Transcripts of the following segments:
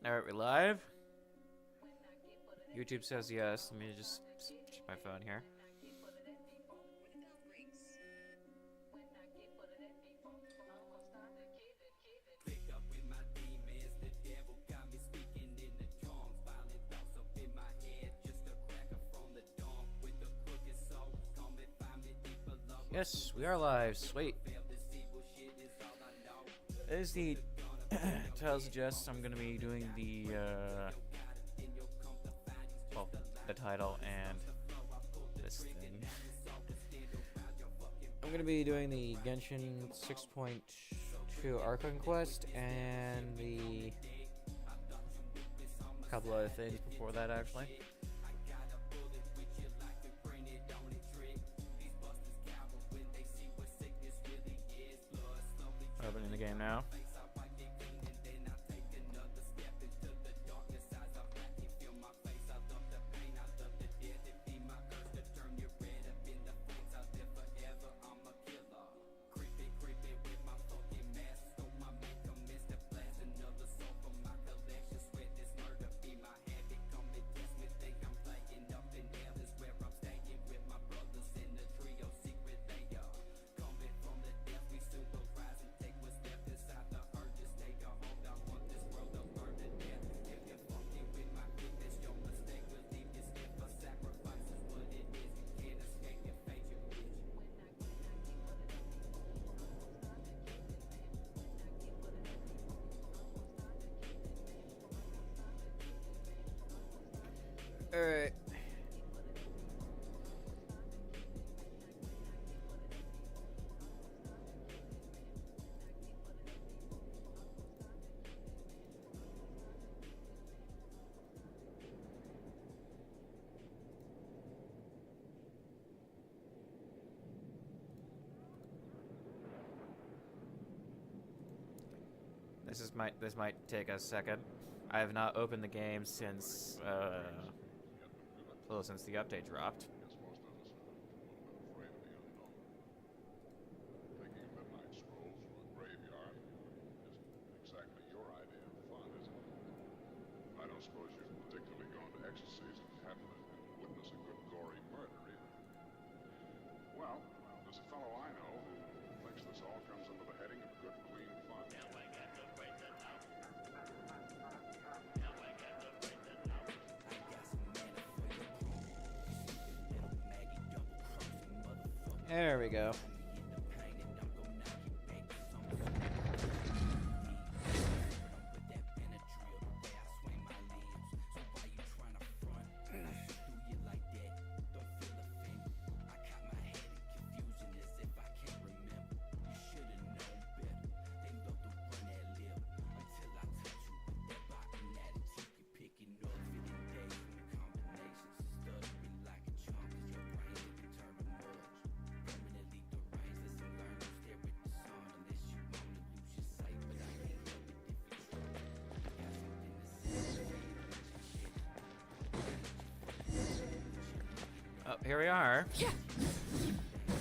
Alright, we live? YouTube says yes. Let me just check my phone here. Yes, we are live. Sweet. As the title suggests, I'm gonna be doing the well, the title and this thing. I'm gonna be doing the Genshin 6.2 Archon quest and the couple other things before that, actually. Opening the game now. Alright. This might take a second. I have not opened the game since since the update dropped. There we go. Oh, here we are. Yeah.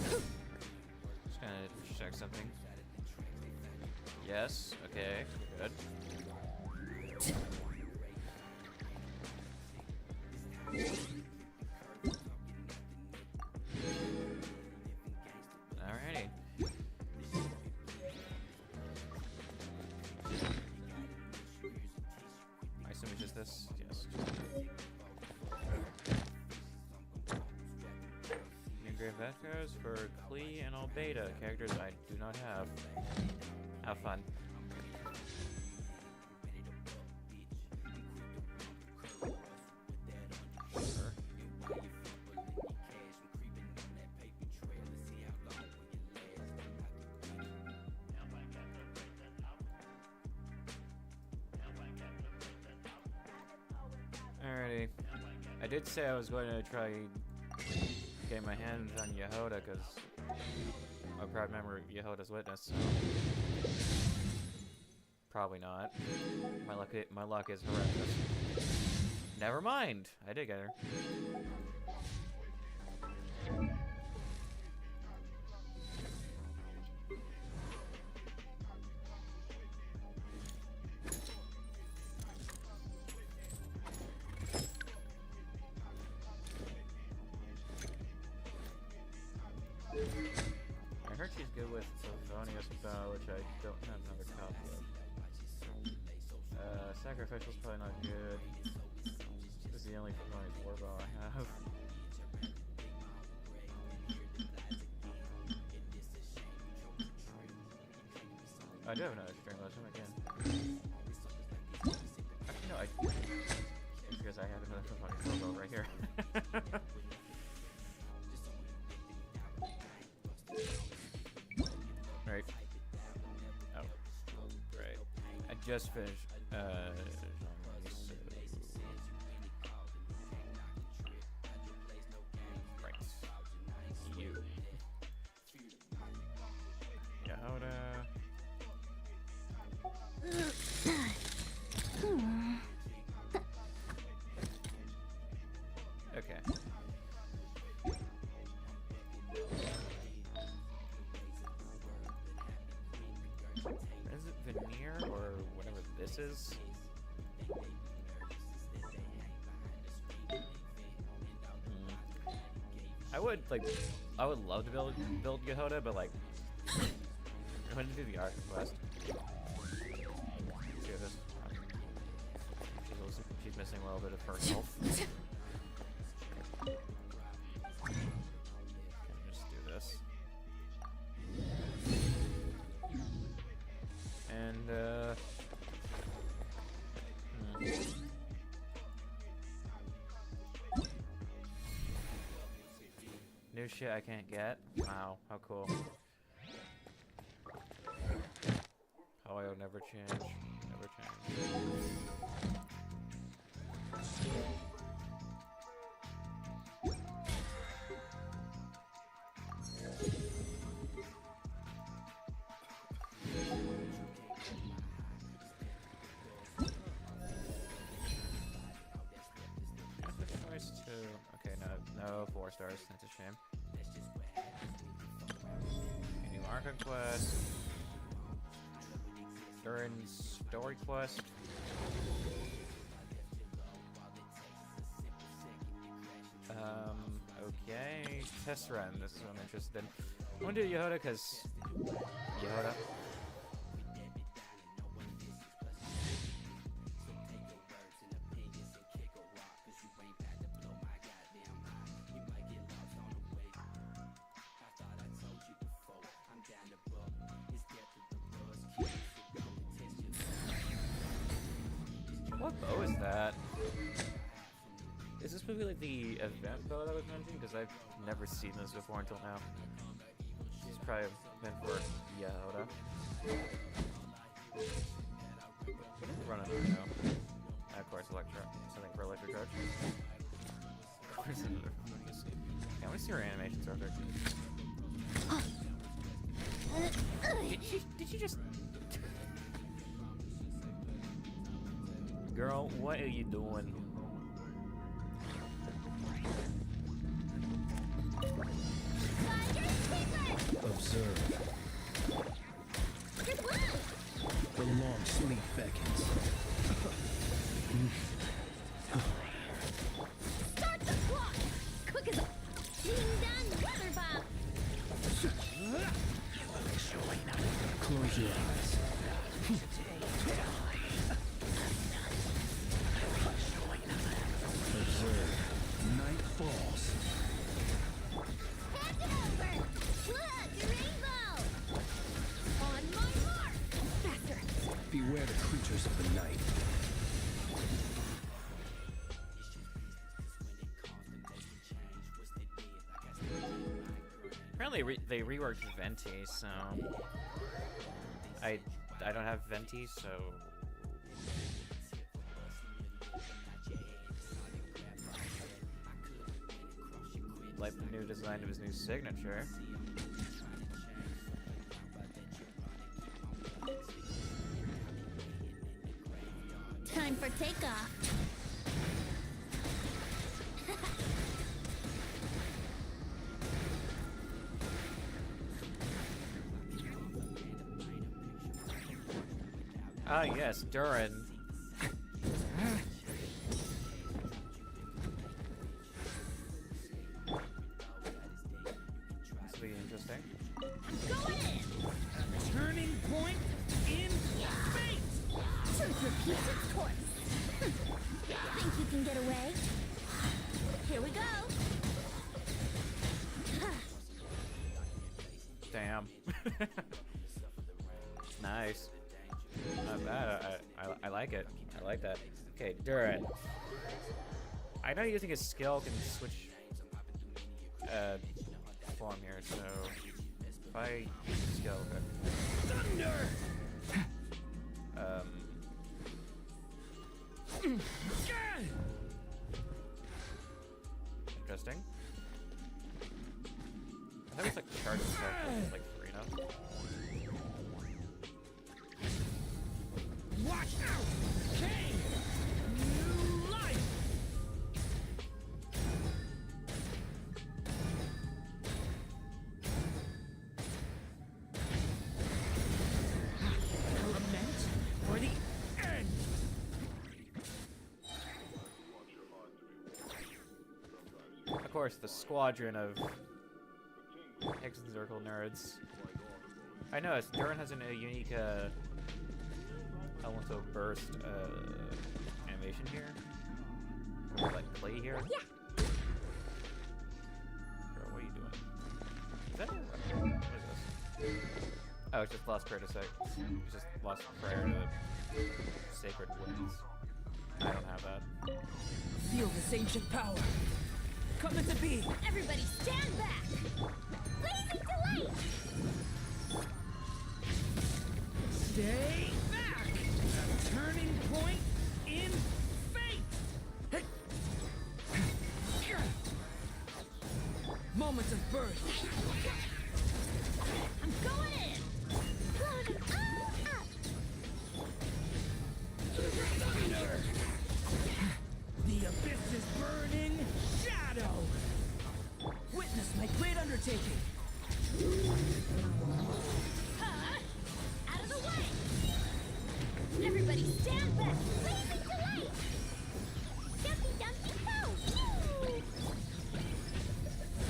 Just gonna check something. Yes. Okay. Good. Alrighty. I assume it's just this. Yes. Engraved Vectors for Klee and all beta characters I do not have. Have fun. Sure. Alrighty. I did say I was going to try getting my hands on Yehoda because I'm a proud member of Yehoda's Witness. Probably not. My luck is horrendous. Never mind. I did get her. Sacrificial's probably not good. This is the only warball I have. I do have another string motion again. Actually, no, it's because I have another fucking warball right here. Right. Oh. Right. I just finished, right. You. Yehoda. Okay. Is it veneer or whatever this is? I would love to build Yehoda, but like I'm gonna do the Archon quest. See this. She's missing a little bit of her health. Just do this. And new shit I can't get. Wow, how cool. How I'll never change. Never change. Okay, no 4 stars. That's a shame. A new Archon quest. Durin's story quest. Okay. Test run. This is what I'm interested in. I'm gonna do Yehoda because Yehoda. What bow is that? Is this maybe like the event bow that I was mentioning? Because I've never seen this before until now. It's probably meant for Yehoda. What is it running right now? Of course, Electro. Something for Electro Charge. Of course, another. I want to see her animations real quick. Did she just... Girl, what are you doing? Observe. The long sleep beckons. Start the clock! Quick as a ding-dong weather bomb! Close your eyes. Observe. Night falls. Pass it over! Look, a rainbow! On my mark! Faster! Beware the creatures of the night. Apparently they reworked Venti, so I don't have Venti, so like the new design of his new signature. Time for takeoff! Ah yes, Durin. This will be interesting. Going in! Turning point in space! Trooper keeps its course. Think you can get away? Here we go. Damn. Nice. Not bad. I like it. I like that. Okay, Duran. I know using his skill can switch form here, so if I use the skill, okay. Thunder! Interesting. I thought it was like charging stuff, like Serena. Watch out! King! New life! Lament for the end! Of course, the squadron of Hexen Circle nerds. I know, Duran has a unique elemental burst animation here. Or like play here. Yeah. Girl, what are you doing? Is that a weapon? What is this? Oh, it's just lost prayer to sight. It's just lost prayer to the sacred winds. I don't have that. Feel this ancient power. Come into being. Everybody stand back. Blazing delight. Stay back. A turning point in fate. Moment of birth. I'm going in. Blowing them all up. The abyss's burning shadow. Witness my great undertaking. Out of the way. Everybody stand back. Blazing delight. Dumpty dumpty go.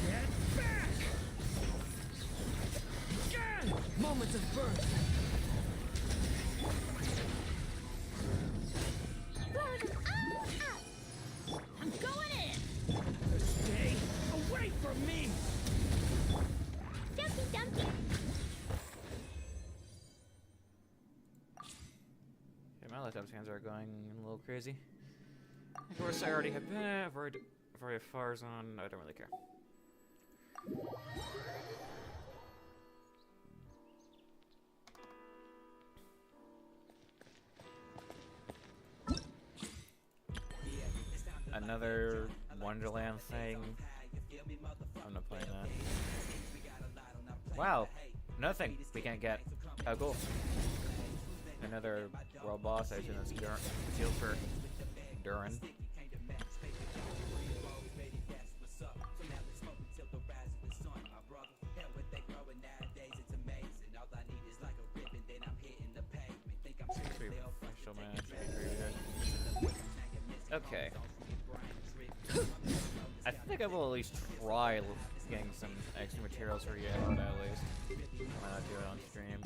Get back. Moment of birth. Blowing them all up. I'm going in. Stay away from me. Dumpty dumpty. Okay, my laptop's hands are going a little crazy. Of course, I already have that. I've already have Fars on. I don't really care. Another Wonderland thing. I'm not playing that. Wow, nothing we can't get. Oh, cool. Another world boss. I assume that's Field for Duran. Okay. I think I will at least try getting some extra materials for Yale at least. Why not do it on stream?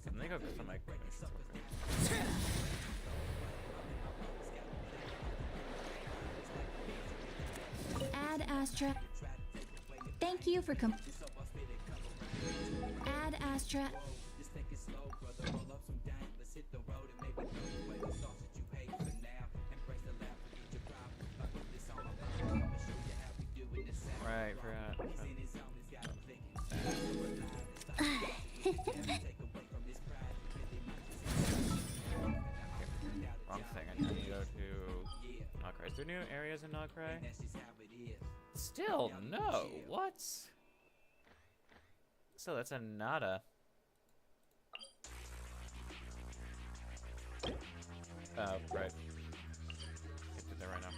Can they go to my Add Astra. Thank you for Add Astra. Right, forgot. Wrong thing. I need to go to Nokrai. Is there new areas in Nokrai? Still no. What? So that's a nada. Oh, right. Get to there right now.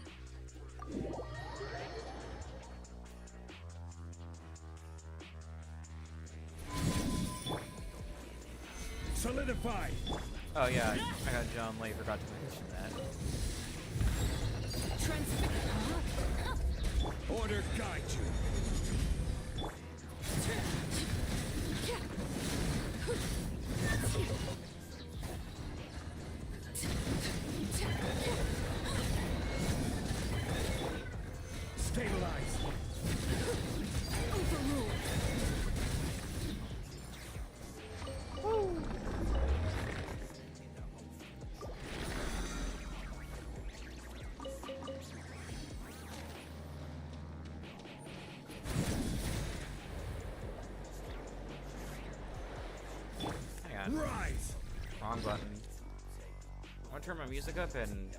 Solidify! Oh yeah, I got John late. Forgot to mention that. Order guide you. Stabilize. Overruled. Hang on. Rise. Wrong button. I want to turn my music up and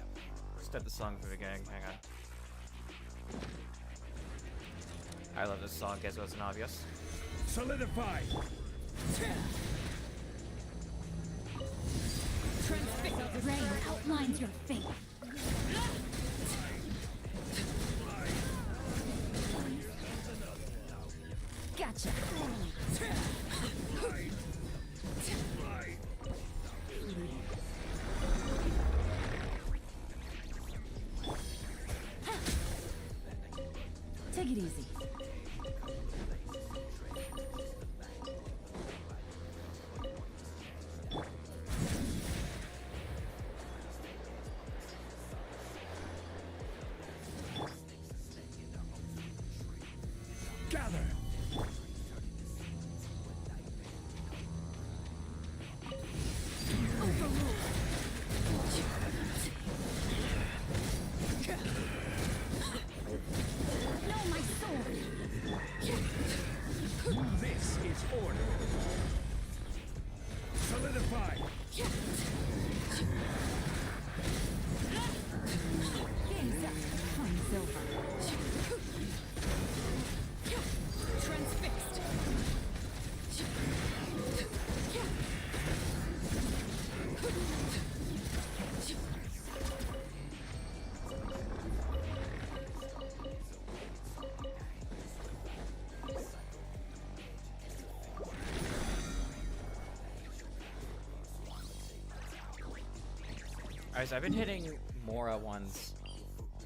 start the song from the beginning. Hang on. I love this song, guess it wasn't obvious. Solidify. Rain outlines your fate. Gotcha. Take it easy. Gather. Know my sword. This is order. Solidify. Game's up. Fun's over. Transfixed. Alright, so I've been hitting Mora ones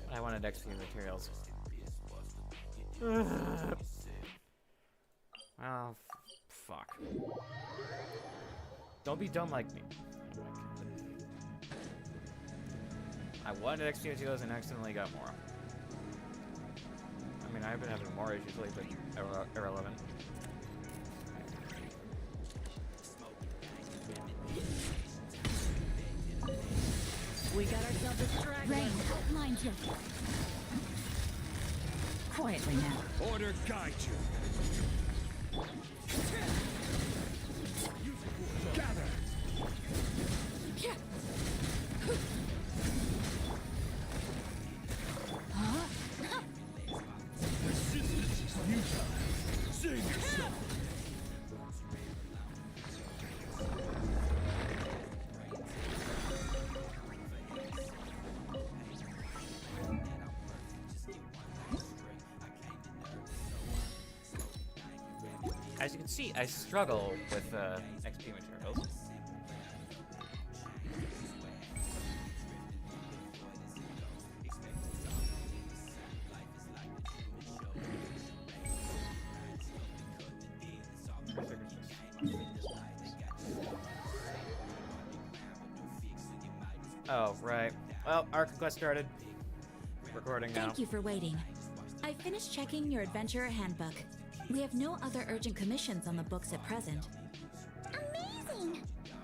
when I wanted XP materials. Oh, fuck. Don't be dumb like me. I wanted XP materials and accidentally got Mora. I mean, I've been having more issues lately, but irrelevant. We got ourselves a straggler. Rain outlines your fate. Quietly now. Order guide you. Gather. Resistance is futile. Save yourself. As you can see, I struggle with XP materials. Oh, right. Well, our quest started. Recording now. Thank you for waiting. I finished checking your adventurer handbook. We have no other urgent commissions on the books at present. Amazing!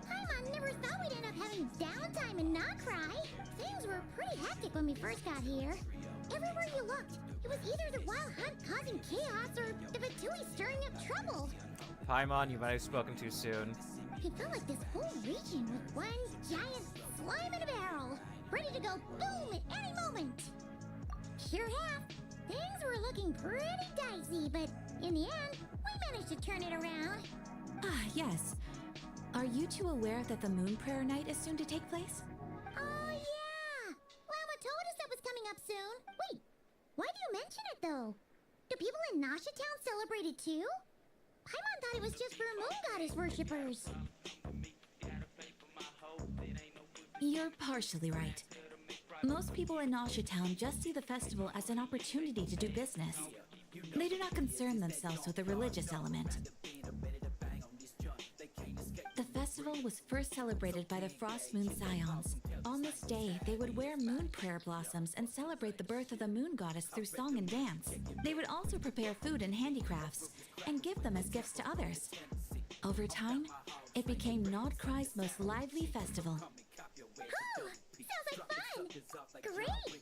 Paimon never thought we'd end up having downtime in Nocry. Things were pretty hectic when we first got here. Everywhere you looked, it was either the Wild Hunt causing chaos or the Batui stirring up trouble. Paimon, you might have spoken too soon. It felt like this whole region was one giant slime in a barrel, ready to go boom at any moment. Sure have. Things were looking pretty dicey, but in the end, we managed to turn it around. Ah, yes. Are you two aware that the Moon Prayer Night is soon to take place? Oh, yeah! Lama told us that was coming up soon. Wait, why do you mention it, though? Do people in Nasha Town celebrate it, too? Paimon thought it was just for Moon Goddess worshippers. You're partially right. Most people in Nausea Town just see the festival as an opportunity to do business. They do not concern themselves with the religious element. The festival was first celebrated by the Frost Moon Scions. On this day, they would wear moon prayer blossoms and celebrate the birth of the moon goddess through song and dance. They would also prepare food and handicrafts and give them as gifts to others. Over time, it became Nodcry's most lively festival. Oh, sounds like fun! Great!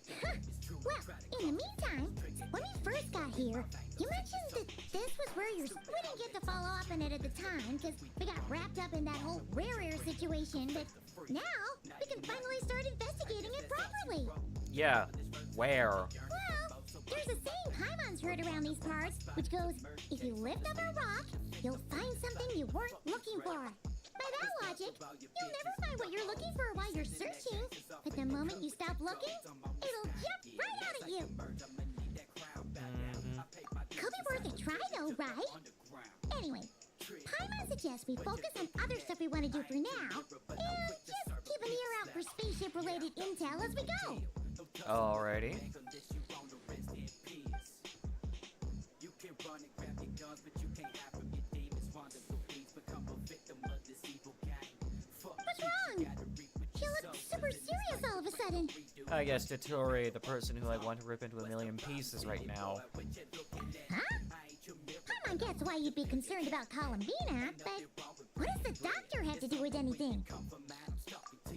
Well, in the meantime, when we first got here, you mentioned that this was where we didn't get to follow up on it at the time because we got wrapped up in that whole rare situation, but now we can finally start investigating it properly. Yeah, where? Well, there's a saying Paimon's heard around these parts, which goes, if you lift up a rock, you'll find something you weren't looking for. By that logic, you'll never find what you're looking for while you're searching, but the moment you stop looking, it'll jump right out at you. Could be worth a try though, right? Anyway, Paimon suggests we focus on other stuff we want to do for now, and just keep an ear out for spaceship-related intel as we go. Alrighty. What's wrong? She looks super serious all of a sudden. I guess Totori, the person who I want to rip into a million pieces right now. Huh? Paimon gets why you'd be concerned about Columbina, but what does the doctor have to do with anything?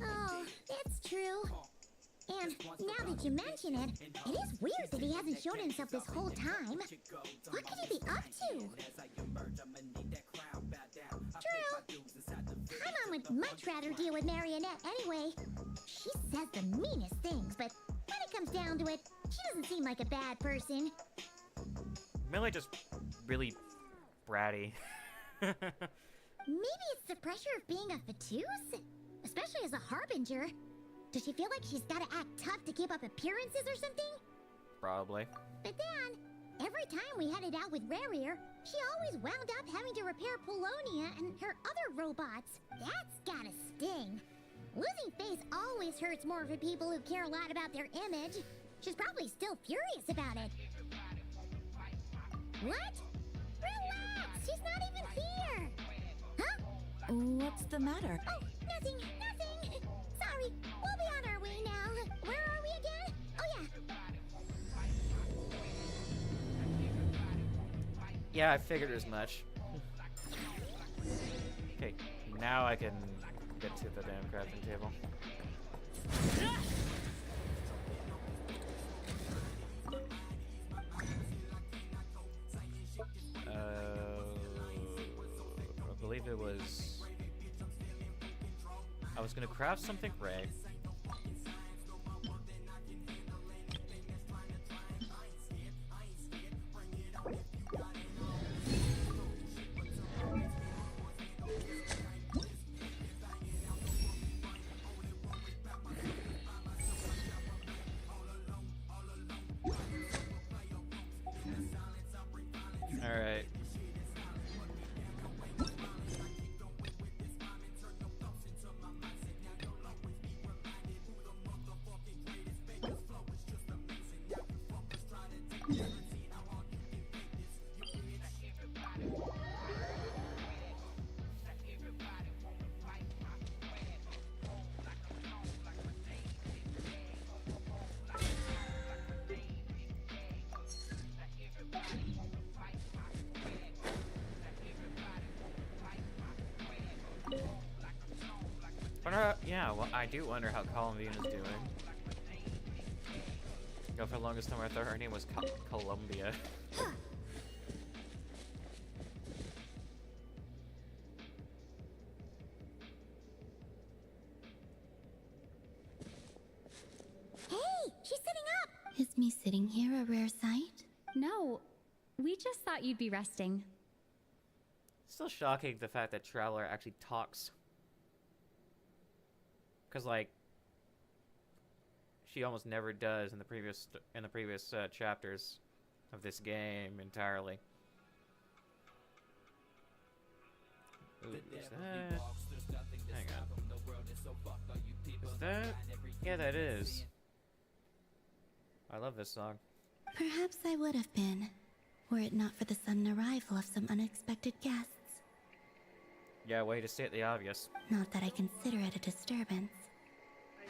Oh, it's true. And now that you mention it, it is weird that he hasn't shown himself this whole time. What could he be up to? True. Paimon would much rather deal with Marionette anyway. She says the meanest things, but when it comes down to it, she doesn't seem like a bad person. Mainly just really bratty. Maybe it's the pressure of being a Fatuse? Especially as a Harbinger. Does she feel like she's gotta act tough to keep up appearances or something? Probably. But then, every time we headed out with Rarier, she always wound up having to repair Polonia and her other robots. That's gotta sting. Losing face always hurts more for people who care a lot about their image. She's probably still furious about it. What? Relax! She's not even here! Huh? What's the matter? Oh, nothing! Sorry, we'll be on our way now. Where are we again? Oh, yeah. Yeah, I figured as much. Okay, now I can get to the damn crafting table. I believe it was... I was gonna craft something right. Alright. Yeah, well, I do wonder how Columbine is doing. You know, for the longest time I thought her name was Columbia. Hey, she's sitting up! Is me sitting here a rare sight? No, we just thought you'd be resting. Still shocking the fact that Traveler actually talks. Because, like, she almost never does in the previous chapters of this game entirely. Ooh, who's that? Hang on. Is that? Yeah, that is. I love this song. Perhaps I would have been, were it not for the sudden arrival of some unexpected guests. Yeah, way to state the obvious. Not that I consider it a disturbance.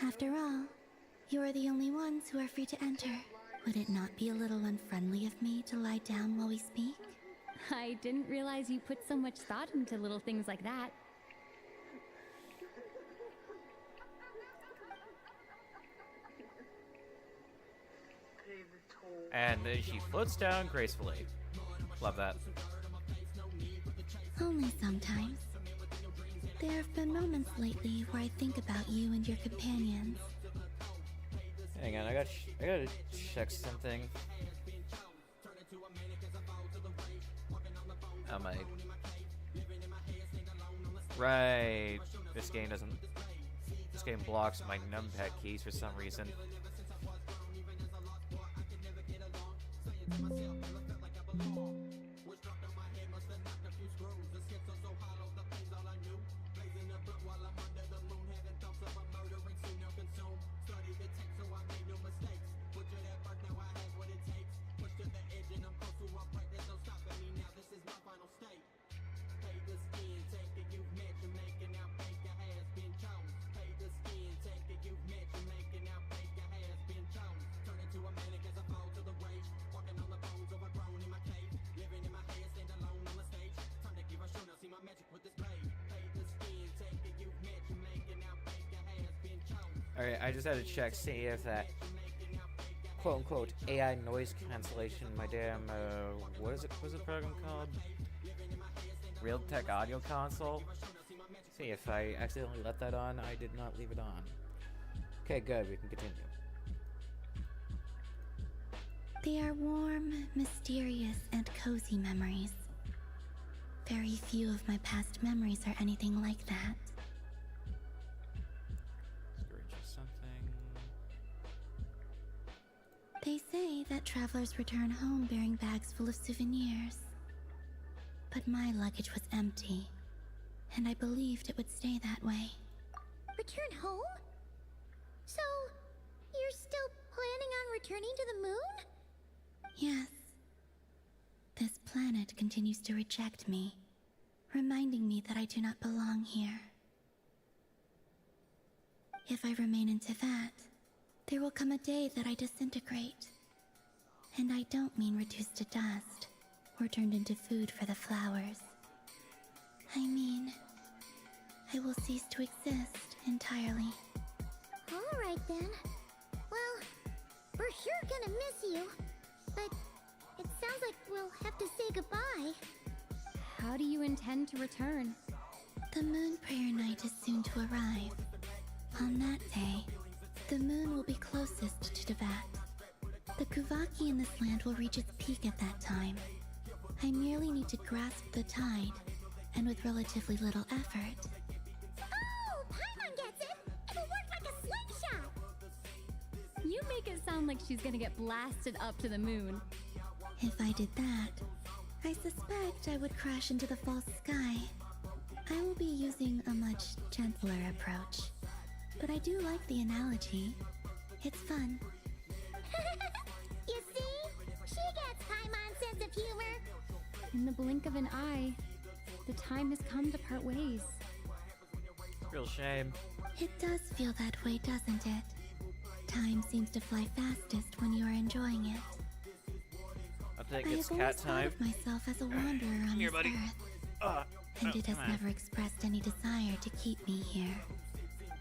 After all, you are the only ones who are free to enter. Would it not be a little unfriendly of me to lie down while we speak? I didn't realize you put so much thought into little things like that. And then she floats down gracefully. Love that. Only sometimes. There have been moments lately where I think about you and your companions. Hang on, I gotta check something. Oh my. Right. This game blocks my numpad keys for some reason. Alright, I just had to check, see if that quote-unquote AI noise cancellation, my damn, what's the program called? Realtek Audio Console? See if I accidentally let that on. I did not leave it on. Okay, good, we can continue. They are warm, mysterious, and cozy memories. Very few of my past memories are anything like that. They say that travelers return home bearing bags full of souvenirs. But my luggage was empty, and I believed it would stay that way. Return home? So, you're still planning on returning to the moon? Yes. This planet continues to reject me, reminding me that I do not belong here. If I remain into that, there will come a day that I disintegrate. And I don't mean reduced to dust, or turned into food for the flowers. I mean, I will cease to exist entirely. Alright then. Well, we're sure gonna miss you. But it sounds like we'll have to say goodbye. How do you intend to return? The moon prayer night is soon to arrive. On that day, the moon will be closest to Devat. The Kuvaki in this land will reach its peak at that time. I merely need to grasp the tide, and with relatively little effort. Oh, Paimon gets it! It'll work like a slingshot! You make it sound like she's gonna get blasted up to the moon. If I did that, I suspect I would crash into the false sky. I will be using a much gentler approach. But I do like the analogy. It's fun. You see? She gets Paimon's sense of humor. In the blink of an eye, the time has come to part ways. Real shame. It does feel that way, doesn't it? Time seems to fly fastest when you are enjoying it. I think I it's have cat always thought time. of myself as a wanderer on Here, this buddy. earth, and it has come on. never expressed any desire to keep me here.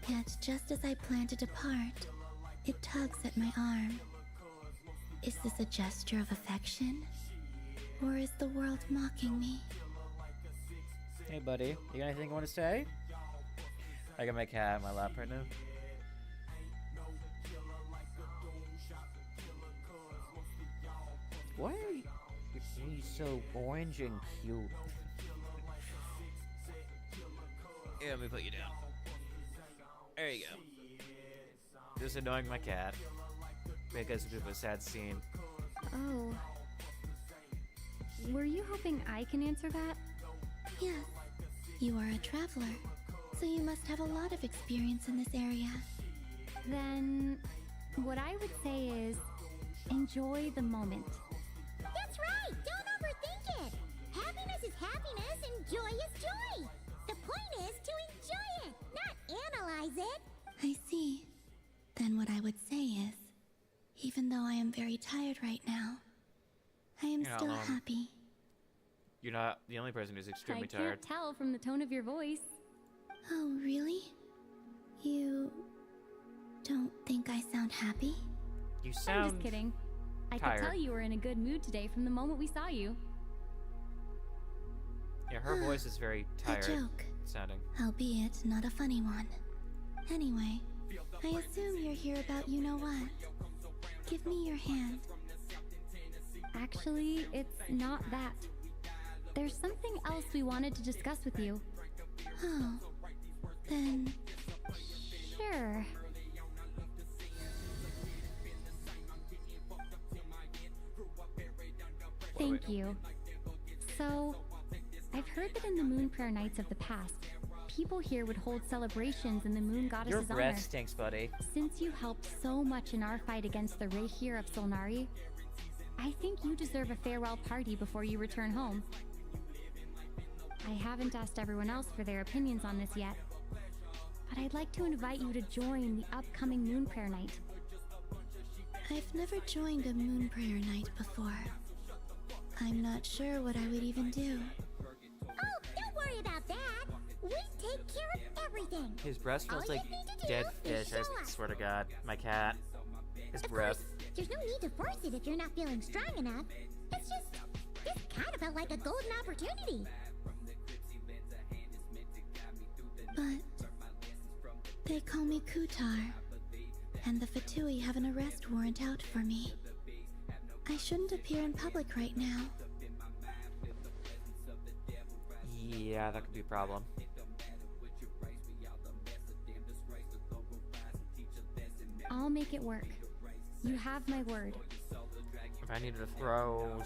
Yet, just as I plan to depart, it tugs at my arm. Is this a gesture of affection? Or is the world mocking me? Hey, buddy. You got anything you want to say? I got my cat in my lap right now. Why are you so orange and cute? Yeah, let me put you down. There you go. Just annoying my cat. Because of a sad scene. Oh. Were you hoping I can answer that? Yes. You are a traveler, so you must have a lot of experience in this area. Then, what I would say is, enjoy the moment. That's right! Don't overthink it! Happiness is happiness and joy is joy! The point is to enjoy it, not analyze it! I see. Then what I would say is, even though I am very tired right now, I am You're not still alone. happy. You're not the only person who's I extremely can't tired. tell from the tone of your voice. Oh, really? You don't think I sound happy? You I'm sound just kidding. I tired. could tell you were in a good mood today from the moment we saw you. Yeah, her voice is very A tired joke, sounding. albeit not a funny one. Anyway, I assume you're here about you-know-what. Give me your hand. Actually, it's not that. There's something else we wanted to discuss with you. Oh, then Sure. Thank you. So, I've heard that in the Moon Prayer Nights of the past, people here would hold celebrations in the Moon Your Goddess's honor. breath stinks, buddy. Since you helped so much in our fight against the Reihir of Solnari, I think you deserve a farewell party before you return home. I haven't asked everyone else for their opinions on this yet, but I'd like to invite you to join the upcoming Moon Prayer Night. I've never joined a moon prayer night before. I'm not sure what I would even do. Oh, don't worry about that! We take care of everything! His breath smells All you like need to do dead is fish, show I up. swear to God. My cat. His Of breath. course, there's no need to force it if you're not feeling strong enough. It's just, this kind of felt like a golden opportunity. But they call me Kutar, and the Fatui have an arrest warrant out for me. I shouldn't appear in public right now. Yeah, that could be a problem. I'll make it work. You have my word. If I needed to throw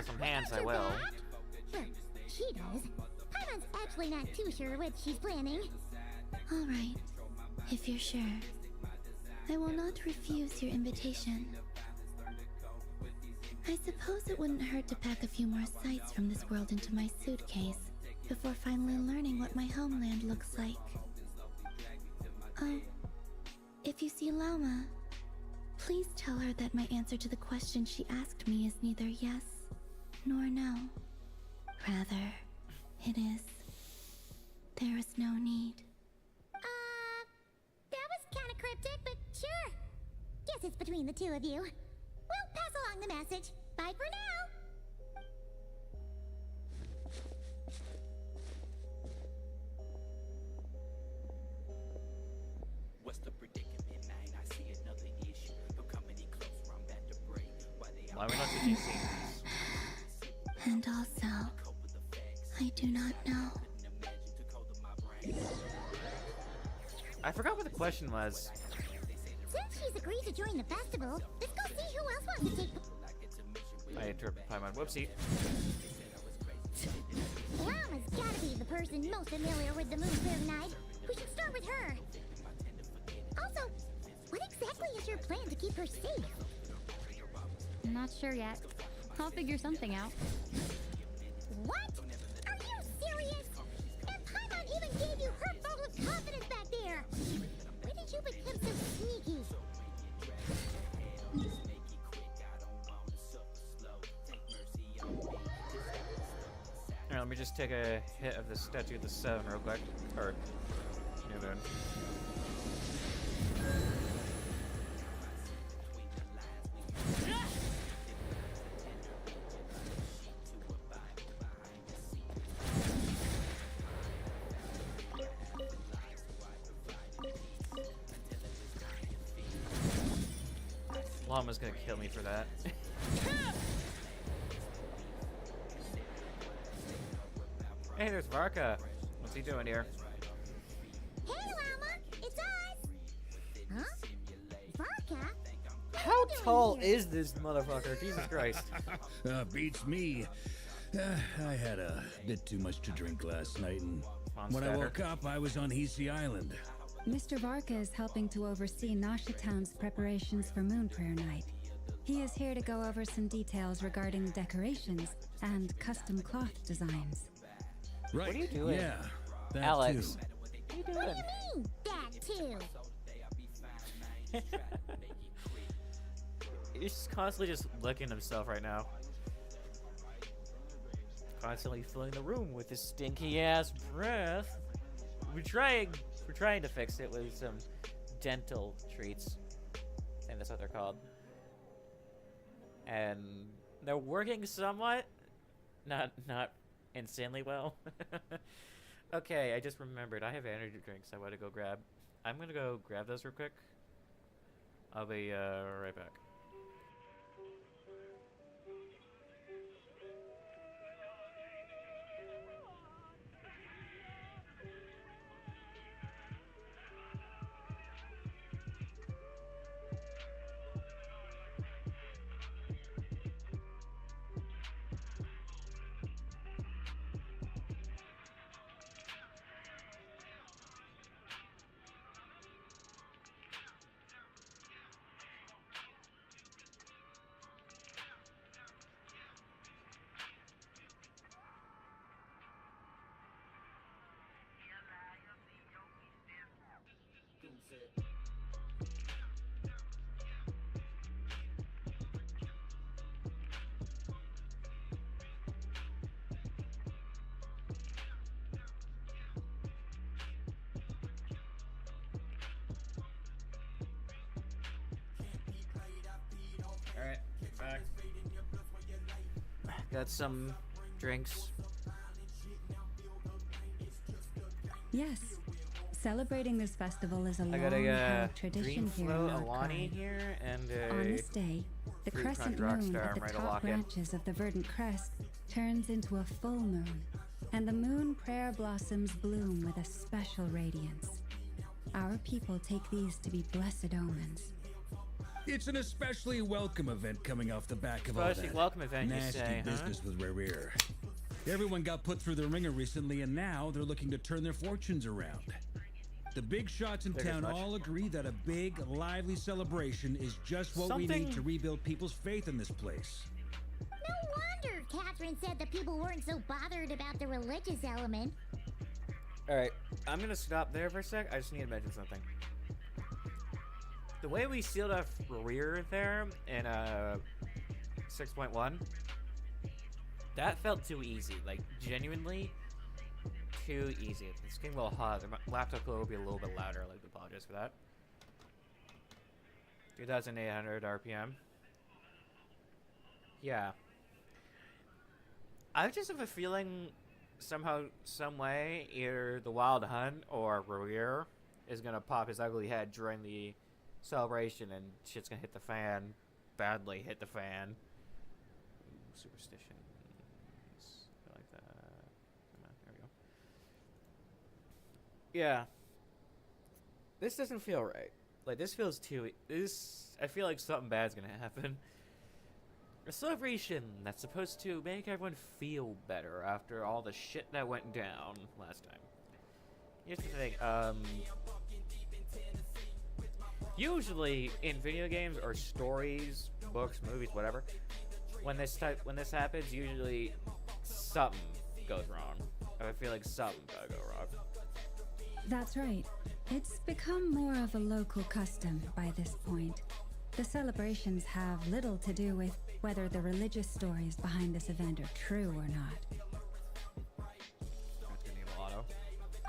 some hands, I will. Well, she does. Paimon's actually not too sure what she's planning. All right, if you're sure. I will not refuse your invitation. I suppose it wouldn't hurt to pack a few more sights from this world into my suitcase before finally learning what my homeland looks like. Oh, if you see Lauma, please tell her that my answer to the question she asked me is neither yes nor no. Rather, it is, there is no need. That was kind of cryptic, but sure. Guess it's between the two of you. We'll pass along the message. Bye for now. What's the predicament? Man, I see another issue. No coming any closer, I'm about to break. Why they Why are we not switching scenes? And also, I do not know. I forgot what the question was. Since she's agreed to join the festival, let's go see who else wants to take. I interrupted Paimon. Whoopsie. Lama's gotta be the person most familiar with the Moon Prayer Night. We should start with her. Also, what exactly is your plan to keep her safe? I'm not sure yet. I'll figure something out. What? Are you serious? And Paimon even gave you her vote of confidence back there. When did you become so sneaky? Alright, let me just take a hit of the Statue of the Seven real quick. Or, new moon. Llama's gonna kill me for that. Hey, there's Varka. What's he doing here? Hey, Llama, it's us. Huh? Varka? How tall is this motherfucker? Jesus Christ. Beats me. I had a bit too much to drink last night, and Come on, when I Stacker. woke up, I was on Hisi Island. Mr. Varka is helping to oversee Nasha Town's preparations for Moon Prayer Night. He is here to go over some details regarding decorations and custom cloth designs. Right. What are you doing? Yeah, that Alex. too. What are you What doing? do you mean, that too? He's constantly just licking himself right now. Constantly filling the room with his stinky ass breath. We're trying to fix it with some dental treats. I think that's what they're called. And they're working somewhat. Not insanely well. Okay, I just remembered I have energy drinks I want to go grab. I'm gonna go grab those real quick. I'll be right back. Alright, back. Got some drinks. Yes. Celebrating this festival is a I got a long-held tradition green here in flow Archon. Alani here and On a this day, the Fruit crescent Crunch moon Rockstar. at the I'm ready to top lock in. branches of the verdant crest turns into a full moon, and the moon prayer blossoms bloom with a special radiance. Our people take these to be blessed omens. It's an especially welcome event coming off the back of all Especially that welcome event, you nasty say, huh? business with Rare. Everyone got put through the ringer recently, and now they're looking to turn their fortunes around. The big shots in Figures town much. all agree that a big, lively celebration is just what we need to rebuild people's faith in this place. No wonder Catherine said that people weren't so bothered about the religious element. Alright, I'm gonna stop there for a sec. I just need to mention something. The way we sealed off rear there in 6.1, that felt too easy. Like, genuinely too easy. It's getting a little hot. My laptop will be a little bit louder. I'd like to apologize for that. 2,800 RPM. Yeah. I just have a feeling somehow, some way, either the Wild Hunt or Ruir is gonna pop his ugly head during the celebration and shit's gonna hit the fan. Badly hit the fan. Ooh, superstitions. I like that. Come on, there we go. Yeah. This doesn't feel right. Like, this feels too... I feel like something bad's gonna happen. A celebration that's supposed to make everyone feel better after all the shit that went down last time. Here's the thing, usually in video games or stories, books, movies, whatever, when this happens, usually something goes wrong. I feel like something gotta go wrong. That's right. It's become more of a local custom by this point. The celebrations have little to do with whether the religious stories behind this event are true or not. That's gonna need a lotto.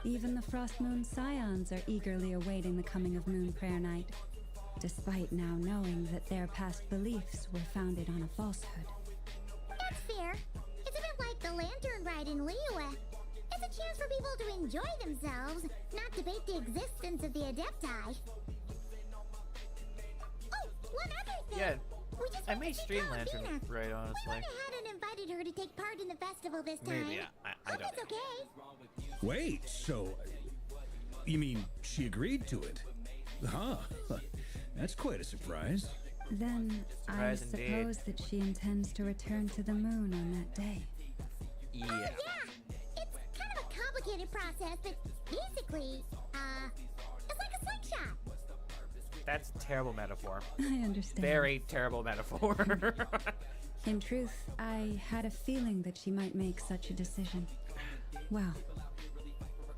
Even the Frost Moon Scions are eagerly awaiting the coming of Moon Prayer Night, despite now knowing that their past beliefs were founded on a falsehood. That's fair. It's a bit like the lantern ride in Liyue. It's a chance for people to enjoy themselves, not debate the existence of the Adepti. Oh, one other thing. Yeah, We just I went may to see stream Lantern Calabina. right, I honestly. went ahead and invited her to take part in the festival this time. Maybe, I Hope don't it's know. okay. Wait, so you mean she agreed to it? Huh? That's quite a surprise. Then I Surprise indeed. suppose that she intends to return to the moon on that day. Yeah. Yeah, it's kind of a complicated process, but basically, it's like shot. That's a terrible metaphor. I understand. Very terrible metaphor. In truth, I had a feeling that she might make such a decision. Well,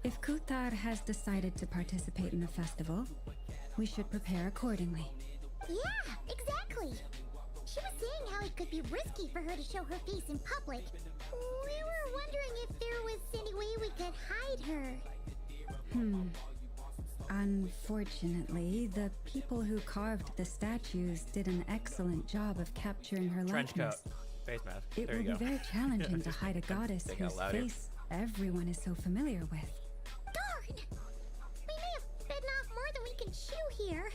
if Kuthar has decided to participate in the festival, we should prepare accordingly. Yeah, exactly. She was saying how it could be risky for her to show her face in public. We were wondering if there was any way we could hide her. Unfortunately, the people who carved the statues did an excellent job of capturing her Trench coat. likeness. Face mask. It There will you be go. very challenging to hide a goddess Think out whose loud here. face everyone is so familiar with. Darn! We may have bitten off more than we can chew here.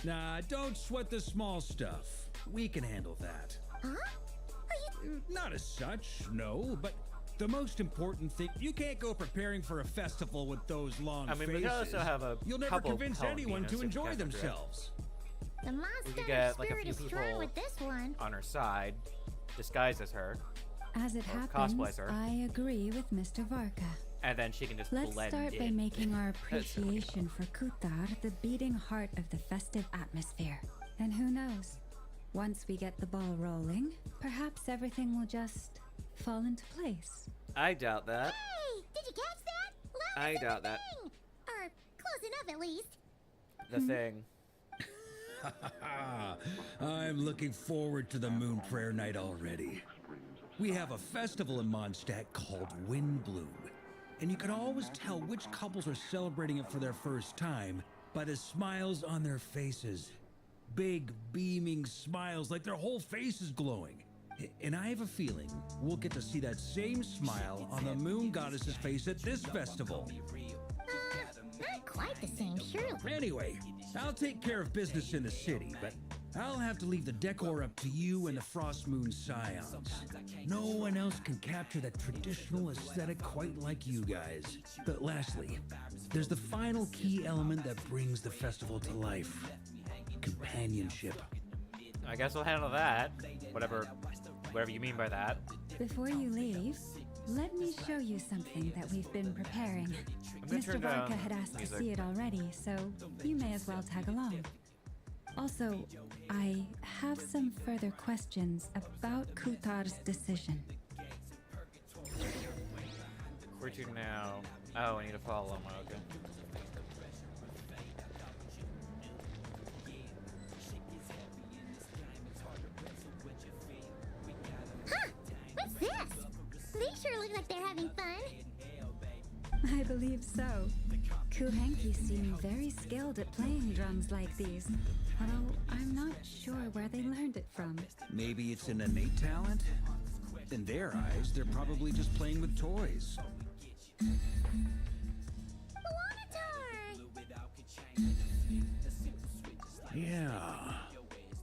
Nah, don't sweat the small stuff. We can handle that. Huh? Are you... Not as such, no, but the most important thing, you can't go preparing for a festival with those long I mean, faces. we could also have a You'll never couple convince anyone Palombinos to if we enjoy catch them direct. themselves. The We monster could get like a spirit few is strong people with this one. on her side, disguised as her, As it Or happens, cosplays her. I agree with Mr. Varka. and then she can just Let's blend start in. by making our That's so weird. appreciation for Kuthar the beating heart of the festive atmosphere. And who knows? Once we get the ball rolling, perhaps everything will just fall into place. I doubt that. Hey! Did you catch that? Loud I as doubt that. anything! Or close enough, at least. The thing. I'm looking forward to the Moon Prayer Night already. We have a festival in Mondstadt called Wind Bloom, and you can always tell which couples are celebrating it for their first time by the smiles on their faces. Big, beaming smiles like their whole face is glowing. And I have a feeling we'll get to see that same smile on the Moon Goddess's face at this festival. Not quite the same, surely. Anyway, I'll take care of business in the city, but I'll have to leave the decor up to you and the Frost Moon Scions. No one else can capture that traditional aesthetic quite like you guys. But lastly, there's the final key element that brings the festival to life. Companionship. I guess we'll handle that. Whatever you mean by that. Before you leave, let me show you something that we've been preparing. gonna Mr. turn down Varka had asked music. to see it already, so you may as well tag along. Also, I have some further questions about Kuthar's decision. Where to now? Oh, I need to follow him. Okay. Huh! What's this? They sure look like they're having fun. I believe so. Kuhenki seem very skilled at playing drums like these, although I'm not sure where they learned it from. Maybe it's an innate talent? In their eyes, they're probably just playing with toys. Yeah.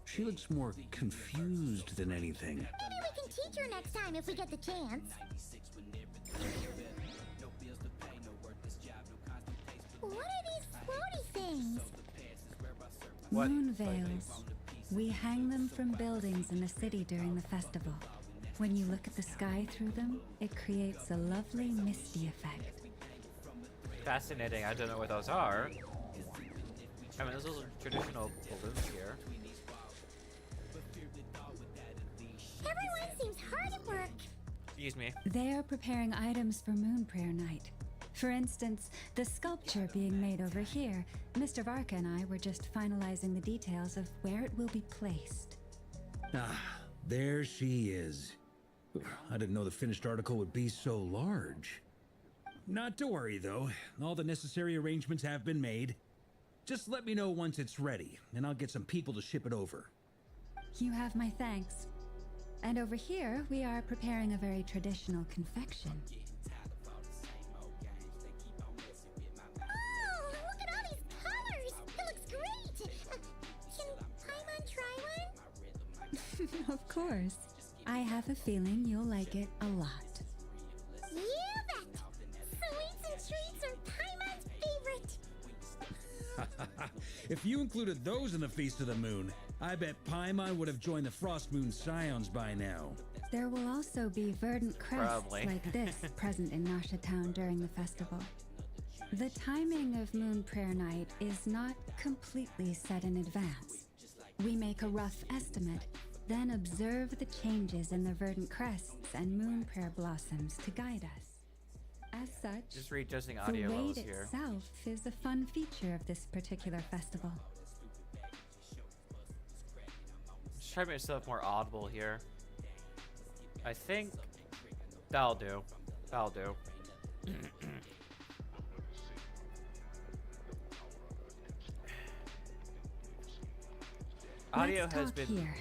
She looks more confused than anything. Maybe we can teach her next time if we get the chance. What are these floaty things? What? Moon veils. We hang them from buildings in the city during the festival. When you look at the sky through them, it creates a lovely misty effect. Fascinating. I don't know what those are. I mean, those are traditional balloons here. Everyone seems hard at work. Excuse me. They're preparing items for Moon Prayer Night. For instance, the sculpture being made over here. Mr. Varka and I were just finalizing the details of where it will be placed. Ah, there she is. I didn't know the finished article would be so large. Not to worry, though. All the necessary arrangements have been made. Just let me know once it's ready, and I'll get some people to ship it over. You have my thanks. And over here, we are preparing a very traditional confection. Oh, look at all these colors! It looks great! Can Paimon try one? Of course. I have a feeling you'll like it a lot. You bet! Sweets and treats are Paimon's favorite! If you included those in the Feast of the Moon, I bet Paimon would have joined the Frost Moon Scions by now. There will also be verdant crests Probably. like this present in Nasha Town during the festival. The timing of Moon Prayer Night is not completely set in advance. We make a rough estimate, then observe the changes in the verdant crests and moon prayer blossoms to guide us. As such, Just readjusting the audio levels raid here. itself is a fun feature of this particular festival. Just try to make myself more audible here. I think that'll do. That'll do. Audio Let's has talk been here.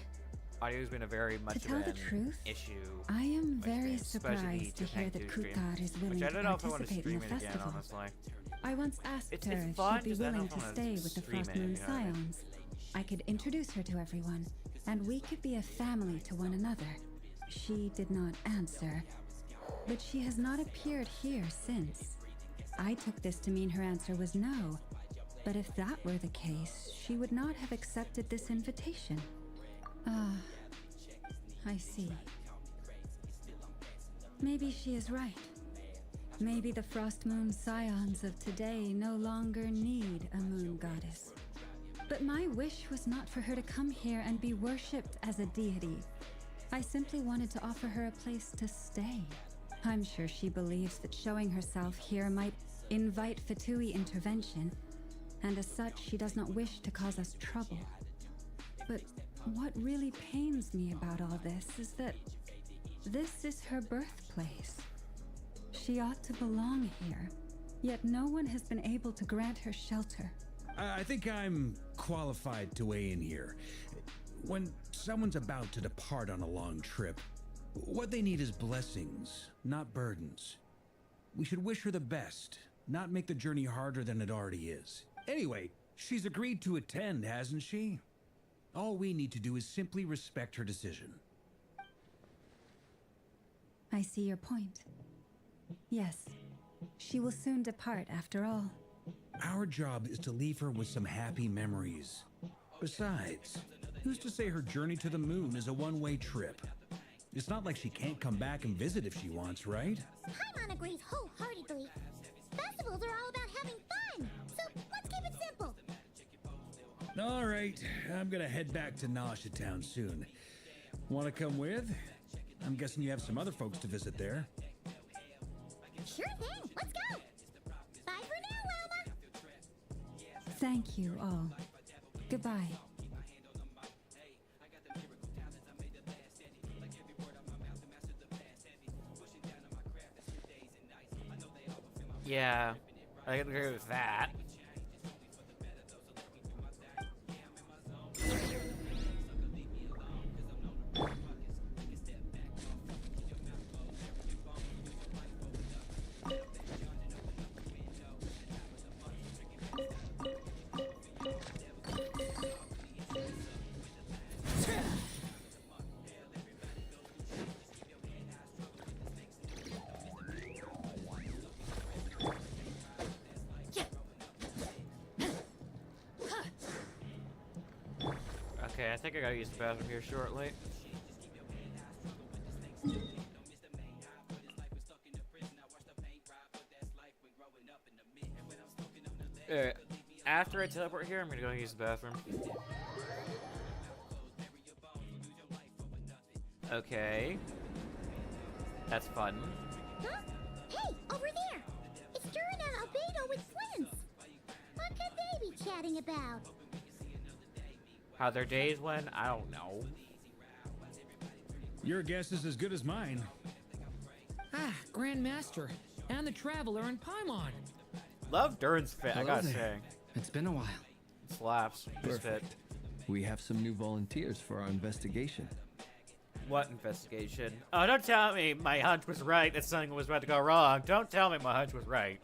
audio's been a very much To tell of the an truth, issue. I am with very games, especially surprised to hear Japan that 2 stream, Kutar is willing which I to don't know if I want to participate in stream the it again, festival. honestly. I once asked It's her if fun, she'd be just I don't willing to wanna stay with the stream Frost it, Moon you know what I mean? Scions. I could introduce her to everyone, and we could be a family to one another. She did not answer, but she has not appeared here since. I took this to mean her answer was no, but if that were the case, she would not have accepted this invitation. Ah, I see. Maybe she is right. Maybe the Frost Moon Scions of today no longer need a moon goddess. But my wish was not for her to come here and be worshipped as a deity. I simply wanted to offer her a place to stay. I'm sure she believes that showing herself here might invite Fatui intervention, and as such, she does not wish to cause us trouble. But what really pains me about all this is that this is her birthplace. She ought to belong here, yet no one has been able to grant her shelter. I think I'm qualified to weigh in here. When someone's about to depart on a long trip, what they need is blessings, not burdens. We should wish her the best, not make the journey harder than it already is. Anyway, she's agreed to attend, hasn't she? All we need to do is simply respect her decision. I see your point. Yes, she will soon depart after all. Our job is to leave her with some happy memories. Besides, who's to say her journey to the moon is a one-way trip? It's not like she can't come back and visit if she wants, right? Paimon agrees wholeheartedly. Festivals are all about having fun, so let's keep it simple. All right, I'm gonna head back to Nasha Town soon. Want to come with? I'm guessing you have some other folks to visit there. Sure thing, let's go. Bye for now, Wilma. Thank you all. Goodbye. Yeah, I can agree with that. Okay, I think I gotta use the bathroom here shortly. Alright, after I teleport here, I'm gonna go and use the bathroom. Okay. That's fun. Huh? Hey, over there! It's Durin and Albedo with twins! What could they be chatting about? How their days went, I don't know. Your guess is as good as mine. Ah, Grandmaster, and the Traveler and Paimon. Love Durin's fit, I Hello gotta there. say. It's been a while. Slaps. His fit. Perfect. We have some new volunteers for our investigation. What investigation? Oh, don't tell me my hunch was right that something was about to go wrong. Don't tell me my hunch was right.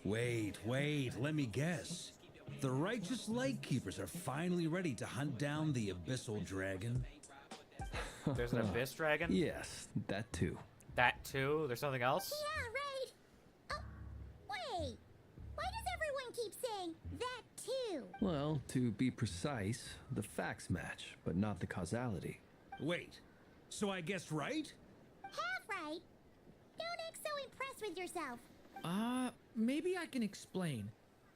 Wait, let me guess. The righteous Lightkeepers are finally ready to hunt down the Abyssal Dragon. There's an Abyss Dragon? Yes, that too. That too? There's something else? Yeah, right. Oh, wait. Why does everyone keep saying that too? Well, to be precise, the facts match, but not the causality. Wait, so I guessed right? Half right. Don't act so impressed with yourself. Maybe I can explain.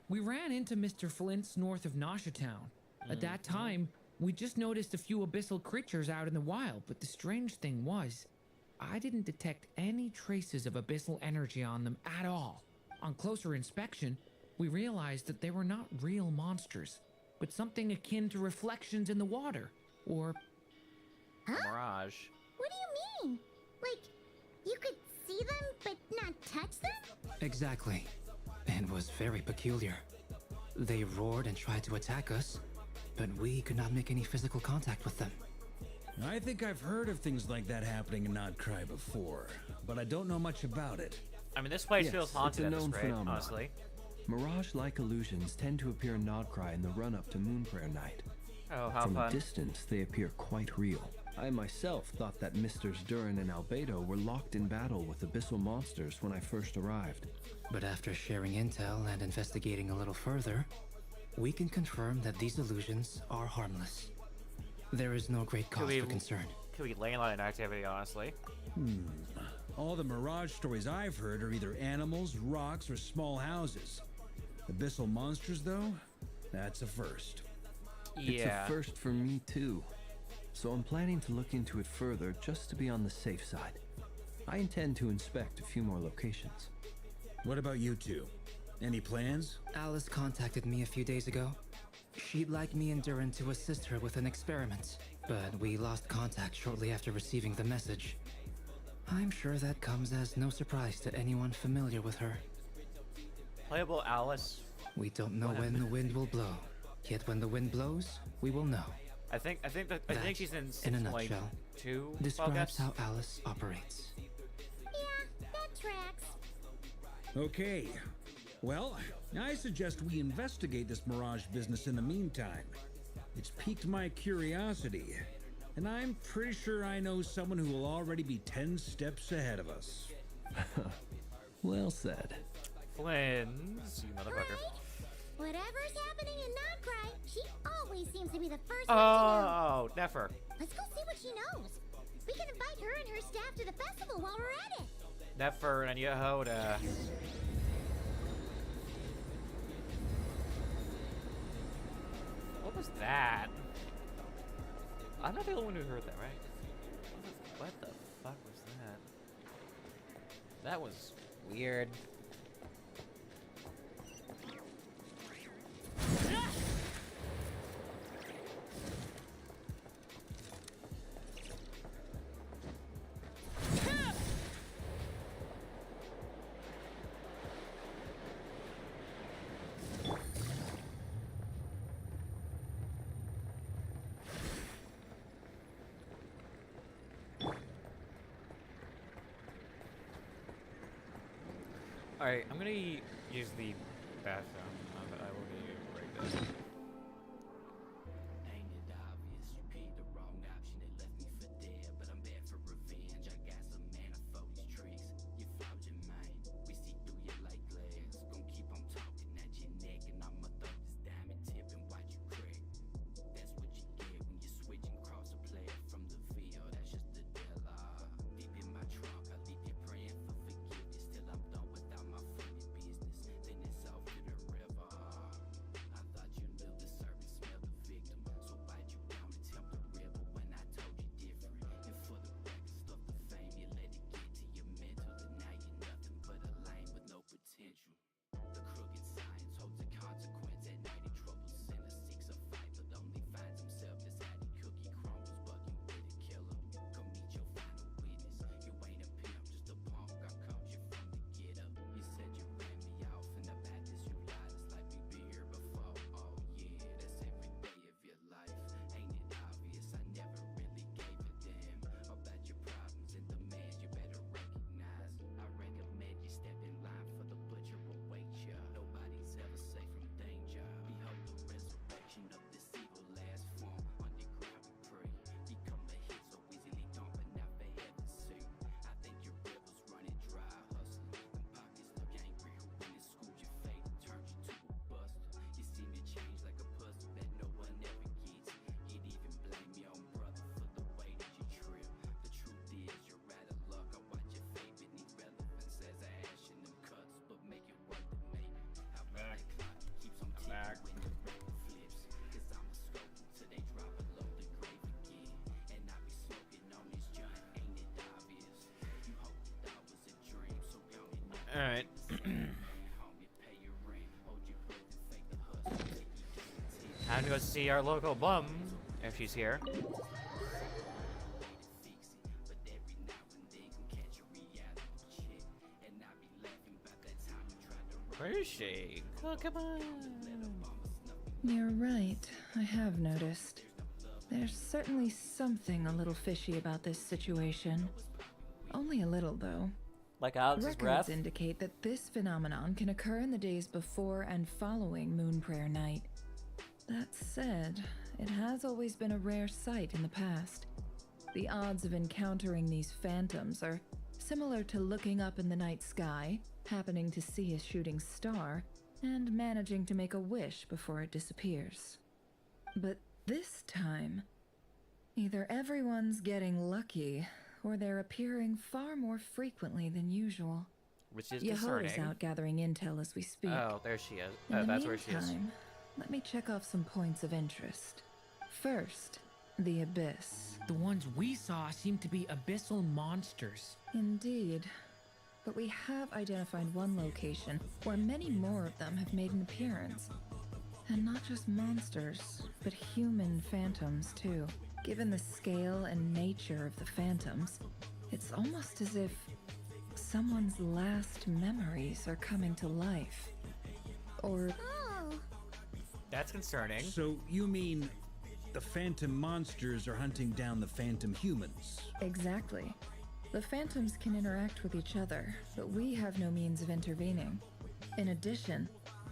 We ran into Mr. Flint's north of Nasha Town. At that time, we just noticed a few abyssal creatures out in the wild, but the strange thing was, I didn't detect any traces of abyssal energy on them at all. On closer inspection, we realized that they were not real monsters, but something akin to reflections in the water, or... Mirage. What do you mean? Like, you could see them but not touch them? Exactly. It was very peculiar. They roared and tried to attack us, but we could not make any physical contact with them. I think I've heard of things like that happening in Not Cry before, but I don't know much about it. I mean, this place Yes, feels haunted it's at a this known rate, phenomenon. honestly. Mirage-like illusions tend to appear in Nodcry in the run-up to Moon Prayer Night. Oh, how From fun. a distance, they appear quite real. I myself thought that Misters Durin and Albedo were locked in battle with abyssal monsters when I first arrived. But after sharing intel and investigating a little further, we can confirm that these illusions are harmless. There is no great cause for concern. Could be lane line activity, honestly. All the Mirage stories I've heard are either animals, rocks, or small houses. Abyssal monsters, though? That's a first. It's a first for me too. So I'm planning to look into it further just to be on the safe side. I intend to inspect a few more locations. What about you two? Any plans? Alice contacted me a few days ago. She'd like me and Durin to assist her with an experiment, but we lost contact shortly after receiving the message. I'm sure that comes as no surprise to anyone familiar with her. Playable Alice. We don't know when the wind will blow. Yet when the wind blows, we will know. I think she's in a 6.2. nutshell, describes how Alice operates. Yeah, that tracks. Okay. Well, I suggest we investigate this Mirage business in the meantime. It's piqued my curiosity, and I'm pretty sure I know someone who will already be 10 steps ahead of us. Well said. Flins, you motherfucker. Right? Whatever's happening in Nodcry, she always seems to be the first one to know. Oh, Nefer. Let's go see what she knows. We can invite her and her staff to the festival while we're at it. Nefer and Yehoda. What was that? I'm not the only one who heard that, right? What the fuck was that? That was weird. Alright, I'm gonna use the bathroom, but I will need to break this. Ain't it obvious you picked the wrong option? It left me for dead, but I'm bad for revenge. I got some mana for these tricks. You found your mind, we see through you like glass. Gonna keep on talking at your neck, and I'ma throw this diamond tip and watch you crack. That's what you get when you switch and cross a player from the field. That's just the deal. Deep in my trunk, I leave you praying for forgiveness till I'm done without my funny business. Then it's off to the river. I thought you Alright. Time to go see our local bum, if she's here. Where is she? Oh, come on. You're right. I have noticed. There's certainly something a little fishy about this situation. Only a little, though. Like Alex's Records breath? indicate that this phenomenon can occur in the days before and following Moon Prayer Night. That said, it has always been a rare sight in the past. The odds of encountering these phantoms are similar to looking up in the night sky, happening to see a shooting star, and managing to make a wish before it disappears. But this time, either everyone's getting lucky, or they're appearing far more frequently than usual. Which is Yehoda's concerning. out gathering intel as we speak. Oh, there she is. In Oh, the that's where she is. meantime, let me check off some points of interest. First, the Abyss. The ones we saw seem to be abyssal monsters. Indeed. But we have identified one location where many more of them have made an appearance. And not just monsters, but human phantoms too. Given the scale and nature of the phantoms, it's almost as if someone's last memories are coming to life. Or Oh, That's concerning. So you mean the phantom monsters are hunting down the phantom humans? exactly. The phantoms can interact with each other, but we have no means of intervening. In addition,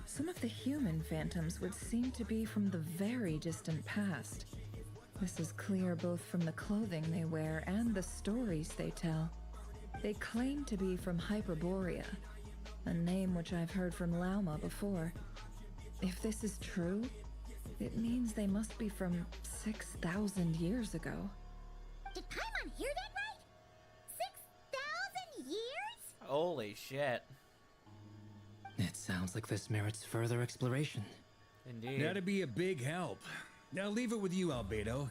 some of the human phantoms would seem to be from the very distant past. This is clear both from the clothing they wear and the stories they tell. They claim to be from Hyperborea, a name which I've heard from Lauma before. If this is true, it means they must be from 6,000 years ago. did Paimon hear that right? 6,000 years? Holy shit. It sounds like this merits further exploration. Indeed. That'd be a big help. Now leave it with you, Albedo.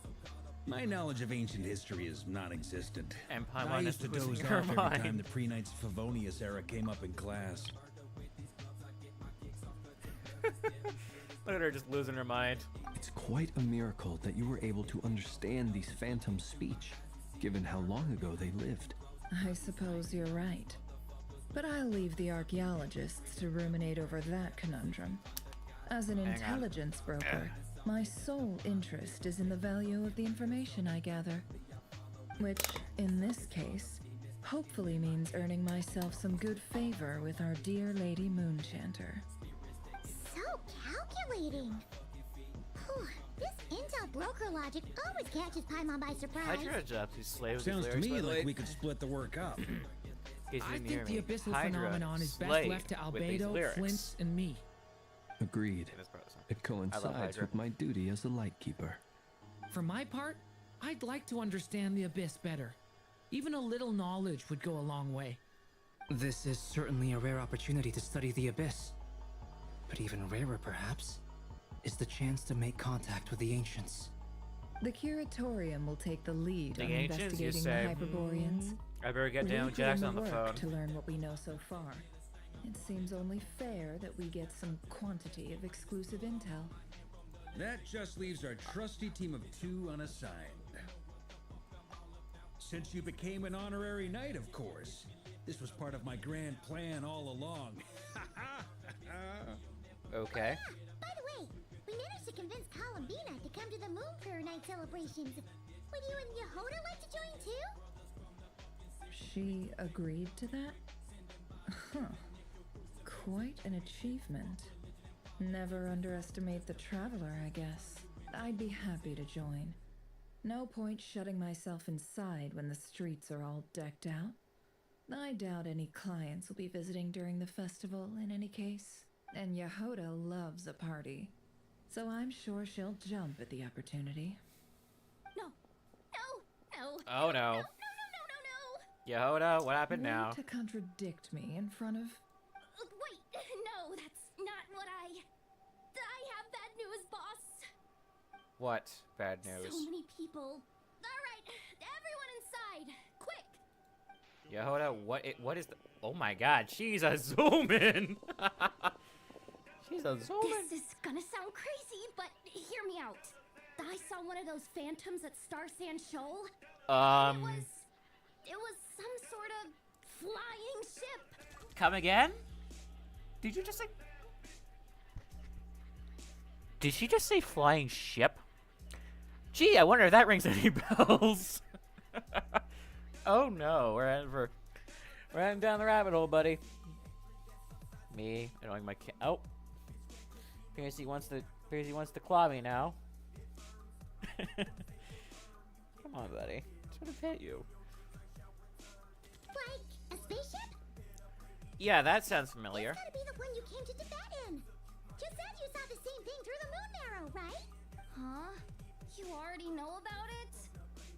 My knowledge of ancient history is non-existent. And I Paimon is used to losing doze her off every mind. time the pre-Knights Favonius era came up in class. Look at her just losing her mind. It's quite a miracle that you were able to understand these phantoms' speech, given how long ago they lived. I suppose you're right. But I'll leave the archaeologists to ruminate over that conundrum. As an Hang on. intelligence broker, my sole interest is in the value of the information I gather. Which, in this case, hopefully means earning myself some good favor with our dear Lady Moonchanter. So calculating. Whew, this intel broker logic always catches Paimon by surprise. Hydra job to slay with Sounds these to lyrics, by me the way. like we could split the work up. In case I you didn't hear think the me. abyssal Hydra phenomenon is best slay left to with these Albedo, lyrics. Flint, and me. Agreed. In this process. It coincides Hydra. with my duty as a lightkeeper. For my part, I'd like to understand the abyss better. Even a little knowledge would go a long way. This is certainly a rare opportunity to study the abyss. But even rarer, perhaps, is the chance to make contact with the ancients. The Curatorium will take the lead The on ancients, you investigating say? the Hyperboreans. I better get We down put Jackson in on the work phone. to learn what we know so far. It seems only fair that we get some quantity of exclusive intel. That just leaves our trusty team of 2 unassigned. Since you became an honorary knight, of course. This was part of my grand plan all along. Okay. By the way, we managed to convince Columbina to come to the Moon Prayer Night celebrations. Would you and Yehoda like to join too? She agreed to that? Huh. Quite an achievement. Never underestimate the traveler, I guess. I'd be happy to join. No point shutting myself inside when the streets are all decked out. I doubt any clients will be visiting during the festival in any case. And Yehoda loves a party. So I'm sure she'll jump at the opportunity. No. No. Oh no. No. Yehoda, what happened Way now? to contradict me in front of... Wait. No, that's not what I have bad news, boss. What bad news? So many people. All right, everyone inside, quick. Yeah, hold up. What is the? Oh my God, she's a zoom-in. She's a zoom-in. This is gonna sound crazy, but hear me out. I saw one of those phantoms at Star Sand Shoal. It was some sort of flying ship. Come again? Did you just say? Did she just say flying ship? Gee, I wonder if that rings any bells. Oh no, we're heading down the rabbit hole, buddy. Me annoying my cat. Oh, Piercy wants to claw me now. Come on, buddy. Just want to pet you. Like a spaceship? Yeah, that sounds familiar. It's gotta be the one you came to Tibet in. You said you saw the same thing through the moon marrow, right? Huh? You already know about it?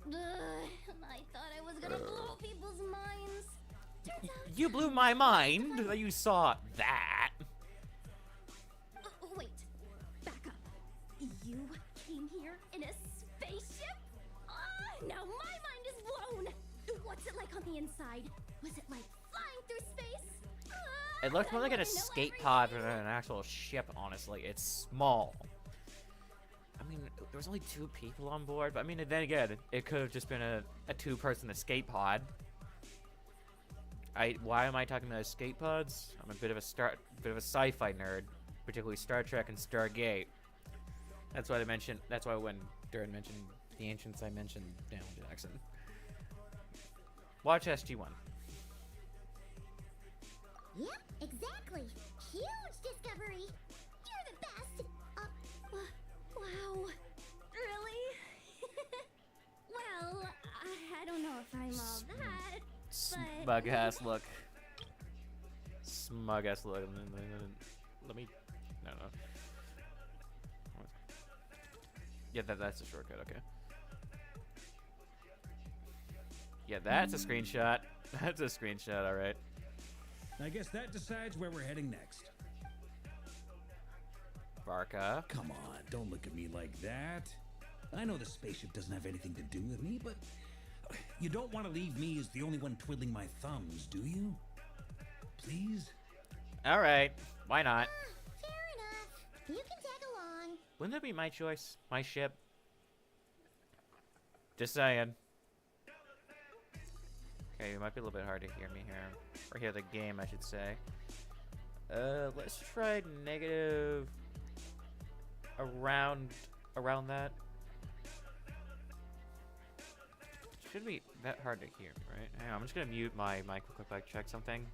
Ugh, I thought I was gonna blow people's minds. Turns out... You blew my mind that you saw that. Wait, back up. You came here in a spaceship? Now my mind is blown. What's it like on the inside? Was it like flying through space? It looked more like an escape pod than an actual ship, honestly. It's small. I mean, there was only 2 people on board, but I mean, then again, it could have just been a 2-person escape pod. Why am I talking about escape pods? I'm a bit of a sci-fi nerd, particularly Star Trek and Stargate. That's why I mentioned. That's why when Durin mentioned the Ancients, I mentioned Daniel Jackson. Watch SG-1. Yep, exactly. Huge discovery. You're the best. Wow. Really? Well, I don't know if I'm all that, but... Smug ass look. Smug ass look. Let me... No. Yeah, that's a shortcut, okay. Yeah, that's a screenshot. That's a screenshot, alright. I guess that decides where we're heading next. Barca. Come on, don't look at me like that. I know the spaceship doesn't have anything to do with me, but you don't want to leave me as the only one twiddling my thumbs, do you? Please? Alright, why not? Fair enough. You can tag along. Wouldn't that be my choice? My ship? Just saying. Okay, it might be a little bit hard to hear me here. Or hear the game, I should say. Let's try negative... Around that. Shouldn't be that hard to hear, right? Hang on, I'm just gonna mute my mic real quick, check something.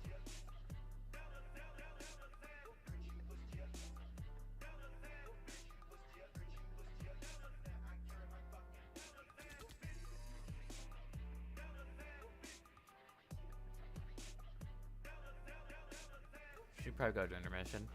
Should probably go to intermission.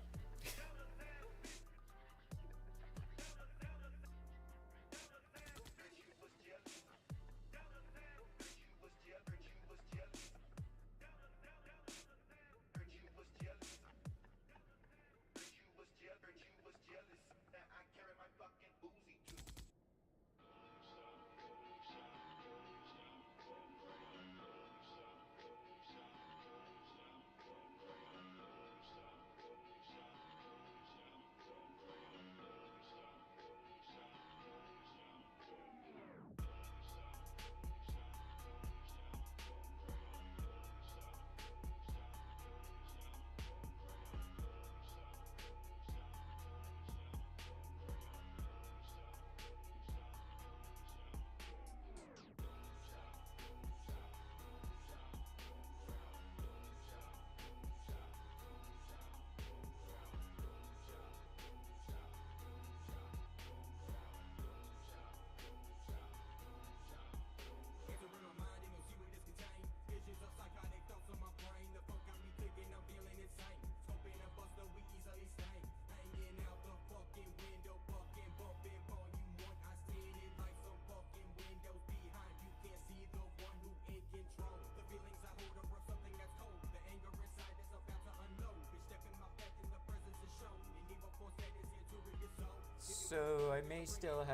So I may still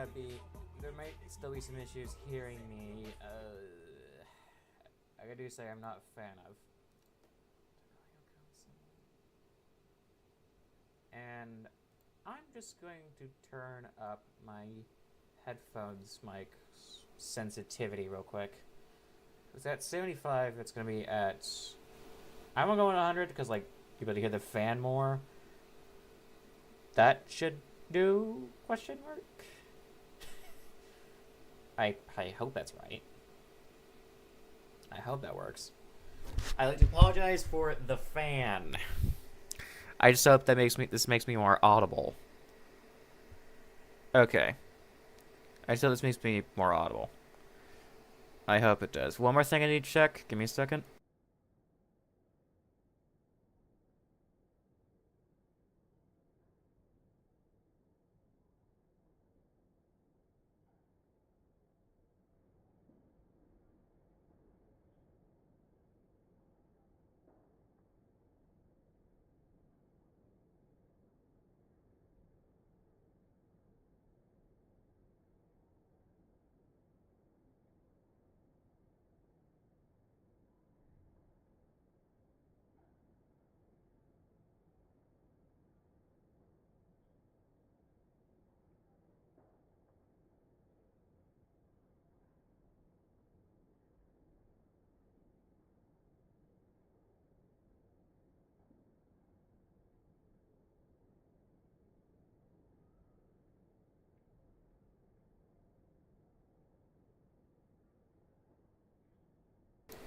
there might still be some issues hearing me. I do say I'm not a fan of. And I'm just going to turn up my headphones mic sensitivity real quick. It's at 75, it's going to be at... I'm going to go at 100 because, like, you're able to hear the fan more. That should do? Question mark? I hope that's right. I hope that works. I'd like to apologize for the fan. I just hope that this makes me more audible. Okay. I just hope this makes me more audible. I hope it does. One more thing I need to check. Give me a second.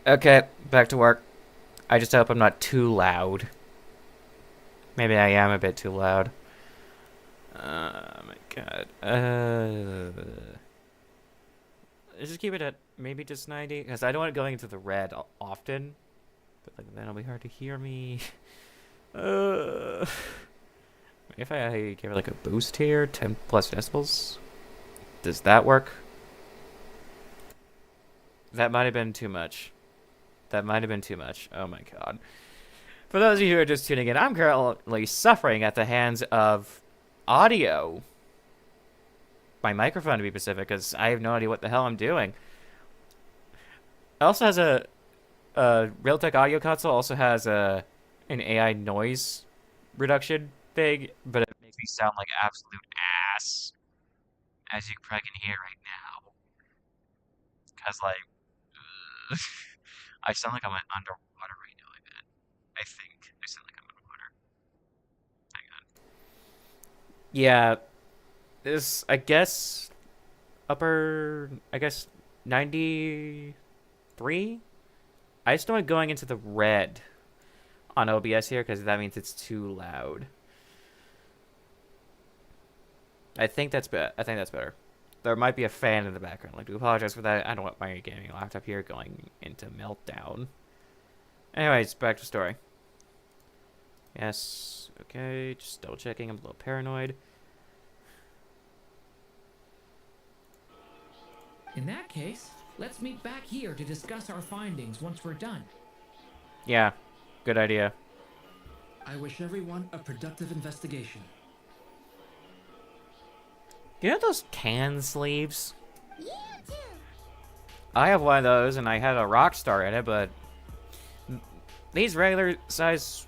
Okay, back to work. I just hope I'm not too loud. Maybe I am a bit too loud. Oh my god. Let's just keep it at maybe just 90, because I don't want it going into the red often. But like, then it'll be hard to hear me. If I give it like a boost here, 10 plus decibels, does that work? That might have been too much. That might have been too much. Oh my god. For those of you who are just tuning in, I'm currently suffering at the hands of audio. My microphone, to be specific, because I have no idea what the hell I'm doing. It also has a Realtek audio console, also has an AI noise reduction thing, but it makes me sound like absolute ass. As you probably can hear right now. Because, like, I sound like I'm underwater right now, I bet. I think I sound like I'm underwater. Hang on. Yeah, this, I guess, 93? I just don't want going into the red on OBS here, because that means it's too loud. I think that's better. There might be a fan in the background. Like, I do apologize for that. I don't want my gaming laptop here going into meltdown. Anyways, back to story. Yes. Okay, just double checking. I'm a little paranoid. In that case, let's meet back here to discuss our findings once we're done. Yeah, good idea. I wish everyone a productive investigation. You know those can sleeves? Yeah, too. I have one of those, and I had a rock star in it, but these regular size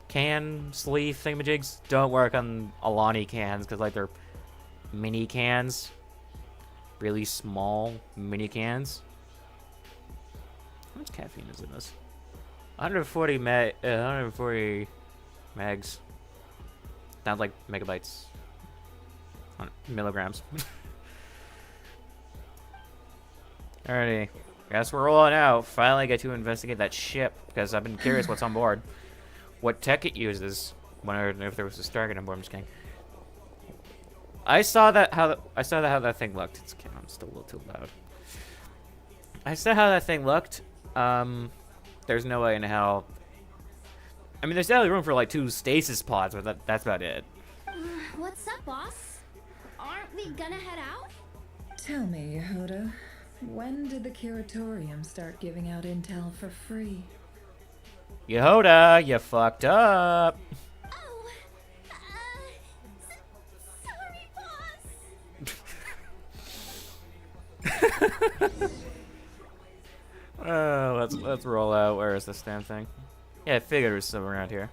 can sleeve thingamajigs don't work on Alani cans, because, like, they're mini cans. Really small mini cans. How much caffeine is in this? 140 megs. Sounds like megabytes. Milligrams. Alrighty. Guess we're rolling out. Finally get to investigate that ship, because I've been curious what's on board. What tech it uses. Wondering if there was a Stargate on board. I'm just kidding. I saw how that thing looked. I'm still a little too loud. I saw how that thing looked. There's no way in hell. I mean, there's definitely room for like 2 stasis pods, but that's about it. What's up, boss? Aren't we gonna head out? Tell me, Yehuda, when did the curatorium start giving out intel for free? Yehuda, you fucked up. Oh, sorry, boss. Oh, let's roll out. Where is this damn thing? Yeah, I figured it was somewhere around here.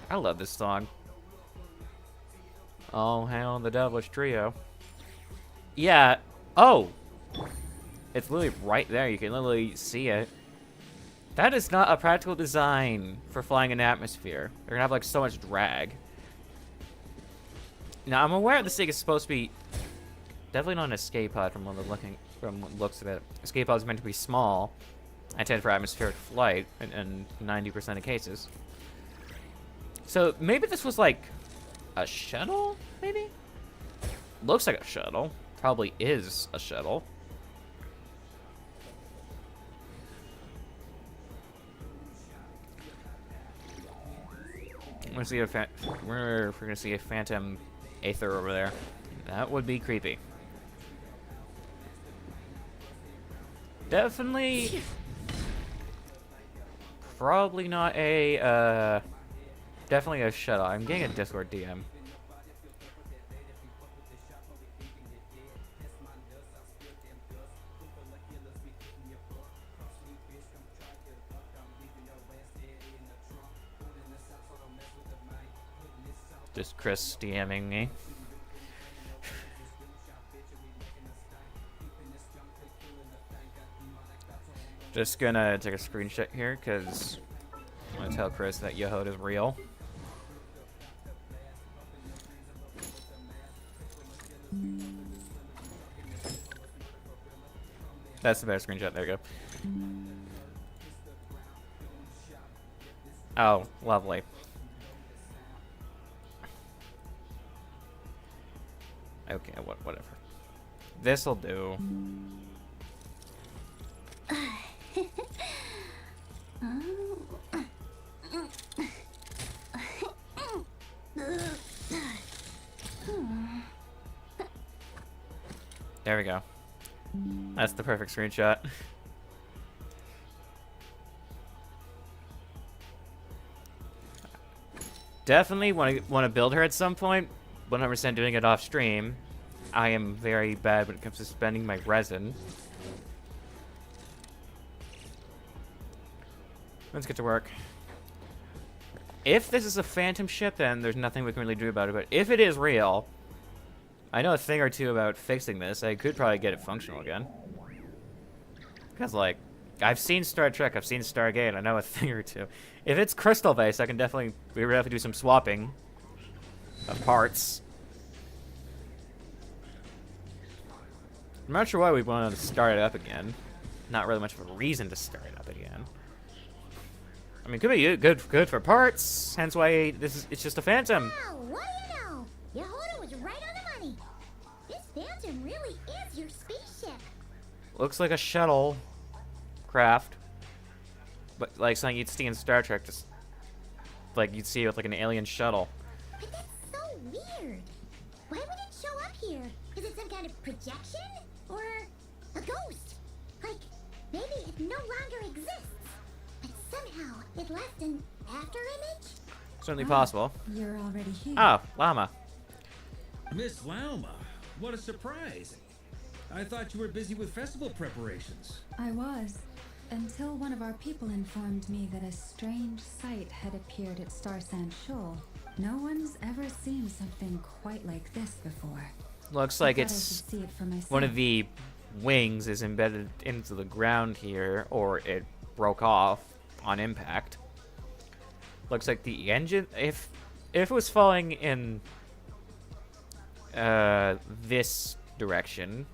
I love this song. Oh, hail the devilish trio. Yeah. Oh! It's literally right there. You can literally see it. That is not a practical design for flying in atmosphere. They're gonna have like so much drag. Now I'm aware this thing is supposed to be definitely not an escape pod from what looks of it. Escape pod is meant to be small, intended for atmospheric flight in 90% of cases. So maybe this was like a shuttle, maybe? Looks like a shuttle. Probably is a shuttle. We're gonna see a phantom aether over there. That would be creepy. Definitely. Probably not a. Definitely a shuttle. I'm getting a Discord DM. Just Chris DMing me. Just gonna take a screenshot here because I want to tell Chris that Yahoo is real. That's the better screenshot. There you go. Oh, lovely. Okay, whatever. This'll do. There we go. That's the perfect screenshot. Definitely want to build her at some point. 100% doing it off stream. I am very bad when it comes to spending my resin. Let's get to work. If this is a phantom ship, then there's nothing we can really do about it. But if it is real, I know a thing or two about fixing this. I could probably get it functional again. Because, like, I've seen Star Trek, I've seen Stargate, I know a thing or two. If it's crystal-based, we would have to do some swapping of parts. I'm not sure why we want to start it up again. Not really much of a reason to start it up again. I mean, could be good for parts. Hence why it's just a phantom. Wow, what do you know? Yehuda was right on the money. This phantom really is your spaceship. Looks like a shuttle craft, but like something you'd see in Star Trek. Just like you'd see with like an alien shuttle. But that's so weird. Why would it show up here? Is it some kind of projection or a ghost? Like maybe it no longer exists. Somehow, it left an after image? Certainly possible. You're already here. Oh, Llama. Miss Lauma, what a surprise. I thought you were busy with festival preparations. I was, until one of our people informed me that a strange sight had appeared at Star Sand Shoal. No one's ever seen something quite like this before. Looks like it's see it for myself. One of the wings is embedded into the ground here, or it broke off on impact. Looks like the engine, if it was falling in this direction,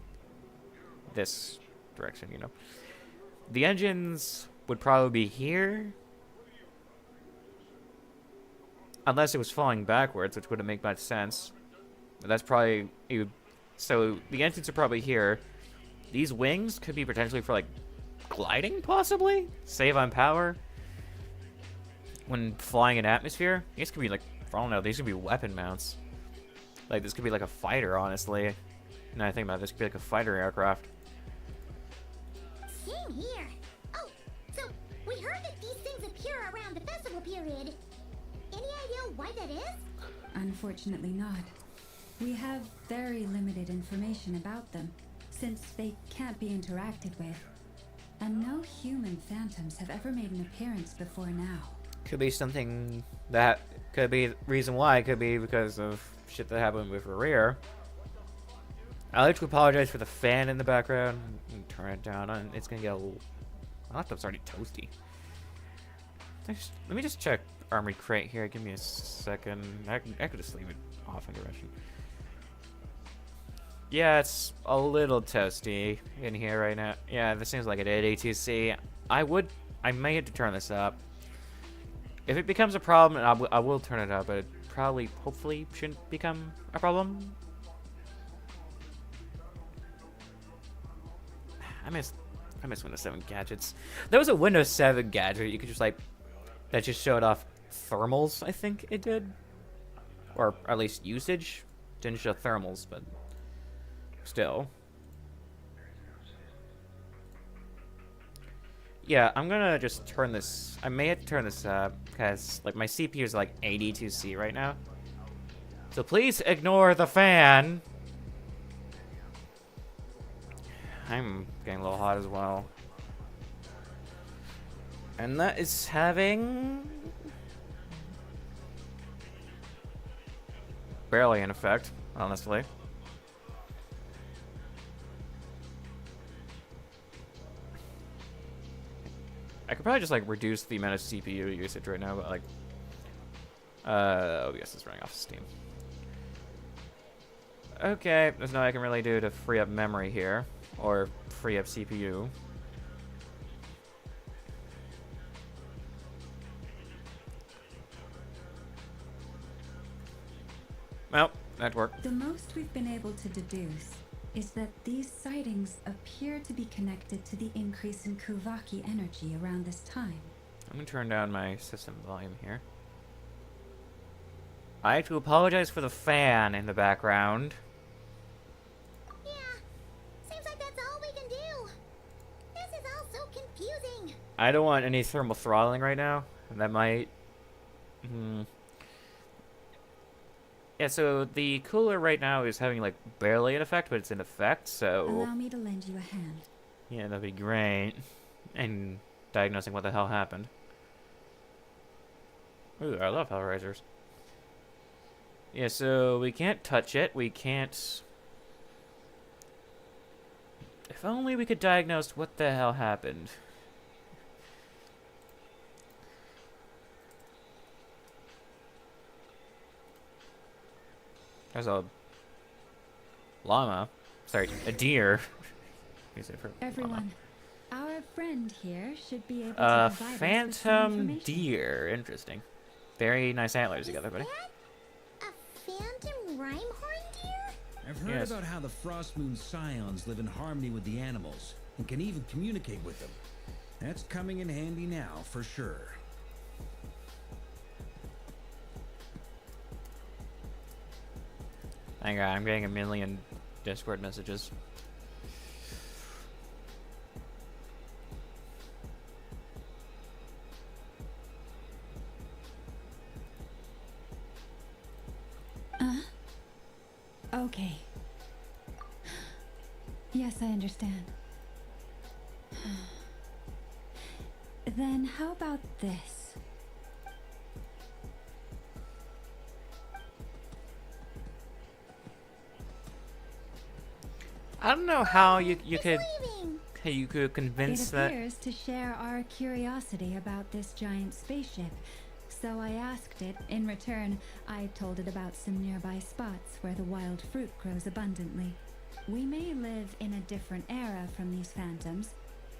you know, the engines would probably be here, unless it was falling backwards, which wouldn't make much sense. But that's probably so the engines are probably here. These wings could be potentially for like gliding, possibly? Save on power? When flying in atmosphere? These could be like, for all I know, these could be weapon mounts. Like, this could be like a fighter, honestly. Now I think about it, this could be like a fighter aircraft. Same here. Oh, so we heard that these things appear around the festival period. Any idea why that is? Unfortunately not. We have very limited information about them. since they can't be interacted with. And no human phantoms have ever made an appearance before now. Could be something that could be the reason why. Could be because of shit that happened with Rear. I'd like to apologize for the fan in the background. Turn it down, and it's gonna get a little. My laptop's already toasty. Let me just check Armory Crate here. Give me a second. I could just leave it off in duration. Yeah, it's a little toasty in here right now. Yeah, this seems like it at ATC. I may have to turn this up. If it becomes a problem, I will turn it up, but it probably, hopefully, shouldn't become a problem. I miss Windows 7 gadgets. There was a Windows 7 gadget you could just like that just showed off thermals, I think it did. Or at least usage. Didn't show thermals, but still. Yeah, I'm gonna just turn this. I may have to turn this up because like my CPU is like 82C right now. So please ignore the fan. I'm getting a little hot as well. And that is having barely an effect, honestly. I could probably just like reduce the amount of CPU usage right now, but like OBS is running off Steam. Okay, there's nothing I can really do to free up memory here or free up CPU. Well, that worked. The most we've been able to deduce is that these sightings appear to be connected to the increase in Kuvaki energy around this time. I'm gonna turn down my system volume here. I have to apologize for the fan in the background. Yeah, seems like that's all we can do. This is all so confusing. I don't want any thermal throttling right now. That might... Yeah, so the cooler right now is having like barely an effect, but it's in effect, so... Allow me to lend you a hand. Yeah, that'd be great. And diagnosing what the hell happened. Ooh, I love Hellraisers. Yeah, so we can't touch it. We can't... If only we could diagnose what the hell happened. There's a llama. Sorry, a deer. Everyone, our friend here should be able to provide us with some phantom information. deer. Interesting. Very nice antlers together, buddy. A phantom rhymehorn deer? I've heard Yes. about how the Frost Moon Scions live in harmony with the animals and can even communicate with them. That's coming in handy now, for sure. Hang on, I'm getting a million Discord messages. Okay. Yes, I understand. Then how about this? I don't know how you He's could leaving. you could convince It that. appears to share our curiosity about this giant spaceship. So I asked it. In return, I told it about some nearby spots where the wild fruit grows abundantly. We may live in a different era from these phantoms,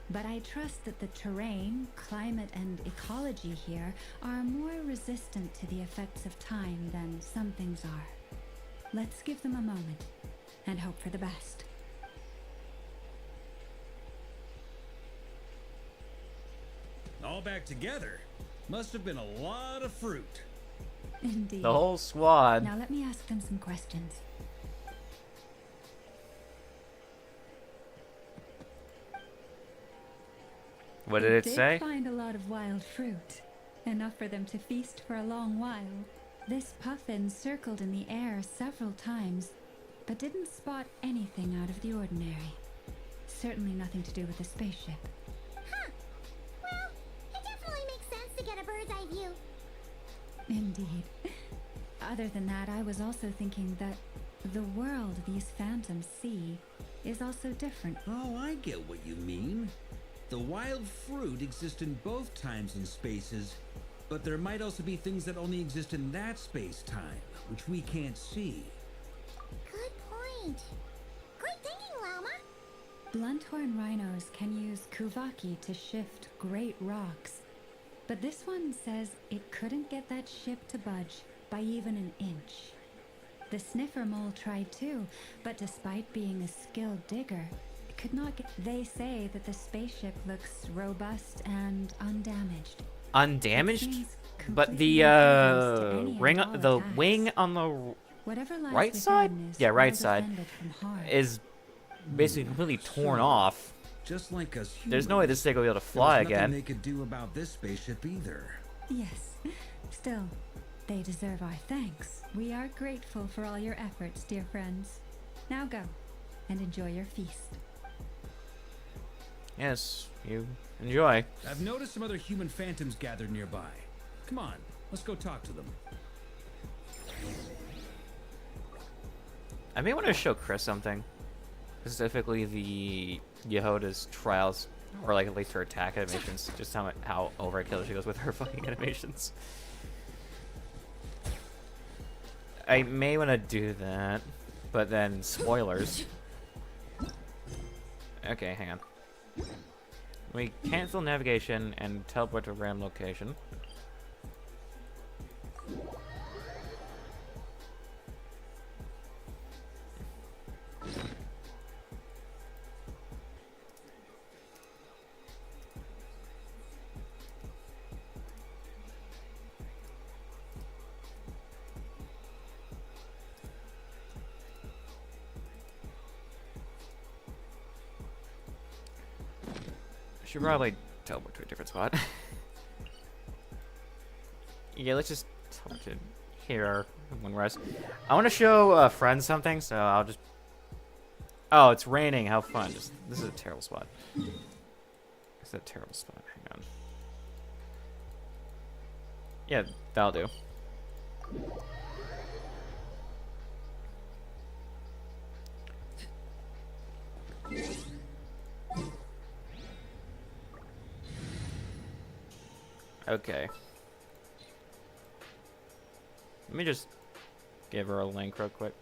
but I trust that the terrain, climate, and ecology here are more resistant to the effects of time than some things are. Let's give them a moment and hope for the best. All back together. Must have been a lot of fruit. Indeed. The whole squad. Now let me ask them some questions. What did it say? Find a lot of wild fruit, enough for them to feast for a long while. This puffin circled in the air several times, but didn't spot anything out of the ordinary. certainly nothing to do with the spaceship. Huh. Well, it definitely makes sense to get a bird's eye view. Indeed. Other than that, I was also thinking that the world these phantoms see is also different. Oh, I get what you mean. The wild fruit exists in both times and spaces, but there might also be things that only exist in that space-time, which we can't see. Good point. Great thinking, Lama. Blunthorn rhinos can use kuvaki to shift great rocks, but this one says it couldn't get that ship to budge by even an inch. The sniffer mole tried too, but despite being a skilled digger, it could not get... They say that the spaceship looks robust and undamaged. Undamaged? But completely the impervious to any and ring, all the attacks. wing on the Whatever lies right side? within is Yeah, right well side defended from harm. is basically completely torn Sure. off. Just like us humans. There's no way this thing will be able to There fly was nothing again. they could do about this spaceship either. Yes. Still, they deserve our thanks. We are grateful for all your efforts, dear friends. Now go and enjoy your feast. Yes, you enjoy. I've noticed some other human phantoms gathered nearby. Come on, let's go talk to them. I may want to show Chris something. Specifically the Yehoda's trials, or like at least her attack animations. Just how overkill she goes with her fucking animations. I may want to do that, but then spoilers. Okay, hang on. We cancel navigation and teleport to a random location. Should probably teleport to a different spot. Yeah, let's just teleport to here when we're I want to show friends something, so I'll just. Oh, it's raining. How fun! This is a terrible spot. It's a terrible spot. Hang on. Yeah, that'll do. Okay. Let me just give her a link real quick.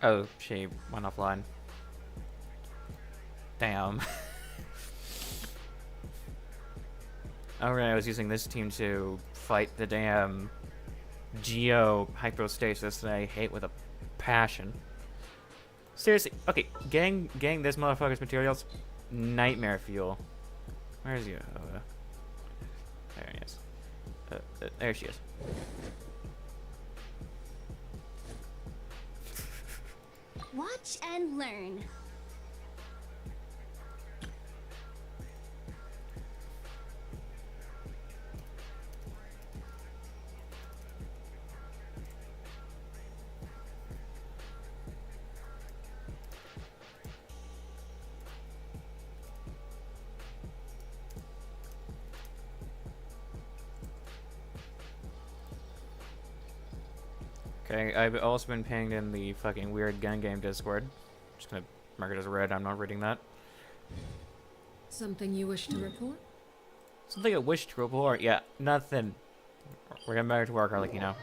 Oh, she went offline. Damn. Alright, I was using this team to fight the damn Geo hypostasis that I hate with a passion. Seriously, okay, getting this motherfucker's materials, nightmare fuel. Where's you? There he is. There she is. Watch and learn. Okay, I've also been pinged in the fucking weird gun game Discord. Just gonna mark it as red, I'm not reading that. Something you wish to report? Something I wish to report? Yeah, nothing. We're getting back to work, like, you know.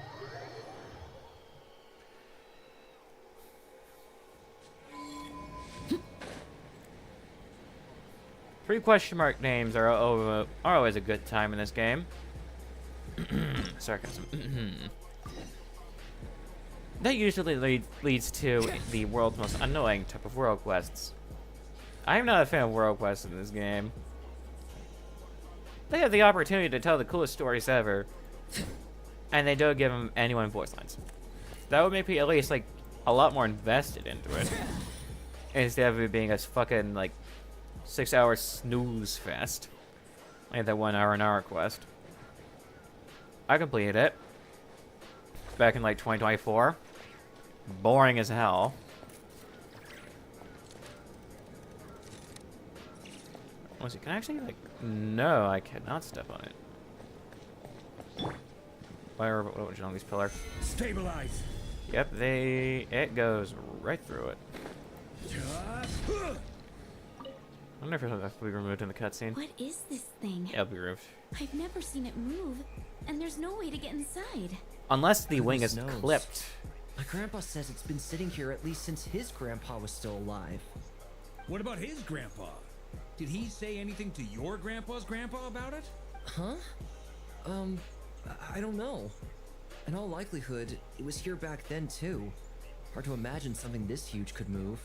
Three question mark names are always a good time in this game. Sarcasm. That usually leads to the world's most annoying type of world quests. I'm not a fan of world quests in this game. They have the opportunity to tell the coolest stories ever. and they don't give anyone voice lines. That would make me at least like a lot more invested into it, instead of it being a fucking like 6-hour snooze fest, like that 1 hour an hour quest. I completed it back in like 2024. Boring as hell. Let's see, can I actually like? No, I cannot step on it. Where would you know these pillars? Stabilize. Yep, it goes right through it. I wonder if it'll have to be removed in the cutscene. What is this thing? It'll be removed. I've never seen it move, and there's no way to get inside. Unless the wing is Goodness knows. clipped. My grandpa says it's been sitting here at least since his grandpa was still alive. What about his grandpa? Did he say anything to your grandpa's grandpa about it? Huh? I don't know. In all likelihood, it was here back then too. Hard to imagine something this huge could move.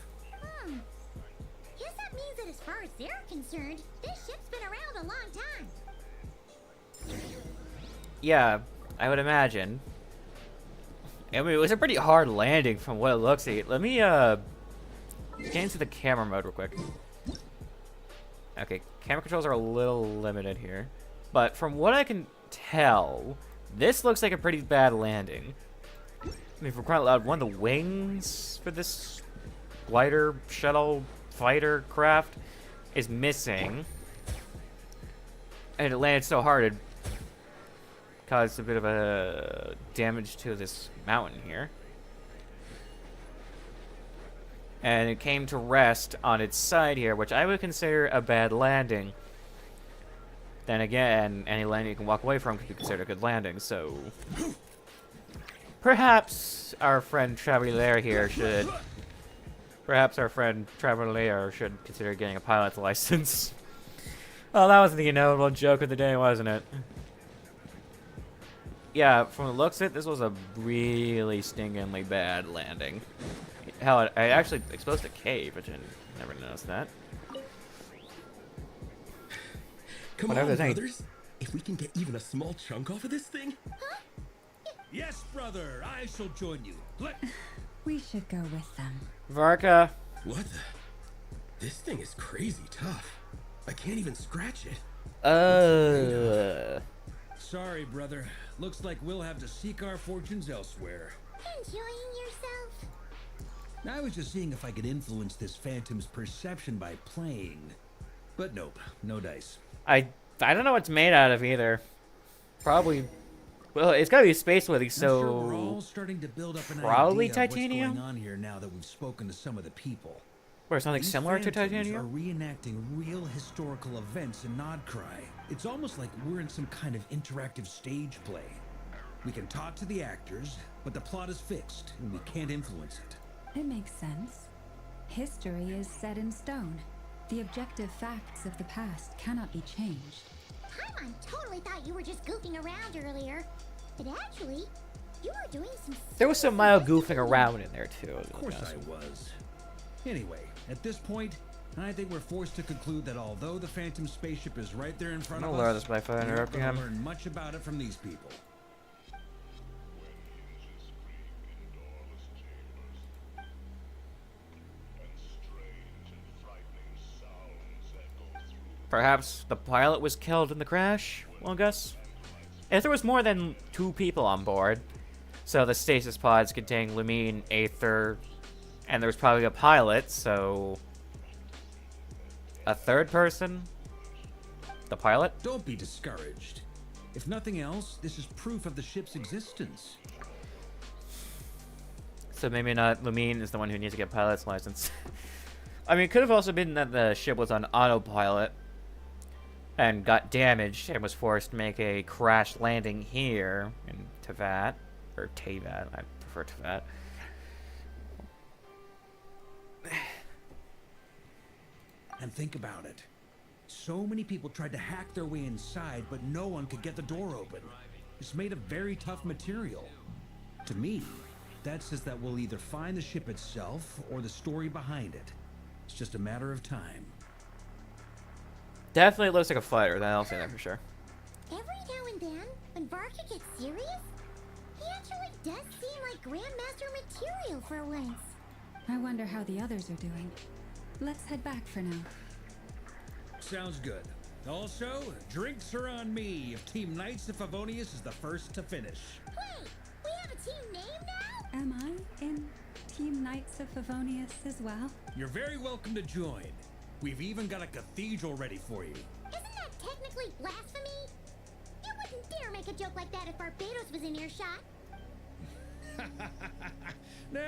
Guess that means that as far as they're concerned, this ship's been around a long time. Yeah, I would imagine. I mean, it was a pretty hard landing from what it looks like. Let me get into the camera mode real quick. Okay, camera controls are a little limited here, but from what I can tell, this looks like a pretty bad landing. I mean, for crying out loud, one of the wings for this glider, shuttle, fighter craft is missing. And it landed so hard it caused a bit of a damage to this mountain here. And it came to rest on its side here, which I would consider a bad landing. Then again, any landing you can walk away from could be considered a good landing, so... Perhaps our friend Travelaire here should... Perhaps our friend Travelaire should consider getting a pilot's license. Well, that was the inevitable joke of the day, wasn't it? Yeah, from the looks of it, this was a really stingingly bad landing. Hell, I actually exposed a cave, which I never noticed that. Come on, brothers. If we can get even a small chunk off of this thing. Huh? Yes, brother. I shall join you. We should go with them. Varka. What the? This thing is crazy tough. I can't even scratch it. Sorry, brother. Looks like we'll have to seek our fortunes elsewhere. Enjoying yourself? I was just seeing if I could influence this phantom's perception by playing. But nope, no dice. I don't know what it's made out of either. Probably, well, it's gotta be space woody, so Sure we're all starting to build up an probably idea of titanium. what's going on here now that we've spoken to some of the people. Or something These similar to phantoms titanium. are reenacting real historical events in Nodcry. It's almost like we're in some kind of interactive stage play. We can talk to the actors, but the plot is fixed, and we can't influence it. It makes sense. History is set in stone. The objective facts of the past cannot be changed. Paimon totally thought you were just goofing around earlier. But actually, you were doing some... There was some mild goofing around in there too. Of course I was. Anyway, at this point, I think we're forced to conclude that although the Phantom spaceship is right there in front I'm of gonna lower us, this by we're not interrupting gonna him. learn much about it from these people. Perhaps the pilot was killed in the crash, we'll guess. If there was more than 2 people on board, so the stasis pods contain Lumine, Aether, and there was probably a pilot, so... a third person? The pilot? Don't be discouraged. If nothing else, this is proof of the ship's existence. So maybe not Lumine is the one who needs to get a pilot's license. I mean, it could have also been that the ship was on autopilot and got damaged and was forced to make a crash landing here in Teyvat, or Teyvat, I prefer Teyvat. And think about it. So many people tried to hack their way inside, but no one could get the door open. It's made of very tough material. To me, that says that we'll either find the ship itself or the story behind it. It's just a matter of time. Definitely looks like a fighter, I'll say that for sure. Every now and then, when Varka gets serious, He actually does seem like Grandmaster material for once. I wonder how the others are doing. Let's head back for now. Sounds good. Also, drinks are on me if Team Knights of Favonius is the first to finish. Wait, we have a team name now? Am I in Team Knights of Favonius as well? You're very welcome to join. We've even got a cathedral ready for you. Isn't that technically blasphemy? You wouldn't dare make a joke like that if Barbados was in earshot. Nah,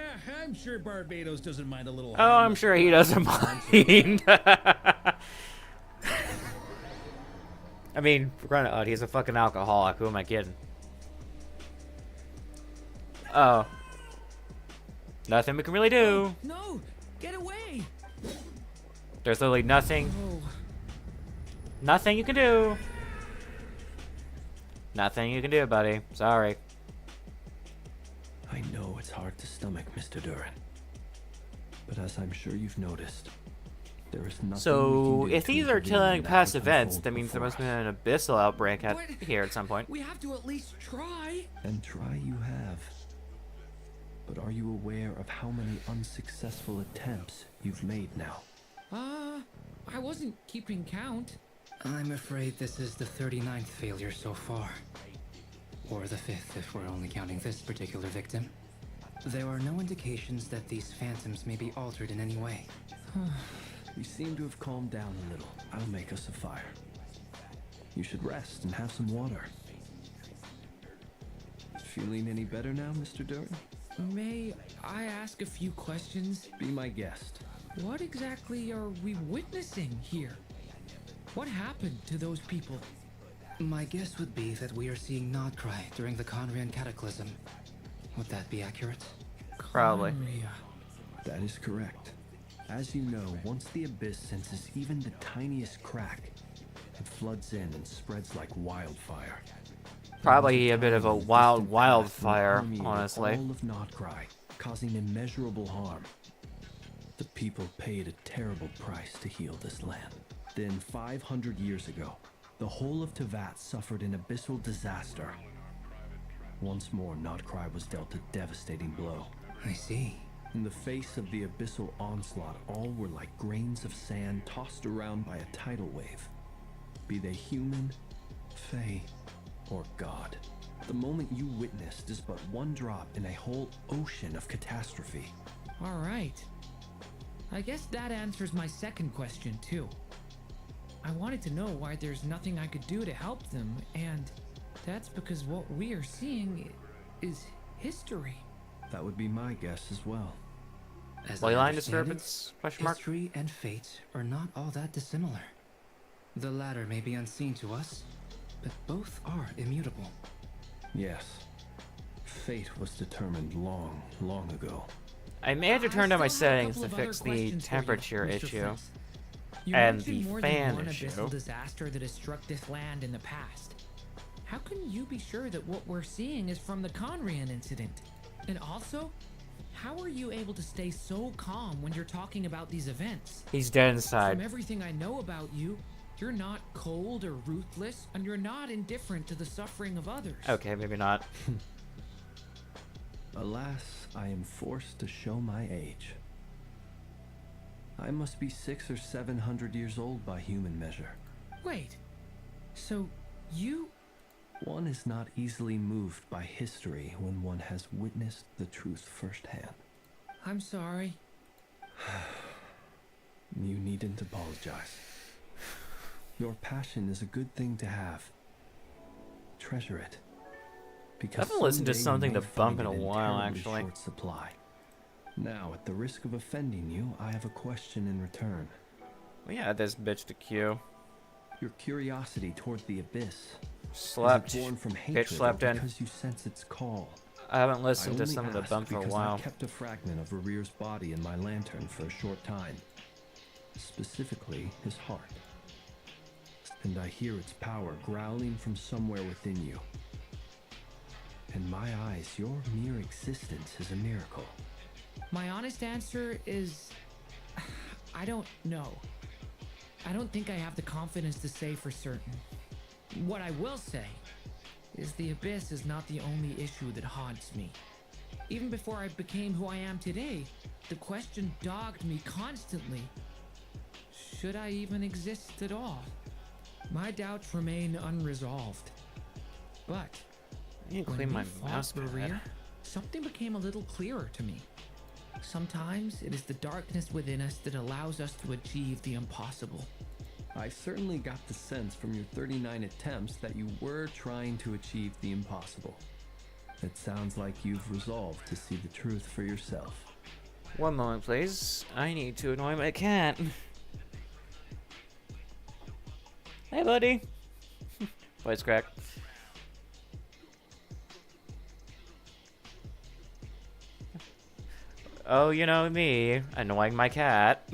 I'm sure Barbados doesn't mind a little. Oh, I'm sure he doesn't mind. I mean, granted, he's a fucking alcoholic. Who am I kidding? Oh. Nothing we can really do. No! Get away! There's literally nothing. Oh. Nothing you can do. Nothing you can do, buddy. Sorry. I know it's hard to stomach, Mr. Duran. But as I'm sure you've noticed, there is nothing So, we can do if to these are intervene telling in that past which events, unfolds that means there before must have us. been an abyssal outbreak at What? here at some point. We have to at least try. And try you have. But are you aware of how many unsuccessful attempts you've made now? I wasn't keeping count. I'm afraid this is the 39th failure so far. Or the 5th if we're only counting this particular victim. There are no indications that these phantoms may be altered in any way. We seem to have calmed down a little. I'll make us a fire. You should rest and have some water. Feeling any better now, Mr. Duran? May I ask a few questions? Be my guest. What exactly are we witnessing here? What happened to those people? My guess would be that we are seeing Nodcry during the Conrian Cataclysm. Would that be accurate? Probably. That is correct. As you know, once the abyss senses even the tiniest crack, it floods in and spreads like wildfire. Probably a bit of a wildfire, honestly. All of Nodcry, causing immeasurable harm. The people paid a terrible price to heal this land. Then 500 years ago, the whole of Tevat suffered an abyssal disaster. Once more, Nodcry was dealt a devastating blow. I see. In the face of the abyssal onslaught, all were like grains of sand tossed around by a tidal wave. Be they human, fae, or god. The moment you witnessed is but one drop in a whole ocean of catastrophe. All right. I guess that answers my second question, too. I wanted to know why there's nothing I could do to help them, and that's because what we are seeing is history. That would be my guess as well. As Ley I line understand it, disturbance? Question mark? history and fate are not all that dissimilar. The latter may be unseen to us, but both are immutable. Yes. Fate was determined long, long ago. I may have to turn down my still have a settings to couple of fix other the questions for you, temperature Mr. issue. Flint. You And mentioned the more fan than one issue. abyssal disaster that has struck this land in the past. How can you be sure that what we're seeing is from the Conrian incident? And also, how are you able to stay so calm when you're talking about these events? He's dead inside. From everything I know about you, you're not cold or ruthless, and you're not indifferent to the suffering of others. Okay, maybe not. Alas, I am forced to show my age. I must be 600 or 700 years old by human measure. Wait, so you... One is not easily moved by history when one has witnessed the truth firsthand. I'm sorry. You needn't apologize. Your passion is a good thing to have. Treasure it. Because I haven't listened to someday you something may to bump find in a it while, terribly actually. Short supply. Now, at the risk of offending you, I have a question in return. We had this bitch to queue. Your curiosity toward the abyss. Slept. Is it born from Bitch hatred slept or in. because you sense its call? I haven't listened to only some of the ask bump for a because while. I kept a fragment of Rere's body in my lantern for a short time. Specifically, his heart. And I hear its power growling from somewhere within you. In my eyes, your mere existence is a miracle. My honest answer is... I don't know. I don't think I have the confidence to say for certain. What I will say is the abyss is not the only issue that haunts me. Even before I became who I am today, the question dogged me constantly. Should I even exist at all? My doubts remain unresolved. But I need to when clean we my fought mouse pad. Maria, something became a little clearer to me. Sometimes it is the darkness within us that allows us to achieve the impossible. I certainly got the sense from your 39 attempts that you were trying to achieve the impossible. It sounds like you've resolved to see the truth for yourself. One moment, please. I need to annoy my cat. Hey, buddy. Voice crack. Oh, you know me, annoying my cat.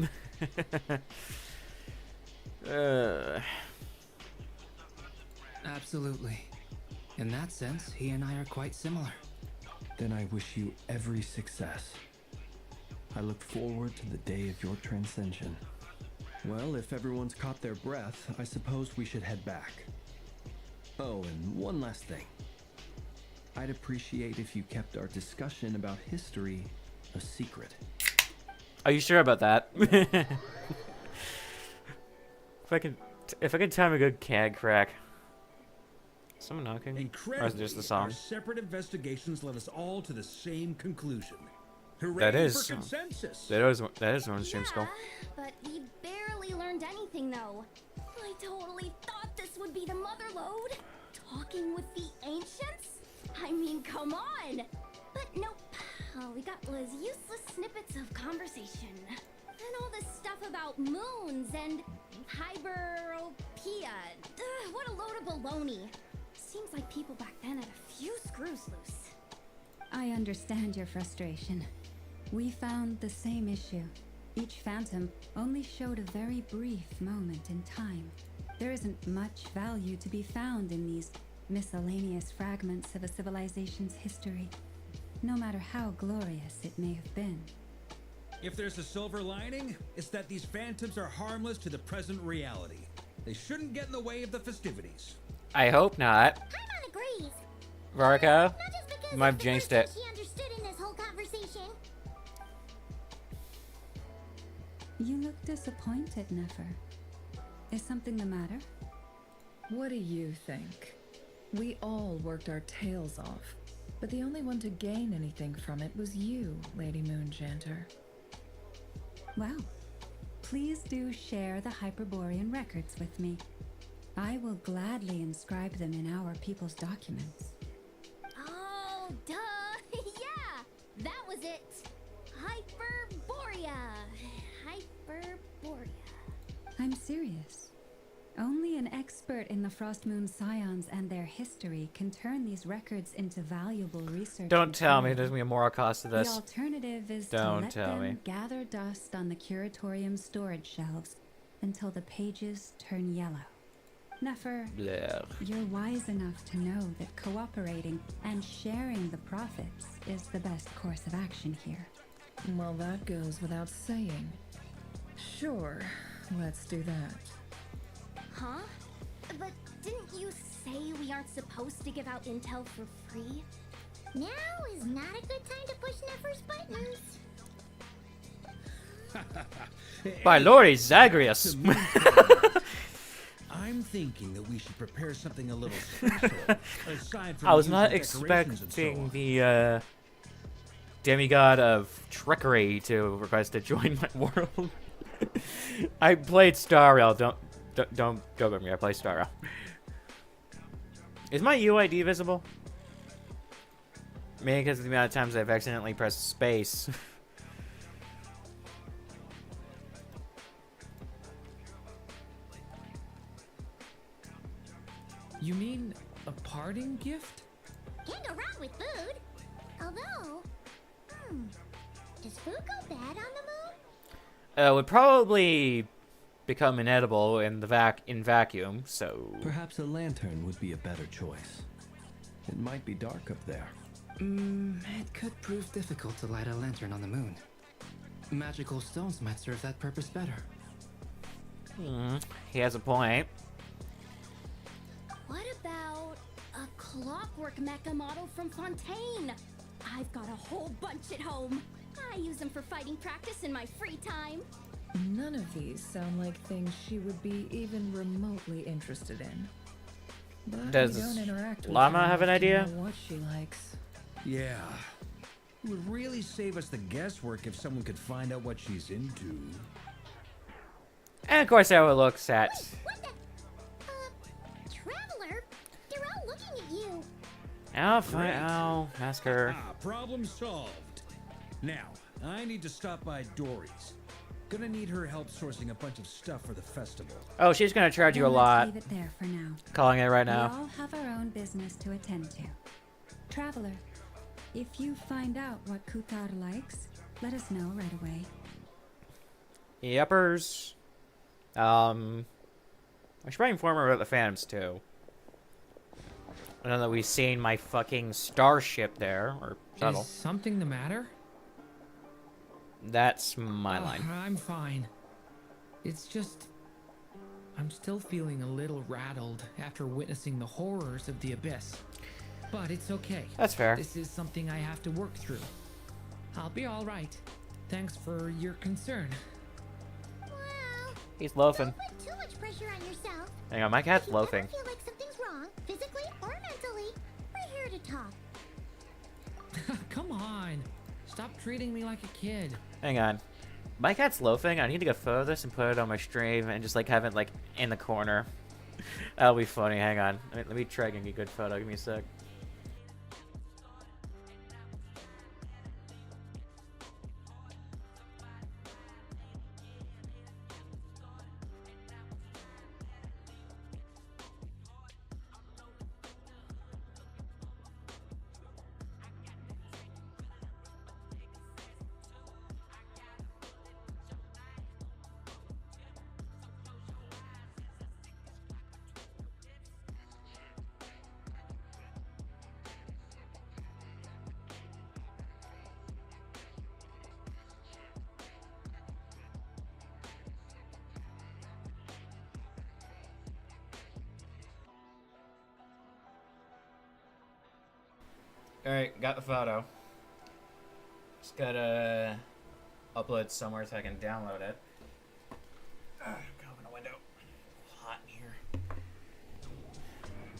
Absolutely. In that sense, he and I are quite similar. Then I wish you every success. I look forward to the day of your transcension. Well, if everyone's caught their breath, I suppose we should head back. Oh, and one last thing. I'd appreciate if you kept our discussion about history a secret. Are you sure about that? if I can time a good cat crack. Someone knocking? Or is Incredibly, it just the song? our separate investigations led us all to the same conclusion. Hooray That is for consensus! that is one stream skull. But we barely learned anything, though. I totally thought this would be the mother lode. Talking with the ancients? I mean, come on! But nope. All we got was useless snippets of conversation. And all this stuff about moons and hyperopia. What a load of baloney. Seems like people back then had a few screws loose. I understand your frustration. We found the same issue. Each phantom only showed a very brief moment in time. There isn't much value to be found in these miscellaneous fragments of a civilization's history, no matter how glorious it may have been. If there's a silver lining, it's that these phantoms are harmless to the present reality. They shouldn't get in the way of the festivities. I hope not. Paimon agrees. Varco, Not just because you might have it's the jinxed first it. thing she understood in this whole conversation. You look disappointed, Nefer. Is something the matter? What do you think? We all worked our tails off, but the only one to gain anything from it was you, Lady Moonjanter. Well, please do share the Hyperborean records with me. I will gladly inscribe them in our people's documents. Oh, duh. Yeah, that was it. Hyperborea. Hyperborea. I'm serious. Only an expert in the Frost Moon Scions and their history can turn these records into valuable research. Don't tell me material. there's gonna be a moral cost to The this. alternative is to Don't let tell them me. gather dust on the curatorium storage shelves until the pages turn yellow. Nefer, Blech. you're wise enough to know that cooperating and sharing the profits is the best course of action here. Well, that goes without saying. Sure, let's do that. Huh? But didn't you say we aren't supposed to give out intel for free? Now is not a good time to push Nefer's buttons. By Lord Zagreus. I'm thinking that we should prepare something a little special. Aside from I was the not usual decorations and so expecting on. the demigod of trickery to request to join my world. I played Star Rail. Don't go with me. I play Star Rail. Is my UID visible? Maybe because of the amount of times I've accidentally pressed space. You mean a parting gift? Can't go wrong with food. Although, does food go bad on the moon? Would probably become inedible in the vacuum. So Perhaps a lantern would be a better choice. It might be dark up there. It could prove difficult to light a lantern on the moon. Magical stones might serve that purpose better. he has a point. What about a clockwork mecha model from Fontaine. I've got a whole bunch at home. I use them for fighting practice in my free time. None of these sound like things she would be even remotely interested in. But Does we don't interact with Llama her have an enough to idea? know what she likes. Yeah. It would really save us the guesswork if someone could find out what she's into. And of course, how it looks at. What the? Traveler? They're all looking at you. Oh, fine. Oh, ask her. Ah, problem solved. Now, I need to stop by Dory's. Gonna need her help sourcing a bunch of stuff for the festival. Oh, she's gonna charge you a Then lot. let's leave it there for now. Calling it right We now. all have our own business to attend to. Traveler, if you find out what Kutar likes, let us know right away. Yuppers. I should probably inform her about the Phantoms too. I know that we've seen my fucking starship there, or shuttle. Is something the matter? That's my Oh, line. I'm fine. It's just... I'm still feeling a little rattled after witnessing the horrors of the Abyss. But it's okay. That's fair. This is something I have to work through. I'll be alright. Thanks for your concern. Well, He's loafing. don't put too much pressure on yourself. Hang on, my cat's If you loafing. ever feel like something's wrong, physically or mentally, we're here to talk. Come on. Stop treating me like a kid. Hang on. My cat's loafing. I need to get a photo of this and put it on my stream and just like have it like in the corner. That'll be funny. Hang on. Let me try getting a good photo. Give me a sec. Alright, got the photo. Just gotta upload somewhere so I can download it. Go open a window. Hot in here.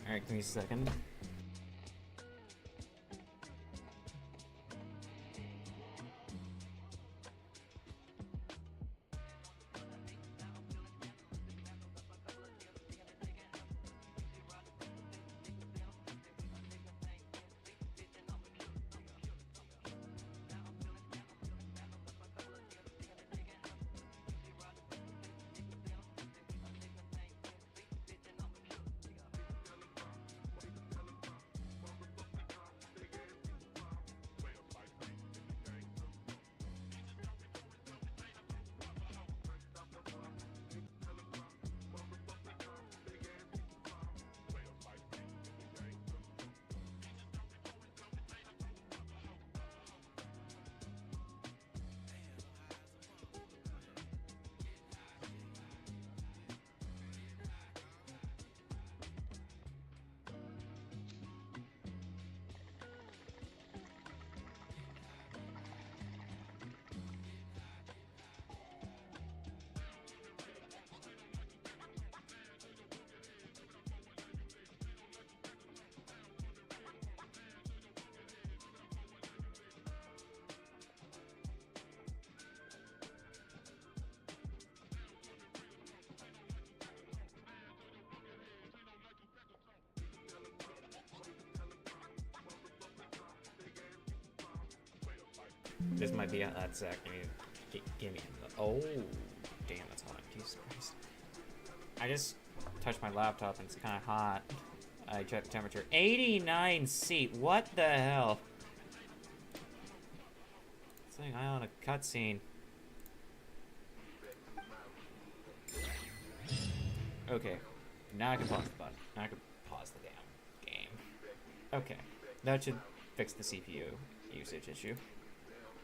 Alright, give me a second. This might be that sec. Give me. Oh, damn, that's hot. Jesus Christ. I just touched my laptop and it's kind of hot. I checked temperature. 89°C. What the hell? Saying I on a cutscene. Okay. Now I can pause the button. Now I can pause the damn game. Okay. That should fix the CPU usage issue.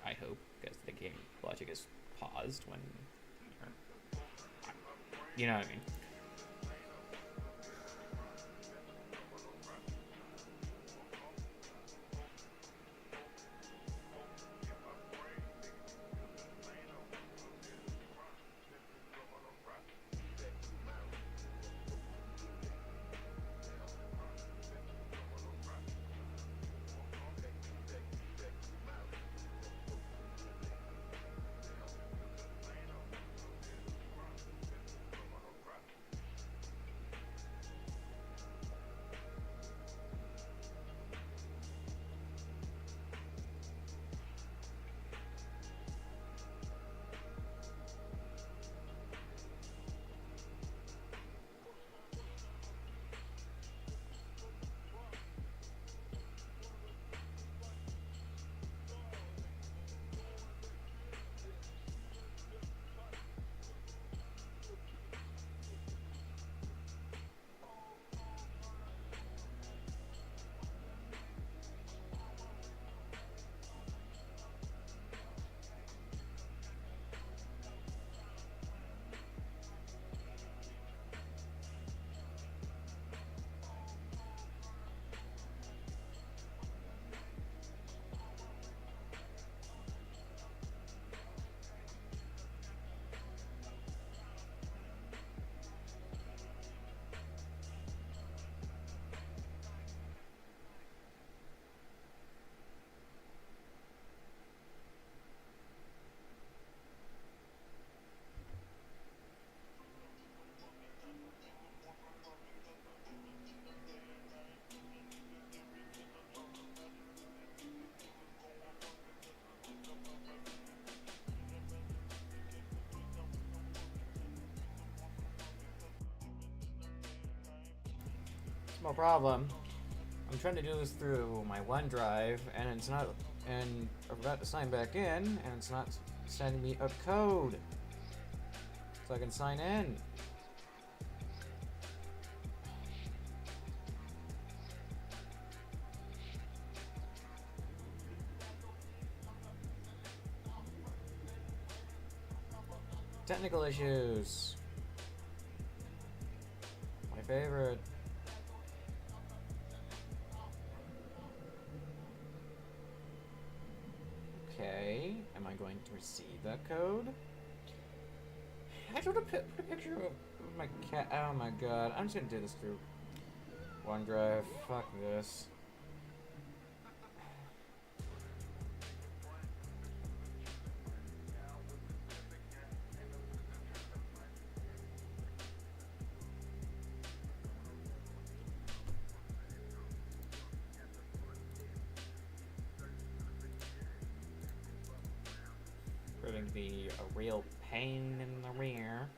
I hope, because the game logic is paused when you know what I mean. No problem. I'm trying to do this through my OneDrive, and it's not. And I forgot to sign back in, and it's not sending me a code so I can sign in. Technical issues. My favorite. Okay, am I going to receive that code? I just want to put a picture of my cat. Oh my god, I'm just gonna do this through OneDrive. Fuck this. Proving to be a real pain in the rear.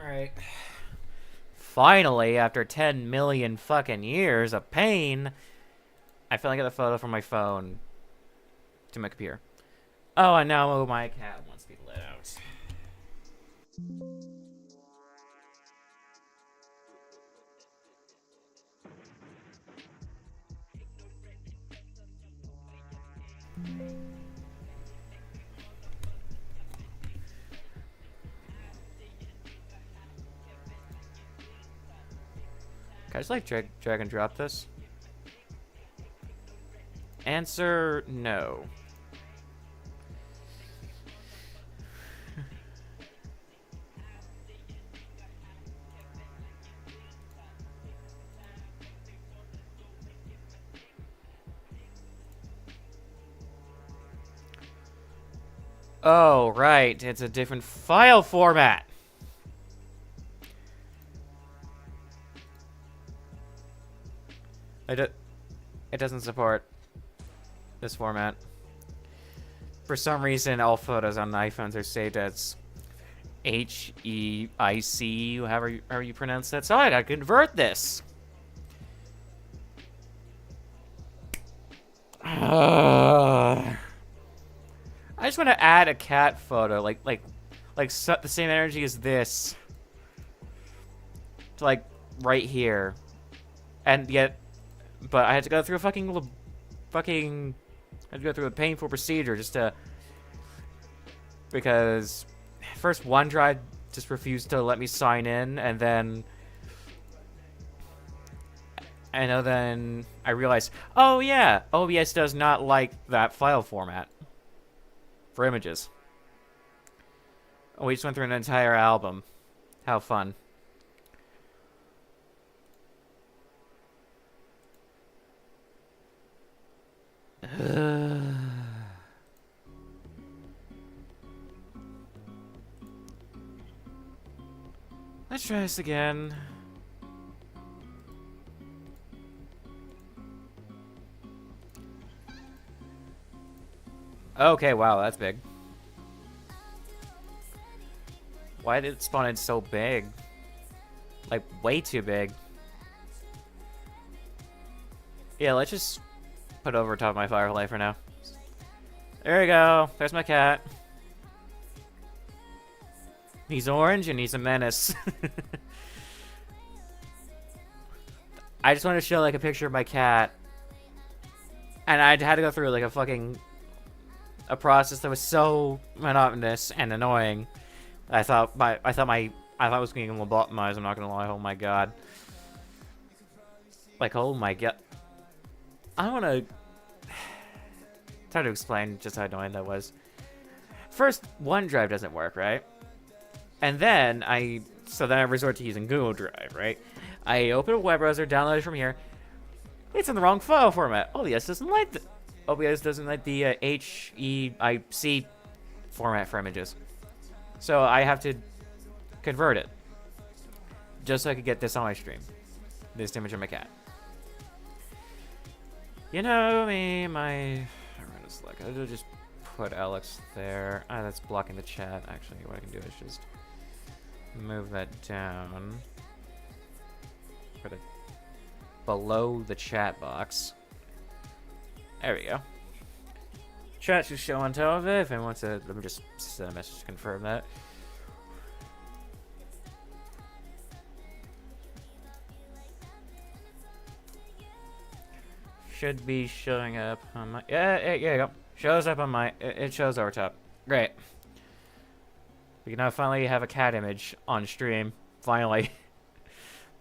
Alright. Finally, after 10 million fucking years of pain, I finally got a photo from my phone to my computer. Oh, and now my cat wants to be let out. Can I just like drag and drop this? Answer no. Oh, right. It's a different file format. It doesn't support this format. For some reason, all photos on iPhones are saved as HEIC, however you pronounce that. So I gotta convert this. I just want to add a cat photo, like the same energy as this, to like right here, and yet. But I had to go through a I had to go through a painful procedure just to, because first OneDrive just refused to let me sign in, and then I realized, oh yeah, OBS does not like that file format for images. Oh, we just went through an entire album. How fun. Let's try this again. Okay, wow, that's big. Why did it spawn in so big? Like, way too big. Yeah, let's just put it over top of my Firefly for now. There we go. There's my cat. He's orange and he's a menace. I just want to show like a picture of my cat. And I had to go through like a process that was so monotonous and annoying. I thought it was being lobotomized, I'm not gonna lie. Oh my god. Like, oh my god. I don't wanna try to explain just how annoying that was. First, OneDrive doesn't work, right? And then I resort to using Google Drive, right? I open a web browser, download it from here. It's in the wrong file format. OBS doesn't like the HEIC format for images. So I have to convert it just so I could get this on my stream. This image of my cat. You know me, I'll just put Alex there. Ah, that's blocking the chat. Actually, what I can do is just move that down. Put it below the chat box. There we go. Chat should show on top of it. If anyone wants to, let me just send a message to confirm that. Should be showing up on my... Yeah, you go. Shows up on my... It shows over top. Great. We can now finally have a cat image on stream. Finally.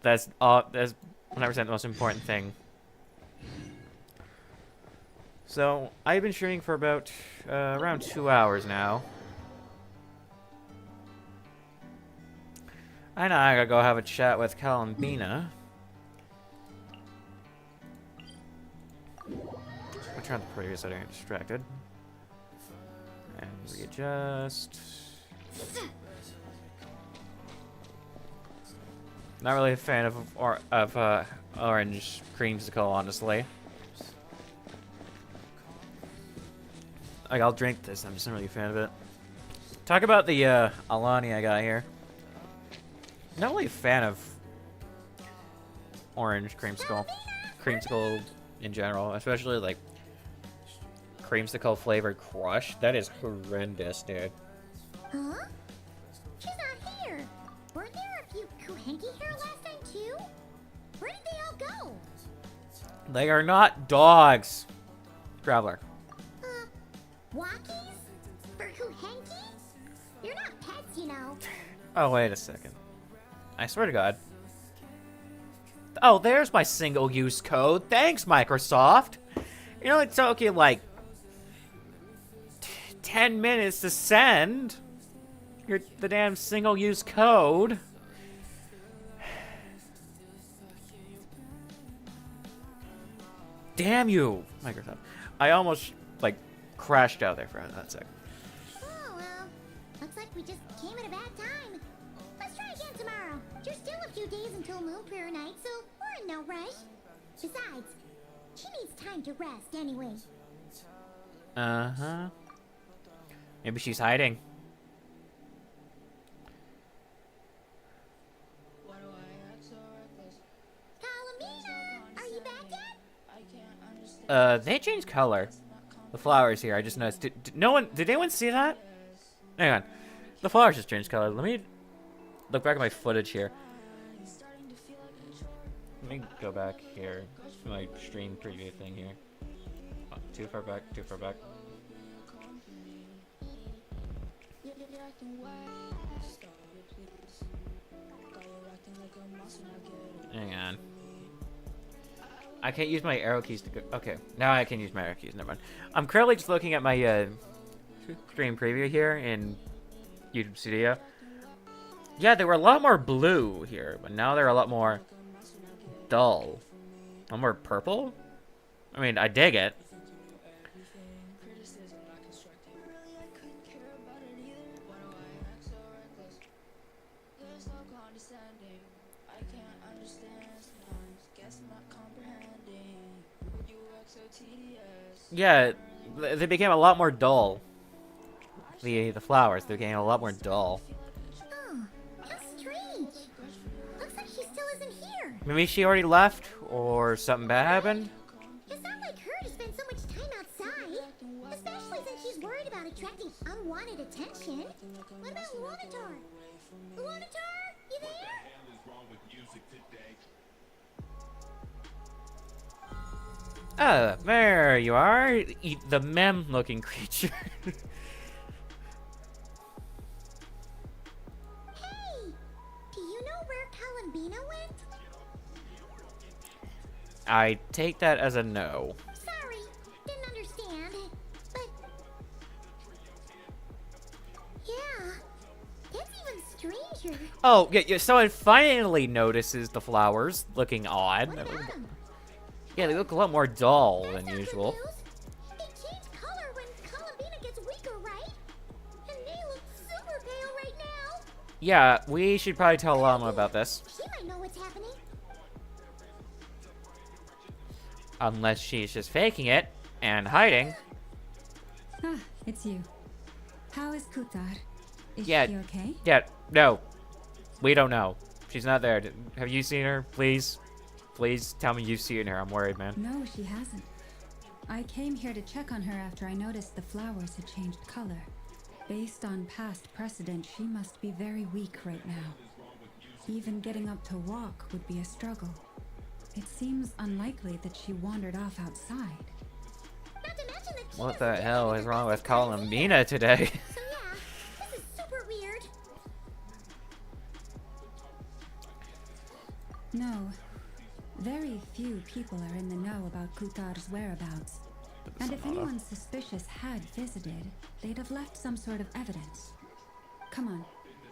That's 100% the most important thing. So, I've been streaming for about around 2 hours now. I know I gotta go have a chat with Cal and Bina. I'll turn on the previous so I don't get distracted. And readjust. Not really a fan of orange creamsicle, honestly. Like, I'll drink this. I'm just not really a fan of it. Talk about the Alani I got here. Not really a fan of orange creamsicle. Creamsicle in general, especially like creamsicle flavored crush. That is horrendous, dude. Huh? She's not here. Weren't there a few Kuhenki here last time too? Where did they all go? They are not dogs. Traveler. Walkies? For Kuhenki? They're not pets, you know. Oh, wait a second. I swear to God. Oh, there's my single-use code. Thanks, Microsoft. You know, it took you like 10 minutes to send the damn single-use code. Damn you, Microsoft. I almost, like, crashed out there for a second. Oh, well. Looks like we just came at a bad time. Let's try again tomorrow. There's still a few days until Moon Prayer Night, so we're in no rush. Besides, she needs time to rest anyway. Uh-huh. Maybe she's hiding. Palomina, are you back yet? They changed color. The flowers here, I just noticed. Did anyone see that? Hang on. The flowers just changed color. Let me look back at my footage here. Let me go back here. My stream preview thing here. Oh, too far back, too far back. Hang on. I can't use my arrow keys to go. Okay, now I can use my arrow keys. Never mind. I'm currently just looking at my stream preview here in YouTube Studio. Yeah, they were a lot more blue here, but now they're a lot more dull. A lot more purple? I mean, I dig it. Yeah, they became a lot more dull. The flowers, they became a lot more dull. Oh, how strange. Looks like she still isn't here. Maybe she already left, or something bad happened? It's not like her to spend so much time outside, especially since she's worried about attracting unwanted attention. What about Lunatar? Lunatar, you there? There you are. The mem-looking creature. Hey, do you know where Kalambina went? I take that as a no. Sorry, didn't understand. But yeah, that's even strange creature. Oh, yeah, someone finally notices the flowers looking odd. What about 'em? Yeah, they look a lot more dull than That's not good usual. news. They change color when Columbina gets weaker, right? And they look super pale right now. Yeah, we should probably tell Llama about this. She might know what's happening. Unless she's just faking it and hiding. Ah, it's you. How is Kutar? Is Yeah. she okay? Yeah, no. We don't know. She's not there. Have you seen her? Please? Please tell me you've seen her. I'm worried, man. No, she hasn't. I came here to check on her after I noticed the flowers had changed color. Based on past precedent, she must be very weak right now. Even getting up to walk would be a struggle. It seems unlikely that she wandered off outside. Not to mention that What the hell is wrong with Columbina today? So yeah, this is super weird. No. Very few people are in the know about Kutar's whereabouts. And if anyone suspicious had visited, they'd have left some sort of evidence. Come on,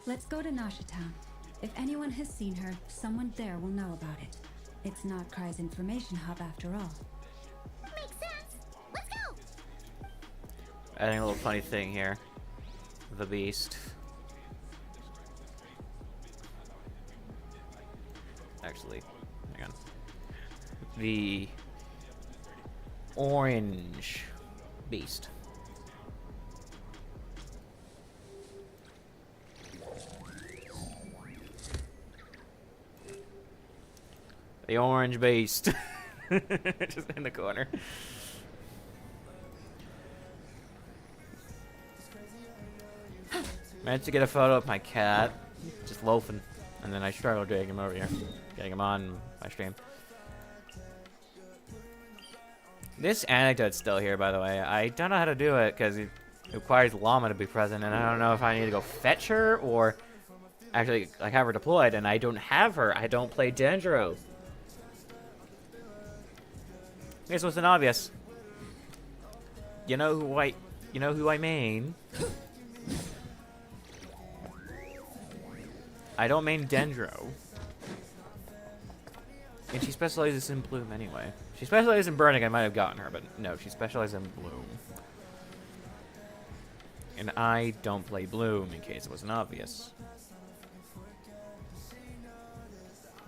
let's go to Nasha Town. If anyone has seen her, someone there will know about it. It's not Cry's information hub after all. Makes sense. Let's go. Adding a little funny thing here. The Beast. Actually, hang on. The Orange Beast. The Orange Beast. Just in the corner. Managed to get a photo of my cat, just loafing, and then I struggled getting him over here, getting him on my stream. This anecdote's still here, by the way. I don't know how to do it because it requires Llama to be present, and I don't know if I need to go fetch her or actually like have her deployed, and I don't have her. I don't play Dendro. Here's what's obvious. You know who I mean. I don't main Dendro. And she specializes in Bloom anyway. She specializes in Burning, I might have gotten her, but no, she specializes in Bloom. And I don't play Bloom, in case it wasn't obvious.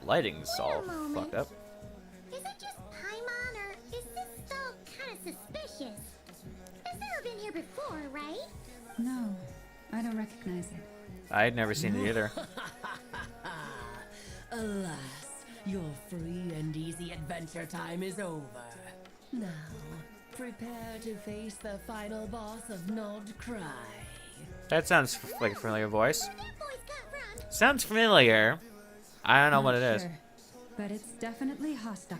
Lighting's all fucked up. Is it just Paimon, or is this still kind of suspicious? It's never been here before, right? No, I don't recognize it. I'd never seen it either. Alas, your free and easy adventure time is over. Now, prepare to face the final boss of Nod Cry. That sounds like a familiar voice. Sounds familiar. I don't know what it is. Sure, but it's definitely hostile.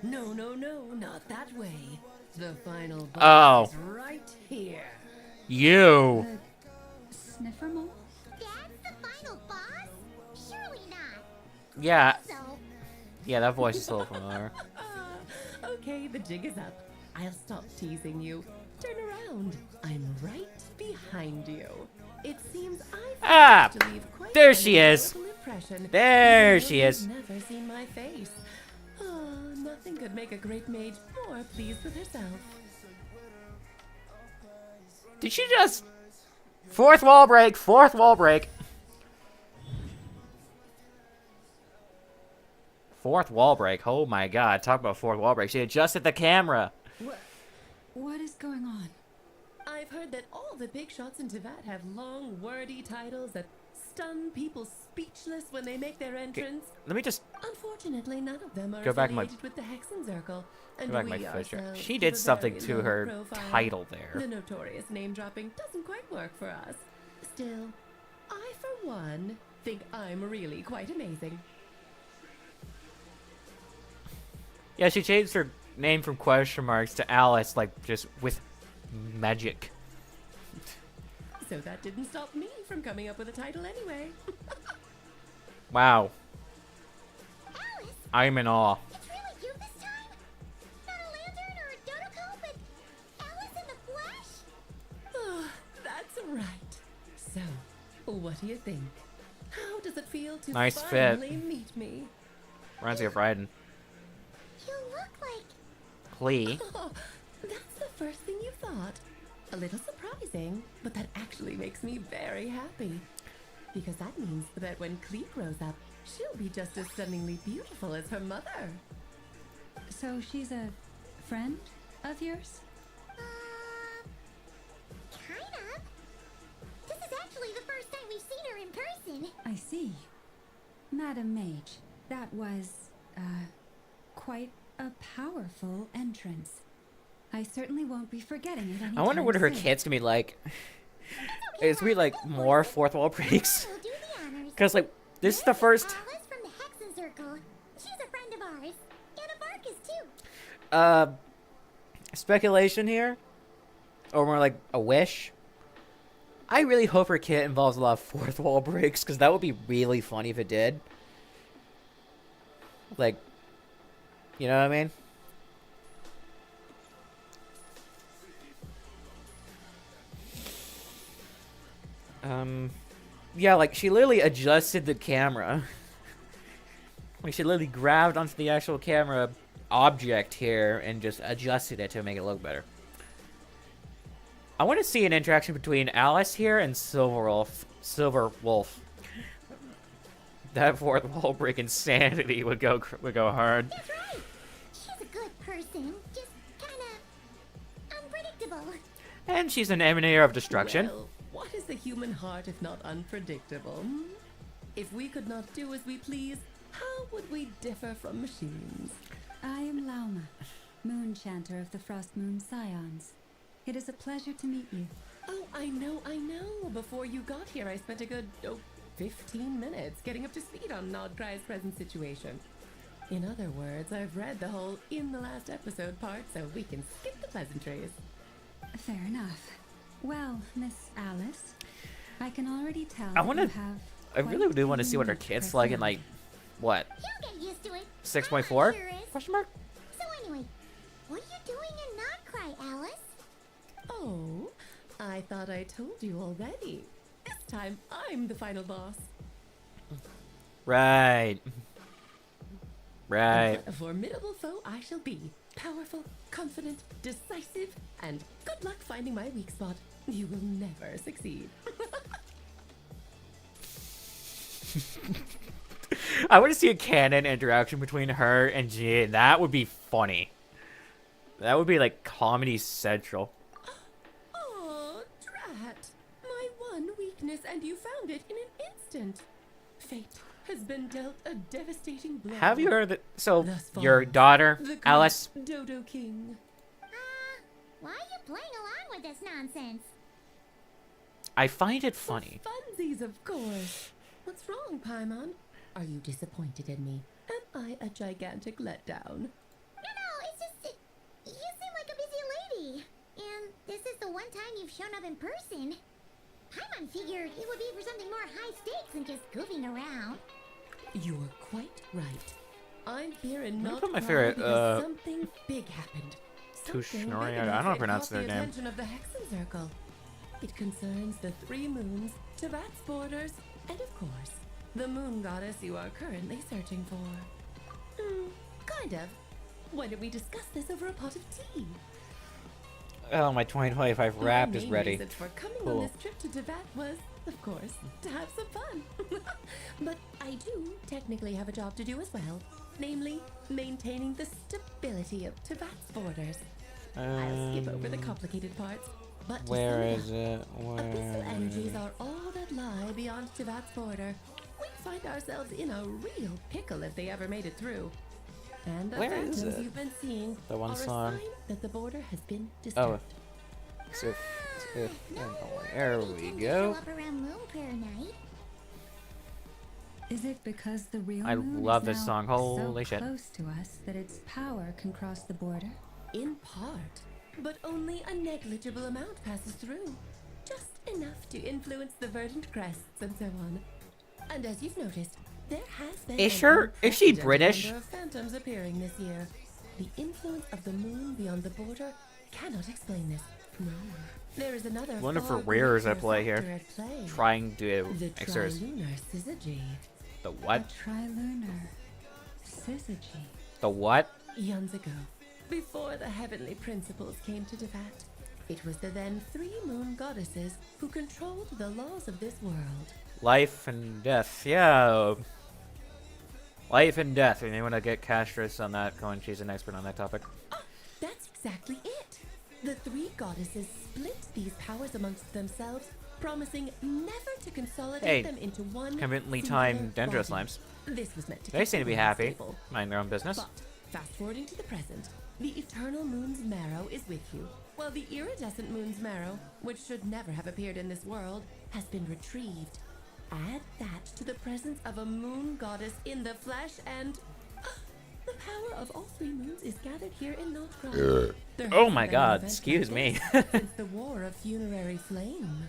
No, not that way. The final boss is right here. You. Sniffer mole? That's the final boss? Surely not. Yeah. So, Yeah, that voice is a little familiar. Okay, the jig is up. I'll stop teasing you. Turn around. I'm right behind you. It seems I to leave quite there she is. Impression, There even she though is. you've never seen my face. Oh, nothing could make a great mage more pleased with herself. Did she just... Fourth wall break, fourth wall break. Fourth wall break, oh my god, talk about fourth wall break. She adjusted the camera. What is going on? I've heard that all the big shots in Teyvat have long, wordy titles that stun people speechless when they make their entrance. Let me just Unfortunately, none of them are Go back my- affiliated with the Hexen Circle. And go back my we picture. ourselves She keep did a something very to low her profile. title there. The notorious name dropping doesn't quite work for us. Still, I for one think I'm really quite amazing. Yeah, she changed her name from question marks to Alice, like, just with magic. So that didn't stop me from coming up with a title anyway. Wow. I'm in awe. it's really you this time? Not a lantern or a dodo but Alice in the flesh? Oh, that's right. So, what What do you think? How does it feel to Nice fit. finally meet me? Reminds me of Raiden. You look like... Plea. Oh, that's the first thing you thought. A little surprising, but that actually makes me very happy. Because that means that when Clee grows up, she'll be just as stunningly beautiful as her mother. So she's a friend of yours? Kind of. This is actually the first time we've seen her in person. I see. Madam Mage, that was, quite a powerful entrance. I certainly won't be forgetting it anytime I wonder what her soon. kid's gonna be like. Is we like more fourth wall breaks? Because like this is the first. Alice from the Hexen Circle. She's a friend of ours. And of Marcus, too. Speculation here, or more like a wish. I really hope her kit involves a lot of fourth wall breaks, because that would be really funny if it did. Like, you know what I mean? Yeah, like, she literally adjusted the camera. Like, she literally grabbed onto the actual camera object here and just adjusted it to make it look better. I want to see an interaction between Alice here and Silver Wolf. That fourth wall break insanity would go hard. That's right. She's a good person. Just kind of unpredictable. And she's an emanator of destruction. Well, what is the human heart if not unpredictable? Hmm? If we could not do as we please, how would we differ from machines? I am Lauma, Moon Chanter of the Frost Moon Scions. It is a pleasure to meet you. Oh, I know. Before you got here, I spent a good, 15 minutes getting up to speed on Nodcry's present situation. In other words, I've read the whole in the last episode part, so we can skip the pleasantries. Fair enough. Well, Miss Alice, I can already tell I that want to. you have I really do want to see what her kid's like in like, what? He'll get used to it. 6.4? Sure is. Question mark? So anyway, what are you doing in Nodcry, Alice? Oh, I thought I told you already. This time, I'm the final boss. Right. Right. But a formidable foe I shall be. Powerful, confident, decisive, and good luck finding my weak spot. You will never succeed. I want to see a canon interaction between her and Jin. That would be funny. That would be like Comedy Central. Oh, drat. My one weakness, and you found it in an instant. Fate has been dealt a devastating blow. Have you heard that? So, Thus your falls daughter, the great Alice. Dodo King. Why are you playing along with this nonsense? I find it funny. Funsies, of course. What's wrong, Paimon? Are you disappointed in me? Am I a gigantic letdown? No, it's just... you seem like a busy lady. And this is the one time you've shown up in person. Paimon figured it would be for something more high stakes than just goofing around. You're quite right. I'm here in I'm gonna not put my Pride favorite, because something big happened. Something Tushnori, big I enough don't it pronounce caught their the name. attention of the Hexen Circle. It concerns the three moons, Teyvat's borders, and of course, the moon goddess you are currently searching for. Kind of. Why don't we discuss this over a pot of tea? Oh, my 2025 wrap is My main ready. reason for coming on Cool. this trip to Teyvat was, of course, to have some fun. But I do technically have a job to do as well, namely maintaining the stability of Teyvat's borders. I'll skip over the complicated parts. But to Where sum is up, it? abyssal energies Where? are all that lie beyond Teyvat's border. We find ourselves in a real pickle if they ever made it through. And the Where is phantoms it? you've been seeing The one are song. a sign that the border has been Oh. disturbed. There we go. Show up around Moon Prayer Night. Is it because the real I moon love is this now song. Holy so shit. close to us that its power can cross the border? In part, but only a negligible amount passes through. Just enough to influence the verdant crests and so on. And as you've noticed, there has been Is an she unprecedented British? number of phantoms appearing this year. The influence of the moon beyond the border cannot explain this. There is another Wonder for far rares I greater play here. factor at play. Trying to The exercise. trilunar syzygy. The what? Trilunar syzygy. The what? Eons ago, before the heavenly principles came to Devat, it was the then 3 moon goddesses who controlled the laws of this world. Life and death. Yeah. Life and death. Anyone to get Castrus on that? Go and she's an expert on that topic. That's exactly it. The 3 goddesses split these powers amongst themselves, promising never to consolidate Hey, them into one conveniently singular timed Dendro body. Slimes. This was meant to They keep seem to be everyone happy. stable. Mind their own business. But fast forwarding to the present, the eternal moon's marrow is with you, while the iridescent moon's marrow, which should never have appeared in this world, has been retrieved. Add that to the presence of a moon goddess in the flesh, and the power of all 3 moons is gathered here in Notcroft. Oh my god, excuse me. Since the War of Funerary Flame.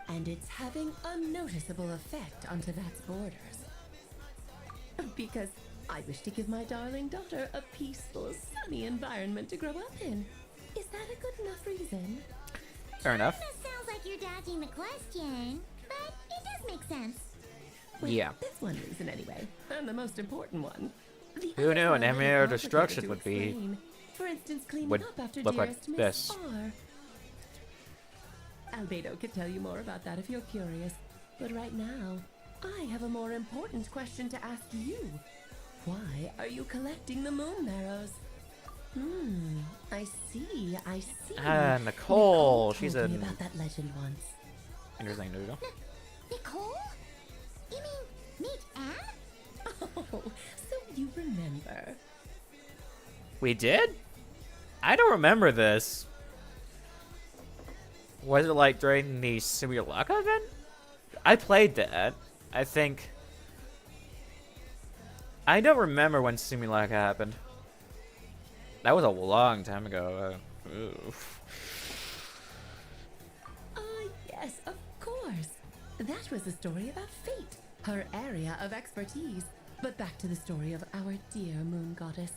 And it's having a noticeable effect on Tevat's borders. Because I wish to give my darling daughter a peaceful, sunny environment to grow up in. Is that a good enough reason? Fair enough. Kinda sounds like you're dodging the question, but it does make sense. Well, Yeah. That's one reason anyway, and the most important one. The Who others knew are an a little Emir complicated destruction to would be explain. For instance, cleaning would up after look like dearest Miss this. R. Albedo could tell you more about that if you're curious. But right now, I have a more important question to ask you. Why are you collecting the moon marrows? I see. Ah, Nicole. She's told a me about that legend once. interesting noodle. Nicole? You mean meet Anne? Oh, so you remember. We did? I don't remember this. Was it like during the Simulacra event? I played that. I think. I don't remember when Simulacra happened. That was a long time ago. Yes, of course. That was a story about fate, her area of expertise. But back to the story of our dear moon goddess.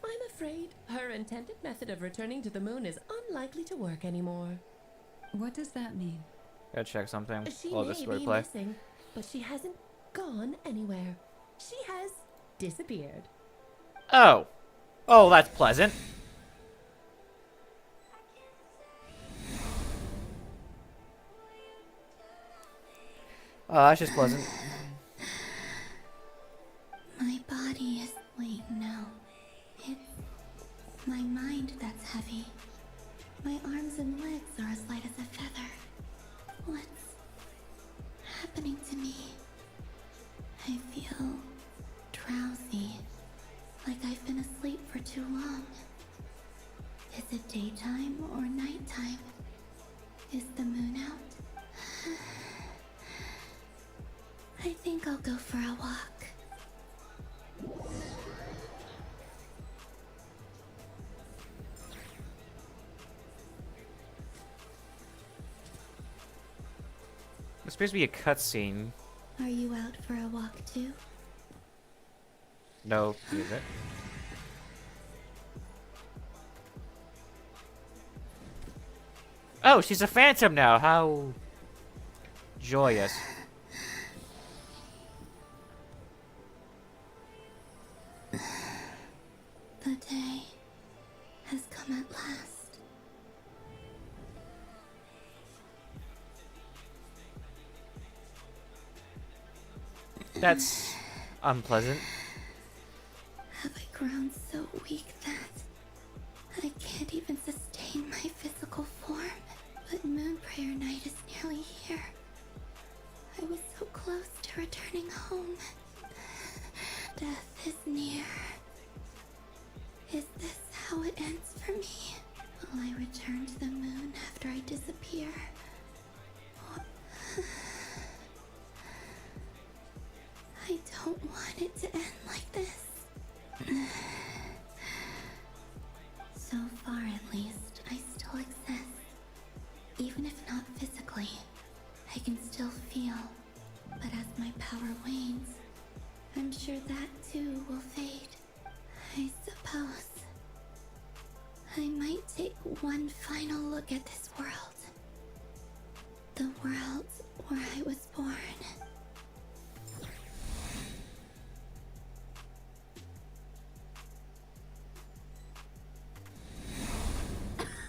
I'm afraid her intended method of returning to the moon is unlikely to work anymore. What does that mean? Gotta check something. She Love may this be wordplay. missing, but she hasn't gone anywhere. She has disappeared. Oh. Oh, that's pleasant. Oh, that's just pleasant. My body is weight now. It's my mind that's heavy. My arms and legs are as light as a feather. What's happening to me? I feel drowsy, like I've been asleep for too long. Is it daytime or nighttime? Is the moon out? I think I'll go for a walk. It's supposed to be a cutscene. Are you out for a walk too? No, is it? Oh, she's a phantom now. How joyous. The day has come at last. That's unpleasant. Have I grown so weak that I can't even sustain my physical form? But Moon Prayer Night is nearly here. I was so close to returning home. Death is near. Is this how it ends for me? Will I return to the moon after I disappear? I don't want it to end like this. So far, at least, I still exist. Even if not physically, I can still feel. But as my power wanes, I'm sure that too will fade. I suppose I might take one final look at this world. The world where I was born.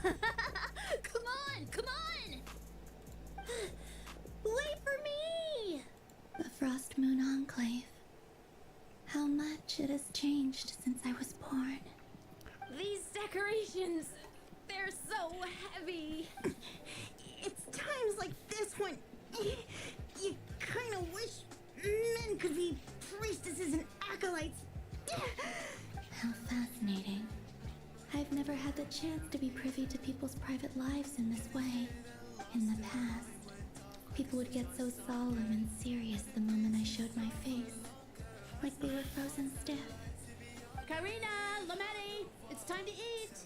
Come on, come on! Wait for me! The Frost Moon Enclave. How much it has changed since I was born. These decorations, they're so heavy. It's times like this when you kind of wish men could be priestesses and acolytes. How fascinating. I've never had the chance to be privy to people's private lives in this way. In the past, people would get so solemn and serious the moment I showed my face. Like they were frozen stiff. Karina, Lometti, it's time to eat.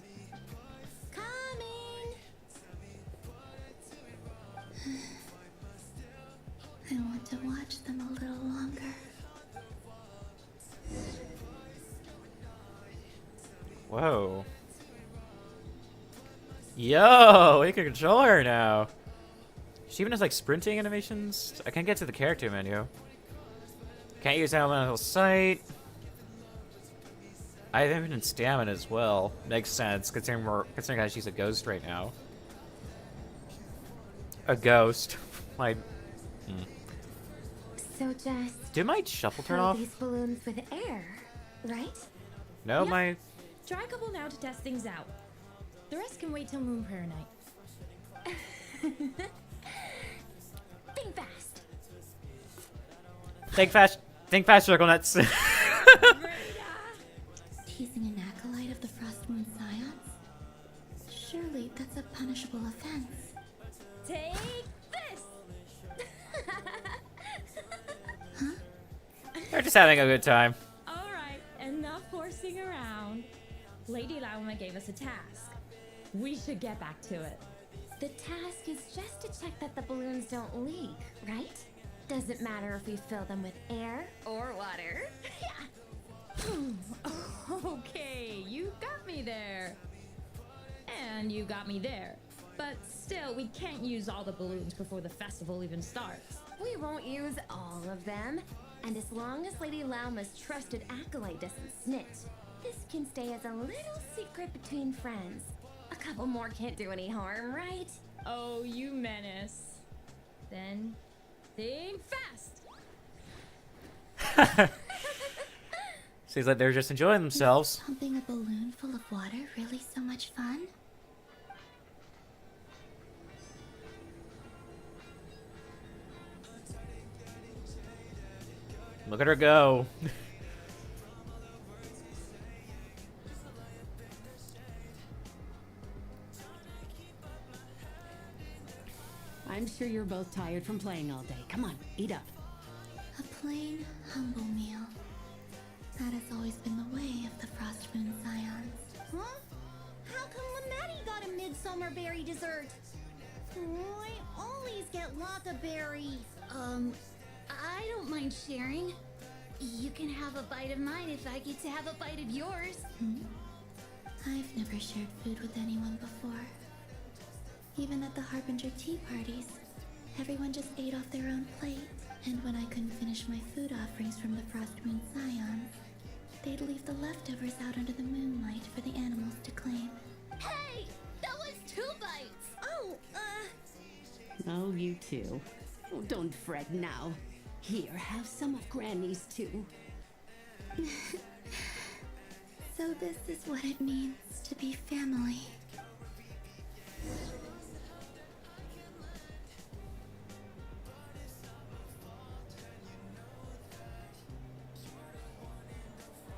Coming! I want to watch them a little longer. Whoa. Yo, we can control her now. She even has like sprinting animations. I can't get to the character menu. Can't use elemental sight. I have infinite stamina as well. Makes sense considering how she's a ghost right now. A ghost. like. So just Did my shuffle turn fill off? these balloons with air, right? No, Yep. my. Try a couple now to test things out. The rest can wait till Moon Prayer Night. Think fast. Think fast, circle nuts. Teasing an acolyte of the Frost Moon Scions? Surely that's a punishable offense. Take this! They're just having a good time. Alright, enough horsing around. Lady Lauma gave us a task. We should get back to it. The task is just to check that the balloons don't leak, right? Doesn't matter if we fill them with air or water. Okay, you got me there. And you got me there. But still, we can't use all the balloons before the festival even starts. We won't use all of them. And as long as Lady Lauma's trusted acolyte doesn't snitch, this can stay as a little secret between friends. A couple more can't do any harm, right? Oh, you menace. Then, think fast! Seems like they're just enjoying themselves. Pumping a balloon full of water really so much fun? Look at her go. I'm sure you're both tired from playing all day. Come on, eat up. A plain, humble meal. That has always been the way of the Frost Moon Scions. Huh? How come Lametti got a midsummer berry dessert? Oh, I always get Lockaberry. I don't mind sharing. You can have a bite of mine if I get to have a bite of yours. I've never shared food with anyone before. Even at the Harbinger tea parties, everyone just ate off their own plate. And when I couldn't finish my food offerings from the Frost Moon Scions, they'd leave the leftovers out under the moonlight for the animals to claim. Hey! That was 2 bites! Oh, you too. Oh, don't fret now. Here, have some of Granny's too. So this is what it means to be family.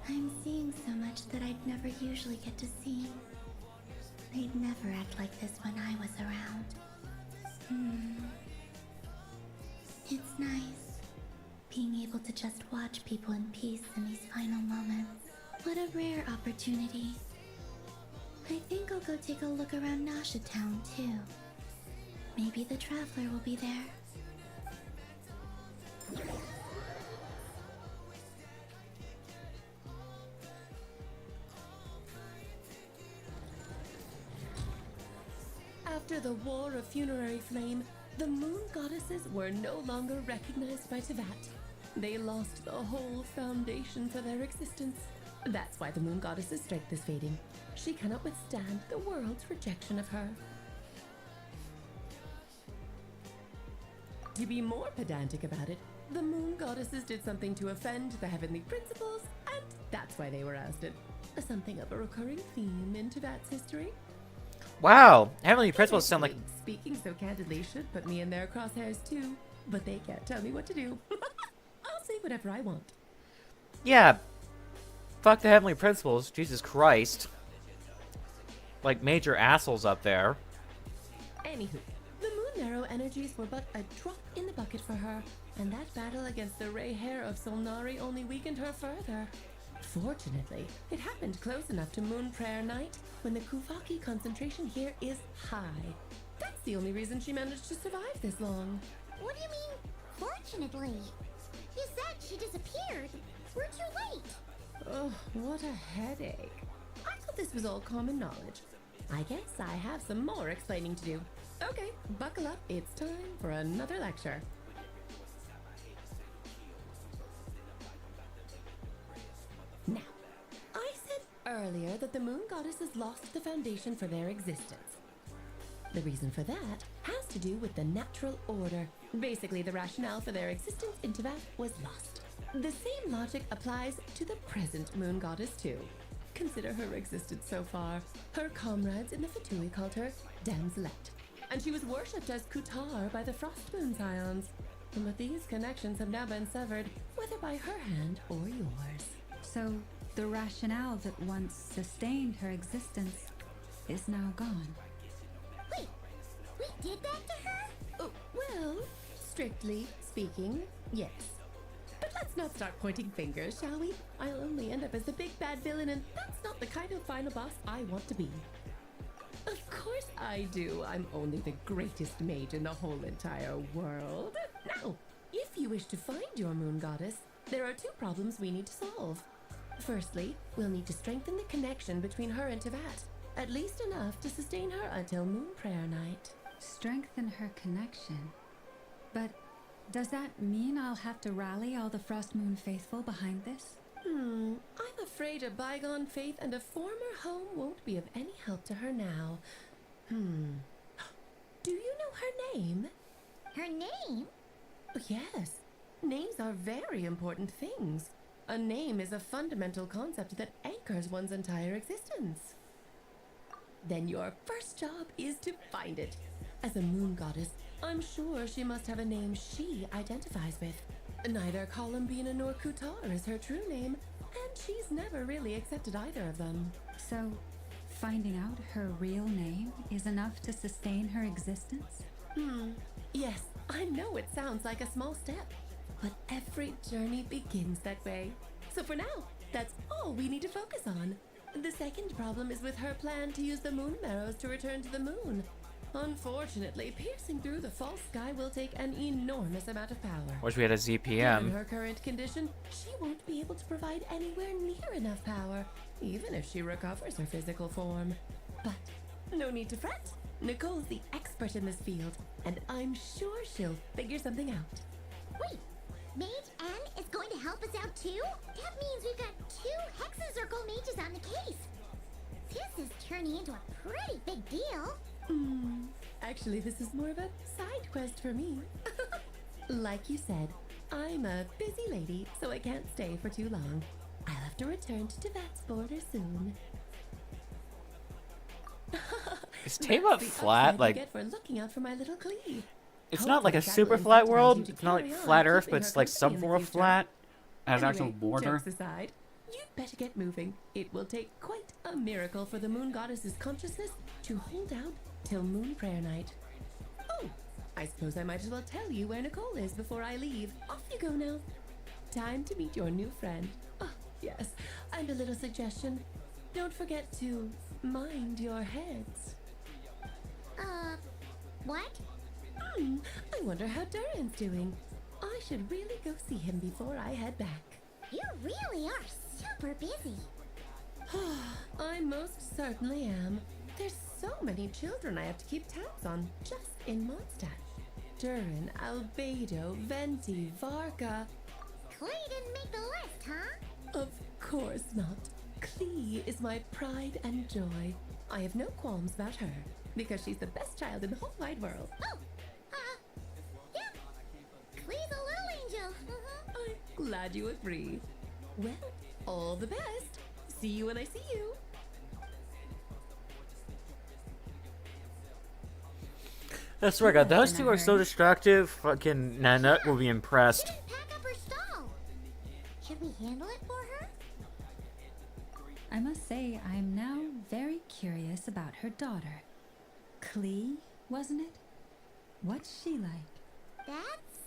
I'm seeing so much that I'd never usually get to see. They'd never act like this when I was around. It's nice, being able to just watch people in peace in these final moments. What a rare opportunity. I think I'll go take a look around Nasha Town too. Maybe the Traveler will be there. After the War of Funerary Flame, the moon goddesses were no longer recognized by Tevat. They lost the whole foundation for their existence. That's why the moon goddess's strength is fading. She cannot withstand the world's rejection of her. To be more pedantic about it, the moon goddesses did something to offend the heavenly principles, and that's why they were ousted. Something of a recurring theme in Tevat's history. Wow, Heavenly Principles sound like... Speaking so candidly should put me in their crosshairs too, but they can't tell me what to do. I'll say whatever I want. Yeah. Fuck the Heavenly Principles, Jesus Christ. Like major assholes up there. Anywho, the moon marrow energies were but a drop in the bucket for her, and that battle against the Ray Hair of Solnari only weakened her further. Fortunately, it happened close enough to Moon Prayer Night when the Kuvaki concentration here is high. That's the only reason she managed to survive this long. What do you mean, fortunately? You said she disappeared. We're too late. Oh, what a headache. I thought this was all common knowledge. I guess I have some more explaining to do. Okay, buckle up. It's time for another lecture. Now, I said earlier that the moon goddesses lost the foundation for their existence. The reason for that has to do with the natural order. Basically, the rationale for their existence in Tevat was lost. The same logic applies to the present moon goddess too. Consider her existence so far. Her comrades in the Fatui called her Damselette, and she was worshipped as Kutar by the Frost Moon Scions. But these connections have now been severed, whether by her hand or yours. So, the rationale that once sustained her existence is now gone. Wait, we did that to her? Oh, well, strictly speaking, yes. But let's not start pointing fingers, shall we? I'll only end up as the big bad villain, and that's not the kind of final boss I want to be. Of course I do. I'm only the greatest mage in the whole entire world. Now, if you wish to find your moon goddess, there are two problems we need to solve. Firstly, we'll need to strengthen the connection between her and Tevat, at least enough to sustain her until Moon Prayer Night. Strengthen her connection? But does that mean I'll have to rally all the Frost Moon faithful behind this? I'm afraid a bygone faith and a former home won't be of any help to her now. Do you know her name? Her name? Oh, yes. Names are very important things. A name is a fundamental concept that anchors one's entire existence. Then your first job is to find it. As a moon goddess, I'm sure she must have a name she identifies with. Neither Columbina nor Kutar is her true name, and she's never really accepted either of them. So, finding out her real name is enough to sustain her existence? Yes, I know it sounds like a small step, but every journey begins that way. So for now, that's all we need to focus on. The second problem is with her plan to use the moon marrows to return to the moon. Unfortunately, piercing through the false sky will take an enormous amount of power. Wish we had a Given ZPM. her current condition, she won't be able to provide anywhere near enough power, even if she recovers her physical form. But no need to fret. Nicole's the expert in this field, and I'm sure she'll figure something out. Wait, Mage N is going to help us out too? That means we've got 2 Hexacircle mages on the case. This is turning into a pretty big deal. Actually, this is more of a side quest for me. Like you said, I'm a busy lady, so I can't stay for too long. I'll have to return to Tevat's border soon. Is Tevat flat? Like, get for looking out for my little Clee. it's not like a super flat world. It's not like flat Earth, but it's like some form of flat. Has an actual Anyway, border. Jokes aside, you'd better get moving. It will take quite a miracle for the moon goddess's consciousness to hold out till Moon Prayer Night. Oh, I suppose I might as well tell you where Nicole is before I leave. Off you go now. Time to meet your new friend. Oh, yes, and a little suggestion. Don't forget to mind your heads. What? I wonder how Duran's doing. I should really go see him before I head back. You really are super busy. I most certainly am. There's so many children I have to keep tabs on just in Mondstadt. Durin, Albedo, Venti, Varga. Klee didn't make the list, huh? Of course not. Klee is my pride and joy. I have no qualms about her, because she's the best child in the whole wide world. Oh, yeah. Klee's a little angel. I'm glad you agree. Well, all the best. See you when I see you. I swear to God, those two are so distractive. Fucking Nanette will be impressed. She didn't pack up her stall. Should we handle it for her? I must say, I'm now very curious about her daughter. Klee, wasn't it? What's she like? That's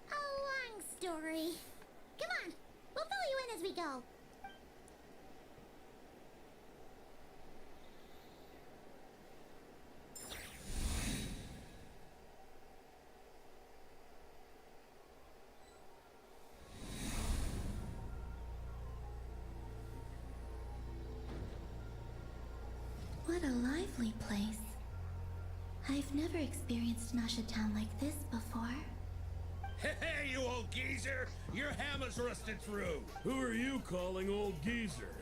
a long story. Come on, we'll fill you in as we go. What a lively place. I've never experienced Nasha Town like this before. Hey, you old geezer! Your hammer's rusted through! Who are you calling old geezer?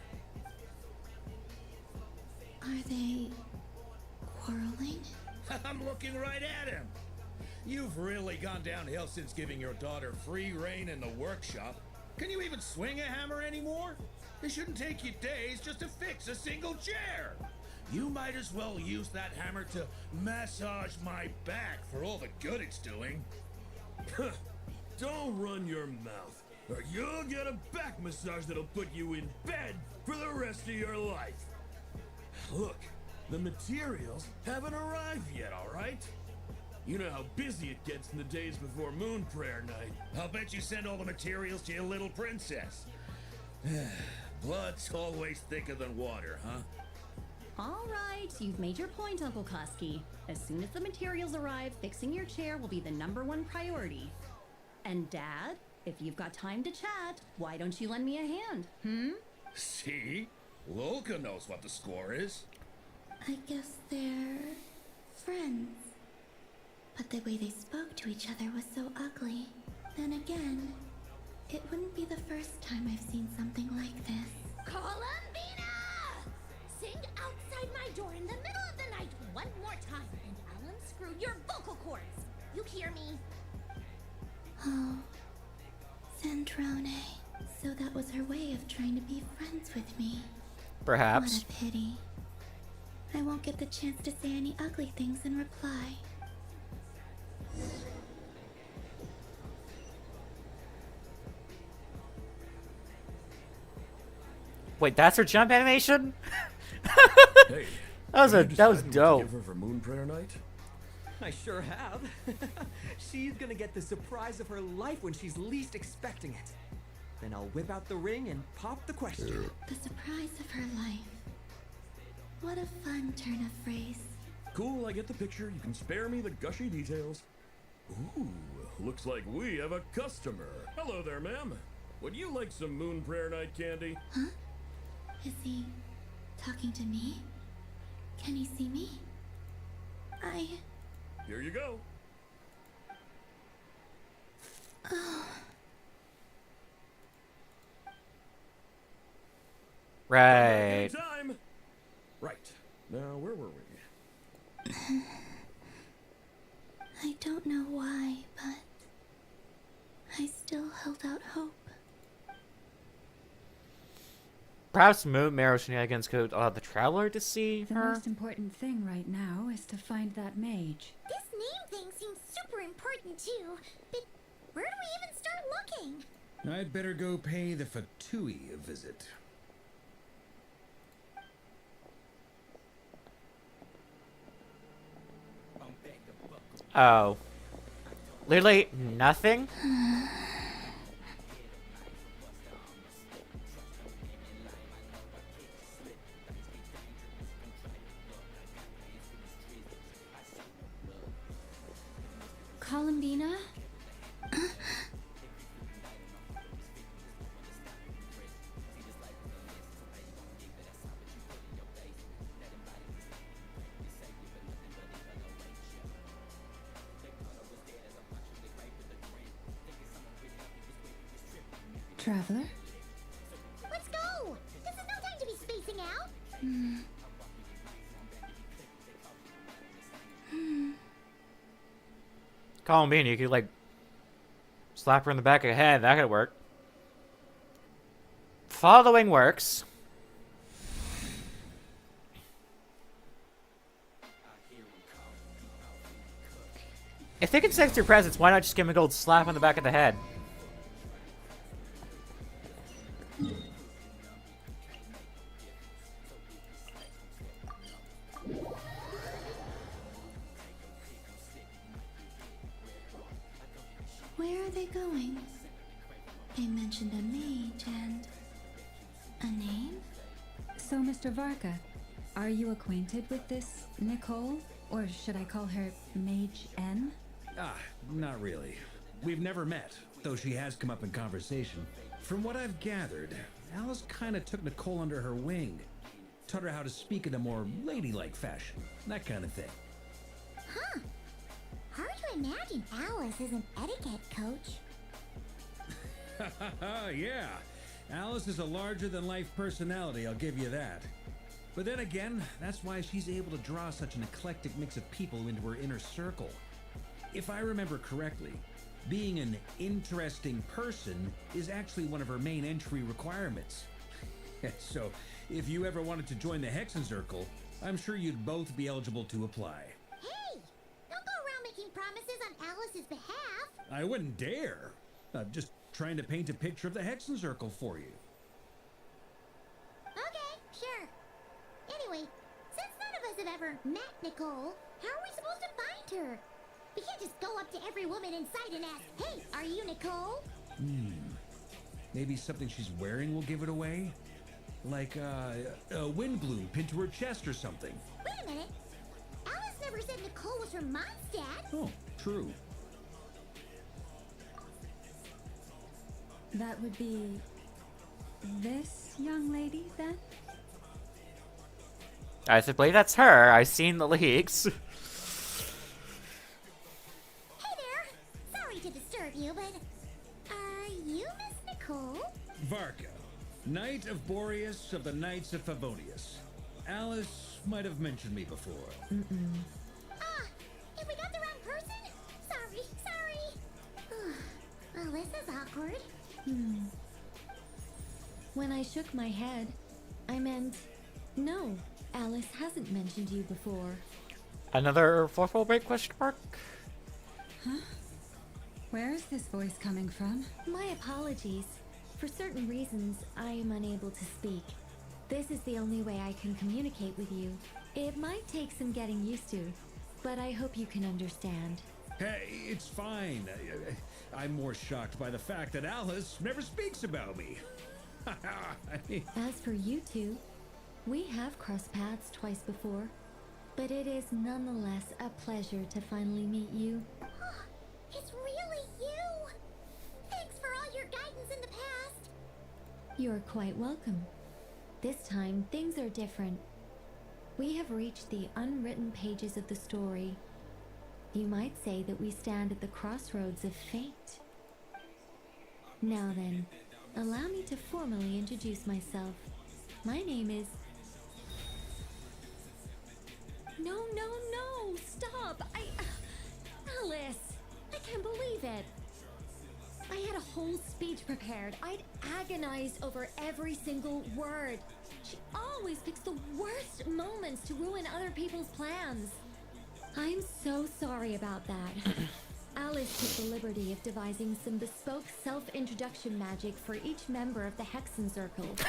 Are they quarreling? I'm looking right at him! You've really gone downhill since giving your daughter free reign in the workshop. Can you even swing a hammer anymore? It shouldn't take you days just to fix a single chair! You might as well use that hammer to massage my back for all the good it's doing. Don't run your mouth, or you'll get a back massage that'll put you in bed for the rest of your life. Look, the materials haven't arrived yet, all right? You know how busy it gets in the days before Moon Prayer Night. I'll bet you send all the materials to your little princess. Blood's always thicker than water, huh? All right, you've made your point, Uncle Kusky. As soon as the materials arrive, fixing your chair will be the #1 priority. And Dad, if you've got time to chat, why don't you lend me a hand, See? Lolka knows what the score is. I guess they're friends. But the way they spoke to each other was so ugly. Then again, it wouldn't be the first time I've seen something like this. Columbina! Sing outside my door in the middle of the night one more time, and I'll unscrew your vocal cords. You hear me? Oh, Zandrone. So that was her way of trying to be friends with me. Perhaps. What a pity. I won't get the chance to say any ugly things in reply. Wait, that's her jump animation? Hey, that was dope. Give her for Moon Prayer Night? I sure have. She's gonna get the surprise of her life when she's least expecting it. Then I'll whip out the ring and pop the question. The surprise of her life. What a fun turn of phrase. Cool, I get the picture. You can spare me the gushy details. Ooh, looks like we have a customer. Hello there, ma'am. Would you like some Moon Prayer Night candy? Huh? Is he talking to me? Can he see me? Here you go. Oh. Right. Time. Right. Now, where were we? I don't know why, but I still held out hope. Perhaps Moon Marrow shenanigans could allow the Traveler to see The her? most important thing right now is to find that mage. This name thing seems super important too, but where do we even start looking? I'd better go pay the Fatui a visit. Oh. Literally nothing? Columbina? Traveler? Let's go! This is no time to be spacing out! Call me and you could, like, slap her in the back of the head. That could work. Following works. If they can sense your presence, why not just give him a gold slap on the back of the head? Where are they going? They mentioned a mage and a name? So, Mr. Varka, are you acquainted with this Nicole? Or should I call her Mage N? Not really. We've never met, though she has come up in conversation. From what I've gathered, Alice kind of took Nicole under her wing. Taught her how to speak in a more ladylike fashion. That kind of thing. Huh. Hard to imagine Alice as an etiquette coach. Yeah. Alice is a larger-than-life personality, I'll give you that. But then again, that's why she's able to draw such an eclectic mix of people into her inner circle. If I remember correctly, being an interesting person is actually one of her main entry requirements. So, if you ever wanted to join the Hexenzirkel, I'm sure you'd both be eligible to apply. Hey! Don't go around making promises on Alice's behalf! I wouldn't dare. I'm just trying to paint a picture of the Hexenzirkel for you. Okay, sure. Anyway, since none of us have ever met Nicole, how are we supposed to find her? We can't just go up to every woman in sight and ask, "Hey, are you Nicole?" Maybe something she's wearing will give it away? Like, a wind bloom pinned to her chest or something. Wait a minute. Alice never said Nicole was her mom's dad. Oh, true. That would be this young lady, then? I believe that's her. I've seen the leaks. Hey there. Sorry to disturb you, but are you Miss Nicole? Varka, Knight of Boreas of the Knights of Favonius. Alice might have mentioned me before. If we got the wrong person? Sorry. Well, this is awkward. When I shook my head, I meant, no, Alice hasn't mentioned you before. Another fourth wall break question mark? Huh? Where is this voice coming from? My apologies. For certain reasons, I am unable to speak. This is the only way I can communicate with you. It might take some getting used to, but I hope you can understand. Hey, it's fine. I'm more shocked by the fact that Alice never speaks about me. As for you two, we have crossed paths twice before, but it is nonetheless a pleasure to finally meet you. It's really you! Thanks for all your guidance in the past! You're quite welcome. This time, things are different. We have reached the unwritten pages of the story. You might say that we stand at the crossroads of fate. Now then, allow me to formally introduce myself. My name is... No, stop! Alice! I can't believe it! I had a whole speech prepared. I'd agonized over every single word. She always picks the worst moments to ruin other people's plans. I'm so sorry about that. Alice took the liberty of devising some bespoke self-introduction magic for each member of the Hexenzirkel.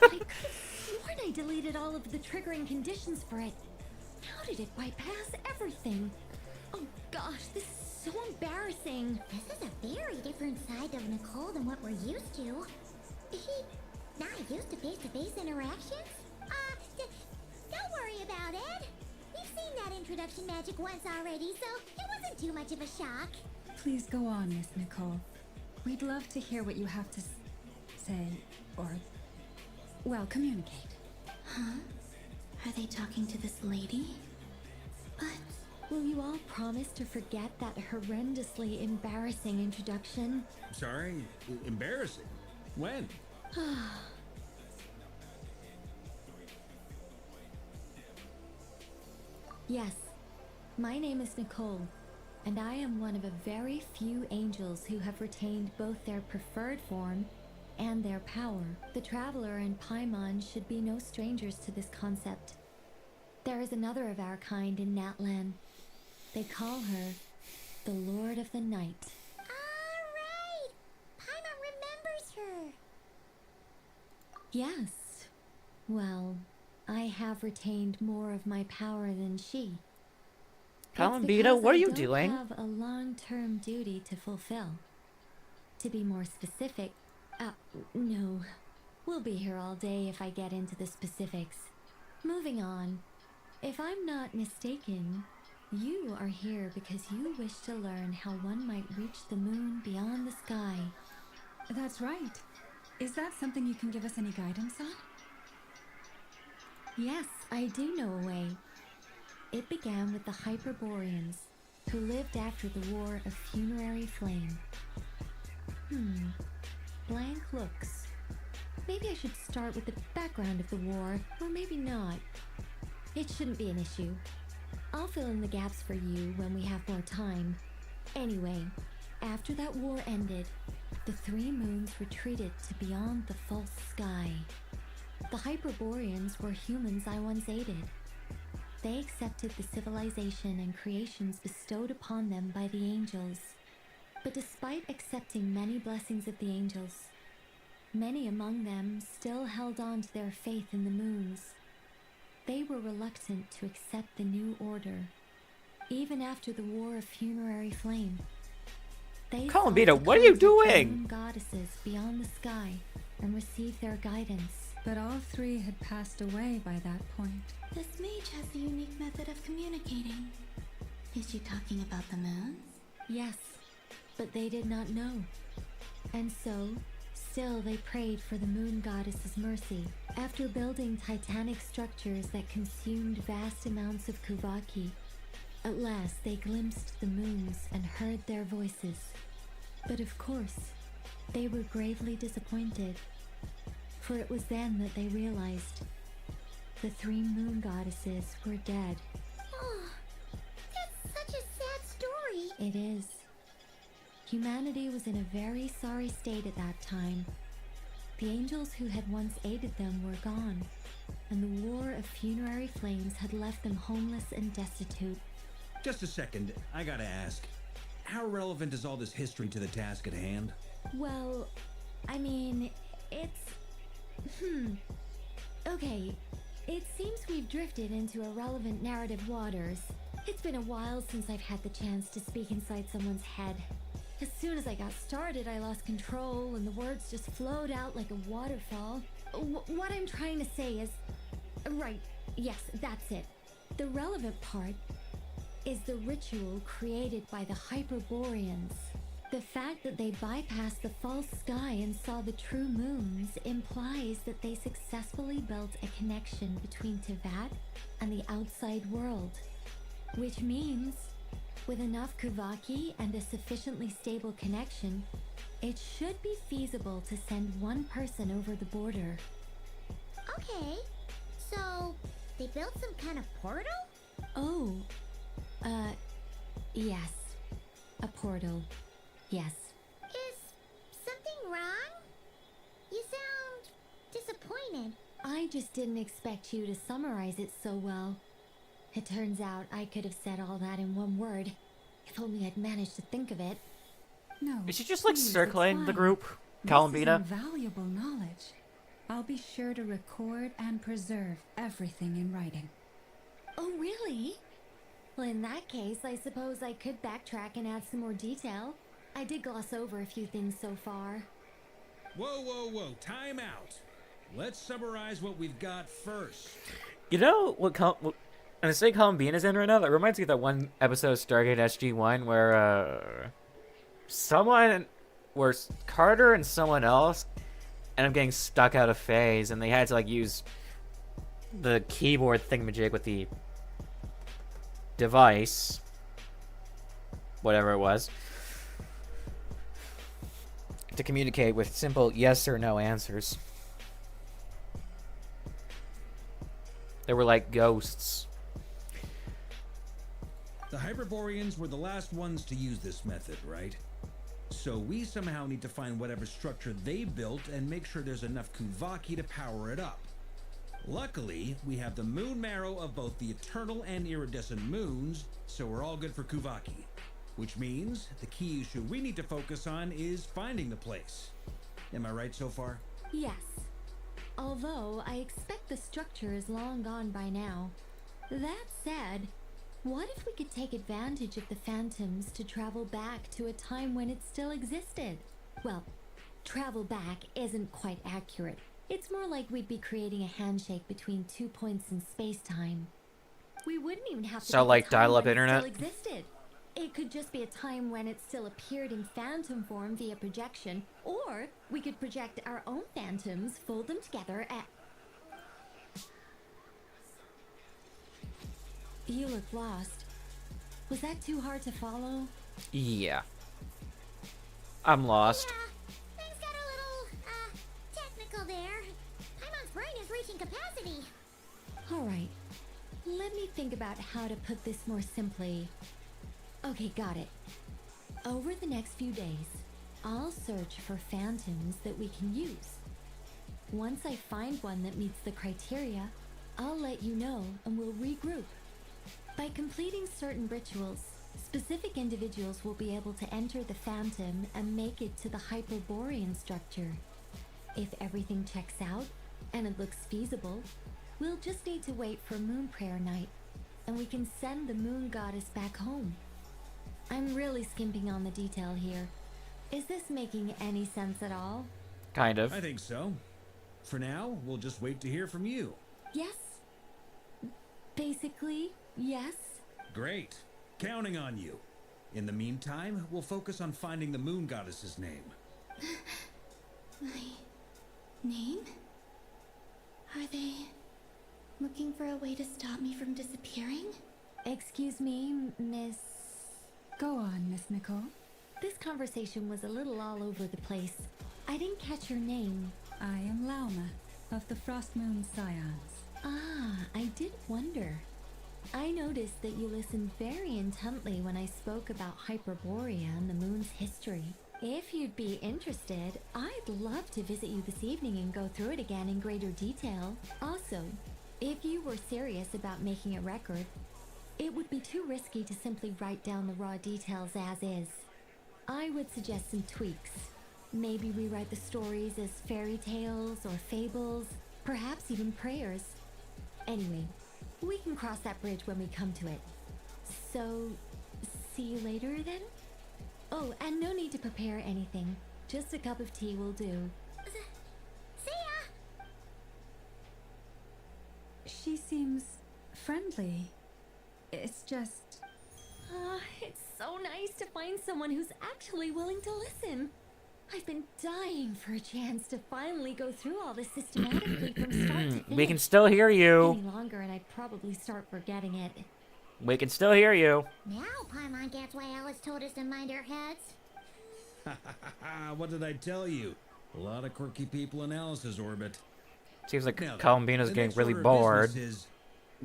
I could have sworn I deleted all of the triggering conditions for it. How did it bypass everything? Oh gosh, this is so embarrassing. This is a very different side of Nicole than what we're used to. Is she not used to face-to-face interactions? Don't worry about it. We've seen that introduction magic once already, so it wasn't too much of a shock. Please go on, Miss Nicole. We'd love to hear what you have to say, or, well, communicate. Huh? Are they talking to this lady? But... Will you all promise to forget that horrendously embarrassing introduction? Sorry? Embarrassing? When? Yes, my name is Nicole, and I am one of a very few angels who have retained both their preferred form and their power. The Traveler and Paimon should be no strangers to this concept. There is another of our kind in Natlan. They call her the Lord of the Night. Alright! Paimon remembers her! Yes. Well, I have retained more of my power than she. Columbina, what are you doing? I have a long-term duty to fulfill. To be more specific, no. We'll be here all day if I get into the specifics. Moving on. If I'm not mistaken, you are here because you wish to learn how one might reach the moon beyond the sky. That's right. Is that something you can give us any guidance on? Yes, I do know a way. It began with the Hyperboreans, who lived after the War of Funerary Flame. Blank looks. Maybe I should start with the background of the war, or maybe not. It shouldn't be an issue. I'll fill in the gaps for you when we have more time. Anyway, after that war ended, the three moons retreated to beyond the false sky. The Hyperboreans were humans I once aided. They accepted the civilization and creations bestowed upon them by the angels. But despite accepting many blessings of the angels, many among them still held on to their faith in the moons. They were reluctant to accept the new order, even after the War of Funerary Flame. They Columbina, sought to what are you contact the doing? moon goddesses beyond the sky and receive their guidance. But all three had passed away by that point. This mage has a unique method of communicating. Is she talking about the moons? Yes, but they did not know. And so, still they prayed for the moon goddess's mercy. After building titanic structures that consumed vast amounts of Kuvaki, at last they glimpsed the moons and heard their voices. But of course, they were gravely disappointed. For it was then that they realized the three moon goddesses were dead. Oh, that's such a sad story. It is. Humanity was in a very sorry state at that time. The angels who had once aided them were gone, and the War of Funerary Flames had left them homeless and destitute. Just a second, I gotta ask. How relevant is all this history to the task at hand? Well, I mean, it's... Okay, it seems we've drifted into irrelevant narrative waters. It's been a while since I've had the chance to speak inside someone's head. As soon as I got started, I lost control and the words just flowed out like a waterfall. What I'm trying to say is... Right, yes, that's it. The relevant part is the ritual created by the Hyperboreans. The fact that they bypassed the false sky and saw the true moons implies that they successfully built a connection between Teyvat and the outside world. Which means, with enough Kuvaki and a sufficiently stable connection, it should be feasible to send one person over the border. Okay, so they built some kind of portal? Oh, yes. A portal. Yes. Is something wrong? You sound disappointed. I just didn't expect you to summarize it so well. It turns out I could have said all that in one word, if only I'd managed to think of it. No. Is she just like please, circling it's the fine. group? This Columbina? is invaluable knowledge. I'll be sure to record and preserve everything in writing. Oh, really? Well, in that case, I suppose I could backtrack and add some more detail. I did gloss over a few things so far. Whoa, time out. Let's summarize what we've got first. You know what and I say Columbina's in right now? That reminds me of that one episode of Stargate SG-1 where, Carter and someone else ended up getting stuck out of phase, and they had to, like, use the keyboard thingamajig with the device, whatever it was, to communicate with simple yes or no answers. They were like ghosts. The Hyperboreans were the last ones to use this method, right? So we somehow need to find whatever structure they built and make sure there's enough Kuvaki to power it up. Luckily, we have the moon marrow of both the eternal and iridescent moons, so we're all good for Kuvaki. Which means the key issue we need to focus on is finding the place. Am I right so far? Yes. Although I expect the structure is long gone by now. That said, what if we could take advantage of the phantoms to travel back to a time when it still existed? Well, travel back isn't quite accurate. It's more like we'd be creating a handshake between 2 points in space-time. We wouldn't even have to So, pick like, a time dial-up when internet? it still existed. It could just be a time when it still appeared in phantom form via projection, or we could project our own phantoms, fold them together, and... You look lost. Was that too hard to follow? Yeah. I'm lost. Yeah, things got a little, technical there. Paimon's brain is reaching capacity. Alright. Let me think about how to put this more simply. Okay, got it. Over the next few days, I'll search for phantoms that we can use. Once I find one that meets the criteria, I'll let you know and we'll regroup. By completing certain rituals, specific individuals will be able to enter the phantom and make it to the Hyperborean structure. If everything checks out and it looks feasible, we'll just need to wait for Moon Prayer Night, and we can send the Moon Goddess back home. I'm really skimping on the detail here. Is this making any sense at all? Kind of. I think so. For now, we'll just wait to hear from you. Yes. Basically, yes. Great. Counting on you. In the meantime, we'll focus on finding the Moon Goddess's name. My name? Are they looking for a way to stop me from disappearing? Excuse me, Miss... Go on, Miss Nicole. This conversation was a little all over the place. I didn't catch your name. I am Lauma, of the Frost Moon Scions. Ah, I did wonder. I noticed that you listened very intently when I spoke about Hyperborea and the moon's history. If you'd be interested, I'd love to visit you this evening and go through it again in greater detail. Also, if you were serious about making a record, it would be too risky to simply write down the raw details as is. I would suggest some tweaks. Maybe rewrite the stories as fairy tales or fables, perhaps even prayers. Anyway, we can cross that bridge when we come to it. So, see you later then? Oh, and no need to prepare anything. Just a cup of tea will do. See ya! She seems friendly. It's just... It's so nice to find someone who's actually willing to listen. I've been dying for a chance to finally go through all this systematically from start to finish. We can still hear you. Any longer and I'd probably start forgetting it. We can still hear you. Now Paimon gets why Alice told us to mind our heads. What did I tell you? A lot of quirky people in Alice's orbit. Seems like Now, Columbina's the getting next really order of bored. business is,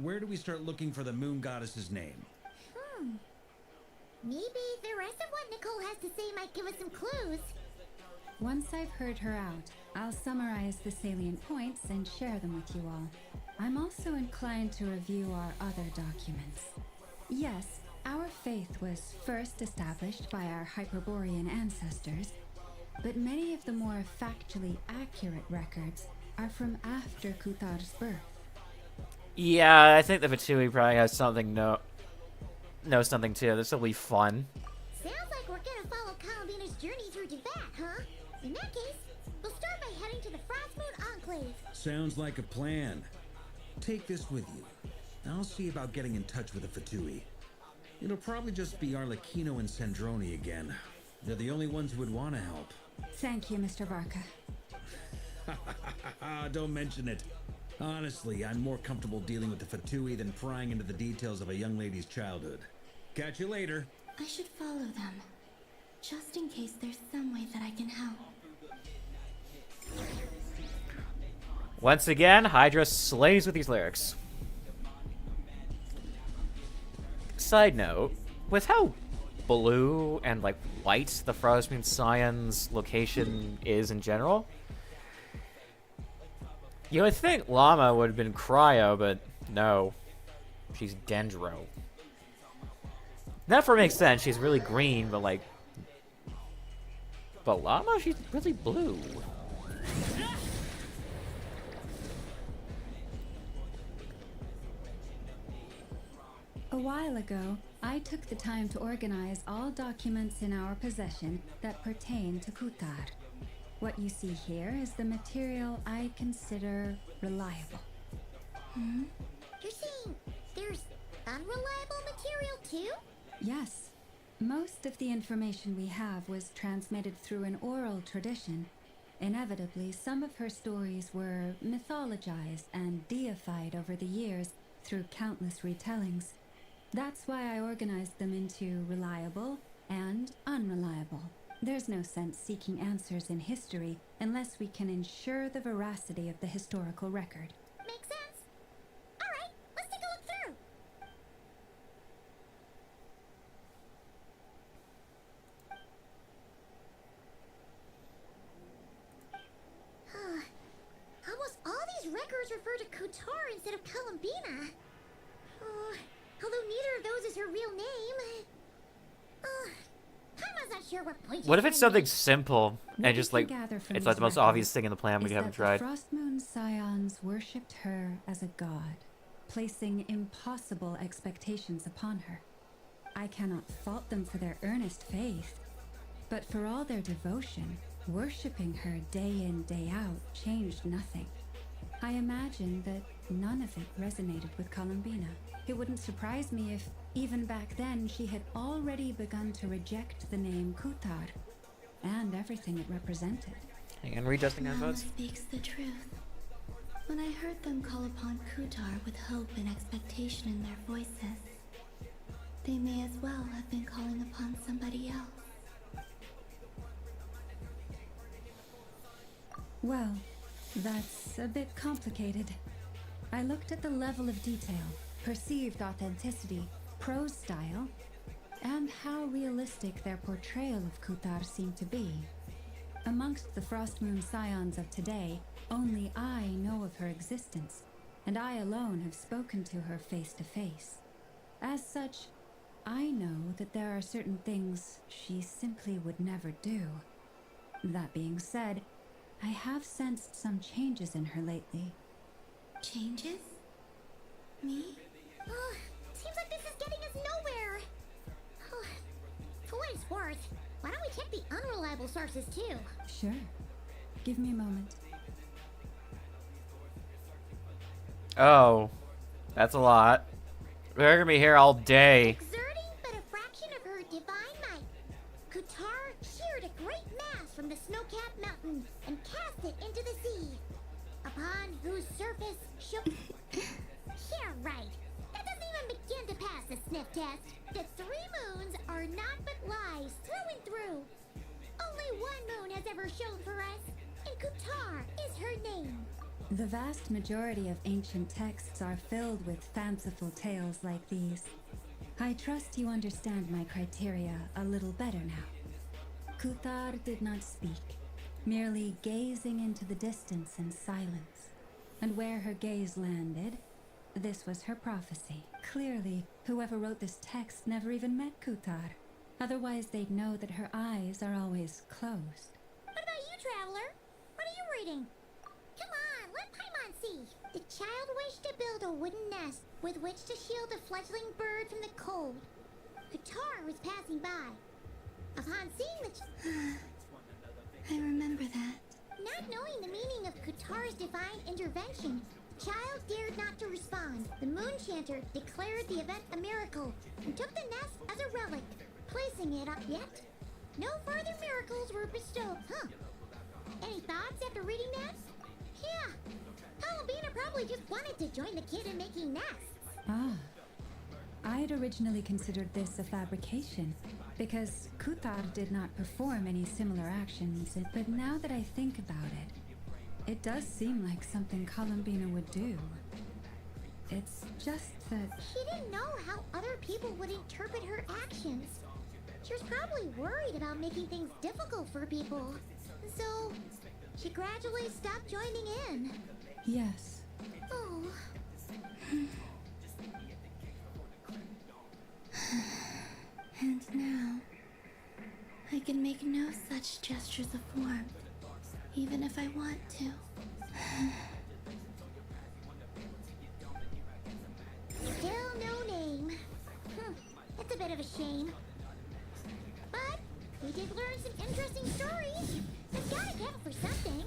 where do we start looking for the Moon Goddess's name? Maybe the rest of what Nicole has to say might give us some clues. Once I've heard her out, I'll summarize the salient points and share them with you all. I'm also inclined to review our other documents. Yes, our faith was first established by our Hyperborean ancestors, but many of the more factually accurate records are from after Kuthar's birth. Yeah, I think the Fatui probably has something knows something too. This will be fun. Sounds like we're gonna follow Columbina's journey through Teyvat, huh? In that case, we'll start by heading to the Frostmoon Enclave. Sounds like a plan. Take this with you. I'll see about getting in touch with the Fatui. It'll probably just be Arlecchino and Sandroni again. They're the only ones who would want to help. Thank you, Mr. Varka. Don't mention it. Honestly, I'm more comfortable dealing with the Fatui than prying into the details of a young lady's childhood. Catch you later. I should follow them, just in case there's some way that I can help. Once again, Hydra slays with these lyrics. Side note, with how blue and like white the Frostmoon Scion's location is in general, you would think Llama would have been Cryo, but no, she's Dendro. That for makes sense. She's really green, but like, but Llama, she's really blue. A while ago, I took the time to organize all documents in our possession that pertain to Kutar. What you see here is the material I consider reliable. Hmm? You're saying there's unreliable material too? Yes. Most of the information we have was transmitted through an oral tradition. Inevitably, some of her stories were mythologized and deified over the years through countless retellings. That's why I organized them into reliable and unreliable. There's no sense seeking answers in history unless we can ensure the veracity of the historical record. Makes sense. All right, let's take a look through. Almost all these records refer to Kutar instead of Columbina. Although neither of those is her real name. Paimon's not sure what point. What if it's something simple What and we just can like gather from it's like these the most records obvious thing in the plan we is haven't that tried? The Frostmoon Scions worshipped her as a god, placing impossible expectations upon her. I cannot fault them for their earnest faith, but for all their devotion, worshipping her day in, day out changed nothing. I imagine that none of it resonated with Columbina. It wouldn't surprise me if, even back then, she had already begun to reject the name Kutar and everything it represented. And readjusting Mama headphones. speaks the truth. When I heard them call upon Kutar with hope and expectation in their voices, they may as well have been calling upon somebody else. Well, that's a bit complicated. I looked at the level of detail, perceived authenticity, prose style, and how realistic their portrayal of Kutar seemed to be. Amongst the Frostmoon Scions of today, only I know of her existence, and I alone have spoken to her face to face. As such, I know that there are certain things she simply would never do. That being said, I have sensed some changes in her lately. Changes? Me? Seems like this is getting us nowhere. For what it's worth, why don't we check the unreliable sources too? Sure. Give me a moment. Oh, that's a lot. We're gonna be here all day. Exerting but a fraction of her divine might, Kutar sheared a great mass from the snow-capped mountain and cast it into the sea, upon whose surface shook... Yeah, right. That doesn't even begin to pass the sniff test. The 3 moons are not but lies through and through. Only one moon has ever shone for us, and Kutar is her name. The vast majority of ancient texts are filled with fanciful tales like these. I trust you understand my criteria a little better now. Kutar did not speak, merely gazing into the distance in silence. And where her gaze landed, this was her prophecy. Clearly, whoever wrote this text never even met Kutar. Otherwise, they'd know that her eyes are always closed. What about you, traveler? What are you reading? Come on, let Paimon see. The child wished to build a wooden nest with which to shield the fledgling bird from the cold. Kutar was passing by. Upon seeing the I remember that. Not knowing the meaning of Kutar's divine intervention, the child dared not to respond. The moon chanter declared the event a miracle and took the nest as a relic, placing it up yet. No further miracles were bestowed, huh? Any thoughts after reading that? Yeah, Columbina probably just wanted to join the kid in making nests. Ah. I'd originally considered this a fabrication, because Kutar did not perform any similar actions, but now that I think about it, It does seem like something Columbina would do. It's just that... She didn't know how other people would interpret her actions. She was probably worried about making things difficult for people. So, she gradually stopped joining in. Yes. Oh. And now, I can make no such gestures of warmth, even if I want to. Still no name. That's a bit of a shame. But we did learn some interesting stories. I've gotta count for something.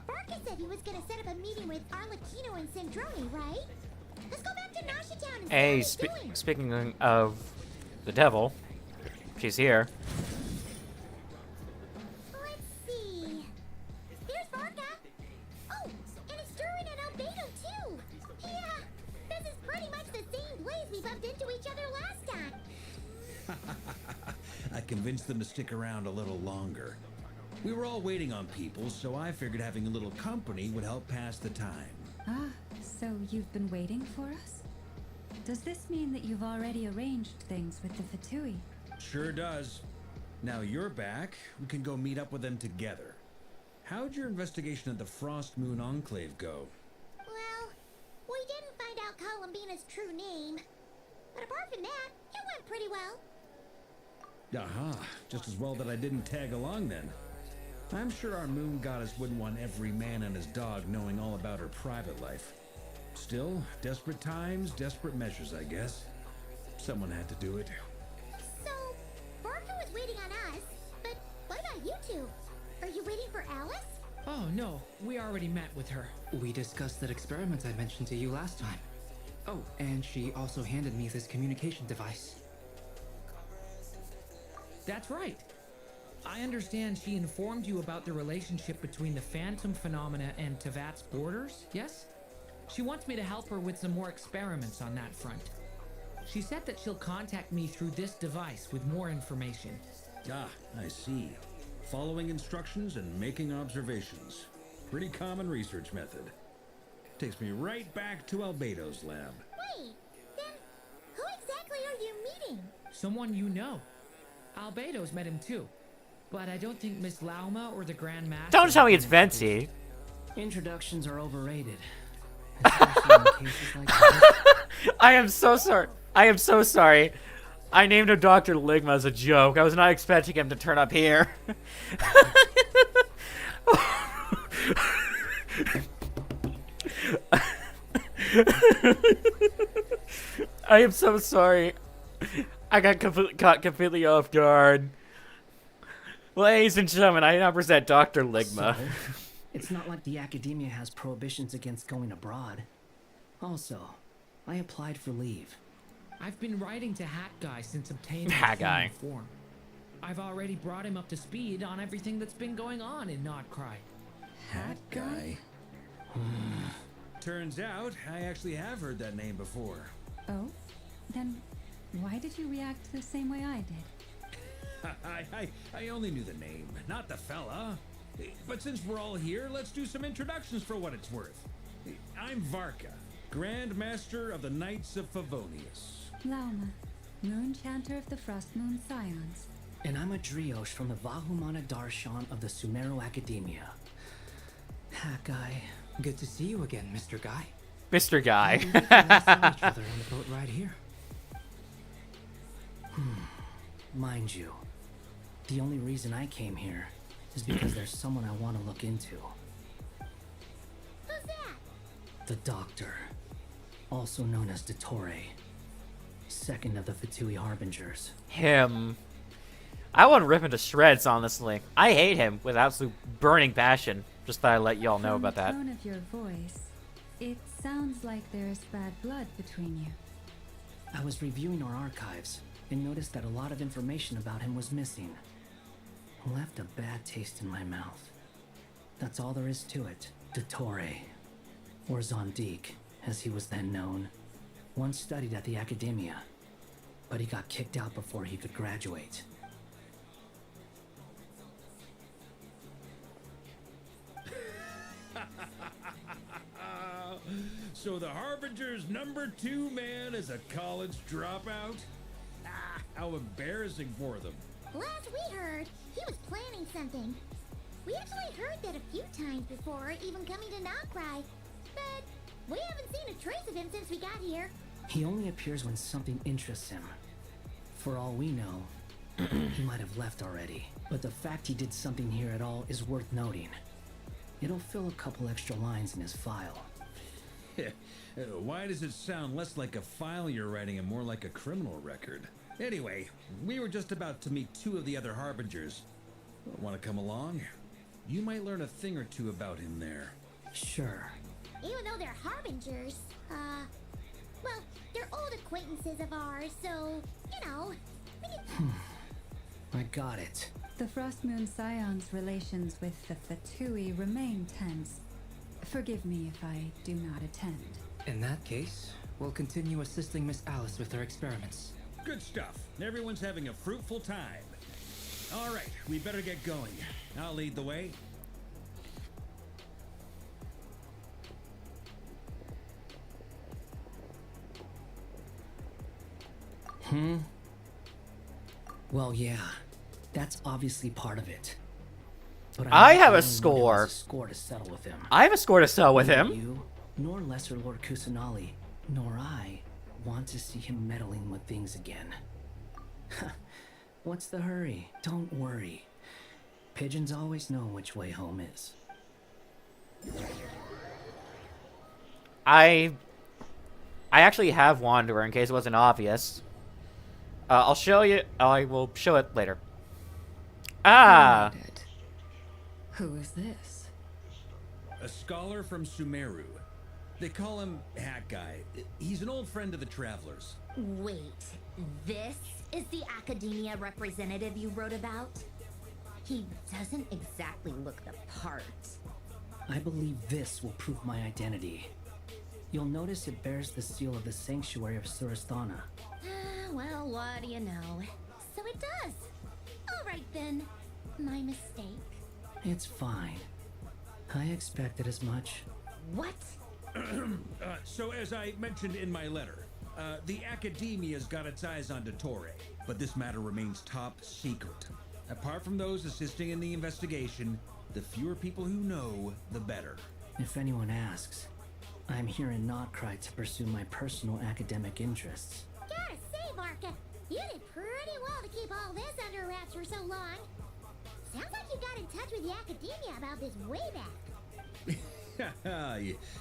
Barca said he was gonna set up a meeting with Arlecchino and Sandrone, right? Let's go back to Nasha Town and Hey, see what they're doing. speaking of the devil, she's here. Let's see. There's Barca. Oh, and it's Durin and Albedo too. Yeah, this is pretty much the same place we bumped into each other last time. I convinced them to stick around a little longer. We were all waiting on people, so I figured having a little company would help pass the time. Ah, so you've been waiting for us? Does this mean that you've already arranged things with the Fatui? Sure does. Now you're back, we can go meet up with them together. How'd your investigation at the Frost Moon Enclave go? Well, we didn't find out Columbina's true name. But apart from that, it went pretty well. Aha, just as well that I didn't tag along then. I'm sure our moon goddess wouldn't want every man and his dog knowing all about her private life. Still, desperate times, desperate measures, I guess. Someone had to do it. So, Barca was waiting on us, but what about you two? Are you waiting for Alice? Oh no, we already met with her. We discussed that experiment I mentioned to you last time. Oh, and she also handed me this communication device. That's right. I understand she informed you about the relationship between the phantom phenomena and Tevat's borders, yes? She wants me to help her with some more experiments on that front. She said that she'll contact me through this device with more information. Ah, I see. Following instructions and making observations. Pretty common research method. Takes me right back to Albedo's lab. Wait, then who exactly are you meeting? Someone you know. Albedo's met him too. But I don't think Miss Lauma or the Grand Master... Don't tell me it's Vency. Introductions are overrated. Especially in cases like this. I am so sorry. I am so sorry. I named him Dr. Ligma as a joke. I was not expecting him to turn up here. I am so sorry. I got caught completely off guard. Ladies and gentlemen, I now present Dr. Ligma. So, it's not like the academia has prohibitions against going abroad. Also, I applied for leave. I've been writing to Hat Guy since obtaining Hat Guy. his form. I've already brought him up to speed on everything that's been going on in Notcry. Hat Guy? Turns out, I actually have heard that name before. Oh? Then why did you react the same way I did? I only knew the name, not the fella. But since we're all here, let's do some introductions for what it's worth. I'm Varka, Grand Master of the Knights of Favonius. Lauma, Moon Chanter of the Frost Moon Scions. And I'm a Driosh from the Vahumana Darshan of the Sumero Academia. Hat Guy, good to see you again, Mr. Guy. Mr. Guy. We last saw each other on the boat right here. Mind you, the only reason I came here is because there's someone I want to look into. Who's that? The Doctor, also known as Dottore, second of the Fatui Harbingers. Him. I want to rip him to shreds, honestly. I hate him with absolute burning passion. Just thought I'd let y'all know about that. From the tone of your voice, it sounds like there's bad blood between you. I was reviewing our archives and noticed that a lot of information about him was missing. Left a bad taste in my mouth. That's all there is to it. Dottore, or Zondik, as he was then known, once studied at the Academia. but he got kicked out before he could graduate. So the Harbinger's #2 man is a college dropout? Ah, how embarrassing for them. Last we heard, he was planning something. We actually heard that a few times before, even coming to Noctry. But we haven't seen a trace of him since we got here. He only appears when something interests him. For all we know, he might have left already. But the fact he did something here at all is worth noting. It'll fill a couple extra lines in his file. Why does it sound less like a file you're writing and more like a criminal record? Anyway, we were just about to meet 2 of the other Harbingers. Want to come along? You might learn a thing or two about him there. Sure. Even though they're Harbingers, well, they're old acquaintances of ours, so, you know, we can... I got it. The Frost Moon Scion's relations with the Fatui remain tense. Forgive me if I do not attend. In that case, we'll continue assisting Miss Alice with her experiments. Good stuff. Everyone's having a fruitful time. All right, we better get going. I'll lead the way. Well, yeah. That's obviously part of it. But I I'm have not a the only one who score. has a score to settle with him. I have a score to settle with Neither him. You, nor Lesser Lord Kusanali, nor I want to see him meddling with things again. What's the hurry? Don't worry. Pigeons always know which way home is. I actually have Wanderer in case it wasn't obvious. I'll show you. I will show it later. Ah. Who is this? A scholar from Sumeru. They call him Hat Guy. He's an old friend of the Travelers. Wait, this is the academia representative you wrote about? He doesn't exactly look the part. I believe this will prove my identity. You'll notice it bears the seal of the Sanctuary of Surasthana. Well, what do you know? So it does. All right then. My mistake. It's fine. I expected as much. What? So as I mentioned in my letter, the Academia's got its eyes on Dottore, but this matter remains top secret. Apart from those assisting in the investigation, the fewer people who know, the better. If anyone asks, I'm here in Noctry to pursue my personal academic interests. Gotta say, Marka, you did pretty well to keep all this under wraps for so long. Sounds like you got in touch with the Academia about this way back.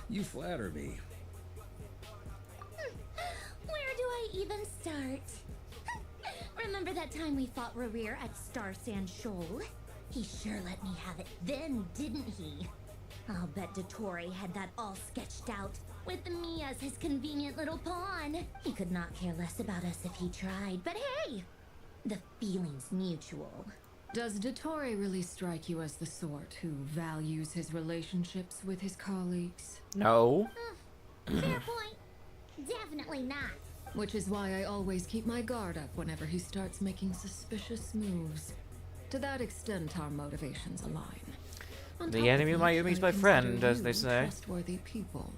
You flatter me. Where do I even start? Remember that time we fought Rerir at Star Sand Shoal? He sure let me have it then, didn't he? I'll bet Dottore had that all sketched out, with me as his convenient little pawn. He could not care less about us if he tried, but hey! The feeling's mutual. Does Dottore really strike you as the sort who values his relationships with his colleagues? No. Fair point. Definitely not. Which is why I always keep my guard up whenever he starts making suspicious moves. To that extent, our motivations align. On The top enemy of of my which, enemy is I my friend, consider as they you say. Trustworthy people.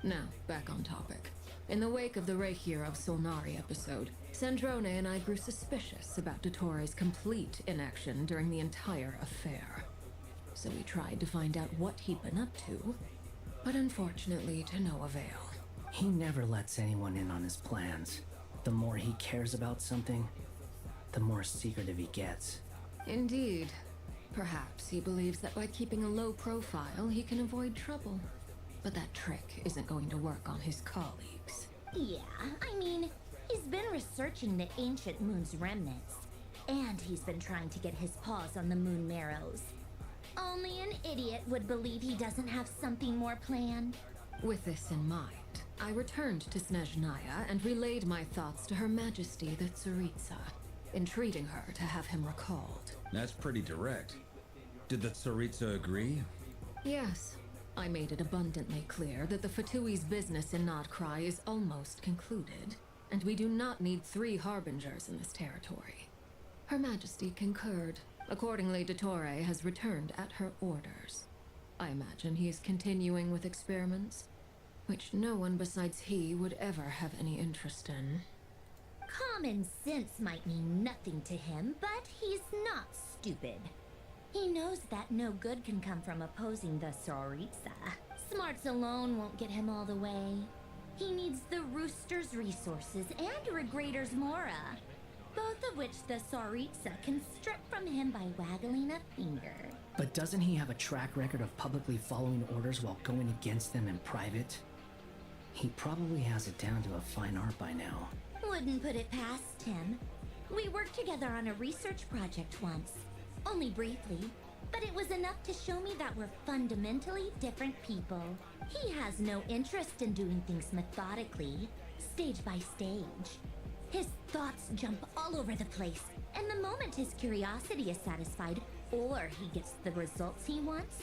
Now, back on topic. In the wake of the Reikir of Solnari episode, Sandrone and I grew suspicious about Dottore's complete inaction during the entire affair. So we tried to find out what he'd been up to, but unfortunately to no avail. He never lets anyone in on his plans. The more he cares about something, the more secretive he gets. Indeed. Perhaps he believes that by keeping a low profile, he can avoid trouble. But that trick isn't going to work on his colleagues. Yeah, I mean, he's been researching the ancient moon's remnants. And he's been trying to get his paws on the moon marrows. Only an idiot would believe he doesn't have something more planned. With this in mind, I returned to Snezhnaya and relayed my thoughts to Her Majesty the Tsaritsa, entreating her to have him recalled. That's pretty direct. Did the Tsaritsa agree? Yes. I made it abundantly clear that the Fatui's business in Notcry is almost concluded. and we do not need 3 harbingers in this territory. Her Majesty concurred. Accordingly, Dottore has returned at her orders. I imagine he is continuing with experiments, which no one besides he would ever have any interest in. Common sense might mean nothing to him, but he's not stupid. He knows that no good can come from opposing the Tsaritsa. Smarts alone won't get him all the way. He needs the Rooster's resources and Regrator's Mora, both of which the Tsaritsa can strip from him by waggling a finger. But doesn't he have a track record of publicly following orders while going against them in private? He probably has it down to a fine art by now. Wouldn't put it past him. We worked together on a research project once. Only briefly, but it was enough to show me that we're fundamentally different people. He has no interest in doing things methodically, stage by stage. His thoughts jump all over the place, and the moment his curiosity is satisfied, or he gets the results he wants,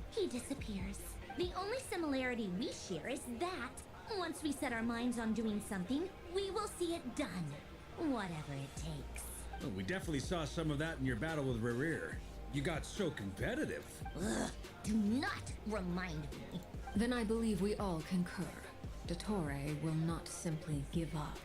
he disappears. The only similarity we share is that, once we set our minds on doing something, we will see it done, whatever it takes. Well, we definitely saw some of that in your battle with Rerir. You got so competitive. Ugh, do not remind me. Then I believe we all concur. Dottore will not simply give up.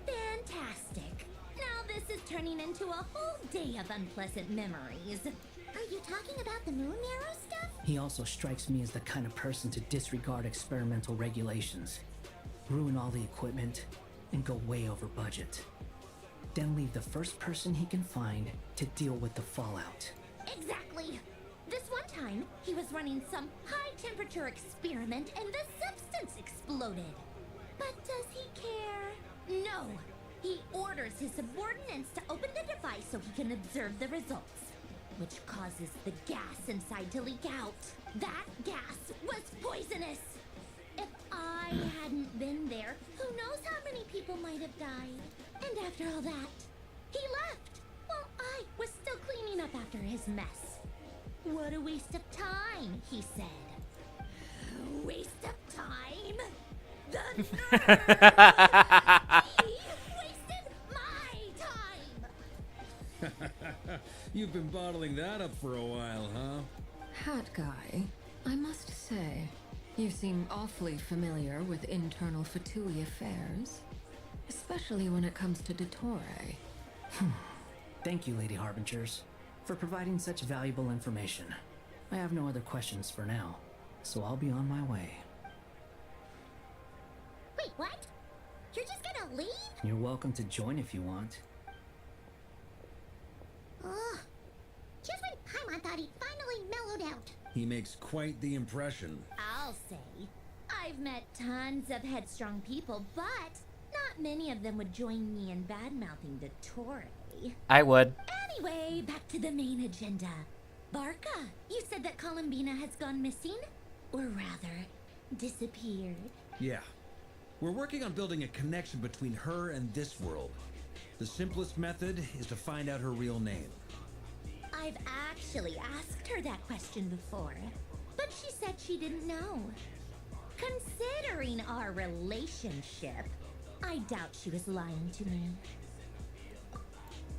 Fantastic. Now this is turning into a whole day of unpleasant memories. Are you talking about the moon arrow stuff? He also strikes me as the kind of person to disregard experimental regulations, ruin all the equipment, and go way over budget. Then leave the first person he can find to deal with the fallout. Exactly. This one time, he was running some high-temperature experiment and the substance exploded. But does he care? No. He orders his subordinates to open the device so he can observe the results, which causes the gas inside to leak out. That gas was poisonous. If I hadn't been there, who knows how many people might have died. And after all that, he left while I was still cleaning up after his mess. What a waste of time, he said. Waste of time? The nerve! He wasted my time! You've been bottling that up for a while, huh? Hat guy, I must say, you seem awfully familiar with internal Fatui affairs, especially when it comes to Dottore. Thank you, Lady Harbingers, for providing such valuable information. I have no other questions for now, so I'll be on my way. Wait, what? You're just gonna leave? You're welcome to join if you want. Ugh. Just when Paimon thought he'd finally mellowed out. He makes quite the impression. I'll say. I've met tons of headstrong people, but not many of them would join me in bad-mouthing Dottore. I would. Anyway, back to the main agenda. Barca, you said that Columbina has gone missing? Or rather, disappeared. Yeah. We're working on building a connection between her and this world. The simplest method is to find out her real name. I've actually asked her that question before, but she said she didn't know. Considering our relationship, I doubt she was lying to me.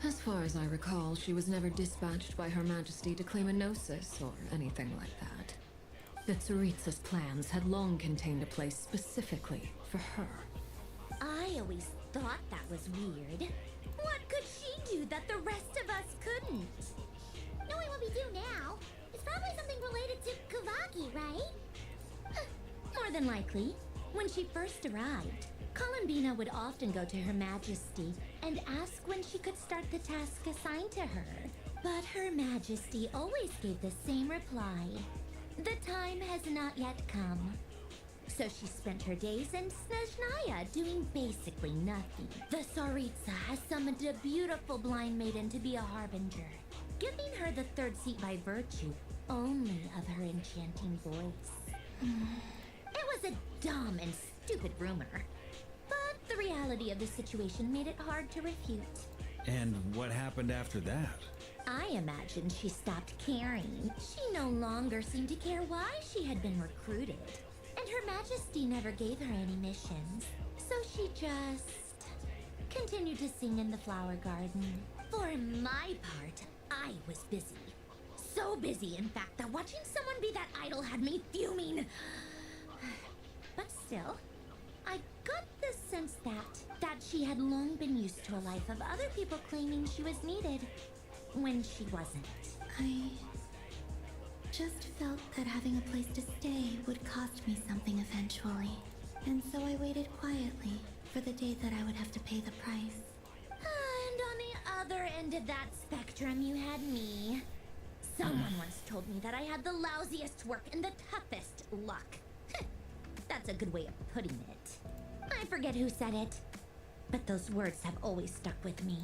As far as I recall, she was never dispatched by Her Majesty to claim a gnosis or anything like that. The Tsaritsa's plans had long contained a place specifically for her. I always thought that was weird. What could she do that the rest of us couldn't? Knowing what we do now, it's probably something related to Kavaki, right? More than likely. When she first arrived, Columbina would often go to Her Majesty and ask when she could start the task assigned to her. But Her Majesty always gave the same reply. The time has not yet come. So she spent her days in Snezhnaya doing basically nothing. The Tsaritsa has summoned a beautiful blind maiden to be a harbinger, giving her the third seat by virtue only of her enchanting voice. It was a dumb and stupid rumor, but the reality of the situation made it hard to refute. And what happened after that? I imagine she stopped caring. She no longer seemed to care why she had been recruited. And Her Majesty never gave her any missions, so she just continued to sing in the flower garden. For my part, I was busy. So busy, in fact, that watching someone be that idol had me fuming. But still, I got the sense that she had long been used to a life of other people claiming she was needed when she wasn't. I just felt that having a place to stay would cost me something eventually. And so I waited quietly for the day that I would have to pay the price. And on the other end of that spectrum, you had me. Someone once told me that I had the lousiest work and the toughest luck. That's a good way of putting it. I forget who said it, but those words have always stuck with me.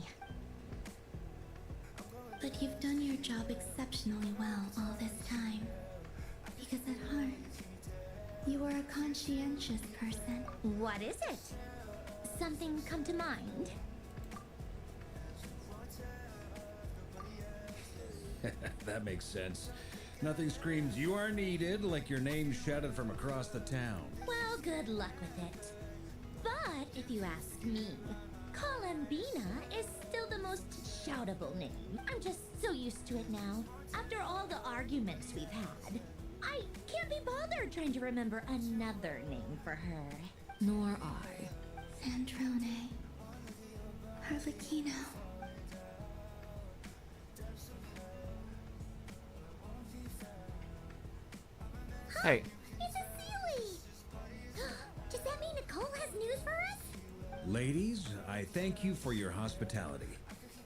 But you've done your job exceptionally well all this time. Because at heart, you are a conscientious person. What is it? Something come to mind? That makes sense. Nothing screams you are needed like your name shouted from across the town. Well, good luck with it. But if you ask me, Columbina is still the most shoutable name. I'm just so used to it now. After all the arguments we've had, I can't be bothered trying to remember another name for her. Nor I. Androne. Harlequino. Hey. It's a Sealy! Does that mean Nicole has news for us? Ladies, I thank you for your hospitality.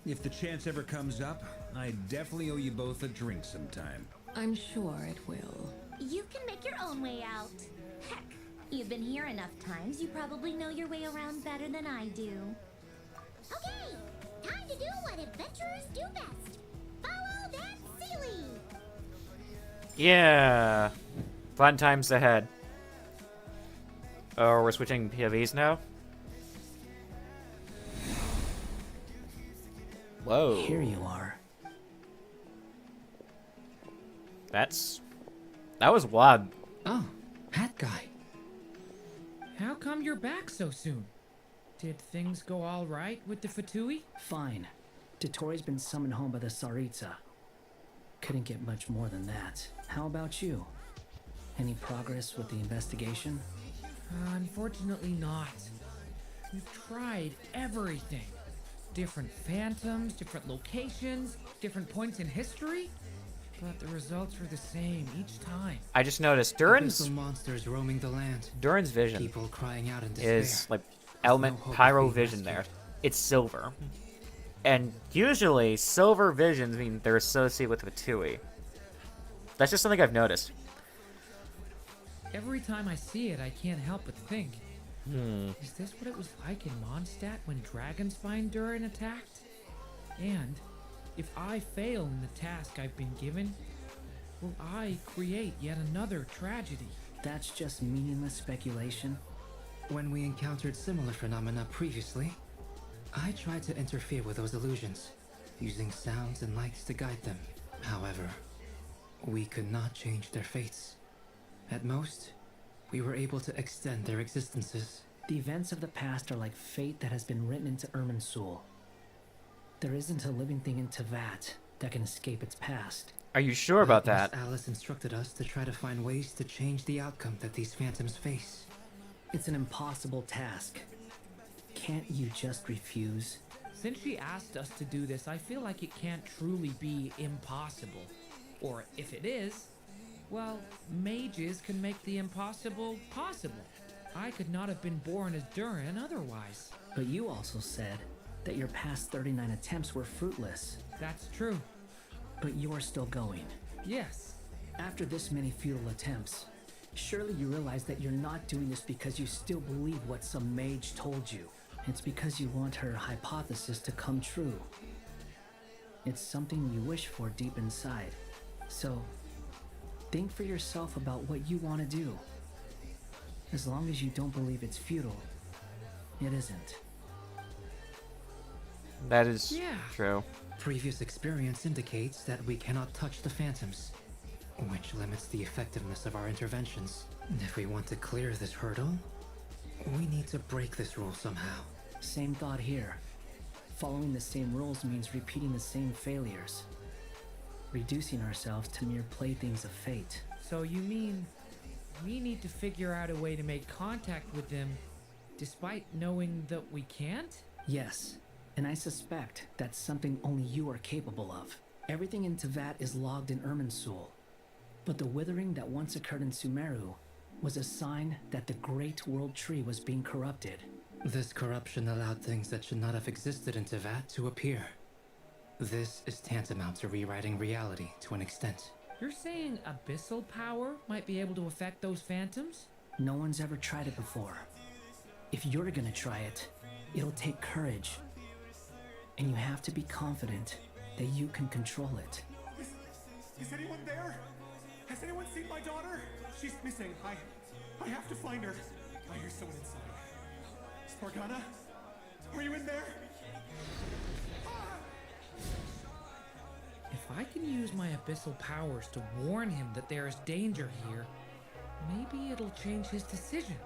If the chance ever comes up, I definitely owe you both a drink sometime. I'm sure it will. You can make your own way out. Heck, you've been here enough times, you probably know your way around better than I do. Okay, time to do what adventurers do best. Follow that Sealy! Yeah. Fun times ahead. Oh, we're switching POVs now? Whoa. Here you are. That was wild. Oh, that guy. How come you're back so soon? Did things go all right with the Fatui? Fine. Dotori's been summoned home by the Tsaritsa. Couldn't get much more than that. How about you? Any progress with the investigation? Unfortunately not. We've tried everything. Different phantoms, different locations, different points in history. But the results were the same each time. I just noticed Durin's monsters roaming the land. Durin's vision People crying out in despair. is like element pyro vision there. It's silver. And usually silver visions mean they're associated with Fatui. That's just something I've noticed. Every time I see it, I can't help but think. Is this what it was like in Mondstadt when Dragonspine Durin attacked? And if I fail in the task I've been given, will I create yet another tragedy? That's just meaningless speculation. When we encountered similar phenomena previously, I tried to interfere with those illusions, using sounds and lights to guide them. However, we could not change their fates. At most, we were able to extend their existences. The events of the past are like fate that has been written into Irminsul. There isn't a living thing in Teyvat that can escape its past. Are you sure about that? Alice instructed us to try to find ways to change the outcome that these phantoms face. It's an impossible task. Can't you just refuse? Since she asked us to do this, I feel like it can't truly be impossible. Or if it is, well, mages can make the impossible possible. I could not have been born as Durin otherwise. But you also said that your past 39 attempts were fruitless. That's true. But you are still going. Yes. After this many futile attempts, surely you realize that you're not doing this because you still believe what some mage told you. It's because you want her hypothesis to come true. It's something you wish for deep inside. So, think for yourself about what you want to do. As long as you don't believe it's futile, it isn't. That is true. Previous experience indicates that we cannot touch the phantoms, which limits the effectiveness of our interventions. If we want to clear this hurdle, we need to break this rule somehow. Same thought here. Following the same rules means repeating the same failures. Reducing ourselves to mere playthings of fate. So you mean we need to figure out a way to make contact with them despite knowing that we can't? Yes, and I suspect that's something only you are capable of. Everything in Tevat is logged in Irminsul, but the withering that once occurred in Sumeru was a sign that the Great World Tree was being corrupted. This corruption allowed things that should not have existed in Tevat to appear. This is tantamount to rewriting reality to an extent. You're saying abyssal power might be able to affect those phantoms? No one's ever tried it before. If you're gonna try it, it'll take courage. And you have to be confident that you can control it. Is anyone there? Has anyone seen my daughter? She's missing. I have to find her. I hear someone inside. Spargana? Are you in there? If I can use my abyssal powers to warn him that there is danger here, maybe it'll change his decision.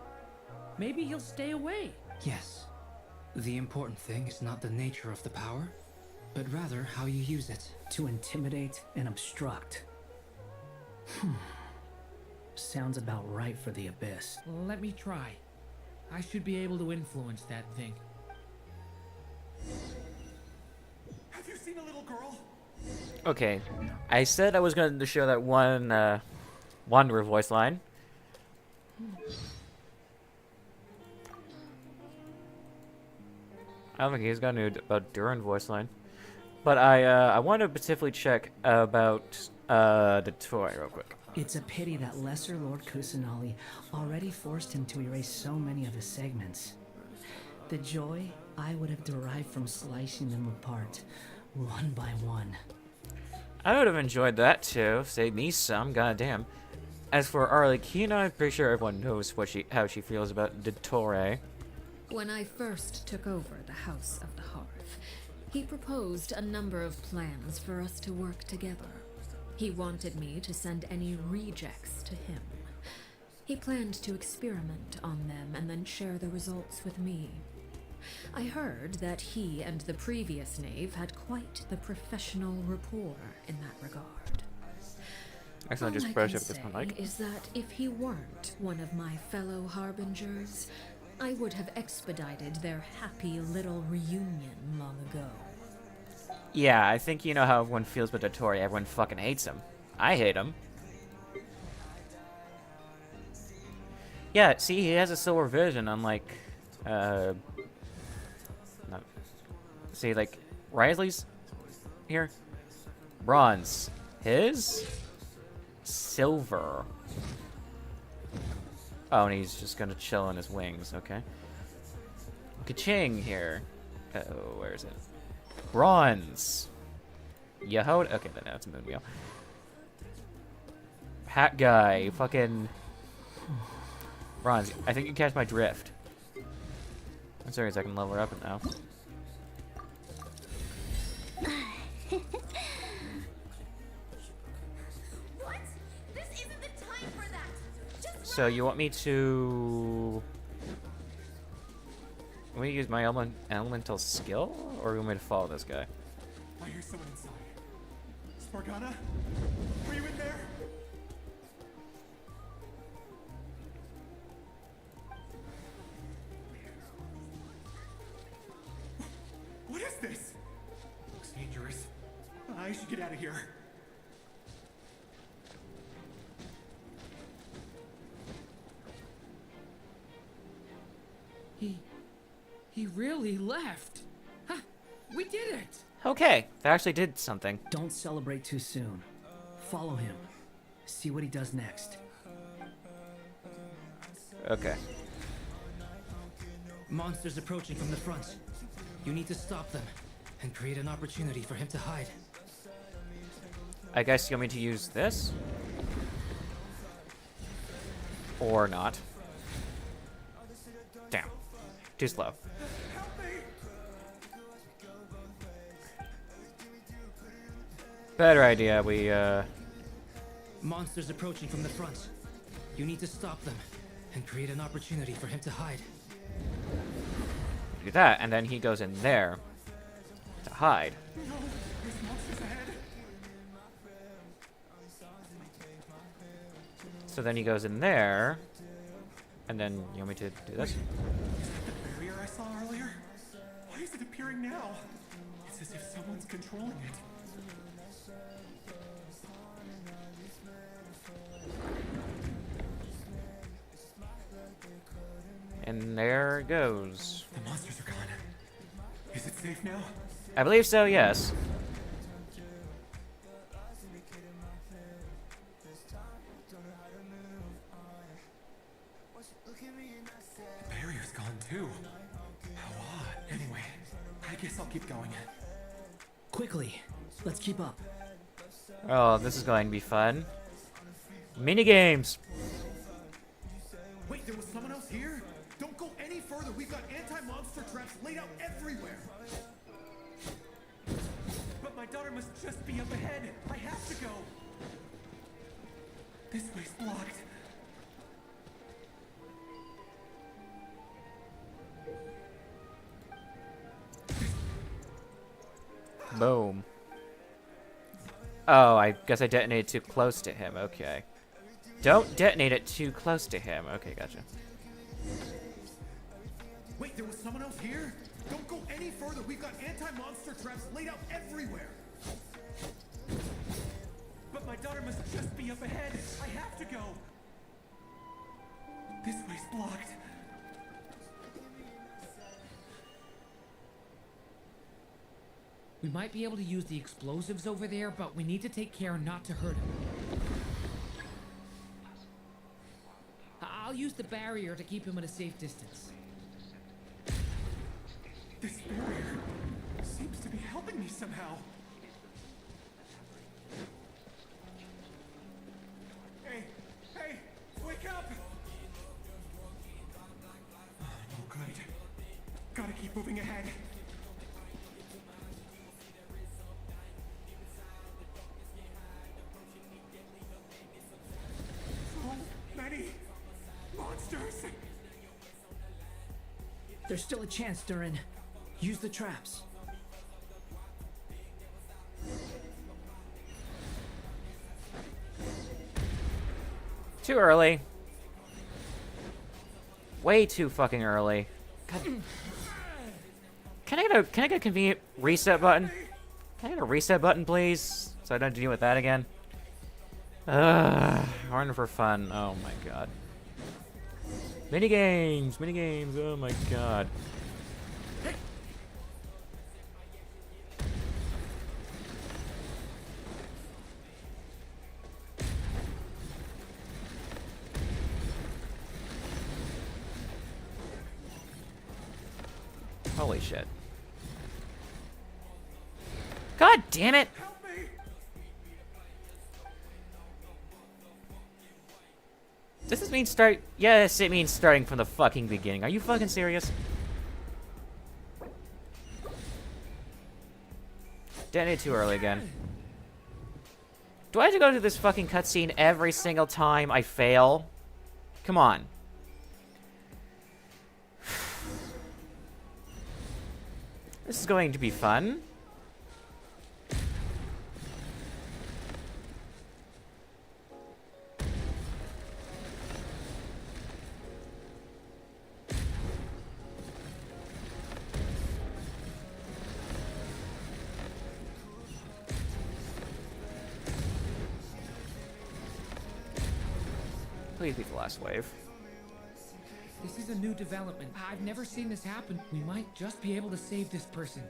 Maybe he'll stay away. Yes. The important thing is not the nature of the power, but rather how you use it. To intimidate and obstruct. Sounds about right for the Abyss. Let me try. I should be able to influence that thing. Have you seen a little girl? Okay, I said I was going to show that one Wanderer voice line. I don't think he's got a Duran voice line. But I want to specifically check about the toy real quick. It's a pity that Lesser Lord Kusanali already forced him to erase so many of his segments. The joy I would have derived from slicing them apart, one by one. I would have enjoyed that too. Save me some, goddamn. As for Arlecchino, I'm pretty sure everyone knows how she feels about Dottore. When I first took over the House of the Hearth, he proposed a number of plans for us to work together. He wanted me to send any rejects to him. He planned to experiment on them and then share the results with me. I heard that he and the previous knave had quite the professional rapport in that regard. Excellent, just brush up with my mic. Is that if he weren't one of my fellow harbingers, I would have expedited their happy little reunion long ago. Yeah, I think you know how everyone feels about Dottore. Everyone fucking hates him. I hate him. Yeah, see, he has a silver vision, unlike, see, like, Risley's here? Bronze. His? Silver. Oh, and he's just gonna chill on his wings, okay. Ka-ching here. Uh-oh, where is it? Bronze. Yahoo. Okay, then that's a moon wheel. Hat guy. Fucking. Bronze. I think you catch my drift. I'm serious, I can level her up now. What? This isn't the time for that. Just So you want me to... Want me to use my elemental skill? Or you want me to follow this guy? I hear someone inside. Spargana? Are you in there? What is this? Looks dangerous. I should get out of here. He really left. Huh, we did it. Okay, that actually did something. Don't celebrate too soon. Follow him. See what he does next. Okay. Monsters approaching from the front. You need to stop them and create an opportunity for him to hide. I guess you want me to use this? Or not. Damn. Too slow. Better idea, we, Monsters approaching from the front. You need to stop them and create an opportunity for him to hide. Do that, and then he goes in there to hide. No, there's monsters ahead. So then he goes in there, and then you want me to do this? The barrier I saw earlier? Why is it appearing now? It's as if someone's controlling it. And there it goes. The monsters are gone. Is it safe now? I believe so, yes. The barrier's gone too. How odd. Anyway, I guess I'll keep going. Quickly, let's keep up. Oh, this is going to be fun. Mini games. Wait, there was someone else here? Don't go any further. We've got anti-monster traps laid out everywhere. But my daughter must just be up ahead. I have to go. This way's blocked. Boom. Oh, I guess I detonated too close to him. Okay. Don't detonate it too close to him. Okay, gotcha. Wait, there was someone else here? Don't go any further. We've got anti-monster traps laid out everywhere. But my daughter must just be up ahead. I have to go. This way's blocked. We might be able to use the explosives over there, but we need to take care not to hurt him. I'll use the barrier to keep him at a safe distance. This barrier seems to be helping me somehow. Hey, hey, wake up! Oh, good. Gotta keep moving ahead. So many monsters! There's still a chance, Durin. Use the traps. Too early. Way too fucking early. God. Can I get a convenient reset button? Can I get a reset button, please? So I don't have to deal with that again. Running for fun. Oh my god. Minigames! Minigames! Oh my god. Holy shit. God damn it! Does this mean start? Yes, it means starting from the fucking beginning. Are you fucking serious? Detonated too early again. Do I have to go to this fucking cutscene every single time I fail? Come on. This is going to be fun. Please be the last wave. This is a new development. I've never seen this happen. We might just be able to save this person.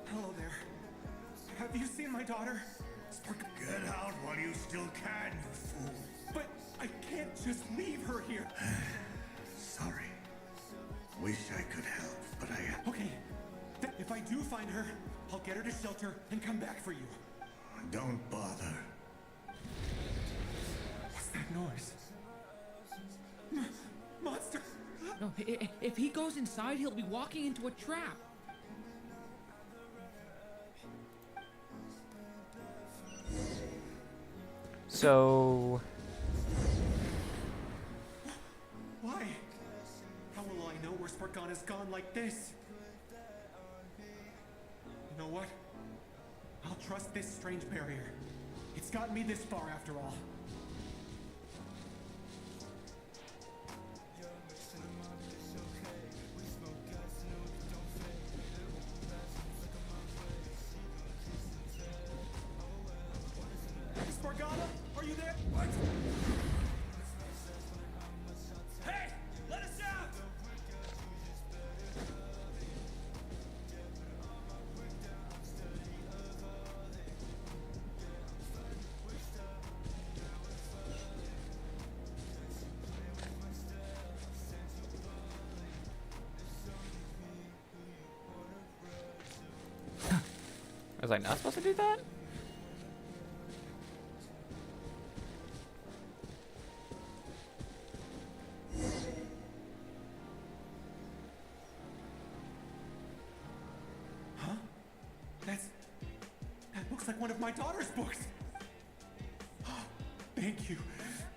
Hello there. Have you seen my daughter? Get out while you still can, you fool. But I can't just leave her here. Sorry. Wish I could help, but I... Okay. If I do find her, I'll get her to shelter and come back for you. Don't bother. What's that noise? No, if he goes inside, he'll be walking into a trap. So... Why? How will I know where Spargana's gone like this? You know what? I'll trust this strange barrier. It's gotten me this far after all. Spargana, are you there? What? Hey, let us out! Was I not supposed to do that? Huh? That looks like one of my daughter's books. Thank you.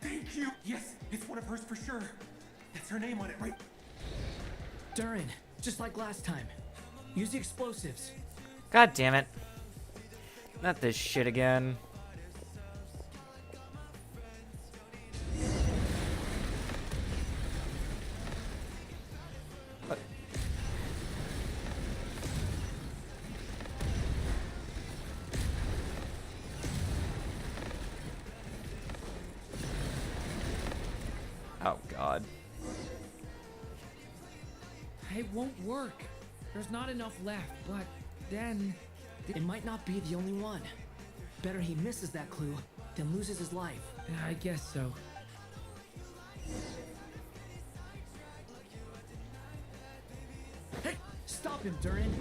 Thank you. Yes, it's one of hers for sure. That's her name on it, right? Durin, just like last time. Use the explosives. God damn it. Not this shit again. What? Oh god. It won't work. There's not enough left, but then... It might not be the only one. Better he misses that clue than loses his life. I guess so. Hey, stop him, Durin.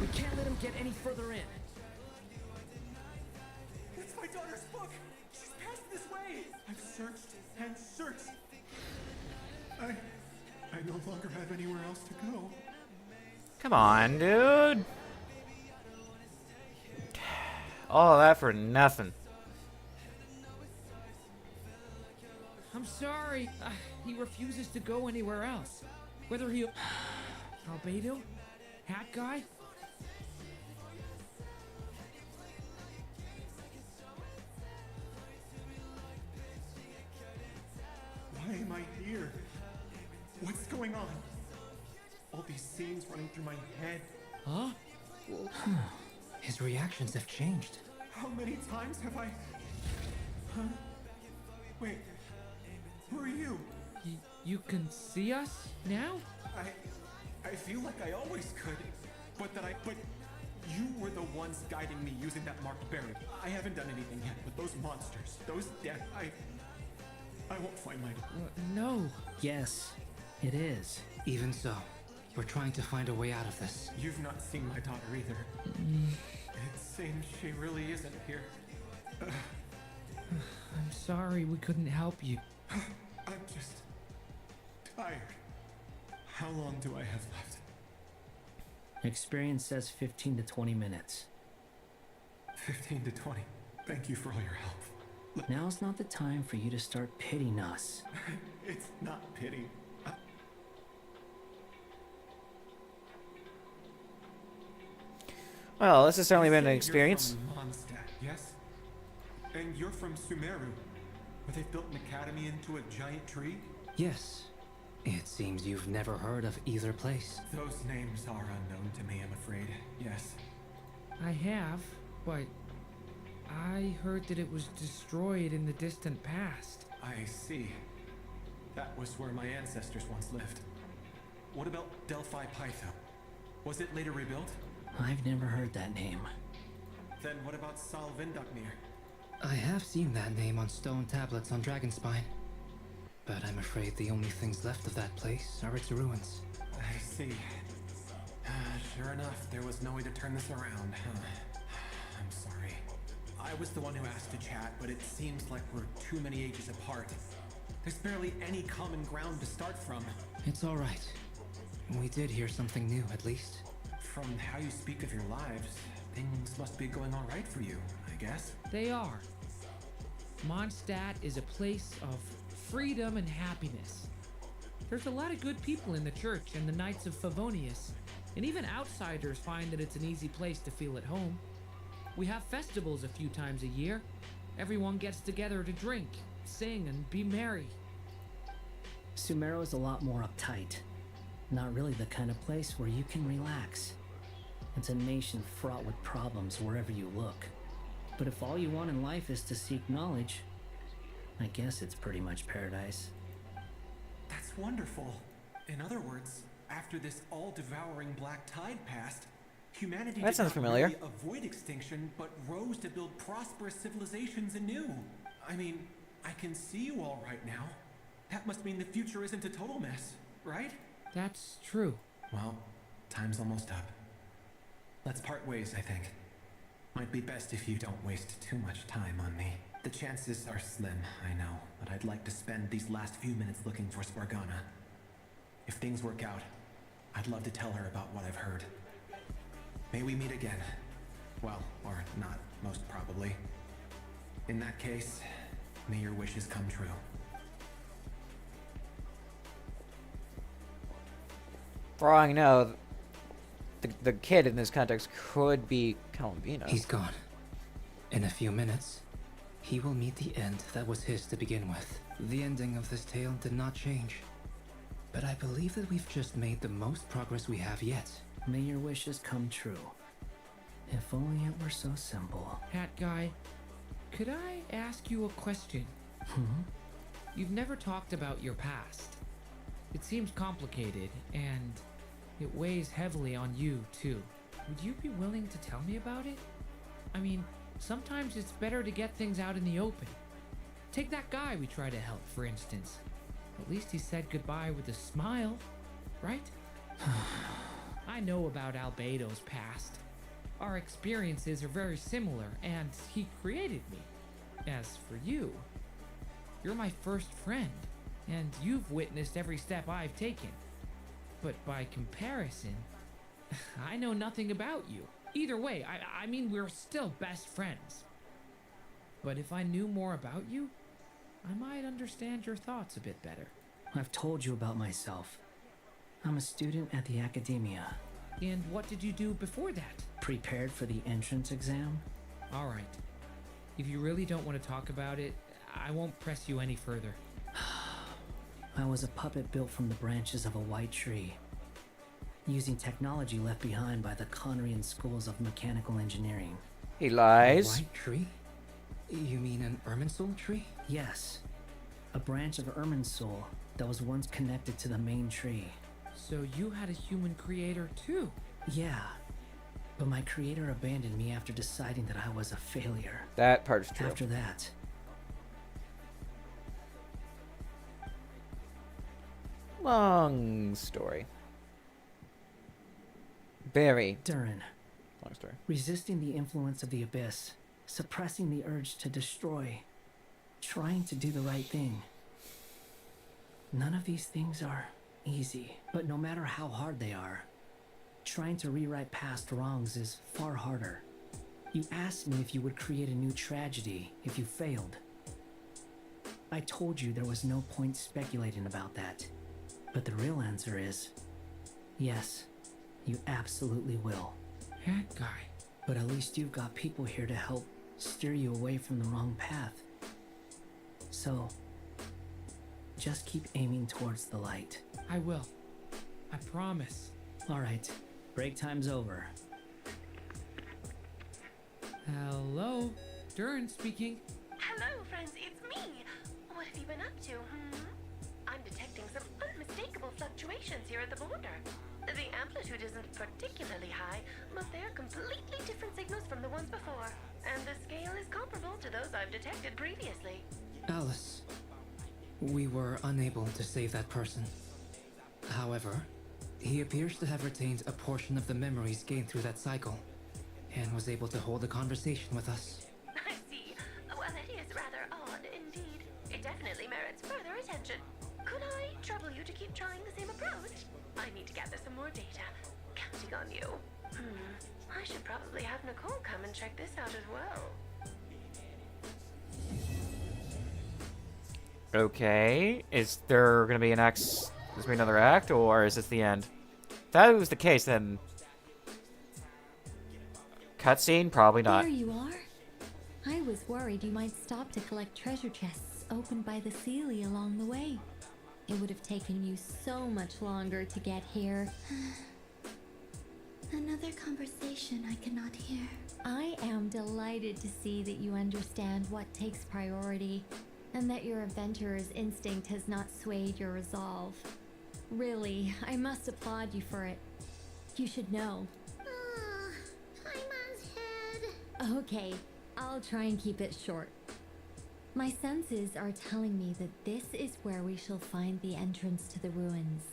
We can't let him get any further in. It's my daughter's book. She's passed this way. I've searched and searched. I no longer have anywhere else to go. Come on, dude. All that for nothing. I'm sorry. He refuses to go anywhere else. Whether he... Albedo? Hat guy? Why am I here? What's going on? All these scenes running through my head. Huh? His reactions have changed. How many times have I... Huh? Wait. Who are you? You can see us now? I feel like I always could. But you were the ones guiding me using that marked barrier. I haven't done anything yet, but those monsters, those death, I won't find my... No. Yes, it is. Even so, we're trying to find a way out of this. You've not seen my daughter either. It seems she really isn't here. I'm sorry we couldn't help you. I'm just tired. How long do I have left? Experience says 15 to 20 minutes. 15 to 20. Thank you for all your help. Now's not the time for you to start pitying us. It's not pity. Well, this has certainly been an experience. You're from Mondstadt, yes? And you're from Sumeru, where they've built an academy into a giant tree? Yes. It seems you've never heard of either place. Those names are unknown to me, I'm afraid. Yes. I have, but I heard that it was destroyed in the distant past. I see. That was where my ancestors once lived. What about Delphi Pytho? Was it later rebuilt? I've never heard that name. Then what about Sal Vindaknir? I have seen that name on stone tablets on Dragonspine. But I'm afraid the only things left of that place are its ruins. I see. Sure enough, there was no way to turn this around, huh? I'm sorry. I was the one who asked to chat, but it seems like we're too many ages apart. There's barely any common ground to start from. It's all right. We did hear something new, at least. From how you speak of your lives, things must be going all right for you, I guess. They are. Mondstadt is a place of freedom and happiness. There's a lot of good people in the church and the Knights of Favonius, and even outsiders find that it's an easy place to feel at home. We have festivals a few times a year. Everyone gets together to drink, sing, and be merry. Sumeru is a lot more uptight. Not really the kind of place where you can relax. It's a nation fraught with problems wherever you look. But if all you want in life is to seek knowledge, I guess it's pretty much paradise. That's wonderful. In other words, after this all-devouring black tide passed, humanity That sounds did not familiar. really avoid extinction, but rose to build prosperous civilizations anew. I mean, I can see you all right now. That must mean the future isn't a total mess, right? That's true. Well, time's almost up. Let's part ways, I think. Might be best if you don't waste too much time on me. The chances are slim, I know, but I'd like to spend these last few minutes looking for Spargana. If things work out, I'd love to tell her about what I've heard. May we meet again. Well, or not, most probably. In that case, may your wishes come true. For all I know, the kid in this context could be Columbino. He's gone. In a few minutes, he will meet the end that was his to begin with. The ending of this tale did not change. But I believe that we've just made the most progress we have yet. May your wishes come true. If only it were so simple. Hat guy, could I ask you a question? You've never talked about your past. It seems complicated, and it weighs heavily on you, too. Would you be willing to tell me about it? I mean, sometimes it's better to get things out in the open. Take that guy we try to help, for instance. At least he said goodbye with a smile, right? I know about Albedo's past. Our experiences are very similar, and he created me. As for you, you're my first friend, and you've witnessed every step I've taken. But by comparison, I know nothing about you. Either way, I mean, we're still best friends. But if I knew more about you, I might understand your thoughts a bit better. I've told you about myself. I'm a student at the academia. And what did you do before that? Prepared for the entrance exam? All right. If you really don't want to talk about it, I won't press you any further. I was a puppet built from the branches of a white tree, using technology left behind by the Conrian schools of mechanical engineering. He lies. A white tree? You mean an Irminsul tree? Yes. A branch of Irminsul that was once connected to the main tree. So you had a human creator too? Yeah. But my creator abandoned me after deciding that I was a failure. That part's true. After that, long story. Very Durin, long story. resisting the influence of the abyss, suppressing the urge to destroy, trying to do the right thing. None of these things are easy, but no matter how hard they are, trying to rewrite past wrongs is far harder. You asked me if you would create a new tragedy if you failed. I told you there was no point speculating about that. But the real answer is, yes, you absolutely will. That guy. But at least you've got people here to help steer you away from the wrong path. So, just keep aiming towards the light. I will. I promise. All right, break time's over. Hello, Durin speaking. Hello, friends, it's me. What have you been up to, I'm detecting some unmistakable fluctuations here at the border. The amplitude isn't particularly high, but they're completely different signals from the ones before. And the scale is comparable to those I've detected previously. Alice, we were unable to save that person. However, he appears to have retained a portion of the memories gained through that cycle, and was able to hold a conversation with us. I see. Well, it is rather odd indeed. It definitely merits further keep trying the same approach. I need to gather some more data. Counting on you. I should probably have Nicole come and check this out as well. Okay, is there gonna be an is there gonna be another act, or is this the end? If that was the case, then cutscene? Probably not. There you are. I was worried you might stop to collect treasure chests opened by the Seelie along the way. It would have taken you so much longer to get here. Another conversation I cannot hear. I am delighted to see that you understand what takes priority, and that your adventurer's instinct has not swayed your resolve. Really, I must applaud you for it. You should know. Paimon's head. Okay, I'll try and keep it short. My senses are telling me that this is where we shall find the entrance to the ruins.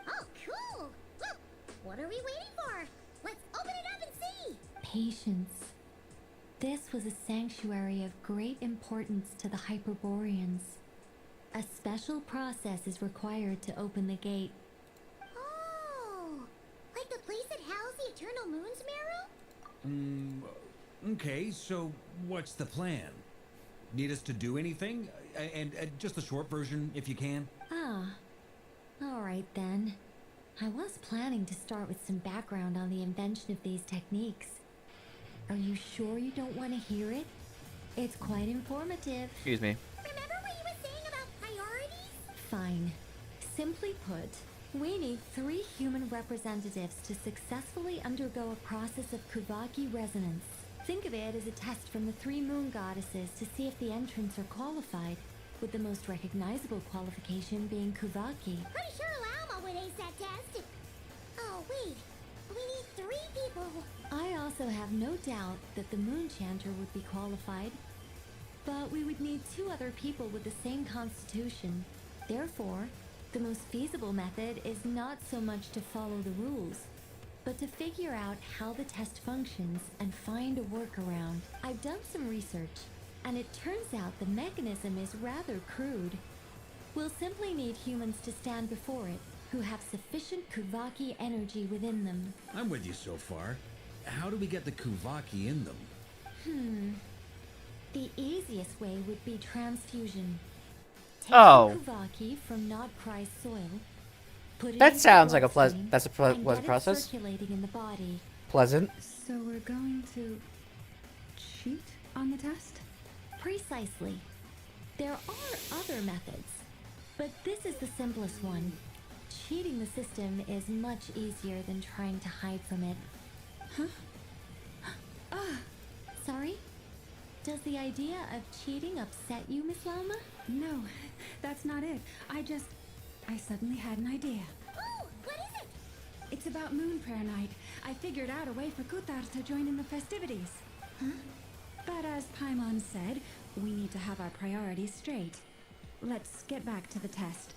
Oh, cool! Look, what are we waiting for? Let's open it up and see! Patience. This was a sanctuary of great importance to the Hyperboreans. A special process is required to open the gate. Oh, like the place that housed the Eternal Moon's Marrow? Okay, so what's the plan? Need us to do anything? And just the short version, if you can. Ah, all right then. I was planning to start with some background on the invention of these techniques. Are you sure you don't want to hear it? It's quite informative. Excuse me. Remember what you were saying about priorities? Fine. Simply put, we need 3 human representatives to successfully undergo a process of Kuvaki resonance. Think of it as a test from the 3 moon goddesses to see if the entrants are qualified, with the most recognizable qualification being Kuvaki. Pretty sure Lauma would ace that test. Oh, wait. We need 3 people. I also have no doubt that the Moon Chanter would be qualified, but we would need 2 other people with the same constitution. Therefore, the most feasible method is not so much to follow the rules, but to figure out how the test functions and find a workaround. I've done some research, and it turns out the mechanism is rather crude. We'll simply need humans to stand before it, who have sufficient Kuvaki energy within them. I'm with you so far. How do we get the Kuvaki in them? The easiest way would be transfusion. Take Oh. Kuvaki from Nodcry's soil. Put it That into sounds like a bloodstream, that's a and pleasant get it process. circulating in the body. Pleasant. So we're going to cheat on the test? Precisely. There are other methods, but this is the simplest one. Cheating the system is much easier than trying to hide from it. Huh? Sorry? Does the idea of cheating upset you, Miss Lauma? No, that's not it. I suddenly had an idea. Oh, what is it? It's about Moon Prayer Night. I figured out a way for Kutar to join in the festivities. Huh? But as Paimon said, we need to have our priorities straight. Let's get back to the test.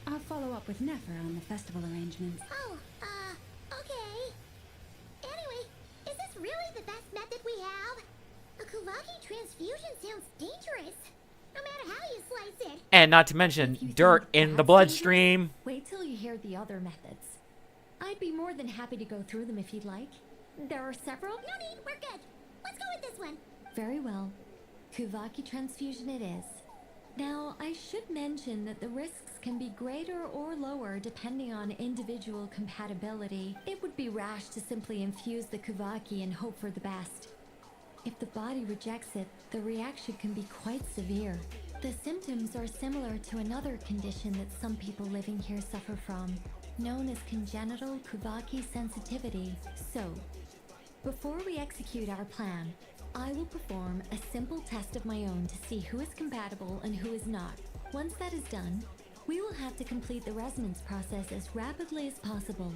I'll follow up with Nefer on the festival arrangements. Oh, okay. Anyway, is this really the best method we have? A Kuvaki transfusion sounds dangerous. No matter how you slice it. And not to mention dirt in the bloodstream. Wait till you hear the other methods. I'd be more than happy to go through them if you'd like. There are several. No need, we're good. Let's go with this one. Very well. Kuvaki transfusion it is. Now, I should mention that the risks can be greater or lower depending on individual compatibility. It would be rash to simply infuse the Kuvaki and hope for the best. If the body rejects it, the reaction can be quite severe. The symptoms are similar to another condition that some people living here suffer from, known as congenital Kuvaki sensitivity. So, before we execute our plan, I will perform a simple test of my own to see who is compatible and who is not. Once that is done, we will have to complete the resonance process as rapidly as possible.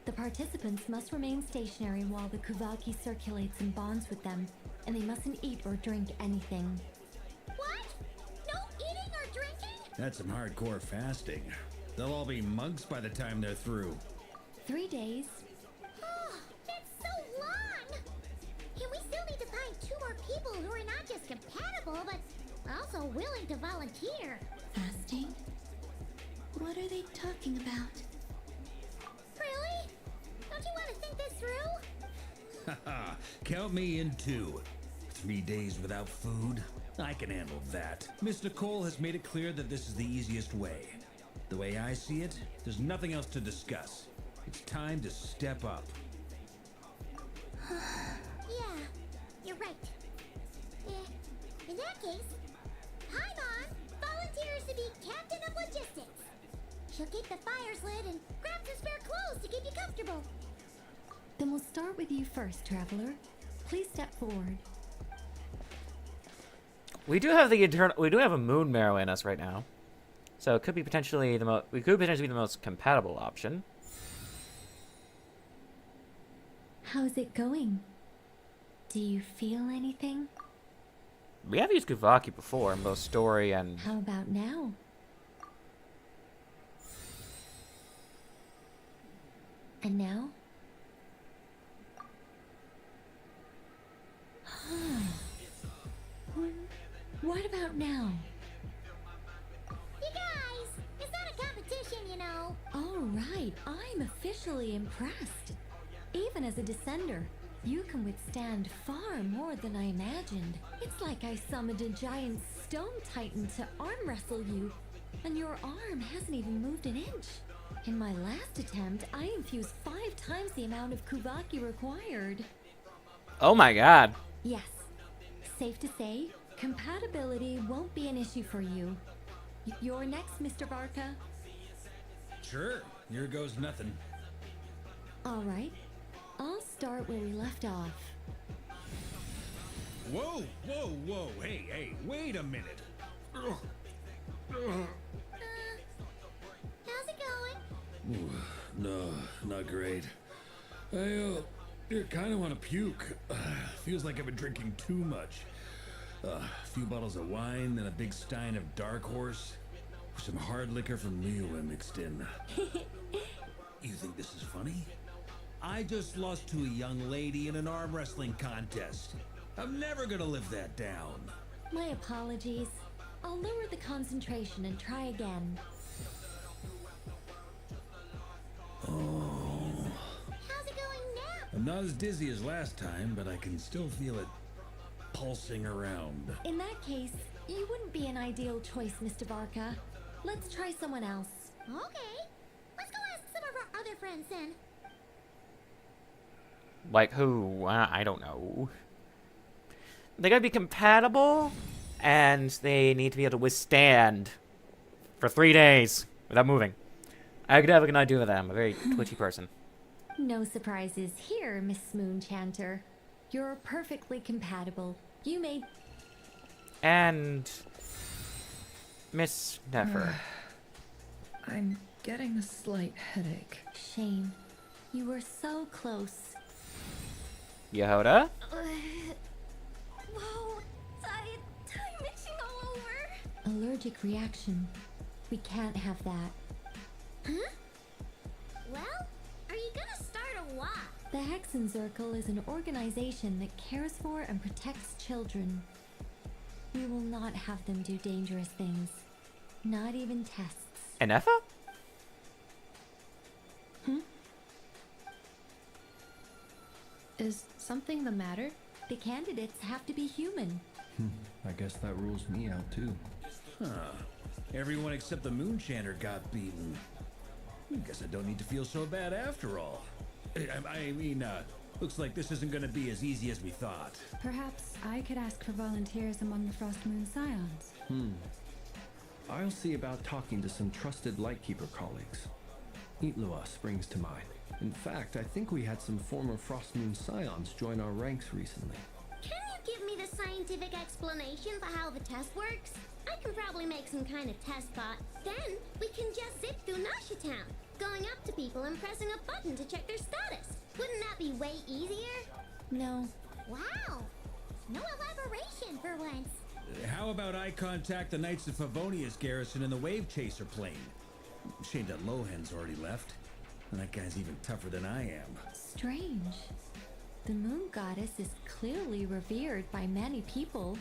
The participants must remain stationary while the Kuvaki circulates and bonds with them, and they mustn't eat or drink anything. What? No eating or drinking? That's some hardcore fasting. They'll all be monks by the time they're through. 3 days. Oh, that's so long! And we still need to find 2 more people who are not just compatible, but also willing to volunteer. Fasting? What are they talking about? Really? Don't you want to think this through? Haha, count me in too. 3 days without food? I can handle that. Miss Nicole has made it clear that this is the easiest way. The way I see it, there's nothing else to discuss. It's time to step up. Yeah, you're right. In that case, Paimon volunteers to be captain of logistics. She'll keep the fires lit and grab some spare clothes to keep you comfortable. Then we'll start with you first, Traveler. Please step forward. We do have a moon marrow in us right now, so it could be potentially we could potentially be the most compatible option. How's it going? Do you feel anything? We have used Kuvaki before in both story and. How about now? And now? What about now? You guys, it's not a competition, you know. All right, I'm officially impressed. Even as a descender, you can withstand far more than I imagined. It's like I summoned a giant stone titan to arm wrestle you, and your arm hasn't even moved an inch. In my last attempt, I infused 5 times the amount of Kuvaki required. Oh my god. Yes. Safe to say, compatibility won't be an issue for you. You're next, Mr. Barca. Sure, here goes nothing. All right. I'll start where we left off. Whoa, whoa, whoa, hey, wait a minute. How's it going? Ooh, no, not great. I kind of want to puke. Feels like I've been drinking too much. A few bottles of wine, then a big stein of Dark Horse. With some hard liquor from Liyue mixed in. You think this is funny? I just lost to a young lady in an arm wrestling contest. I'm never gonna live that down. My apologies. I'll lower the concentration and try again. Oh. How's it going now? I'm not as dizzy as last time, but I can still feel it pulsing around. In that case, you wouldn't be an ideal choice, Mr. Barca. Let's try someone else. Okay. Let's go ask some of our other friends then. Like who? I don't know. They gotta be compatible, and they need to be able to withstand for 3 days without moving. I could have an idea with that. I'm a very twitchy person. No surprises here, Miss Moonchanter. You're perfectly compatible. You may... And... Miss Nefer. I'm getting a slight headache. Shame. You were so close. Yehoda? Whoa, time itching all over. Allergic reaction. We can't have that. Huh? Well, are you gonna start a what? The Hexen Circle is an organization that cares for and protects children. We will not have them do dangerous things. Not even tests. Enefa? Is something the matter? The candidates have to be human. I guess that rules me out too. Huh. Everyone except the Moonchanter got beaten. I guess I don't need to feel so bad after all. I mean, looks like this isn't gonna be as easy as we thought. Perhaps I could ask for volunteers among the Frost Moon Scions. I'll see about talking to some trusted Lightkeeper colleagues. Itlua springs to mind. In fact, I think we had some former Frost Moon Scions join our ranks recently. Can you give me the scientific explanation for how the test works? I can probably make some kind of test bot. Then we can just zip through Nasha Town, going up to people and pressing a button to check their status. Wouldn't that be way easier? No. Wow. No elaboration for once. How about I contact the Knights of Favonius garrison in the Wave Chaser plane? Shame that Lohan's already left. And that guy's even tougher than I am. Strange. The moon goddess is clearly revered by many people.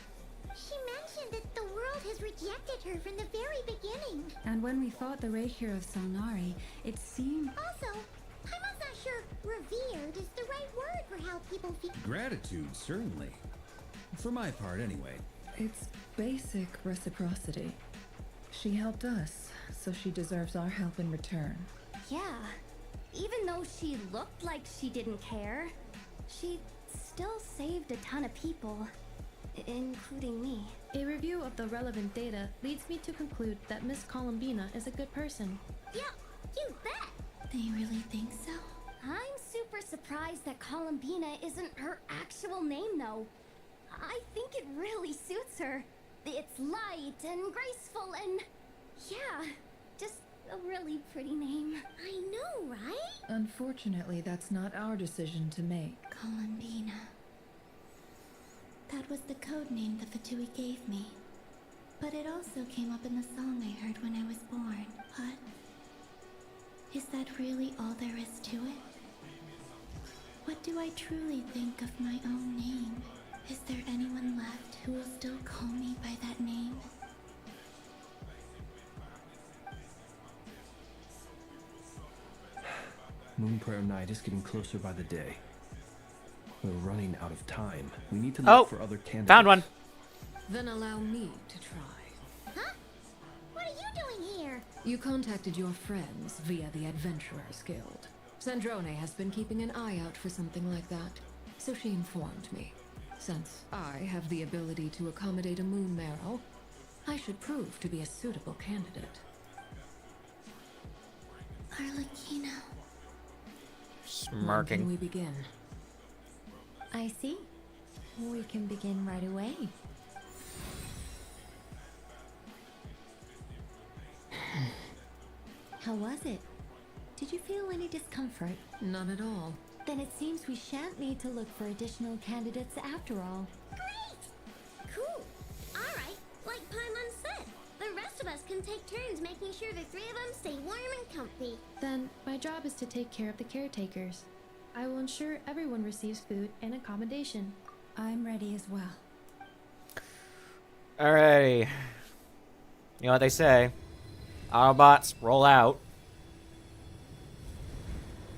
She mentioned that the world has rejected her from the very beginning. And And when we fought the Reikir of Solnari, it seemed... Also, I'm not sure revered is the right word for how people feel. Gratitude, certainly. For my part, anyway. It's basic reciprocity. She helped us, so she deserves our help in return. Yeah. Even though she looked like she didn't care, she still saved a ton of people, including me. A review of the relevant data leads me to conclude that Miss Columbina is a good person. Yeah, you bet. They really think so? I'm super surprised that Columbina isn't her actual name, though. I think it really suits her. It's light and graceful and... yeah, just a really pretty name. I know, right? Unfortunately, that's not our decision to make. Columbina. That was the code name the Fatui gave me. But it also came up in the song I heard when I was born. What? Is that really all there is to it? What do I truly think of my own name? Is there anyone left who will still call me by that name? Moon Prayer Night is getting closer by the day. We're running out of time. We need to Oh, look for other candidates. found one. Then allow me to try. Huh? What are you doing here? You contacted your friends via the Adventurers Guild. Sandrone has been keeping an eye out for something like that, so she informed me. Since I have the ability to accommodate a moon marrow, I should prove to be a suitable candidate. Arlecchino. When can we begin? I see. We can begin right away. How was it? Did you feel any discomfort? Not at all. Then it seems we shan't need to look for additional candidates after all. Great! Cool. Alright, like Paimon said, the rest of us can take turns making sure the three of them stay warm and comfy. Then my job is to take care of the caretakers. I will ensure everyone receives food and accommodation. I'm ready as well. Alrighty. You know what they say. Autobots, roll out.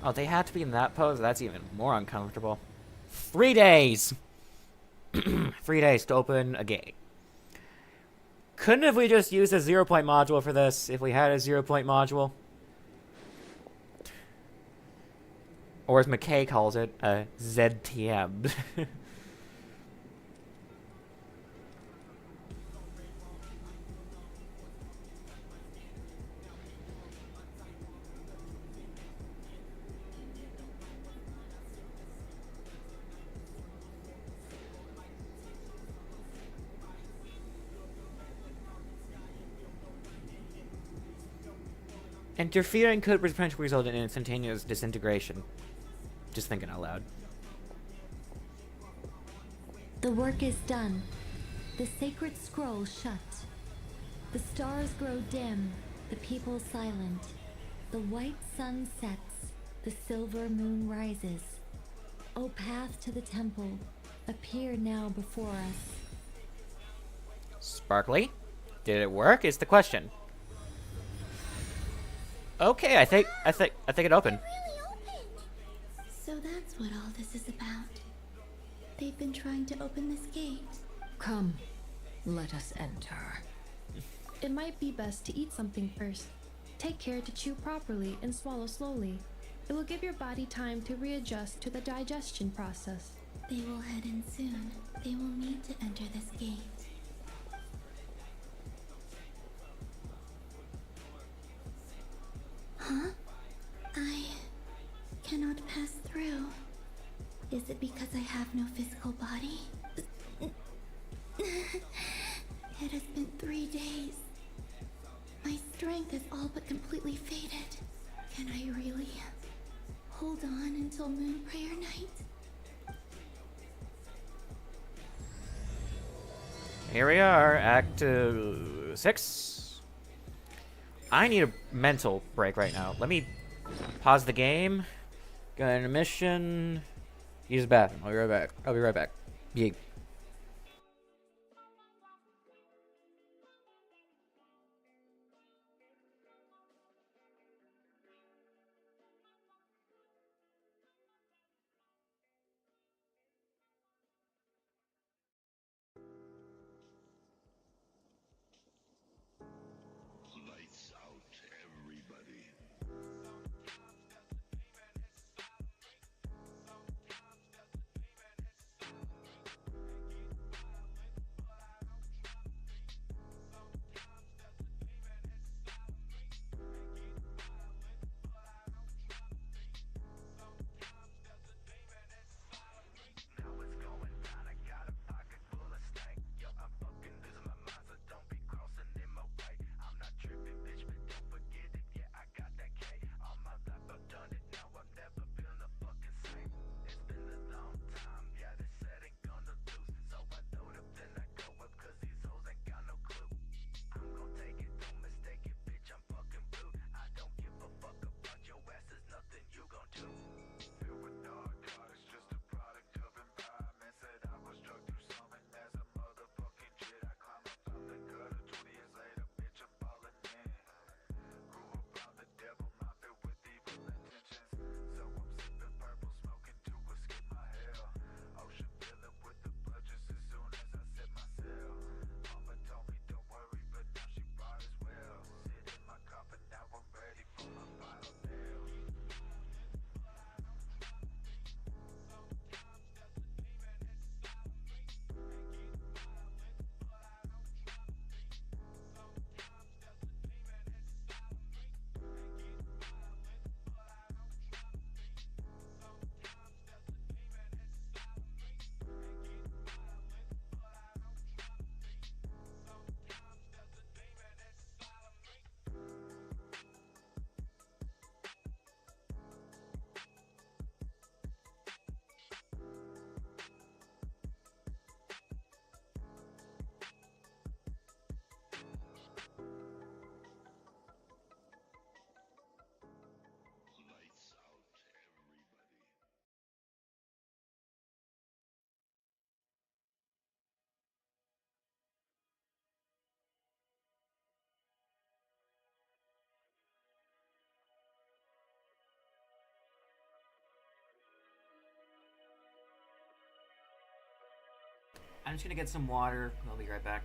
Oh, they had to be in that pose? That's even more uncomfortable. 3 days! 3 days to open a gate. Couldn't have we just used a 0-point module for this, if we had a 0-point module? Or as McKay calls it, a ZTM. Interfering could potentially result in instantaneous disintegration. Just thinking out loud. The work is done. The sacred scroll shut. The stars grow dim, the people silent. The white sun sets, the silver moon rises. O path to the temple, appear now before us. Sparkly? Did it work? Is the question. Okay, I think it opened. So that's what all this is about. They've been trying to open this gate. Come, let us enter. It might be best to eat something first. Take care to chew properly and swallow slowly. It will give your body time to readjust to the digestion process. They will head in soon. They will need to enter this gate. Huh? I cannot pass through. Is it because I have no physical body? It has been 3 days. My strength is all but completely faded. Can I really hold on until Moon Prayer Night? Here we are, Act 6. I need a mental break right now. Let me pause the game. Go into mission. Use the bathroom. I'll be right back. I'll be right back. Yeet. I'm just gonna get some water. I'll be right back.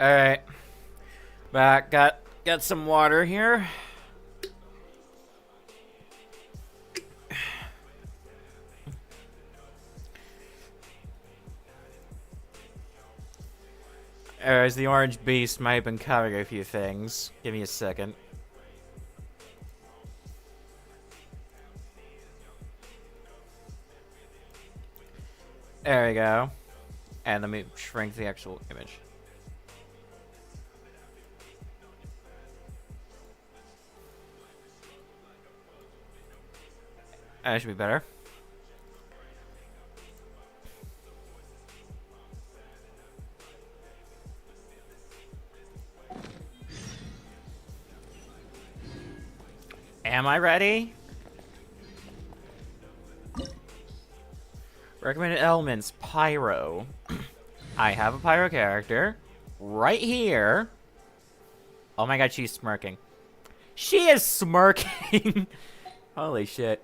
Alright. Back. Got some water here. As the orange beast might have been covering a few things. Give me a second. There we go. And let me shrink the actual image. That should be better. Am I ready? Recommended elements, pyro. I have a pyro character right here. Oh my god, she's smirking. She is smirking. Holy shit.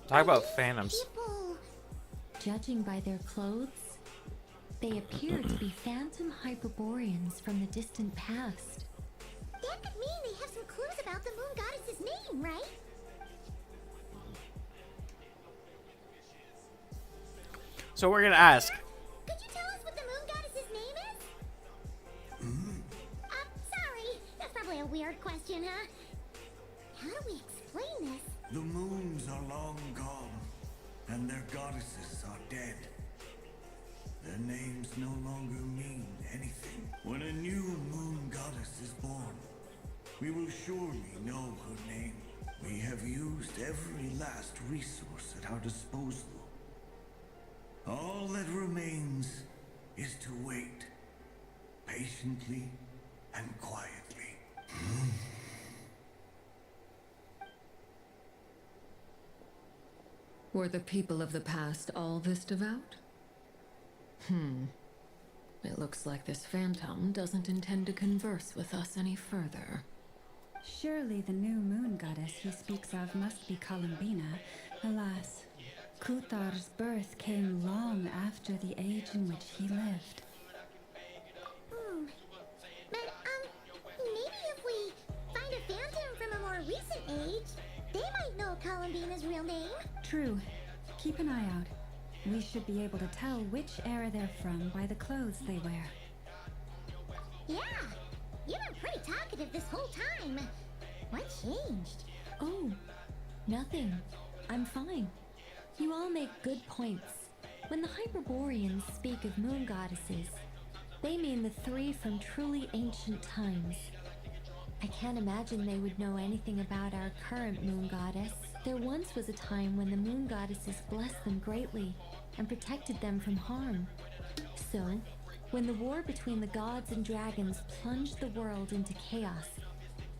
Talk about phantoms. People. Judging by their clothes, they appear to be phantom Hyperboreans from the distant past. That could mean they have some clues about the moon goddess's name, right? So we're gonna ask. Could you tell us what the moon goddess's name is? Sorry. That's probably a weird question, huh? How do we explain this? The moons are long gone, and their goddesses are dead. Their names no longer mean anything. When a new moon goddess is born, we will surely know her name. We have used every last resource at our disposal. All that remains is to wait, patiently and quietly. Were the people of the past all this devout? It looks like this phantom doesn't intend to converse with us any further. Surely the new moon goddess he speaks of must be Columbina. Alas, Kuthar's birth came long after the age in which he lived. But, maybe if we find a phantom from a more recent age, they might know Columbina's real name. True. Keep an eye out. We should be able to tell which era they're from by the clothes they wear. Yeah, you've been pretty talkative this whole time. What changed? Oh, nothing. I'm fine. You all make good points. When the Hyperboreans speak of moon goddesses, they mean the three from truly ancient times. I can't imagine they would know anything about our current moon goddess. There once was a time when the moon goddesses blessed them greatly and protected them from harm. So, when the war between the gods and dragons plunged the world into chaos,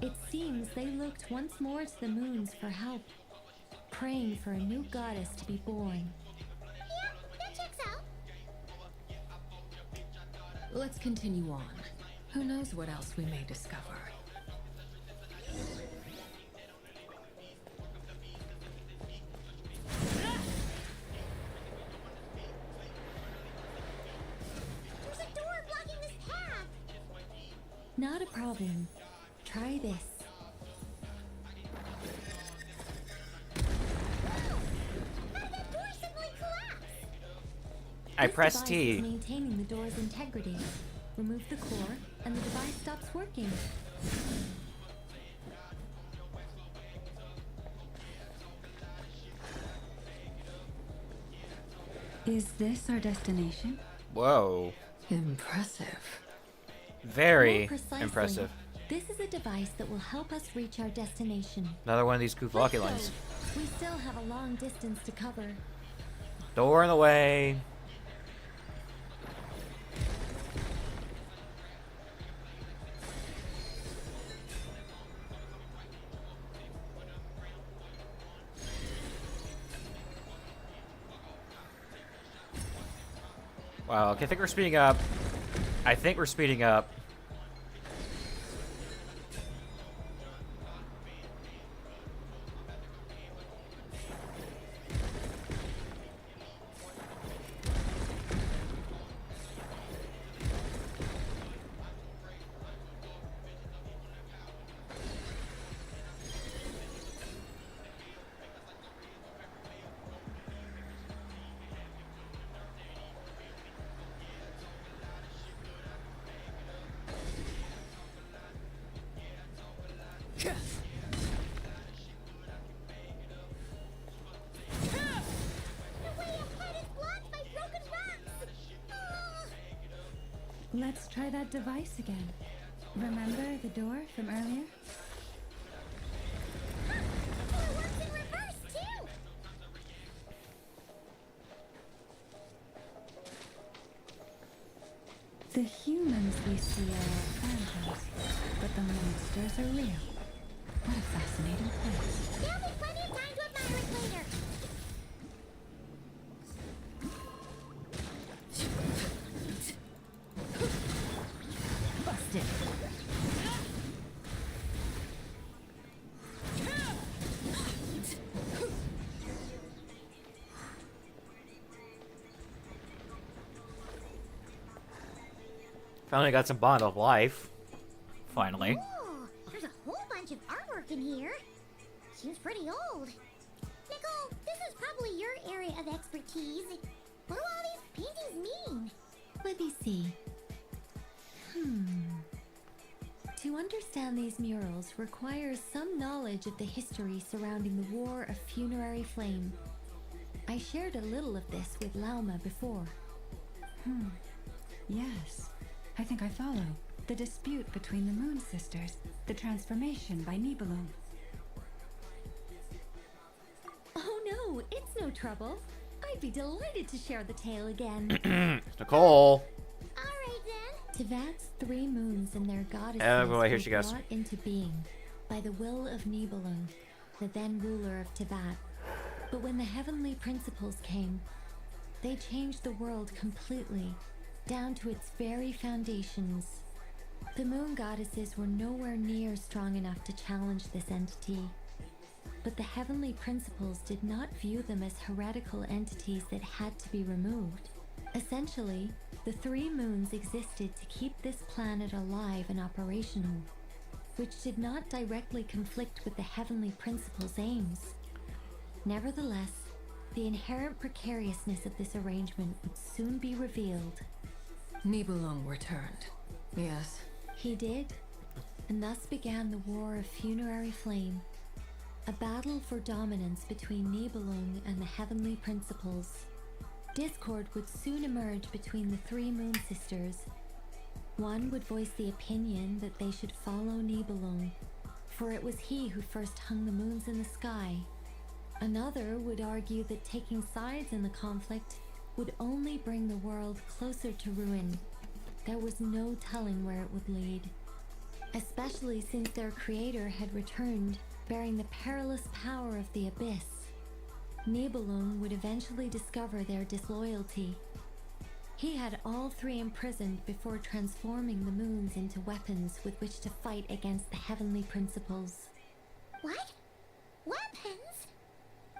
it seems they looked once more to the moons for help, praying for a new goddess to be born. Yeah, that checks out. Let's continue on. Who knows what else we may discover? There's a door blocking this path. Not a problem. Try this. I This press device T. is maintaining the door's integrity. Remove the core, and the device stops working. Is this our destination? Whoa. Impressive. Very More precisely, impressive. This is a device that will help us reach our destination. Another one of these Kuvaki lines. We still have a long distance to cover. Door in the way. Wow, okay, I think we're speeding up. I think we're speeding up. Let's try that device again. Remember the door from earlier? It works in reverse, too. The humans we see are phantoms, but the monsters are real. What a fascinating place. There'll be plenty of time to admire it later. Busted. Finally got some Bond of Life. Finally. Oh, there's a whole bunch of artwork in here. Seems pretty old. Nicole, this is probably your area of expertise. What do all these paintings mean? Let me see. To understand these murals requires some knowledge of the history surrounding the War of Funerary Flame. I shared a little of this with Lauma before. Yes, I think I follow. The dispute between the Moon Sisters, the transformation by Nibelung. Oh no, it's no trouble. I'd be delighted to share the tale again. Nicole. Alright then. Tevat's 3 moons and their goddesses Oh boy, here were she goes. brought into being by the will of Nibelung, the then ruler of Tevat. But when the heavenly principles came, they changed the world completely, down to its very foundations. The moon goddesses were nowhere near strong enough to challenge this entity. But the heavenly principles did not view them as heretical entities that had to be removed. Essentially, the 3 moons existed to keep this planet alive and operational, which did not directly conflict with the heavenly principles' aims. Nevertheless, the inherent precariousness of this arrangement would soon be revealed. Nibelung returned. Yes. He did, and thus began the War of Funerary Flame, a battle for dominance between Nibelung and the heavenly principles. Discord would soon emerge between the 3 Moon Sisters. One would voice the opinion that they should follow Nibelung, for it was he who first hung the moons in the sky. Another would argue that taking sides in the conflict would only bring the world closer to ruin. There was no telling where it would lead, especially since their creator had returned, bearing the perilous power of the abyss. Nibelung would eventually discover their disloyalty. He had all 3 imprisoned before transforming the moons into weapons with which to fight against the heavenly principles. What? Weapons?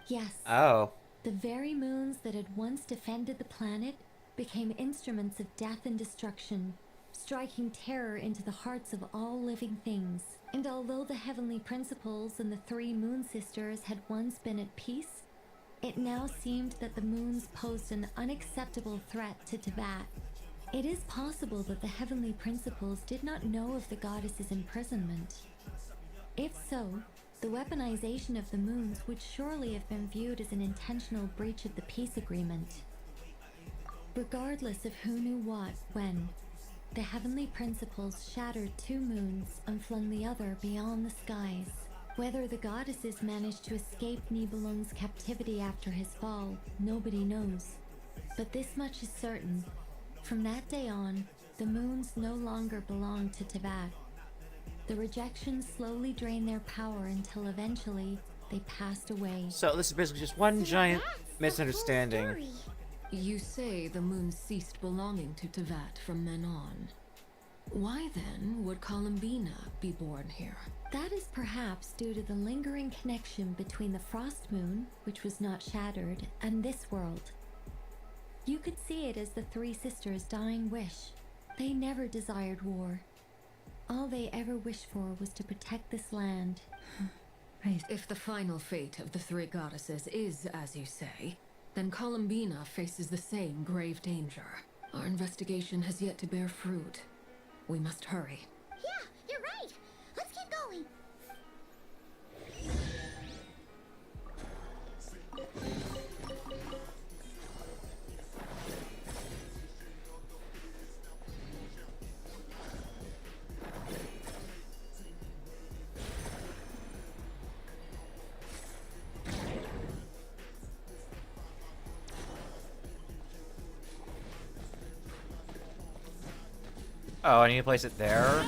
Yes. Oh. The very moons that had once defended the planet became instruments of death and destruction, striking terror into the hearts of all living things. And although the heavenly principles and the 3 Moon Sisters had once been at peace, it now seemed that the moons posed an unacceptable threat to Tevat. It is possible that the heavenly principles did not know of the goddess's imprisonment. If so, the weaponization of the moons would surely have been viewed as an intentional breach of the peace agreement. Regardless of who knew what, when, the heavenly principles shattered 2 moons and flung the other beyond the skies. Whether the goddesses managed to escape Nibelung's captivity after his fall, nobody knows. But this much is certain. From that day on, the moons no longer belonged to Tevat. The rejections slowly drained their power until eventually they passed away. So this is basically just one giant misunderstanding. You say the moon ceased belonging to Tevat from then on. Why then would Columbina be born here? That is perhaps due to the lingering connection between the Frost Moon, which was not shattered, and this world. You could see it as the 3 sisters' dying wish. They never desired war. All they ever wished for was to protect this land. If the final fate of the 3 goddesses is as you say, then Columbina faces the same grave danger. Our investigation has yet to bear fruit. We must hurry. Yeah, you're right. Let's keep going. Oh, I need to place it there?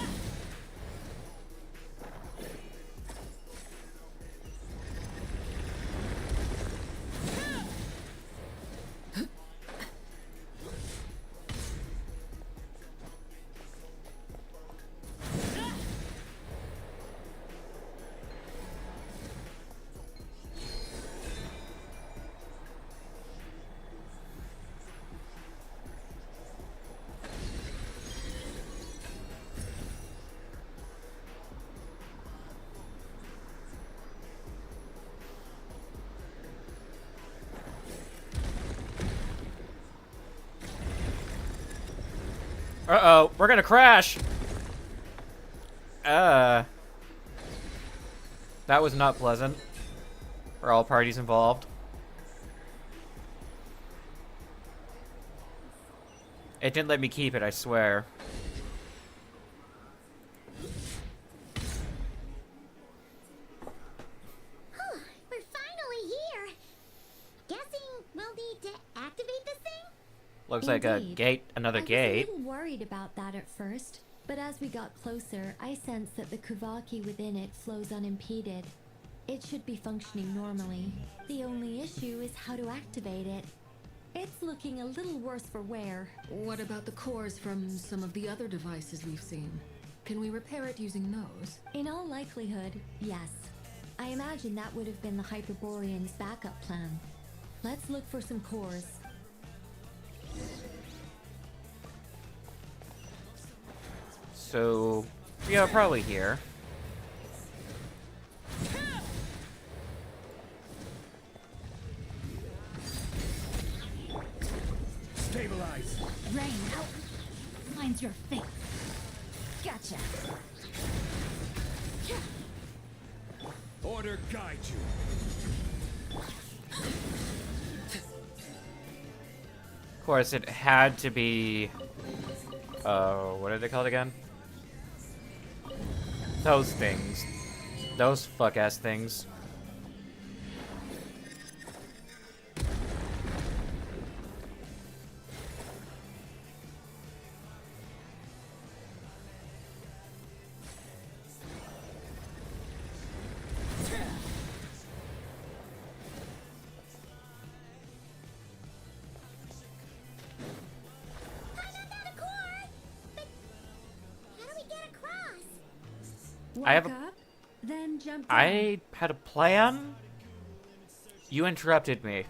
Uh-oh, we're gonna crash! That was not pleasant for all parties involved. It didn't let me keep it, I swear. We're finally here. Guessing we'll need to activate this thing? Looks like a Indeed. gate, another gate. I was a little worried about that at first, but as we got closer, I sensed that the Kuvaki within it flows unimpeded. It should be functioning normally. The only issue is how to activate it. It's looking a little worse for wear. What about the cores from some of the other devices we've seen? Can we repair it using those? In all likelihood, yes. I imagine that would have been the Hyperborean's backup plan. Let's look for some cores. So, yeah, probably here. Stabilize. Rain, help. Mine's your fate. Gotcha. Order guide you. Of course, it had to be... what are they called again? Those things. Those fuck-ass things. I have a... Walk up, then jump down. I had a plan? You interrupted me.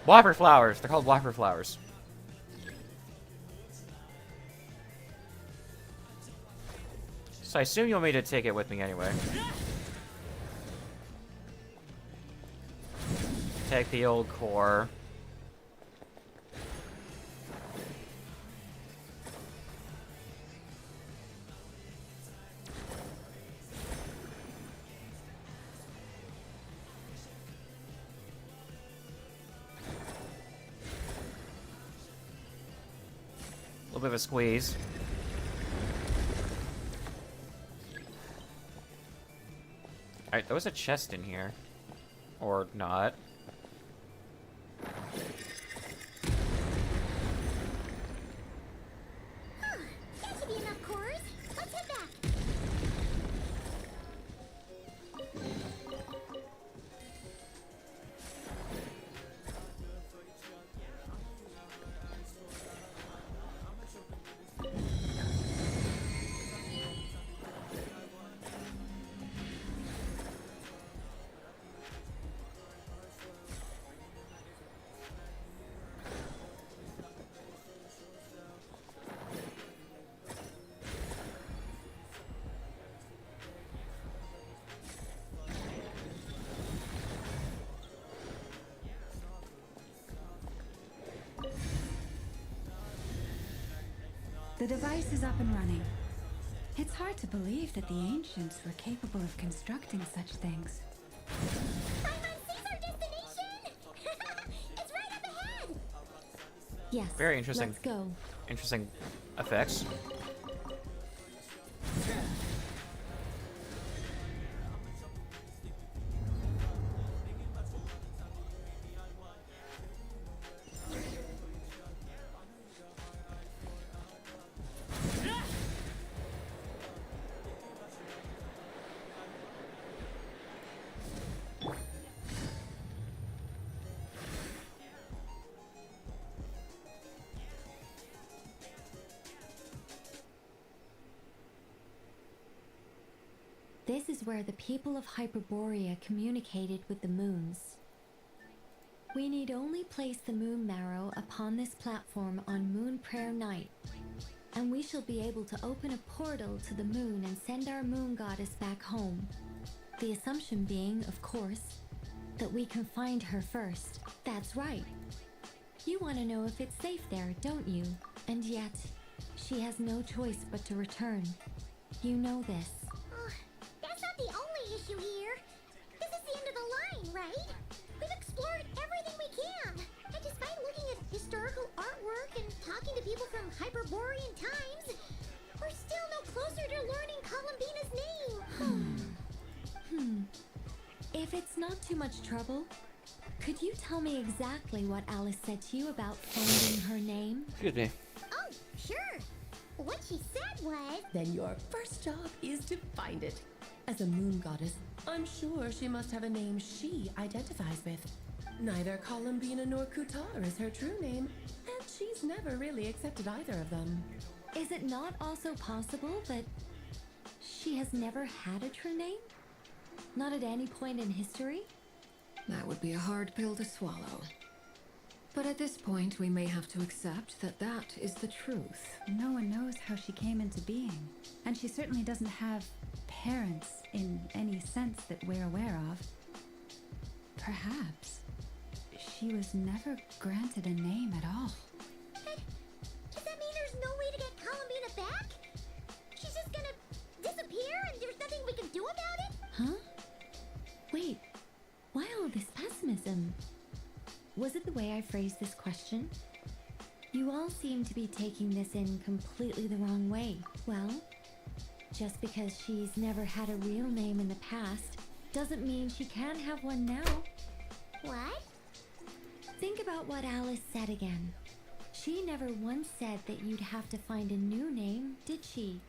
Whopper flowers. They're called whopper flowers. So I assume you want me to take it with me anyway. Take the old core. A little bit of a squeeze. Alright, there was a chest in here. Or not. That should be enough cores. Let's head back. The device is up and running. It's hard to believe that the ancients were capable of constructing such things. Our destination! It's right up ahead! Yes. Very interesting. Let's go. Interesting effects. This is where the people of Hyperborea communicated with the moons. We need only place the moon marrow upon this platform on Moon Prayer Night, and we shall be able to open a portal to the moon and send our moon goddess back home. The assumption being, of course, that we can find her first. That's right. You want to know if it's safe there, don't you? And yet, she has no choice but to return. You know this. That's not the only issue here. This is the end of the line, right? We've explored everything we can. And despite looking at historical artwork and talking to people from Hyperborean times, we're still no closer to learning Columbina's name. If it's not too much trouble, could you tell me exactly what Alice said to you about finding her name? Excuse me. Oh, sure. What she said was... Then your first job is to find it. As a moon goddess, I'm sure she must have a name she identifies with. Neither Columbina nor Kutar is her true name, and she's never really accepted either of them. Is it not also possible that she has never had a true name? Not at any point in history? That would be a hard pill to swallow. But at this point, we may have to accept that that is the truth. No one knows how she came into being, and she certainly doesn't have parents in any sense that we're aware of. Perhaps she was never granted a name at all. Does that mean there's no way to get Columbina back? She's just gonna disappear and there's nothing we can do about it? Huh? Wait, why all this pessimism? Was it the way I phrased this question? You all seem to be taking this in completely the wrong way. Well, just because she's never had a real name in the past doesn't mean she can't have one now. What? Think about what Alice said again. She never once said that you'd have to find a new name, did she?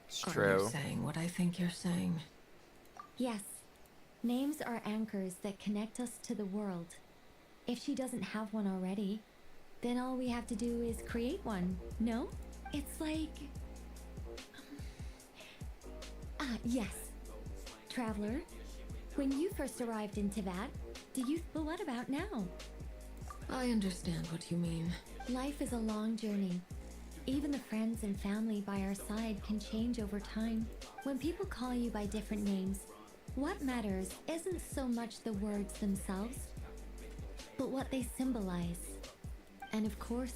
It's Are true. you saying what I think you're saying? Yes. Names are anchors that connect us to the world. If she doesn't have one already, then all we have to do is create one, no? It's like... yes. Traveler, when you first arrived in Teyvat, did you... But what about now? I understand what you mean. Life is a long journey. Even the friends and family by our side can change over time. When people call you by different names, what matters isn't so much the words themselves, but what they symbolize. And of course,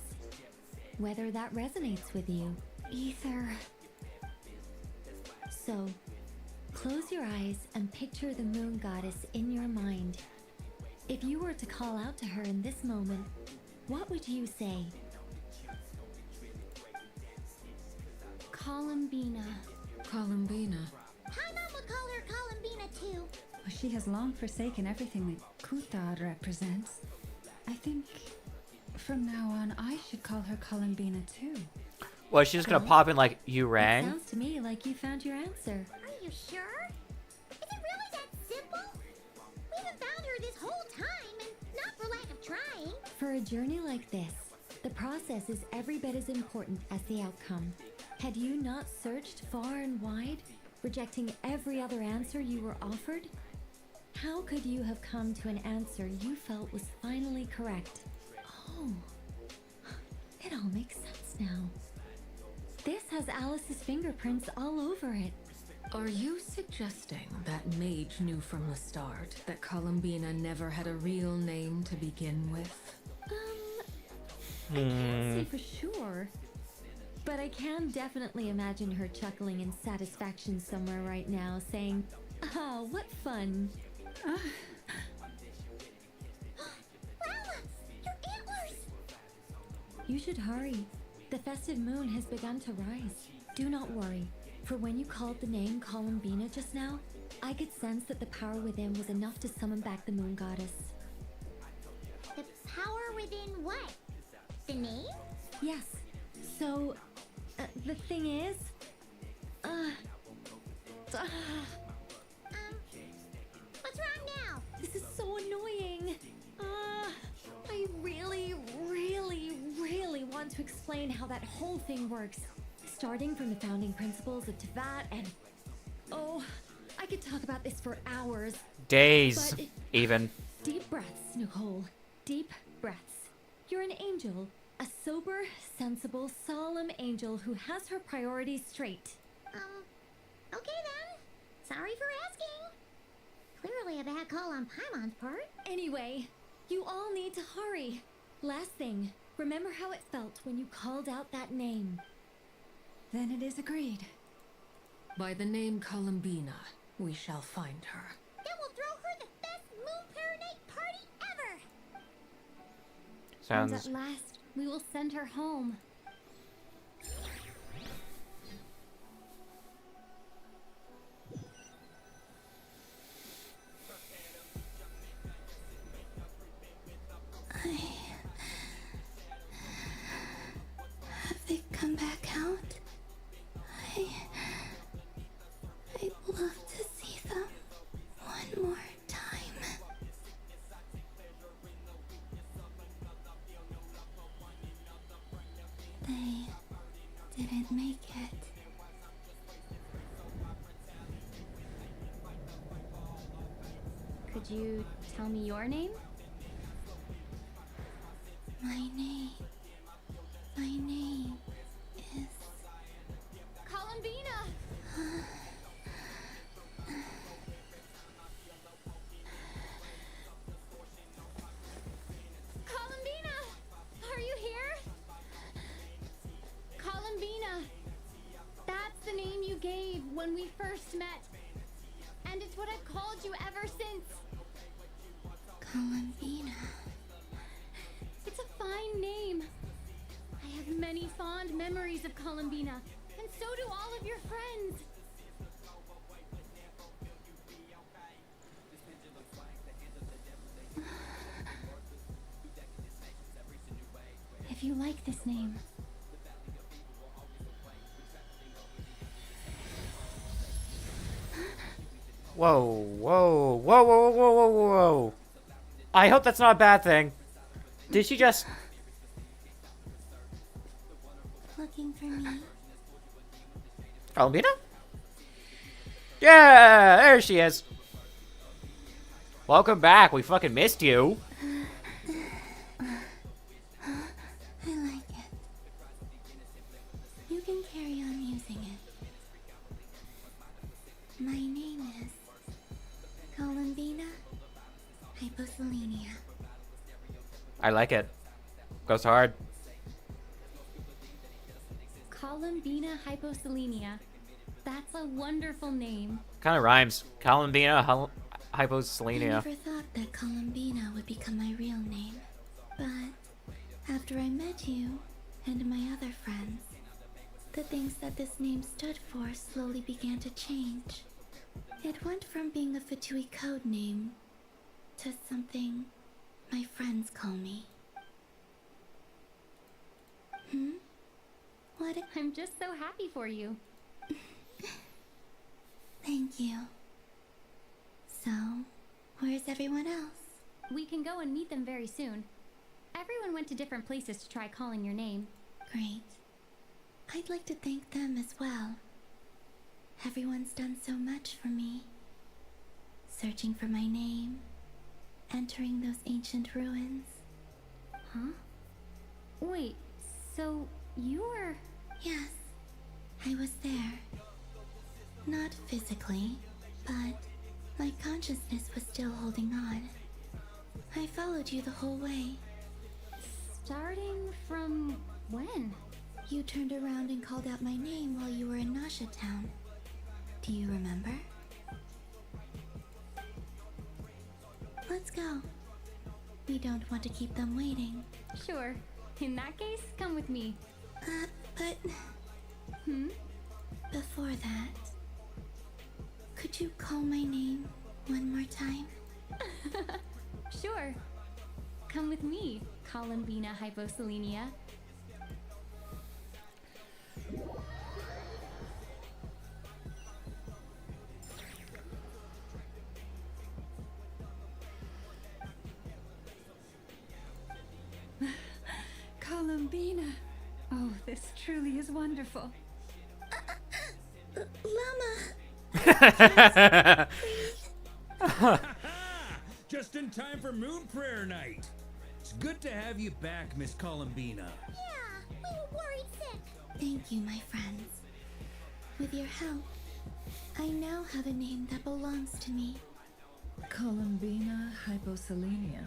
whether that resonates with you. Ether. So, close your eyes and picture the moon goddess in your mind. If you were to call out to her in this moment, what would you say? Columbina. Columbina. Hi, Mom would call her Columbina too. Well, she has long forsaken everything that Kuthar represents. I think from now on I should call her Columbina too. Well, she's just gonna pop in like, you It rang? sounds to me like you found your answer. Are you sure? Is it really that simple? We haven't found her this whole time, and not for lack of trying. For a journey like this, the process is every bit as important as the outcome. Had you not searched far and wide, rejecting every other answer you were offered, how could you have come to an answer you felt was finally correct? Oh, it all makes sense now. This has Alice's fingerprints all over it. Are you suggesting that Mage knew from the start that Columbina never had a real name to begin with? I can't say for sure, but I can definitely imagine her chuckling in satisfaction somewhere right now, saying, "Oh, what fun!" Rama, your antlers! You should hurry. The festive moon has begun to rise. Do not worry, for when you called the name Columbina just now, I could sense that the power within was enough to summon back the moon goddess. The power within what? The name? Yes. So, the thing is... What's wrong now? This is so annoying. I really, really, really want to explain how that whole thing works. Starting from the founding principles of Teyvat and... Oh, I could talk about this for hours. Days, but even. Deep breaths, Nicole. Deep breaths. You're an angel. A sober, sensible, solemn angel who has her priorities straight. Okay then. Sorry for asking. Clearly I've bad call on Paimon's part. Anyway, you all need to hurry. Last thing, remember how it felt when you called out that name. Then it is agreed. By the name Columbina, we shall find her. Then we'll throw her the best Moon Prayer Night party ever! And Sounds. at last, we will send her home. Have they come back out? I'd love to see them one more time. They didn't make it. Could you tell me your name? My name is Columbina! Columbina! Are you here? Columbina! That's the name you gave when we first met. And it's what I've called you ever since. Columbina. It's a fine name. I have many fond memories of Columbina, and so do all of your friends. If you like this name, Whoa, whoa, whoa, whoa, whoa, whoa, whoa. I hope that's not a bad thing. Did she just... Looking for me? Columbina? Yeah, there she is. Welcome back. We fucking missed you. I like it. You can carry on using it. My name is Columbina Hyposelenia. I like it. Goes hard. Columbina Hyposelenia. That's a wonderful name. Kind of rhymes. Columbina I Hyposelenia. never thought that Columbina would become my real name. But after I met you and my other friends, the things that this name stood for slowly began to change. It went from being a Fatui code name to something my friends call me. What? I'm just so happy for you. Thank you. So, where's everyone else? We can go and meet them very soon. Everyone went to different places to try calling your name. Great. I'd like to thank them as well. Everyone's done so much for me. Searching for my name, entering those ancient ruins. Huh? Wait, so you were... Yes, I was there. Not physically, but my consciousness was still holding on. I followed you the whole way. Starting from when? You turned around and called out my name while you were in Nasha Town. Do you remember? Let's go. We don't want to keep them waiting. Sure. In that case, come with me. But... Before that, could you call my name one more time? Sure. Come with me, Columbina Hyposelenia. Columbina. Oh, this truly is wonderful. Llama! Just in time for Moon Prayer Night. It's good to have you back, Miss Columbina. Yeah, we were worried sick. Thank you, my friends. With your help, I now have a name that belongs to me. Columbina hyposelenia.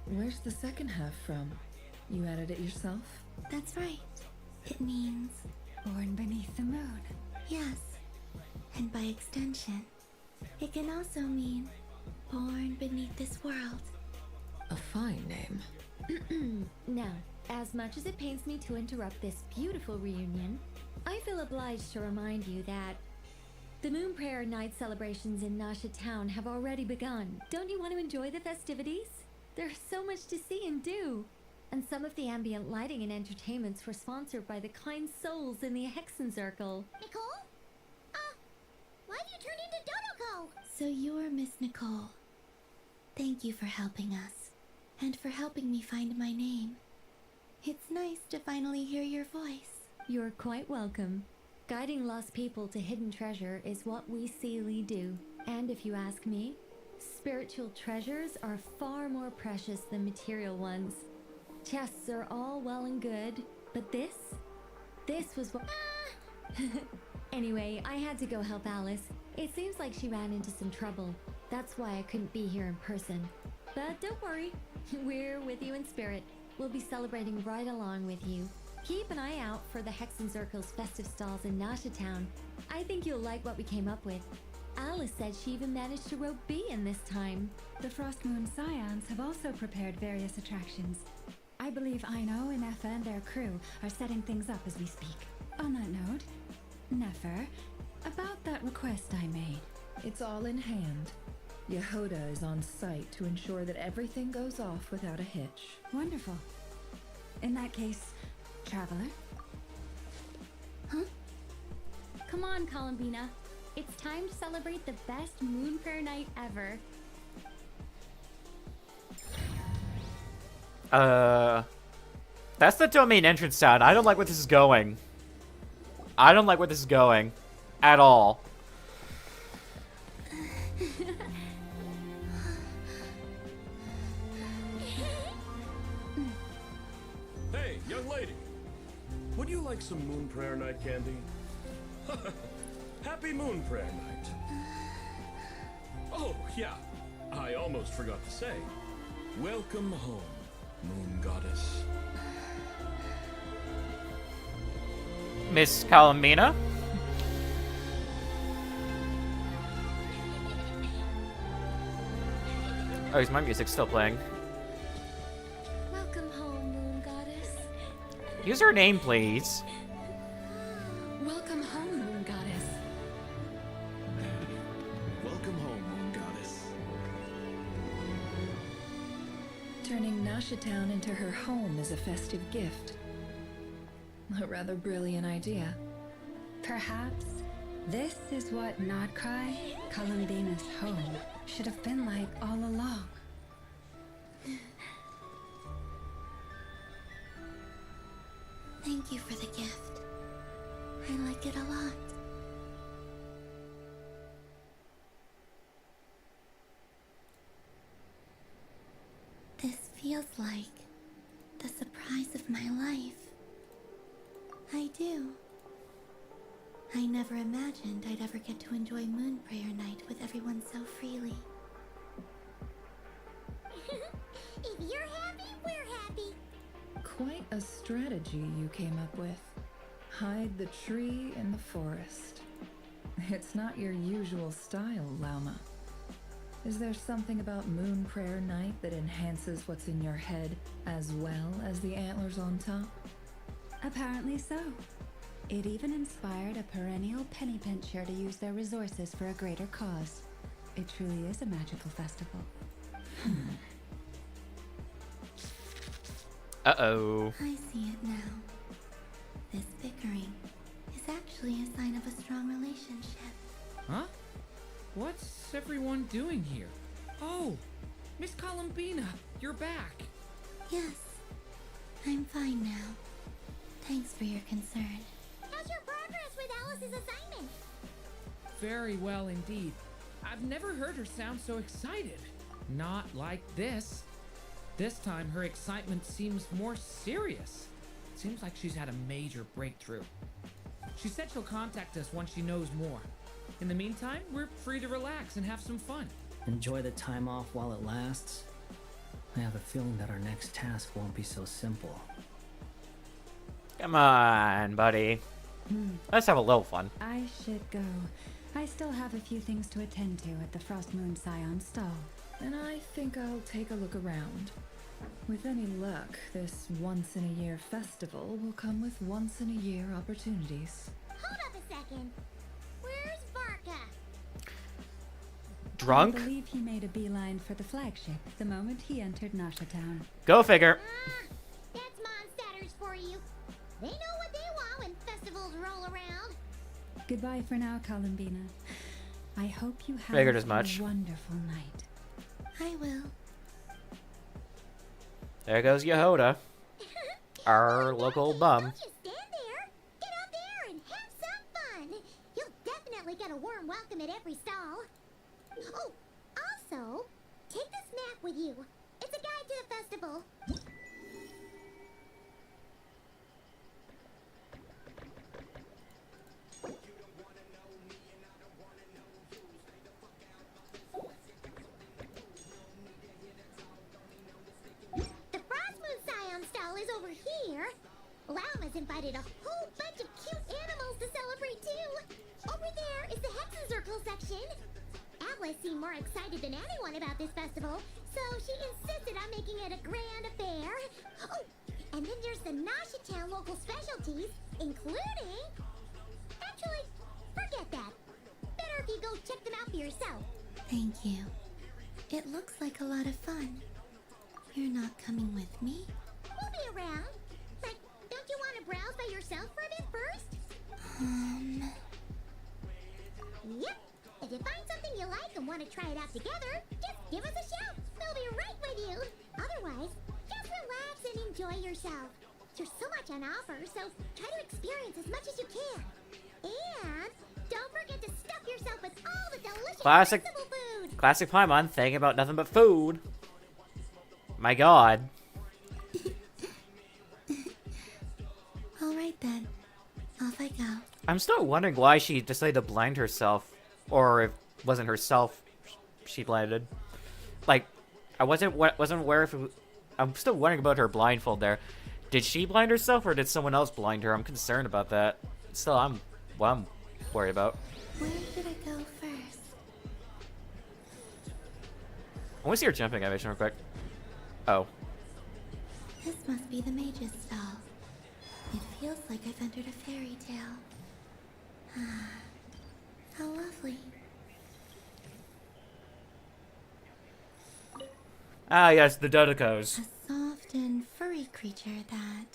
Where's the second half from? You added it yourself? That's right. It means born beneath the moon. Yes. And by extension, it can also mean born beneath this world. A fine name. Now, as much as it pains me to interrupt this beautiful reunion, I feel obliged to remind you that the Moon Prayer Night celebrations in Nasha Town have already begun. Don't you want to enjoy the festivities? There's so much to see and do. And some of the ambient lighting and entertainments were sponsored by the kind souls in the Hexen Circle. Nicole? Why have you turned into Dodoko? So you're Miss Nicole. Thank you for helping us. And for helping me find my name. It's nice to finally hear your voice. You're quite welcome. Guiding lost people to hidden treasure is what we Seelie do. And if you ask me, spiritual treasures are far more precious than material ones. Chests are all well and good, but this was what... Anyway, I had to go help Alice. It seems like she ran into some trouble. That's why I couldn't be here in person. But don't worry, we're with you in spirit. We'll be celebrating right along with you. Keep an eye out for the Hexen Circle's festive stalls in Nasha Town. I think you'll like what we came up with. Alice said she even managed to rope B in this time. The Frost Moon Scions have also prepared various attractions. I believe Aino and Effa and their crew are setting things up as we speak. On that note, Nefer, about that request I made. It's all in hand. Yehoda is on site to ensure that everything goes off without a hitch. Wonderful. In that case, Traveler? Huh? Come on, Columbina. It's time to celebrate the best Moon Prayer Night ever. That's the domain entrance sound. I don't like where this is going. I don't like where this is going. At all. Hey, young lady. Would you like some Moon Prayer Night candy? Happy Moon Prayer Night. Oh, yeah. I almost forgot to say. Welcome home, Moon Goddess. Miss Columbina? Oh, is my music still playing? Welcome home, Moon Goddess. Use her name, please. Welcome home, Moon Goddess. Welcome home, Moon Goddess. Turning Nasha Town into her home is a festive gift. A rather brilliant idea. Perhaps this is what Notcry, Columbina's home, should have been like all along. Thank you for the gift. I like it a lot. This feels like the surprise of my life. I do. I never imagined I'd ever get to enjoy Moon Prayer Night with everyone so freely. If you're happy, we're happy. Quite a strategy you came up with. Hide the tree in the forest. It's not your usual style, Lauma. Is there something about Moon Prayer Night that enhances what's in your head as well as the antlers on top? Apparently so. It even inspired a perennial penny pincher to use their resources for a greater cause. It truly is a magical festival. Uh-oh. I see it now. This bickering is actually a sign of a strong relationship. Huh? What's everyone doing here? Oh, Miss Columbina, you're back. Yes, I'm fine now. Thanks for your concern. How's your progress with Alice's assignment? Very well indeed. I've never heard her sound so excited. Not like this. This time her excitement seems more serious. Seems like she's had a major breakthrough. She said she'll contact us once she knows more. In the meantime, we're free to relax and have some fun. enjoy the time off while it lasts. I have a feeling that our next task won't be so simple. Come on, buddy. Let's have a little fun. I should go. I still have a few things to attend to at the Frost Moon Scion stall. And I think I'll take a look around. With any luck, this once-in-a-year festival will come with once-in-a-year opportunities. Hold up a second. Where's Varka? Drunk? I believe he made a beeline for the flagship the moment he entered Nasha Town. Go figure. That's Mondstadters for you. They know what they want when festivals roll around. Goodbye for now, Columbina. I hope you have Figured as much. a wonderful night. I will. There goes Yehoda. Our local bum. Don't just stand there. Get up there and have some fun. You'll definitely get a warm welcome at every stall. Oh, also, take this map with you. It's a guide to the festival. The Frost Moon Scion stall is over here. Lauma's invited a whole bunch of cute animals to celebrate too. Over there is the Hexen Circle section. Atlas seemed more excited than anyone about this festival, so she insisted on making it a grand affair. Oh, and then there's the Nasha Town local specialties, including... Actually, forget that. Better if you go check them out for yourself. Thank you. It looks like a lot of fun. You're not coming with me? We'll be around. But don't you want to browse by yourself for a bit first? Yep. If you find something you like and want to try it out together, just give us a shout. We'll be right with you. Otherwise, just relax and enjoy yourself. There's so much on offer, so try to experience as much as you can. And don't forget to stuff yourself with all the delicious festival food. Classic Paimon thinking about nothing but food. My god. Alright then. Off I go. I'm still wondering why she decided to blind herself. Or if it wasn't herself she blinded. Like, I wasn't aware if it was, I'm still wondering about her blindfold there. Did she blind herself or did someone else blind her? I'm concerned about that. Still, I'm worried about. Where should I go first? I want to see her jumping animation real quick. Oh. This must be the mage's stall. It feels like I've entered a fairy tale. How lovely. Ah, yes, the Dodecos. A soft and furry creature that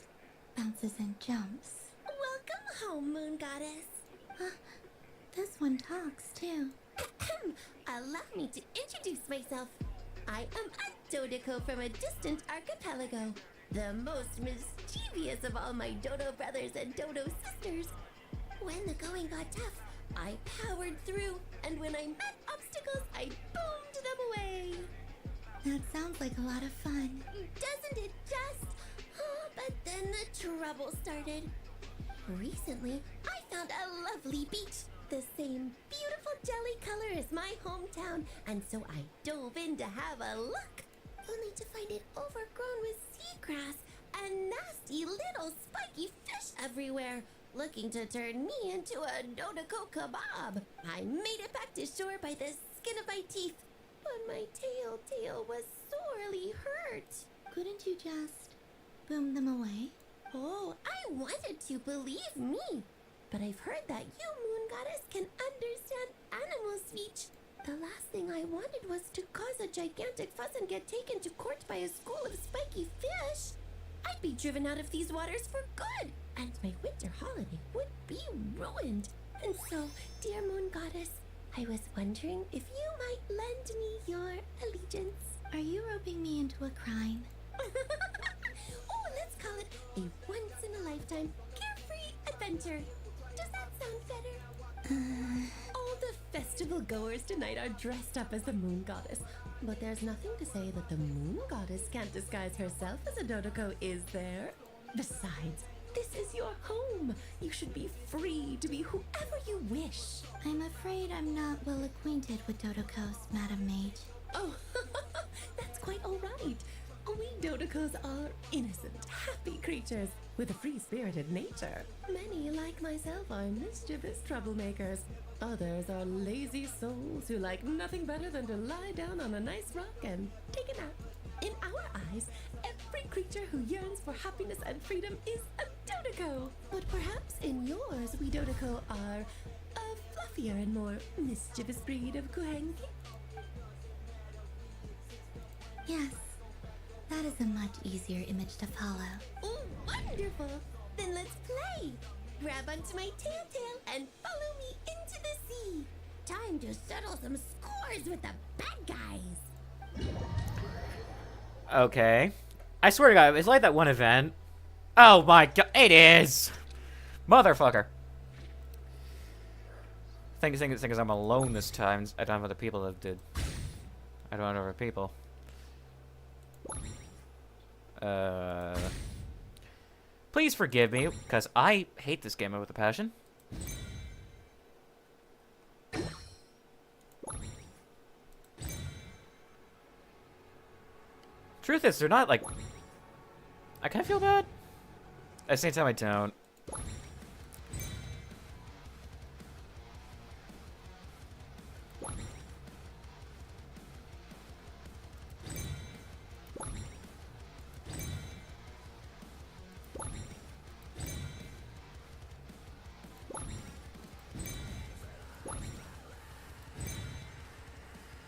bounces and jumps. Welcome home, Moon Goddess. This one talks too. Allow me to introduce myself. I am a Dodeco from a distant archipelago, the most mischievous of all my Dodo brothers and Dodo sisters. When the going got tough, I powered through, and when I met obstacles, I boomed them away. That sounds like a lot of fun. Doesn't it just? Oh, but then the trouble started. Recently, I found a lovely beach, the same beautiful jelly color as my hometown, and so I dove in to have a look, only to find it overgrown with seagrass and nasty little spiky fish everywhere, looking to turn me into a Dodeco kebab. I made it back to shore by the skin of my teeth, but my tail was sorely hurt. Couldn't you just boom them away? Oh, I wanted to, believe me. But I've heard that you, Moon Goddess, can understand animal speech. The last thing I wanted was to cause a gigantic fuss and get taken to court by a school of spiky fish. I'd be driven out of these waters for good, and my winter holiday would be ruined. And so, dear Moon Goddess, I was wondering if you might lend me your allegiance. Are you roping me into a crime? Oh, let's call it a once-in-a-lifetime carefree adventure. Does that sound better? All the festival goers tonight are dressed up as the Moon Goddess. But there's nothing to say that the Moon Goddess can't disguise herself as a Dodeco, is there? Besides, This is your home. You should be free to be whoever you wish. I'm afraid I'm not well acquainted with Dodokos, Madam Mage. Oh, that's quite all right. We Dodokos are innocent, happy creatures with a free-spirited nature. Many, like myself, are mischievous troublemakers. Others are lazy souls who like nothing better than to lie down on a nice rock and take a nap. In our eyes, every creature who yearns for happiness and freedom is a Dodoko. But perhaps in yours, we Dodoko are a fluffier and more mischievous breed of Kuhenki. Yes, that is a much easier image to follow. Oh, wonderful! Then let's play! Grab onto my tail and follow me into the sea. Time to settle some scores with the bad guys. Okay. I swear to God, it's like that one event. Oh my God, it is! Motherfucker. Thing is I'm alone this time. I don't have other people that did. I don't have other people. Please forgive me, because I hate this game with a passion. Truth is, they're not like... I kind of feel bad. At the same time, I don't.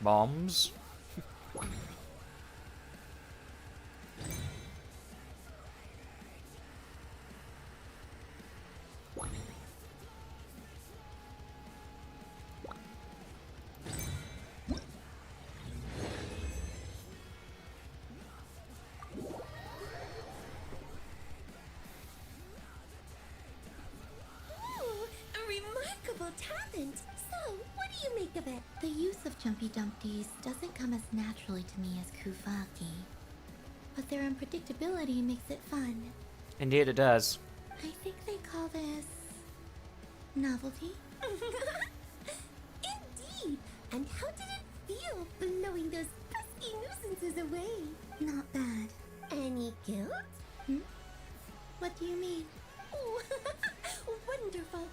Bombs. Talent. So, what do you make of it? The use of Jumpy Dumpties doesn't come as naturally to me as Kuvaki, but their unpredictability makes it fun. Indeed it does. I think they call this... novelty? Indeed! And how did it feel blowing those pesky nuisances away? Not bad. Any guilt? What do you mean? Oh, wonderful!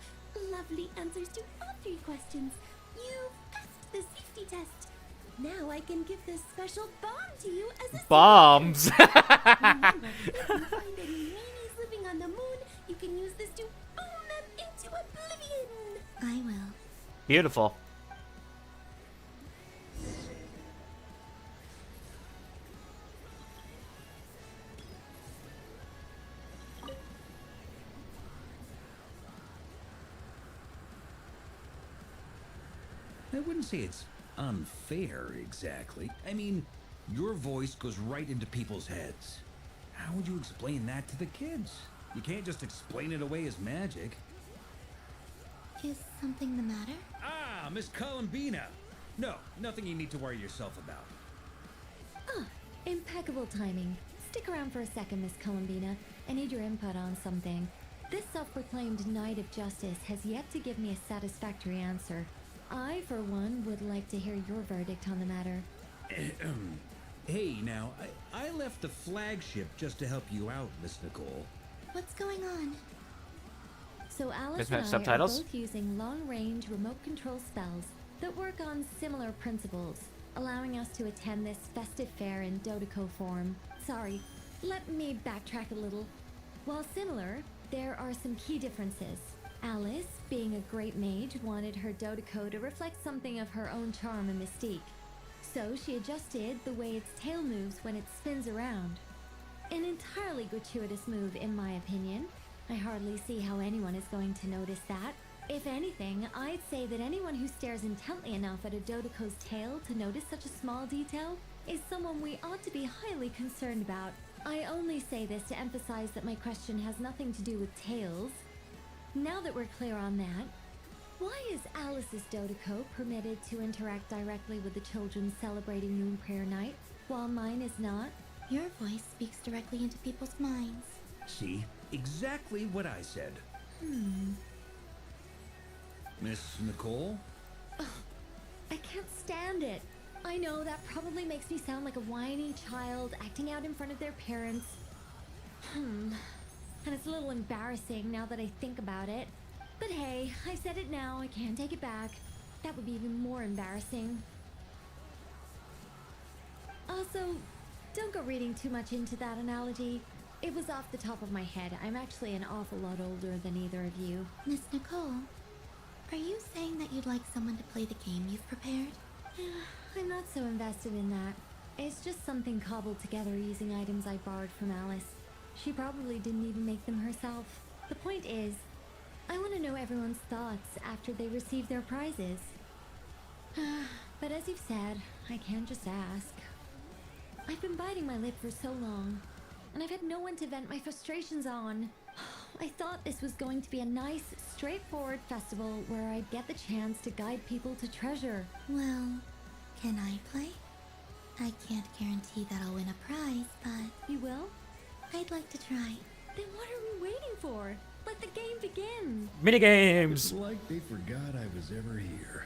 Lovely answers to all 3 questions. You passed the safety test. Now I can give this special bomb to you as a bombs. Remember, if you find any meanies living on the moon, you can use this to boom them into oblivion. I will. Beautiful. I wouldn't say it's unfair, exactly. I mean, your voice goes right into people's heads. How would you explain that to the kids? You can't just explain it away as magic. Is something the matter? Ah, Miss Columbina! No, nothing you need to worry yourself about. Ah, impeccable timing. Stick around for a second, Miss Columbina. I need your input on something. This self-proclaimed Knight of Justice has yet to give me a satisfactory answer. I, for one, would like to hear your verdict on the matter. Hey, now, I left the flagship just to help you out, Miss Nicole. What's going on? So Alice and I are both using long-range remote control spells that work on similar principles, allowing us to attend this festive fair in Dodoko form. Sorry, let me backtrack a little. While similar, there are some key differences. Alice, being a great mage, wanted her Dodoko to reflect something of her own charm and mystique. So she adjusted the way its tail moves when it spins around. An entirely gratuitous move, in my opinion. I hardly see how anyone is going to notice that. If anything, I'd say that anyone who stares intently enough at a Dodoko's tail to notice such a small detail is someone we ought to be highly concerned about. I only say this to emphasize that my question has nothing to do with tails. Now that we're clear on that, why is Alice's Dodoko permitted to interact directly with the children celebrating Moon Prayer Night, while mine is not? Your voice speaks directly into people's minds. See? Exactly what I said. Miss Nicole? I can't stand it. I know that probably makes me sound like a whiny child acting out in front of their parents. And it's a little embarrassing now that I think about it. But hey, I said it now, I can't take it back. That would be even more embarrassing. Also, don't go reading too much into that analogy. It was off the top of my head. I'm actually an awful lot older than either of you. Miss Nicole, are you saying that you'd like someone to play the game you've prepared? I'm not so invested in that. It's just something cobbled together using items I borrowed from Alice. She probably didn't even make them herself. The point is, I want to know everyone's thoughts after they receive their prizes. But as you've said, I can't just ask. I've been biting my lip for so long, and I've had no one to vent my frustrations on. I thought this was going to be a nice, straightforward festival where I'd get the chance to guide people to treasure. Well, can I play? I can't guarantee that I'll win a prize, but... You will? I'd like to try. Then what are we waiting for? Let the game begin! Minigames! It's like they forgot I was ever here.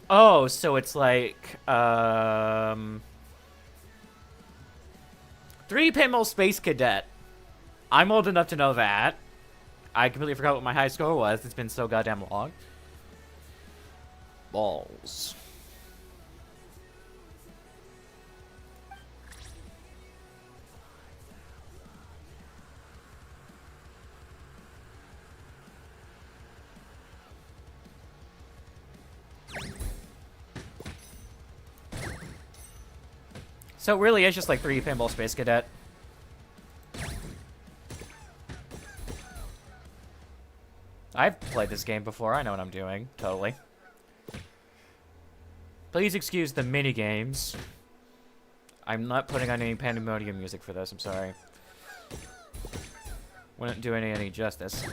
Oh, so it's like, 3 pinball space cadet. I'm old enough to know that. I completely forgot what my high score was. It's been so goddamn long. Balls. So it really is just like 3 pinball space cadet. I've played this game before. I know what I'm doing. Totally. Please excuse the mini games. I'm not putting on any pandemonium music for this. I'm sorry. Wouldn't do any justice.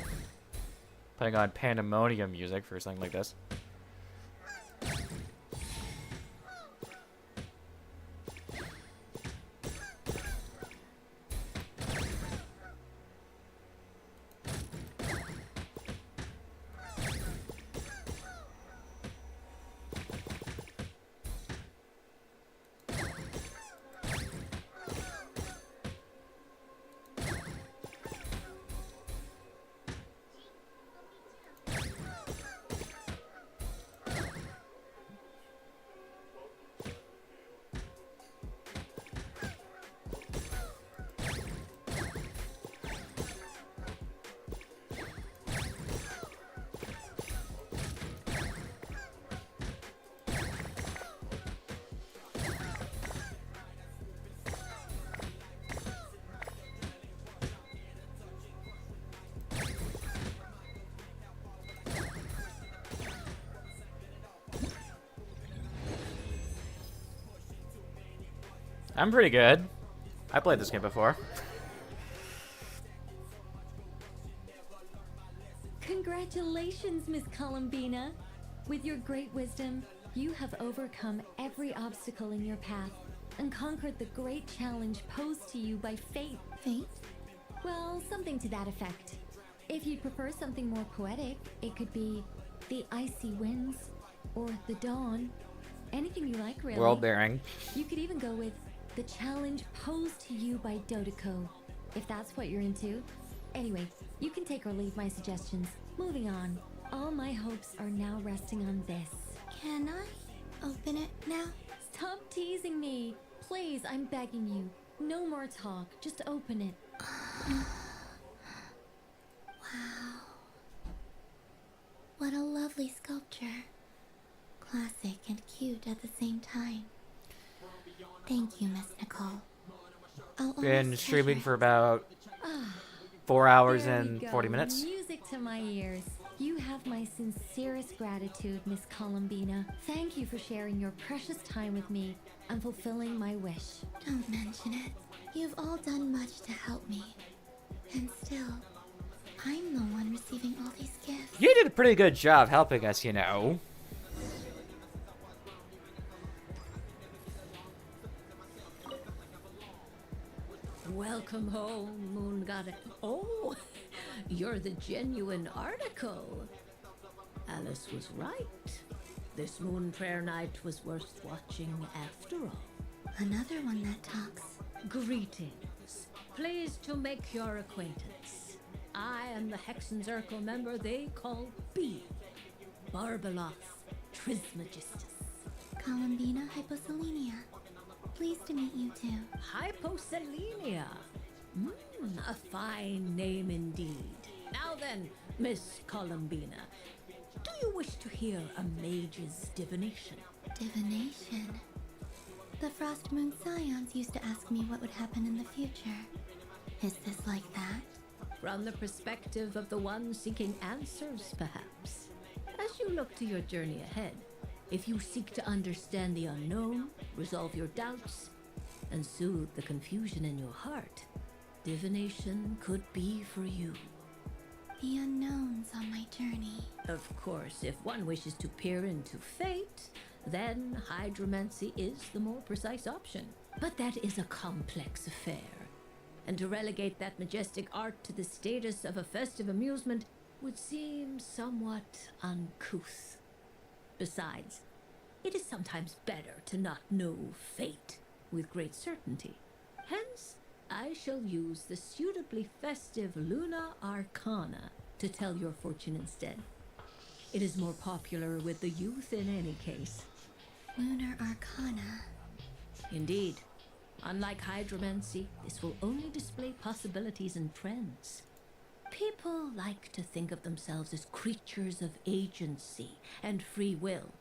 Putting on pandemonium music for something like this. I'm pretty good. I played this game before. Congratulations, Miss Columbina. With your great wisdom, you have overcome every obstacle in your path and conquered the great challenge posed to you by fate. Fate? Well, something to that effect. If you'd prefer something more poetic, it could be the icy winds or the dawn. Anything you like, really. World bearing. You could even go with the challenge posed to you by Dodeko, if that's what you're into. Anyway, you can take or leave my suggestions. Moving on. All my hopes are now resting on this. Can I open it now? Stop teasing me. Please, I'm begging you. No more talk. Just open it. Wow. What a lovely sculpture. Classic and cute at the same time. Thank you, Miss Nicole. I'll Been always streaming treasure for about 4 hours There we and go. 40 minutes. Music to my ears. You have my sincerest gratitude, Miss Columbina. Thank you for sharing your precious time with me and fulfilling my wish. Don't mention it. You've all done much to help me. And still, I'm the one receiving all these gifts. You did a pretty good job helping us, you know. Welcome home, Moon Goddess. Oh, you're the genuine article. Alice was right. This Moon Prayer Night was worth watching after all. Another one that talks. Greetings. Pleased to make your acquaintance. I am the Hexenzirkel member they call B. Barbeloth Trismegistus. Columbina Hyposelenia. Pleased to meet you too. Hyposelenia. A fine name indeed. Now then, Miss Columbina, do you wish to hear a mage's divination? Divination? The Frost Moon Scions used to ask me what would happen in the future. Is this like that? From the perspective of the one seeking answers, perhaps. As you look to your journey ahead, if you seek to understand the unknown, resolve your doubts, and soothe the confusion in your heart, divination could be for you. The unknowns on my journey. Of course, if one wishes to peer into fate, then hydromancy is the more precise option. But that is a complex affair, and to relegate that majestic art to the status of a festive amusement would seem somewhat uncouth. Besides, it is sometimes better to not know fate with great certainty. Hence, I shall use the suitably festive Luna Arcana to tell your fortune instead. It is more popular with the youth in any case. Lunar Arcana. Indeed. Unlike hydromancy, this will only display possibilities and trends. People like to think of themselves as creatures of agency and free will.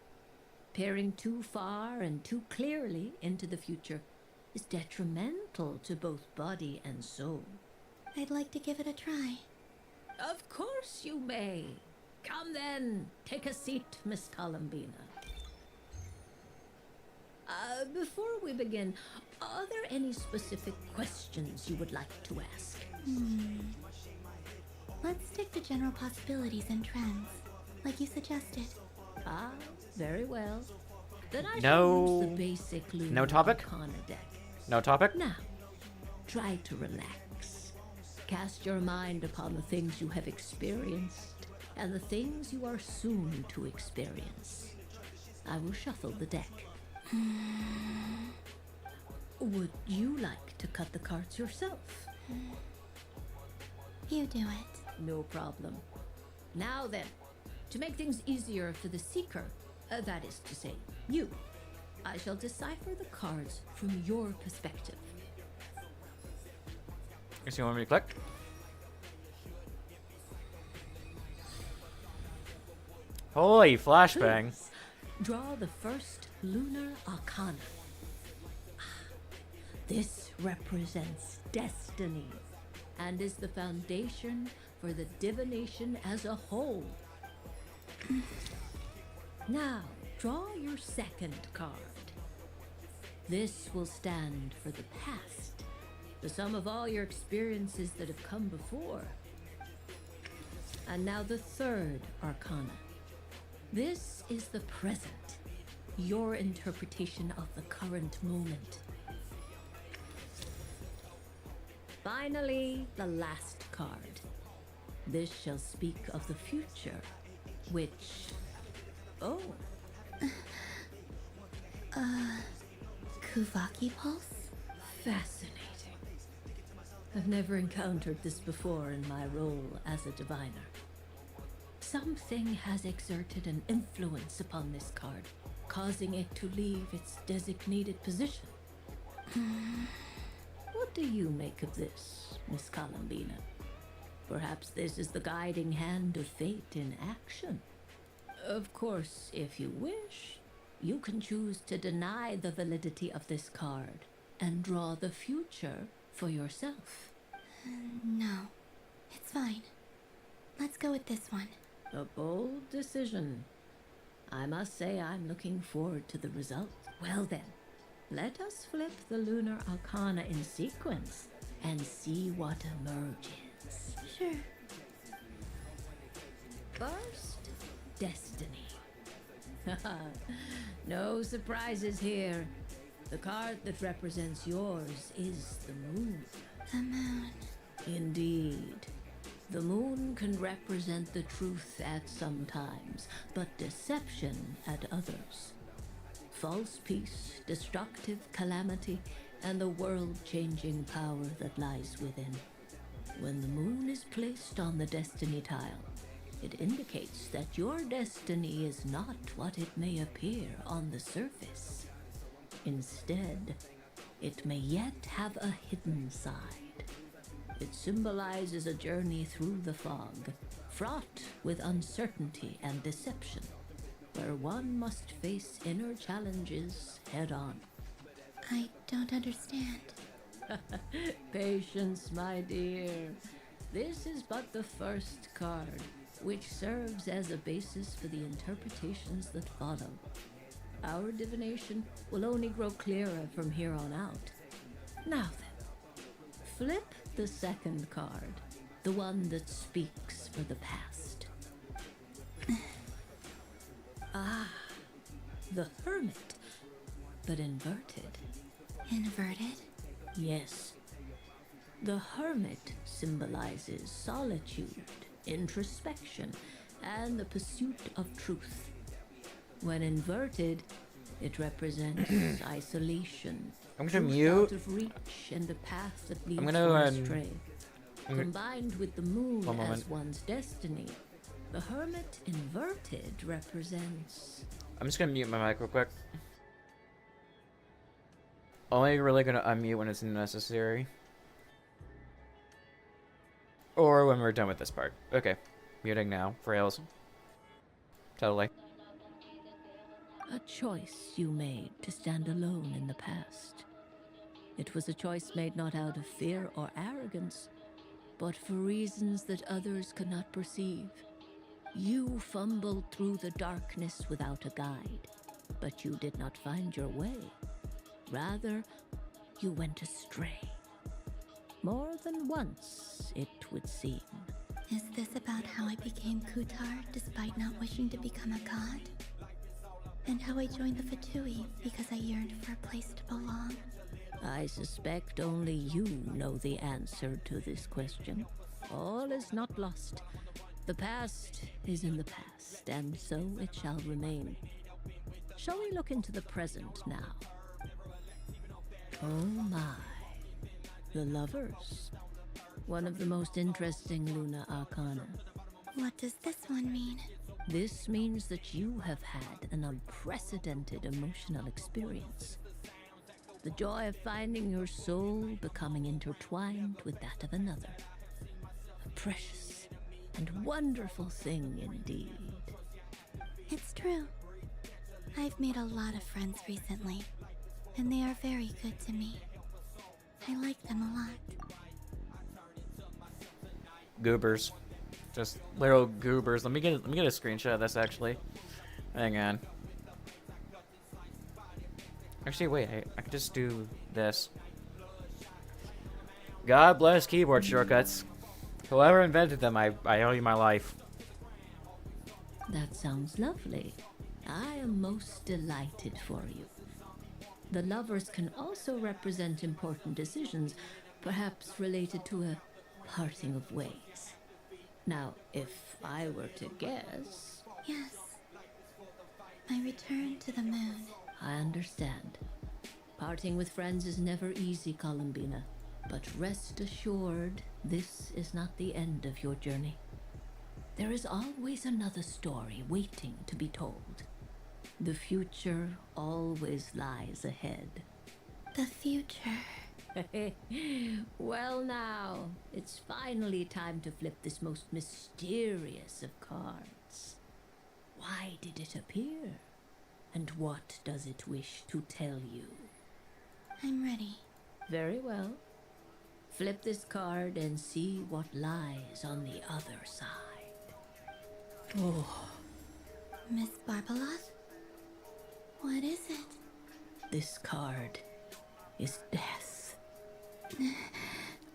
Peering too far and too clearly into the future is detrimental to both body and soul. I'd like to give it a try. Of course you may. Come then, take a seat, Miss Columbina. Before we begin, are there any specific questions you would like to ask? Let's stick to general possibilities and trends, like you suggested. Ah, very well. Then I No. shall use the basic Lunar No topic? Arcana deck. No topic? Now, try to relax. Cast your mind upon the things you have experienced and the things you are soon to experience. I will shuffle the deck. Would you like to cut the cards yourself? You do it. No problem. Now then, to make things easier for the seeker, that is to say, you, I shall decipher the cards from your perspective. Guess you want me to click? Holy flashbang. Please, draw the first Lunar Arcana. This represents destiny and is the foundation for the divination as a whole. Now, draw your second card. This will stand for the past, the sum of all your experiences that have come before. And now the third Arcana. This is the present, your interpretation of the current moment. Finally, the last card. This shall speak of the future, which... Oh. Kuvaki Pulse? Fascinating. I've never encountered this before in my role as a diviner. Something has exerted an influence upon this card, causing it to leave its designated position. What do you make of this, Miss Columbina? Perhaps this is the guiding hand of fate in action. Of course, if you wish, you can choose to deny the validity of this card and draw the future for yourself. No, it's fine. Let's go with this one. A bold decision. I must say I'm looking forward to the result. Well then, let us flip the Lunar Arcana in sequence and see what emerges. Sure. First, destiny. No surprises here. The card that represents yours is the moon. The moon. Indeed. The moon can represent the truth at some times, but deception at others. False peace, destructive calamity, and the world-changing power that lies within. When the moon is placed on the destiny tile, it indicates that your destiny is not what it may appear on the surface. Instead, it may yet have a hidden side. It symbolizes a journey through the fog, fraught with uncertainty and deception, where one must face inner challenges head-on. I don't understand. Patience, my dear. This is but the first card, which serves as a basis for the interpretations that follow. Our divination will only grow clearer from here on out. Now then, flip the second card, the one that speaks for the past. The Hermit, but inverted. Inverted? Yes. The Hermit symbolizes solitude, introspection, and the pursuit of truth. When inverted, it represents isolation. I'm gonna truth mute. out of reach and a path that leads I'm gonna, one astray. I'm gonna- Combined with the moon One as moment. one's destiny, the Hermit inverted represents... I'm just gonna mute my mic real quick. Only really gonna unmute when it's necessary. Or when we're done with this part. Okay. Muting now. Frails. Totally. A choice you made to stand alone in the past. It was a choice made not out of fear or arrogance, but for reasons that others could not perceive. You fumbled through the darkness without a guide, but you did not find your way. Rather, you went astray. More than once, it would seem. Is this about how I became Kutar despite not wishing to become a god? And how I joined the Fatui because I yearned for a place to belong? I suspect only you know the answer to this question. All is not lost. The past is in the past, and so it shall remain. Shall we look into the present now? Oh my. The Lovers. One of the most interesting Luna Arcana. What does this one mean? This means that you have had an unprecedented emotional experience. The joy of finding your soul becoming intertwined with that of another. A precious and wonderful thing indeed. It's true. I've made a lot of friends recently, and they are very good to me. I like them a lot. Goobers. Just little goobers. Let me get a screenshot of this actually. Hang on. Actually, wait. I could just do this. God bless keyboard shortcuts. Whoever invented them, I owe you my life. That sounds lovely. I am most delighted for you. The Lovers can also represent important decisions, perhaps related to a parting of ways. Now, if I were to guess... Yes. My return to the moon. I understand. Parting with friends is never easy, Columbina. But rest assured, this is not the end of your journey. There is always another story waiting to be told. The future always lies ahead. The future. Well now, it's finally time to flip this most mysterious of cards. Why did it appear? And what does it wish to tell you? I'm ready. Very well. Flip this card and see what lies on the other side. Oh. Miss Barbeloth? What is it? This card is death.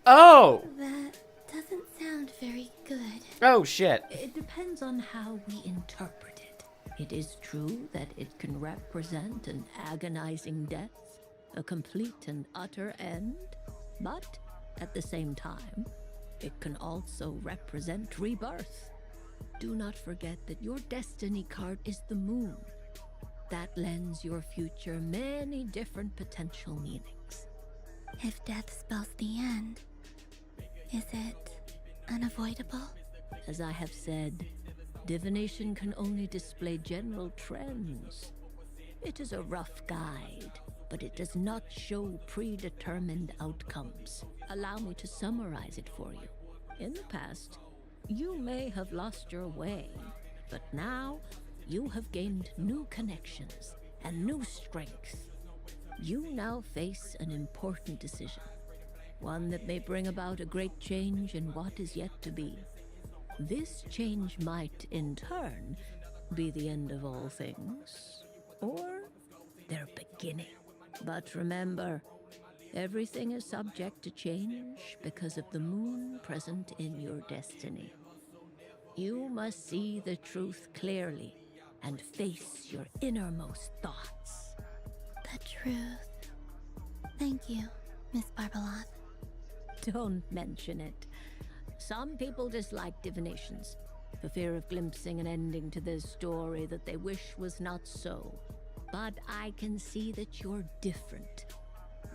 Oh! That doesn't sound very good. Oh, shit. It depends on how we interpret it. It is true that it can represent an agonizing death, a complete and utter end, but at the same time, it can also represent rebirth. Do not forget that your destiny card is the moon. That lends your future many different potential meanings. If death spells the end, is it unavoidable? As I have said, divination can only display general trends. It is a rough guide, but it does not show predetermined outcomes. Allow me to summarize it for you. In the past, you may have lost your way, but now you have gained new connections and new strength. You now face an important decision, one that may bring about a great change in what is yet to be. This change might, in turn, be the end of all things, or their beginning. But remember, everything is subject to change because of the moon present in your destiny. You must see the truth clearly and face your innermost thoughts. The truth. Thank you, Miss Barbeloth. Don't mention it. Some people dislike divinations, for fear of glimpsing an ending to their story that they wish was not so. But I can see that you're different.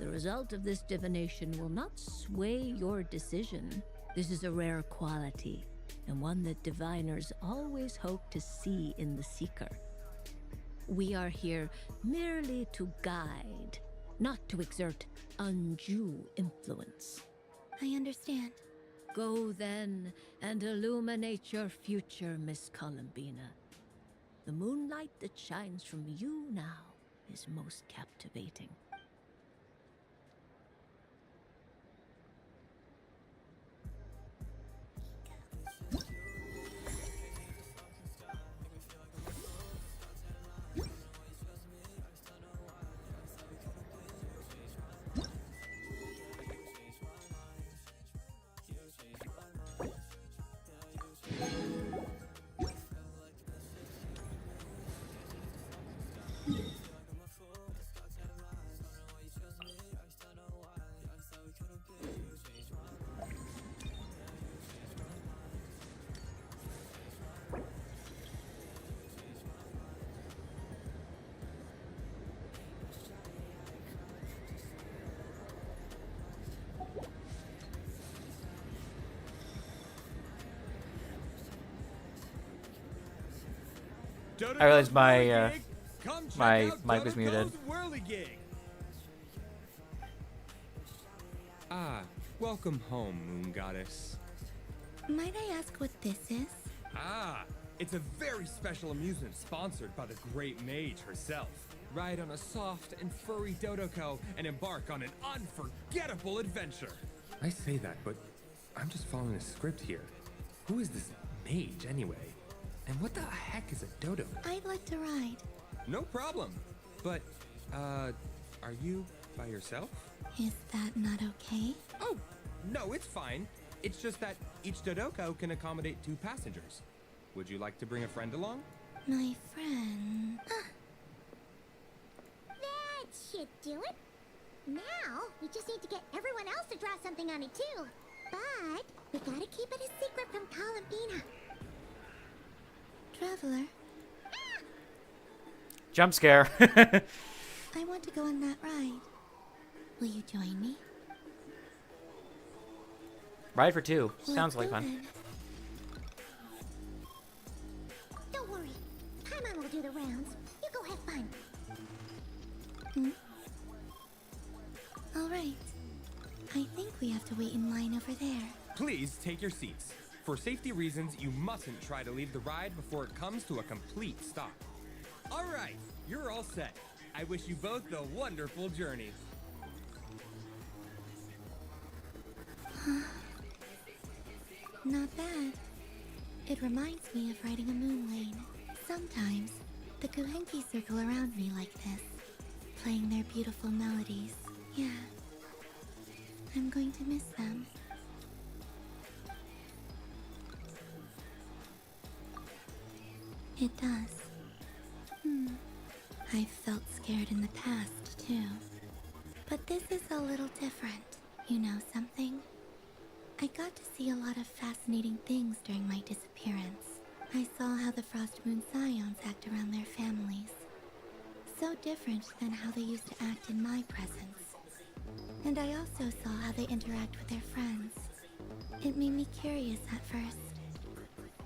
The result of this divination will not sway your decision. This is a rare quality, and one that diviners always hope to see in the seeker. We are here merely to guide, not to exert undue influence. I understand. Go then and illuminate your future, Miss Columbina. The moonlight that shines from you now is most captivating. I realized my mic was muted. Ah, welcome home, Moon Goddess. Might I ask what this is? Ah, it's a very special amusement sponsored by the great mage herself. Ride on a soft and furry Dodoko and embark on an unforgettable adventure. I say that, but I'm just following a script here. Who is this mage anyway? And what the heck is a dodo? I'd like to ride. No problem. But, are you by yourself? Is that not okay? Oh, no, it's fine. It's just that each Dodoko can accommodate 2 passengers. Would you like to bring a friend along? My friend. That should do it. Now, we just need to get everyone else to draw something on it too. But we gotta keep it a secret from Columbina. Traveler, Jump scare. I want to go on that ride. Will you join me? Ride for 2. Let's Sounds like go fun. then. Don't worry. Paimon will do the rounds. You go have fun. All right. I think we have to wait in line over there. Please take your seats. For safety reasons, you mustn't try to leave the ride before it comes to a complete stop. All right, you're all set. I wish you both a wonderful journey. Not bad. It reminds me of riding a moon lane. Sometimes, the Kuhenki circle around me like this, playing their beautiful melodies. Yeah. I'm going to miss them. It does. I've felt scared in the past, too. But this is a little different. You know something? I got to see a lot of fascinating things during my disappearance. I saw how the Frost Moon Scions act around their families. So different than how they used to act in my presence. And I also saw how they interact with their friends. It made me curious at first.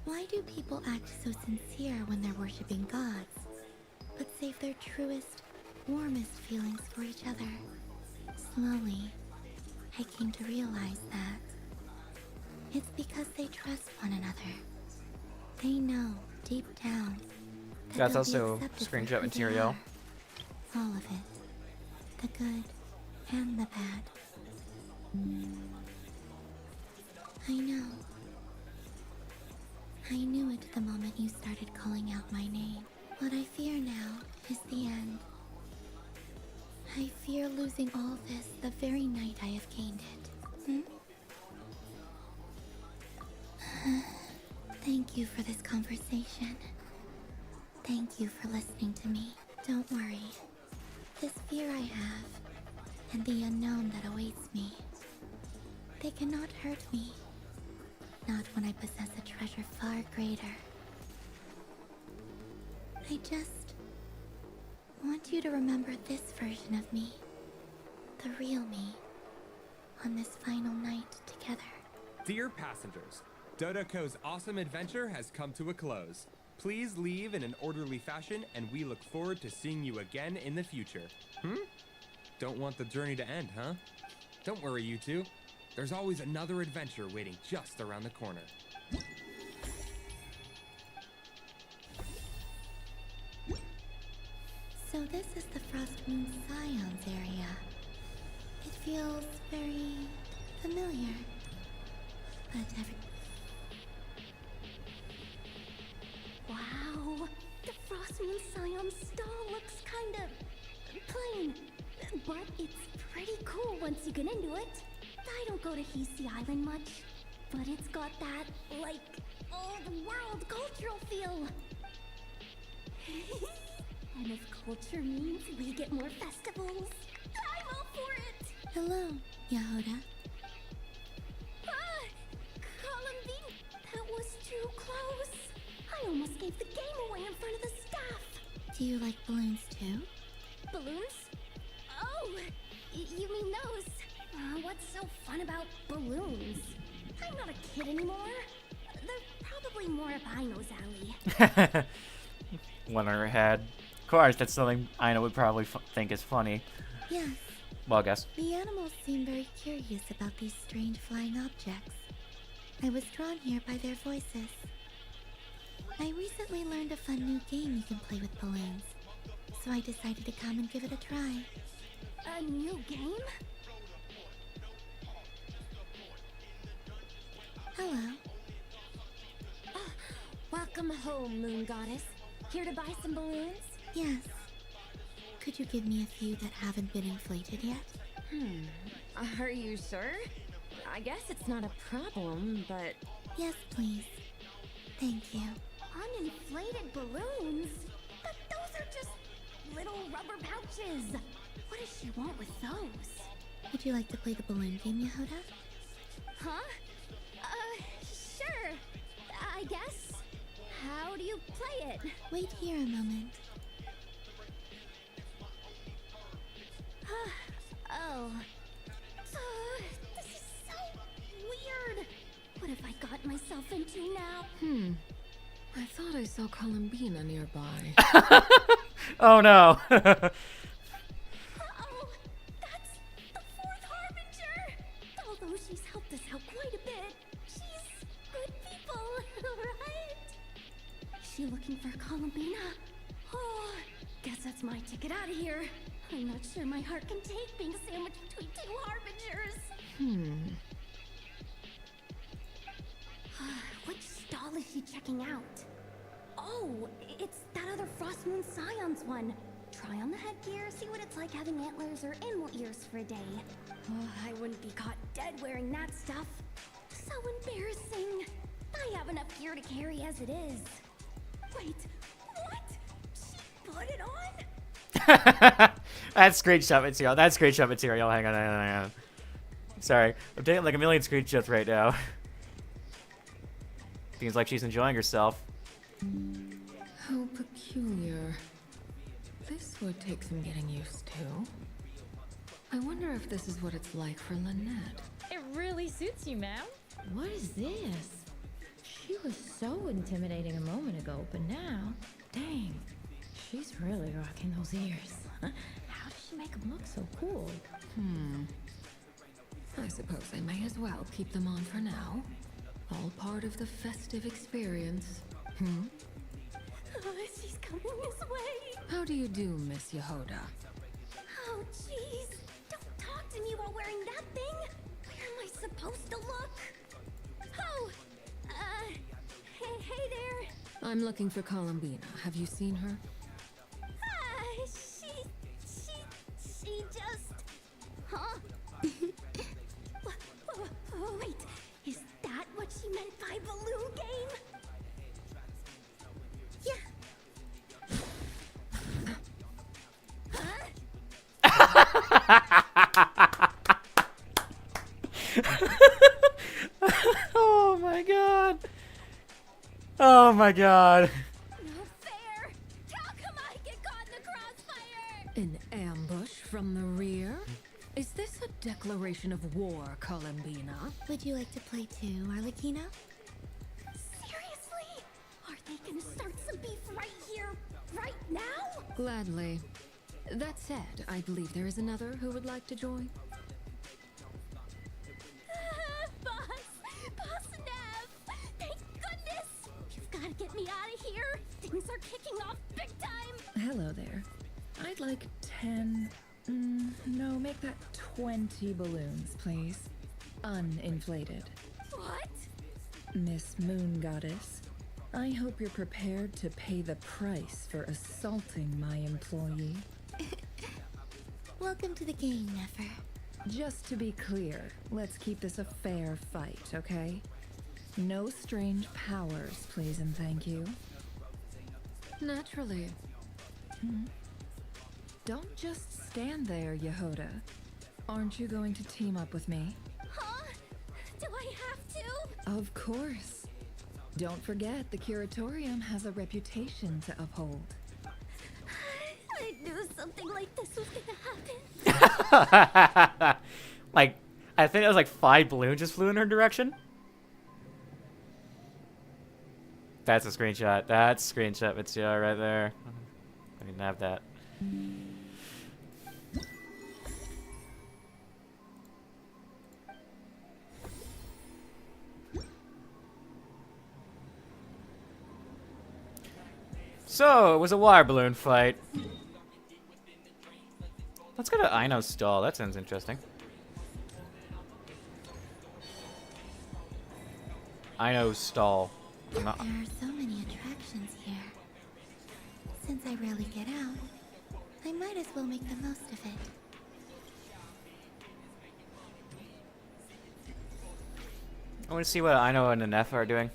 Why do people act so sincere when they're worshipping gods, but save their truest, warmest feelings for each other? Slowly, I came to realize that it's because they trust one another. They know, deep down, that That's they'll be also accepted for screenshot who they material. are. All of it. The good and the bad. I know. I knew it the moment you started calling out my name. What I fear now is the end. I fear losing all this the very night I have gained it. Thank you for this conversation. Thank you for listening to me. Don't worry. This fear I have, and the unknown that awaits me, they cannot hurt me. Not when I possess a treasure far greater. I just want you to remember this version of me. The real me. On this final night together. Dear passengers, Dodoko's awesome adventure has come to a close. Please leave in an orderly fashion, and we look forward to seeing you again in the future. Don't want the journey to end, huh? Don't worry, you two. There's always another adventure waiting just around the corner. So this is the Frost Moon Scions area. It feels very familiar. But Wow, the Frost Moon Scion stall looks kind of plain, but it's pretty cool once you get into it. I don't go to Hisi Island much, but it's got that, like, old-world cultural feel. And if culture means we get more festivals, I'm all for it! hello, Yahoda. Columbine, that was too close. I almost gave the game away in front of the staff. Do you like balloons too? Balloons? Oh, you mean those? What's so fun about balloons? I'm not a kid anymore. They're probably more up Aino's alley. One on her head. Of course, that's something Aino would probably think is funny. Yes. Well, I guess. The animals seem very curious about these strange flying objects. I was drawn here by their voices. I recently learned a fun new game you can play with balloons, so I decided to come and give it a try. A new game? Hello. Welcome home, Moon Goddess. Here to buy some balloons? Yes. Could you give me a few that haven't been inflated yet? Are you sure? I guess it's not a problem, but... Yes, please. Thank you. Uninflated balloons? But those are just little rubber pouches. What does she want with those? Would you like to play the balloon game, Yahoda? Huh? Sure. I guess. How do you play it? Wait here a moment. Oh. This is so weird. What have I got myself into now? I thought I saw Columbina nearby. Oh no. Oh, that's the fourth Harbinger! Although she's helped us out quite a bit, she's good people, right? Is she looking for Columbina? Oh, guess that's my ticket out of here. I'm not sure my heart can take being sandwiched between two Harbingers. Which stall is she checking out? Oh, it's that other Frost Moon Scions one. Try on the headgear, see what it's like having antlers or animal ears for a day. Oh, I wouldn't be caught dead wearing that stuff. So embarrassing. I have enough gear to carry as it is. Wait, put it on? That's screenshot material. That's screenshot material. Hang on. Sorry. I'm taking like a million screenshots right now. Seems like she's enjoying herself. How peculiar. This would take some getting used to. I wonder if this is what it's like for Lynette. It really suits you, ma'am. What is this? She was so intimidating a moment ago, but now, dang, she's really rocking those ears. How does she make them look so cool? I suppose I may as well keep them on for now. All part of the festive experience. Oh, she's coming this way. How do you do, Miss Yehoda? Oh, jeez. Don't talk to me while wearing that thing. Where am I supposed to look? Oh, hey there. I'm looking for Columbina. Have you seen her? She just... Huh? Wait, is that what she meant by balloon game? Yeah. Oh my god. Oh my god. No fair. How come I get caught in the crossfire? An ambush from the rear? Is this a declaration of war, Columbina? Would you like to play too, Arlecchino? Seriously? Are they gonna start some beef right here, right now? Gladly. That said, I believe there is another who would like to join. Boss Nev! Thank goodness! You've gotta get me out of here! Things are kicking off big time! Hello there. I'd like 10... no, make that 20 balloons, please. Uninflated. What? Miss Moon Goddess, I hope you're prepared to pay the price for assaulting my employee. Welcome to the game, Nefer. Just to be clear, let's keep this a fair fight, okay? No strange powers, please and thank you. Naturally. Don't just stand there, Yehoda. Aren't you going to team up with me? Huh? Do I have to? Of course. Don't forget, the Curatorium has a reputation to uphold. I knew something like this was gonna happen. Like, I think it was like 5 balloons just flew in her direction. That's a screenshot. That's screenshot material right there. I didn't have that. So, it was a water balloon fight. Let's go to Aino's stall. That sounds interesting. Aino's stall. There are so many attractions here. Since I rarely get out, I might as well make the most of it. I want to see what Aino and Nefa are doing.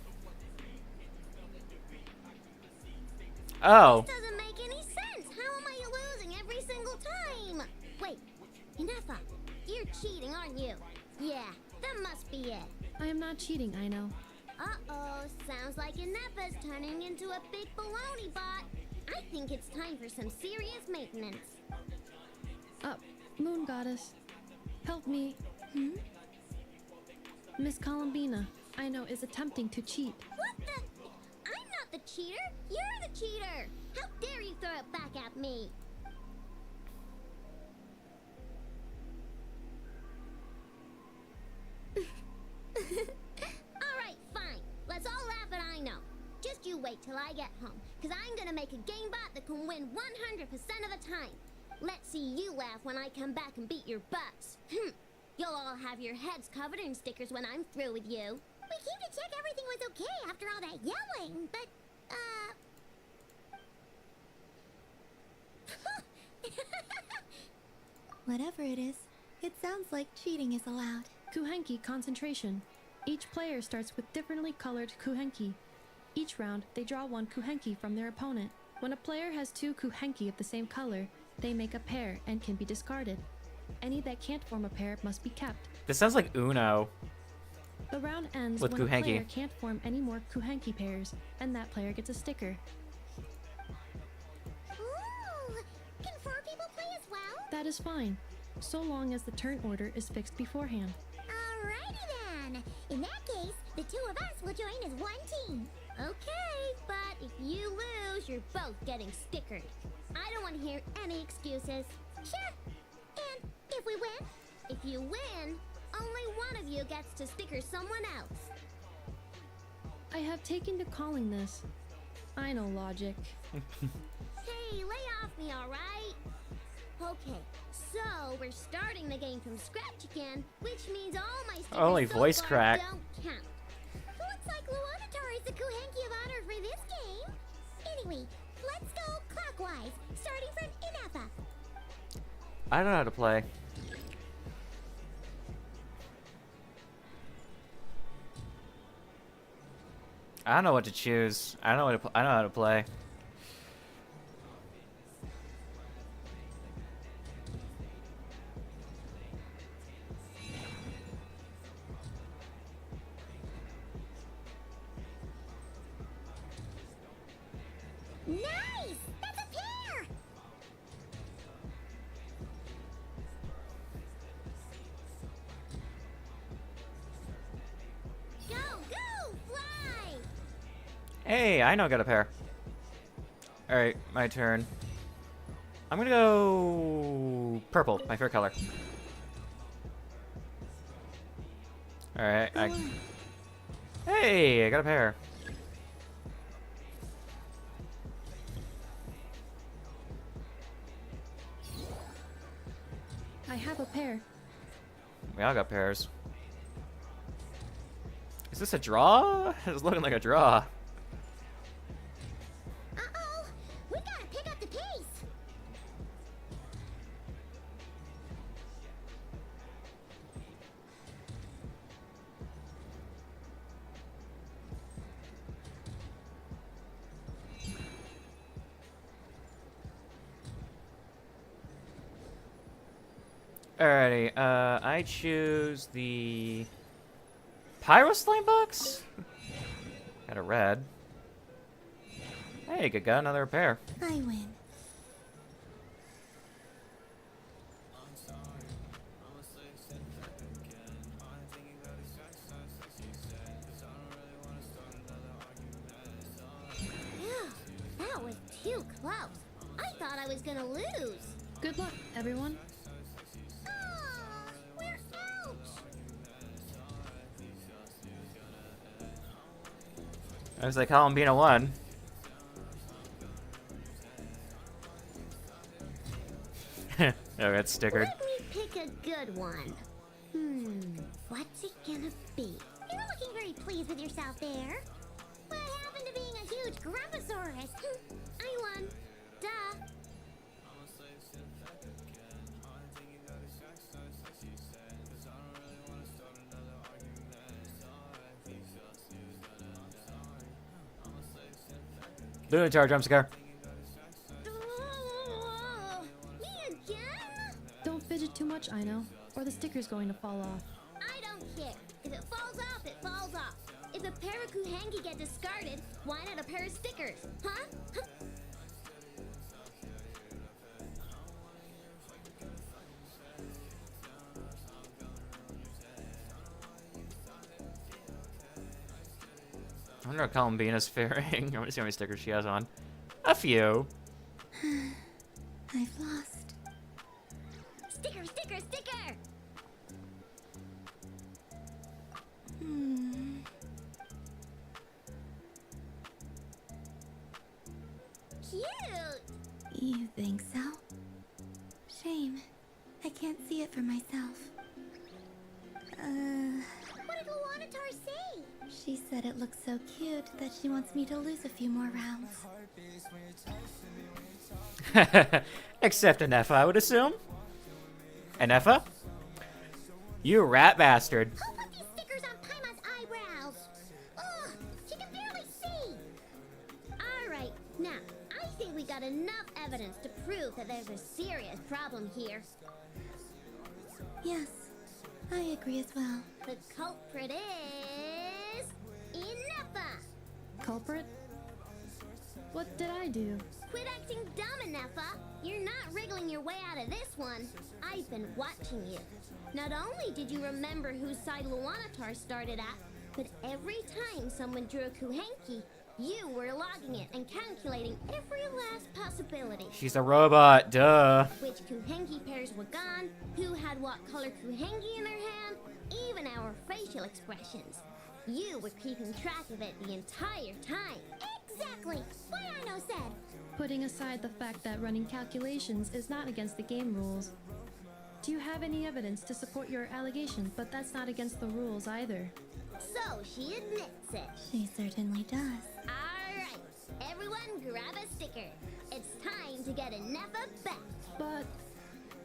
Oh. This doesn't make any sense. How am I losing every single time? Wait, Inefa, you're cheating, aren't you? Yeah, that must be it. I am not cheating, Aino. Uh-oh, sounds like Inefa's turning into a big baloney bot. I think it's time for some serious maintenance. Moon Goddess, help me. Miss Columbina, Aino is attempting to cheat. What the? I'm not the cheater. You're the cheater. How dare you throw it back at me? Alright, fine. Let's all laugh at Aino. Just you wait till I get home, because I'm gonna make a game bot that can win 100% of the time. Let's see you laugh when I come back and beat your butts. You'll all have your heads covered in stickers when I'm through with you. We came to check everything was okay after all that yelling, but, Whatever it is, it sounds like cheating is allowed. Kuhenki concentration. Each player starts with differently colored kuhenki. Each round, they draw one kuhenki from their opponent. When a player has two kuhenki of the same color, they make a pair and can be discarded. Any that can't form a pair must be kept. This sounds like Uno. The round ends With when a kuhenki. player can't form any more kuhenki pairs, and that player gets a sticker. Ooh, can 4 people play as well? That is fine, so long as the turn order is fixed beforehand. Alrighty then. In that case, the 2 of us will join as one team. Okay, but if you lose, you're both getting stickered. I don't want to hear any excuses. Sure. And if we win? If you win, only one of you gets to sticker someone else. I have taken to calling this. I know logic. Hey, lay off me, alright? Okay, so we're starting the game from scratch again, which means all my stickers Only so voice far crack. don't count. Looks like Luanatar is the kuhenki of honor for this game. Anyway, let's go clockwise, starting from Inefa. I don't know how to play. I don't know what to choose. I don't know what to I know how to play. Nice! That's a pair! Go, go, fly! Hey, I know I got a pair. Alright, my turn. I'm gonna go purple, my favorite color. Alright, Hey, I got a pair. I have a pair. We all got pairs. Is this a draw? It's looking like a draw. Uh-oh! We gotta pick up the pace! Alrighty, I choose the Pyro Slime box? Got a red. Hey, good got another pair. I win. That was too close. I thought I was gonna lose. Good luck, everyone. We're out! I was like, Columbina won. Oh, it's stickered. Let me pick a good one. What's it gonna be? You're not looking very pleased with yourself there. What happened to being a huge Grumposaurus? I won. Duh. Lunatar jump scare. Me again? Don't fidget too much, I know, or the sticker's going to fall off. I don't care. If it falls off, it falls off. If a pair of kuhengi get discarded, why not a pair of stickers? Huh? I wonder how Columbina's faring. I want to see how many stickers she has on. A few. I've lost. Sticker, sticker, sticker! Cute! You think so? Shame. I can't see it for myself. What did Luanatar say? She said it looks so cute that she wants me to lose a few more rounds. Except Anefa, I would assume. Anefa? You rat bastard. Who put these stickers on Paimon's eyebrows? Ugh, she can barely see. Alright, now, I think we we got enough evidence to prove that there's a serious problem here. Yes, I agree as well. The culprit is... Ineffa! Culprit? What did I do? Quit acting dumb, Ineffa! You're not wriggling your way out of this one. I've been watching you. Not only did you remember whose side Luanatar started at, but every time someone drew a Kuhenki, you were logging it and calculating every last possibility. She's a robot, duh. Which Kuhenki pairs were gone, who had what color Kuhenki in their hand, even our facial expressions. You were keeping track of it the entire time. Exactly! Why I know said. Putting aside the fact that running calculations is not against the game rules. Do you have any evidence to support your allegation? But that's not against the rules either. So she admits it. She certainly does. Alright, everyone grab a sticker. It's time to get Ineffa back. But...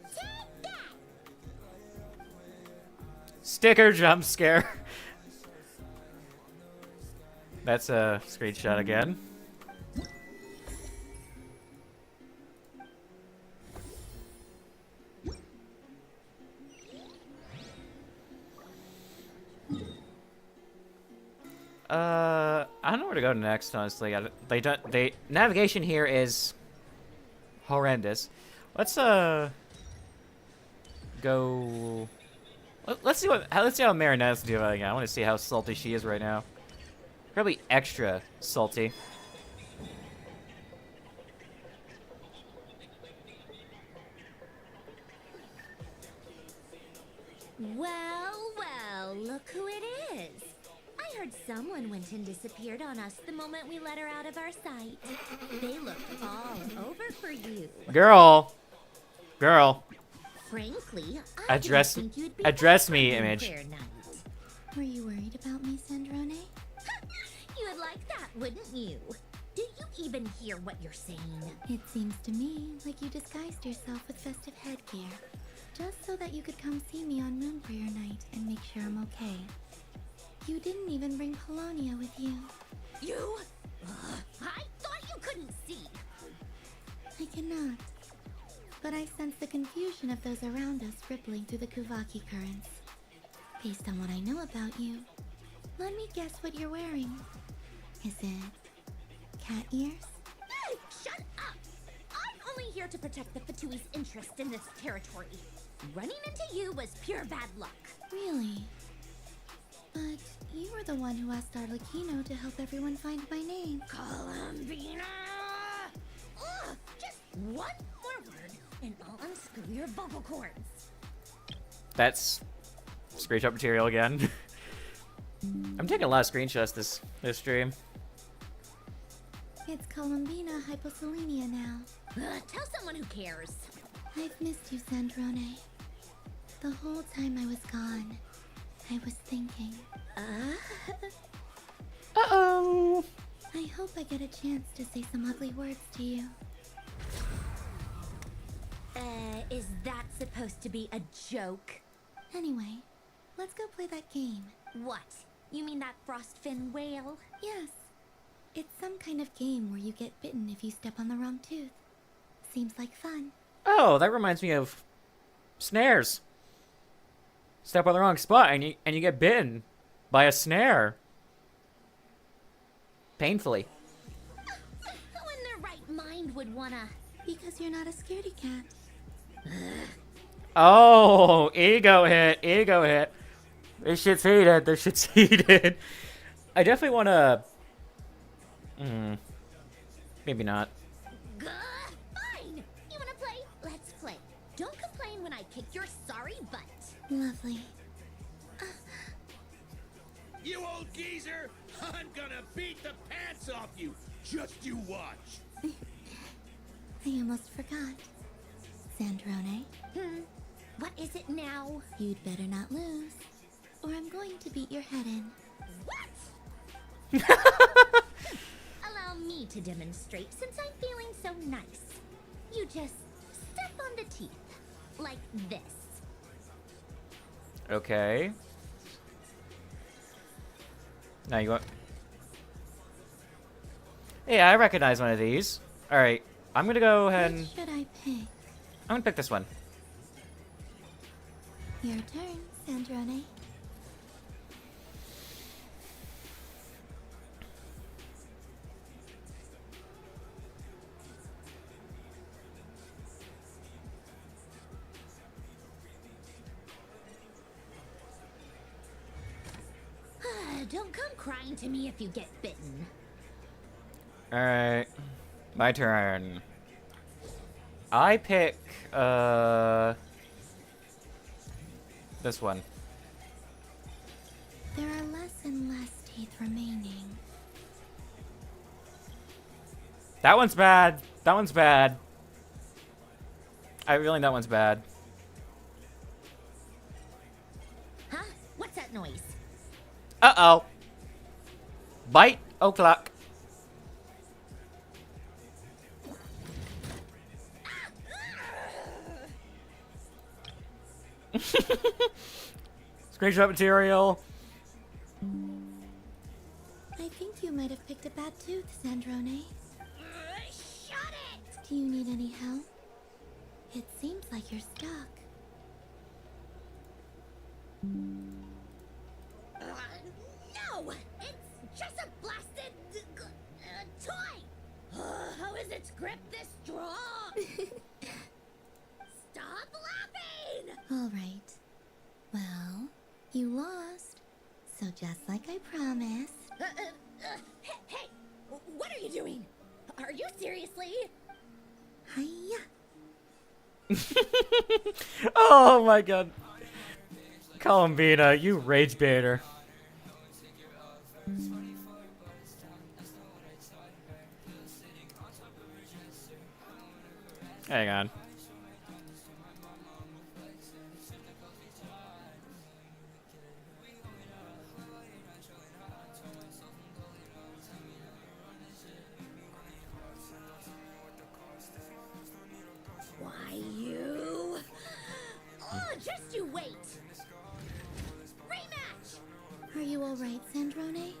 Take that! Sticker jump scare. That's a screenshot again. I don't know where to go next, honestly. Navigation here is horrendous. Let's go. Let's see how Marinetta's doing. I want to see how salty she is right now. Probably extra salty. Well, look who it is. I heard someone went and disappeared on us the moment we let her out of our sight. They looked all over for you. Girl. Frankly, I Address didn't think you'd be address back me, on Image. Prayer night. Were you worried about me, Sandrone? You would like that, wouldn't you? Do you even hear what you're saying? It seems to me like you disguised yourself with festive headgear, just so that you could come see me on Moon Prayer Night and make sure I'm okay. You didn't even bring Polonia with you. You? I thought you couldn't see. I cannot. But I sense the confusion of those around us rippling through the Kuvaki currents. Based on what I know about you, let me guess what you're wearing. Is it cat ears? Shut up! I'm only here to protect the Fatui's interest in this territory. Running into you was pure bad luck. Really? But you were the one who asked Arlecchino to help everyone find my name. Columbina! Ugh, just one more word and I'll unscrew your vocal cords. That's screenshot material again. I'm taking a lot of screenshots this stream. It's Columbina Hyposelenia now. Tell someone who cares. I've missed you, Sandrone. The whole time I was gone, I was thinking. Uh-oh. I hope I get a chance to say some ugly words to you. Is that supposed to be a joke? Anyway, let's go play that game. What? You mean that frostfin whale? Yes. It's some kind of game where you get bitten if you step on the wrong tooth. Seems like fun. Oh, that reminds me of snares. Step on the wrong spot and you get bitten by a snare. Painfully. Who in their right mind would wanna? Because you're not a scaredy cat. Oh, ego hit. This shit's heated. I definitely want to... maybe not. Fine! You wanna play? Let's play. Don't complain when I kick your sorry butt. Lovely. You old geezer! I'm gonna beat the pants off you! Just you watch! I almost forgot. Sandrone? What is it now? You'd better not lose, or I'm going to beat your head in. What? Allow me to demonstrate since I'm feeling so nice. You just step on the teeth. Like this. Okay. Now you want... Yeah, I recognize one of these. Alright. I'm gonna go ahead and... Which should I pick? I'm gonna pick this one. Your turn, Sandrone. Don't come crying to me if you get bitten. Alright. My turn. I pick, this one. There are less and less teeth remaining. That one's bad. That one's bad. I really think that one's bad. Huh? What's that noise? Uh-oh. Bite o'clock. Screenshot material. I think you might have picked a bad tooth, Sandrone. Shut it! Do you need any help? It seems like you're stuck. No! It's just a blasted toy! How is its grip this strong? Stop laughing! Alright. Well, you lost. So just like I promised. Hey! What are you doing? Are you seriously? Hiya. Oh my god. Columbina, you rage baiter. Hang on. Why, you... Oh, just you wait! Rematch! Are you alright, Sandrone?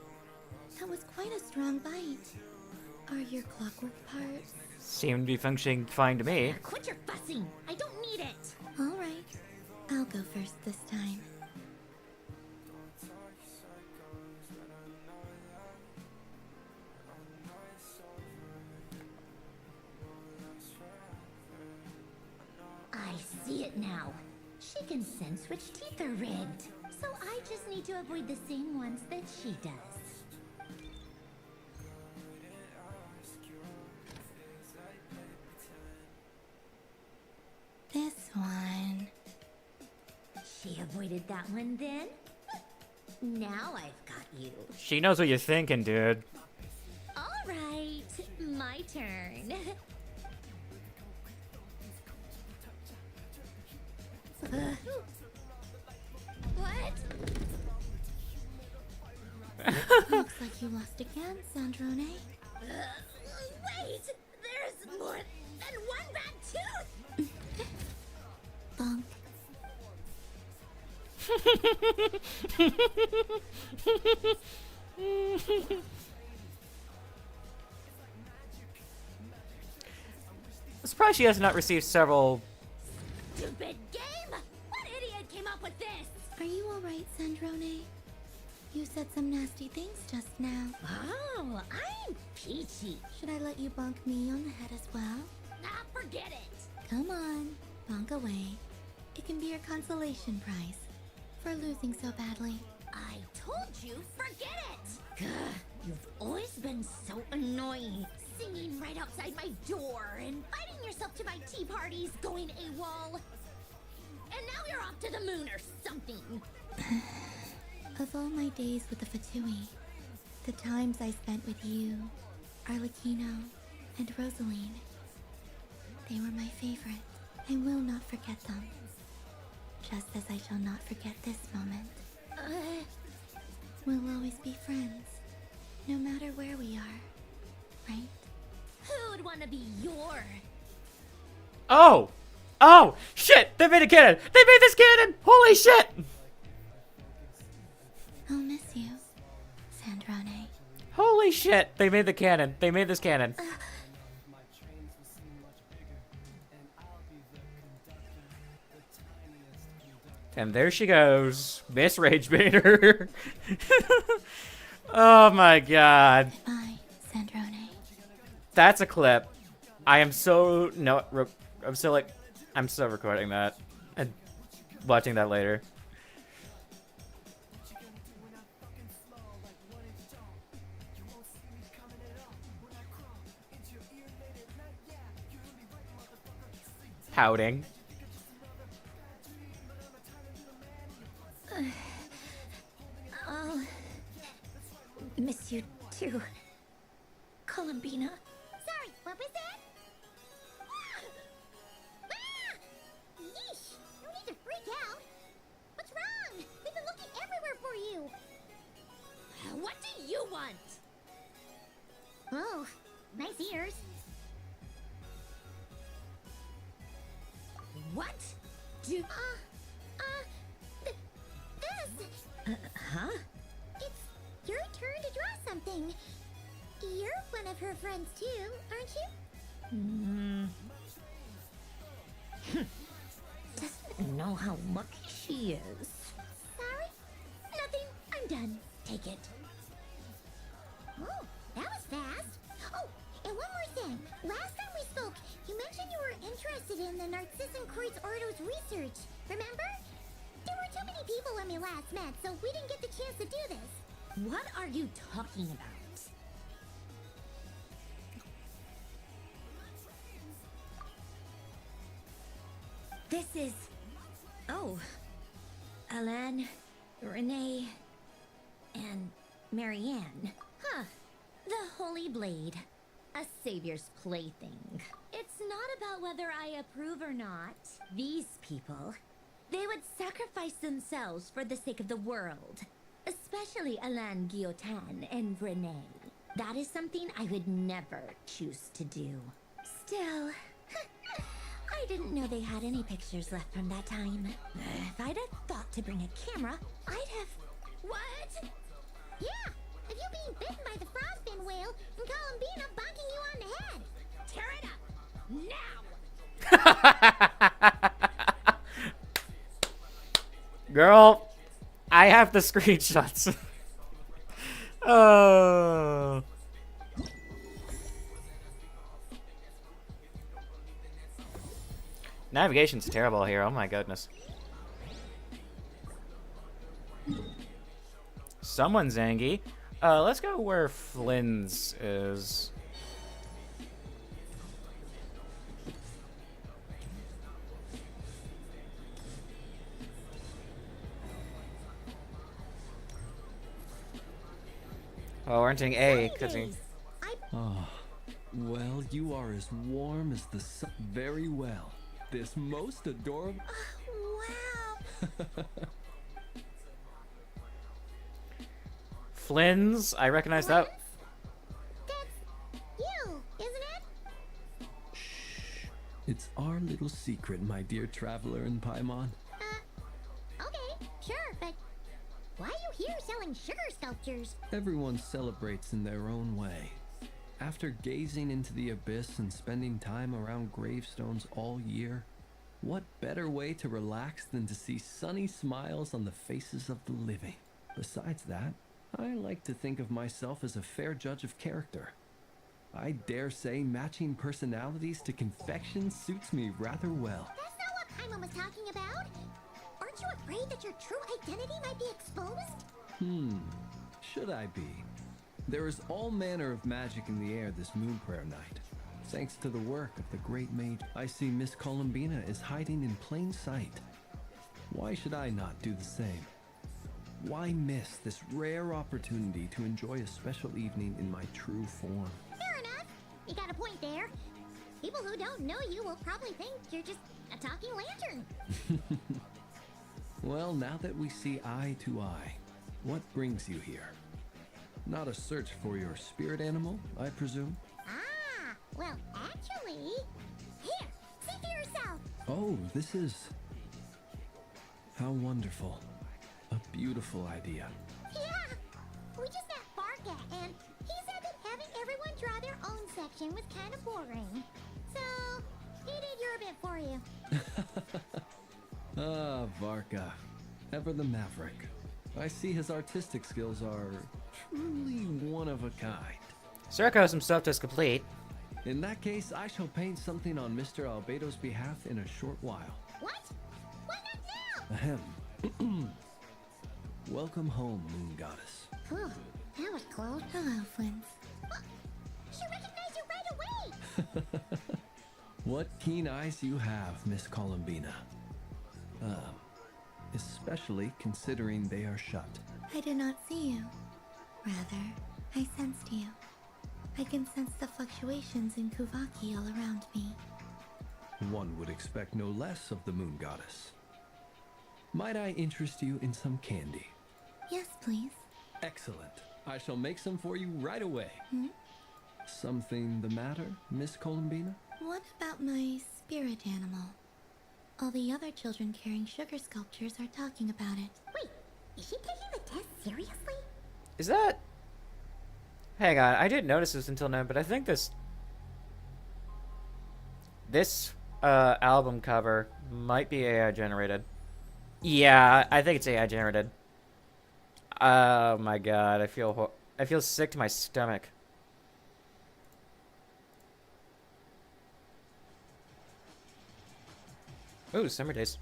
That was quite a strong bite. Are your clockwork parts? Seem to be functioning fine to me. Quit your fussing! I don't need it! Alright. I'll go first this time. I see it now. She can sense which teeth are rigged. So I just need to avoid the same ones that she does. This one. She avoided that one then? Now I've got you. She knows what you're thinking, dude. Alright, my turn. What? Looks like you lost again, Sandrone. Wait! There's more than one bad tooth! Bonk. I'm surprised she has not received several. Stupid game! What idiot came up with this? Are you alright, Sandrone? You said some nasty things just now. Oh, I'm peachy. Should I let you bonk me on the head as well? Nah, forget it. Come on, bonk away. It can be your consolation prize for losing so badly. I told you, forget it! Gah, you've always been so annoying. Singing right outside my door, inviting yourself to my tea parties, going AWOL. And now you're off to the moon or something. Of all my days with the Fatui, the times I spent with you, Arlecchino, and Rosaline, they were my favorite. I will not forget them. Just as I shall not forget this moment. We'll always be friends, no matter where we are, right? Who would want to be your... Oh! Oh! Shit! They made a cannon! They made this cannon! Holy shit! I'll miss you, Sandrone. Holy shit! They made the cannon. They made this cannon. And there she goes, Miss Ragebaiter. Oh my god. Goodbye, Sandrone. That's a clip. I am so I'm so recording that and watching that later. Pouting. I'll miss you too, Columbina. Sorry, what was that? Yeesh! No need to freak out. What's wrong? We've been looking everywhere for you. What do you want? Oh, nice ears. What? Do this. Huh? It's your turn to draw something. You're one of her friends too, aren't you? Doesn't know how lucky she is. Sorry? Nothing. I'm done. Take it. Oh, that was fast. Oh, and one more thing. Last time we spoke, you mentioned you were interested in the Narcissan Kreuz Ordo's research. Remember? There were too many people when we last met, so we didn't get the chance to do this. What are you talking about? This is... Oh. Alain, Renee, and Marianne. Huh. The Holy Blade. A savior's plaything. It's not about whether I approve or not. These people, they would sacrifice themselves for the sake of the world. Especially Alain Guillotin and Renee. That is something I would never choose to do. Still, I didn't know they had any pictures left from that time. If I'd have thought to bring a camera, I'd have... What? Yeah, if you being bitten by the frostbin whale and Columbina bonking you on the head. Tear it up, now! Girl, I have the screenshots. Oh. Navigation's terrible here. Oh my goodness. Someone's Zangy. Let's go where Flynn's is. Oh, we're entering A, because he... Ah, well, you are as warm as the sun. Very well. This most adorable... Wow. Flynn's? I recognize that. That's you, isn't it? It's our little secret, my dear traveler in Paimon. Okay, sure, but why are you here selling sugar sculptures? Everyone celebrates in their own way. After gazing into the abyss and spending time around gravestones all year, what better way to relax than to see sunny smiles on the faces of the living? Besides that, I like to think of myself as a fair judge of character. I dare say matching personalities to confection suits me rather well. That's not what Paimon was talking about. Aren't you afraid that your true identity might be exposed? Should I be? There is all manner of magic in the air this moon prayer night. Thanks to the work of the great mage, I see Miss Columbina is hiding in plain sight. Why should I not do the same? Why miss this rare opportunity to enjoy a special evening in my true form? Fair enough. You got a point there. People who don't know you will probably think you're just a talking lantern. Well, now that we see eye to eye, what brings you here? Not a search for your spirit animal, I presume? Ah, well, actually... Here, see for yourself. Oh, this is... How wonderful. A beautiful idea. Yeah, we just met Farka, and he said that having everyone draw their own section was kind of boring. So, he did your bit for you. Ah, Varka. Ever the maverick. I see his artistic skills are truly one of a kind. Circa has some stuff to complete. In that case, I shall paint something on Mr. Albedo's behalf in a short while. What? Why not now? Ahem. Welcome home, Moon Goddess. Whew, that was close. Hello, Flint. She recognized you right away! What keen eyes you have, Miss Columbina. Especially considering they are shut. I did not see you. Rather, I sensed you. I can sense the fluctuations in Kuvaki all around me. One would expect no less of the Moon Goddess. Might I interest you in some candy? Yes, please. Excellent. I shall make some for you right away. Hmm? Something the matter, Miss Columbina? What about my spirit animal? All the other children carrying sugar sculptures are talking about it. Wait, is she taking the test seriously? Is that... Hang on, I didn't notice this until now, but I think this album cover might be AI generated. Yeah, I think it's AI generated. Oh my god, I feel sick to my stomach. Ooh, summer days.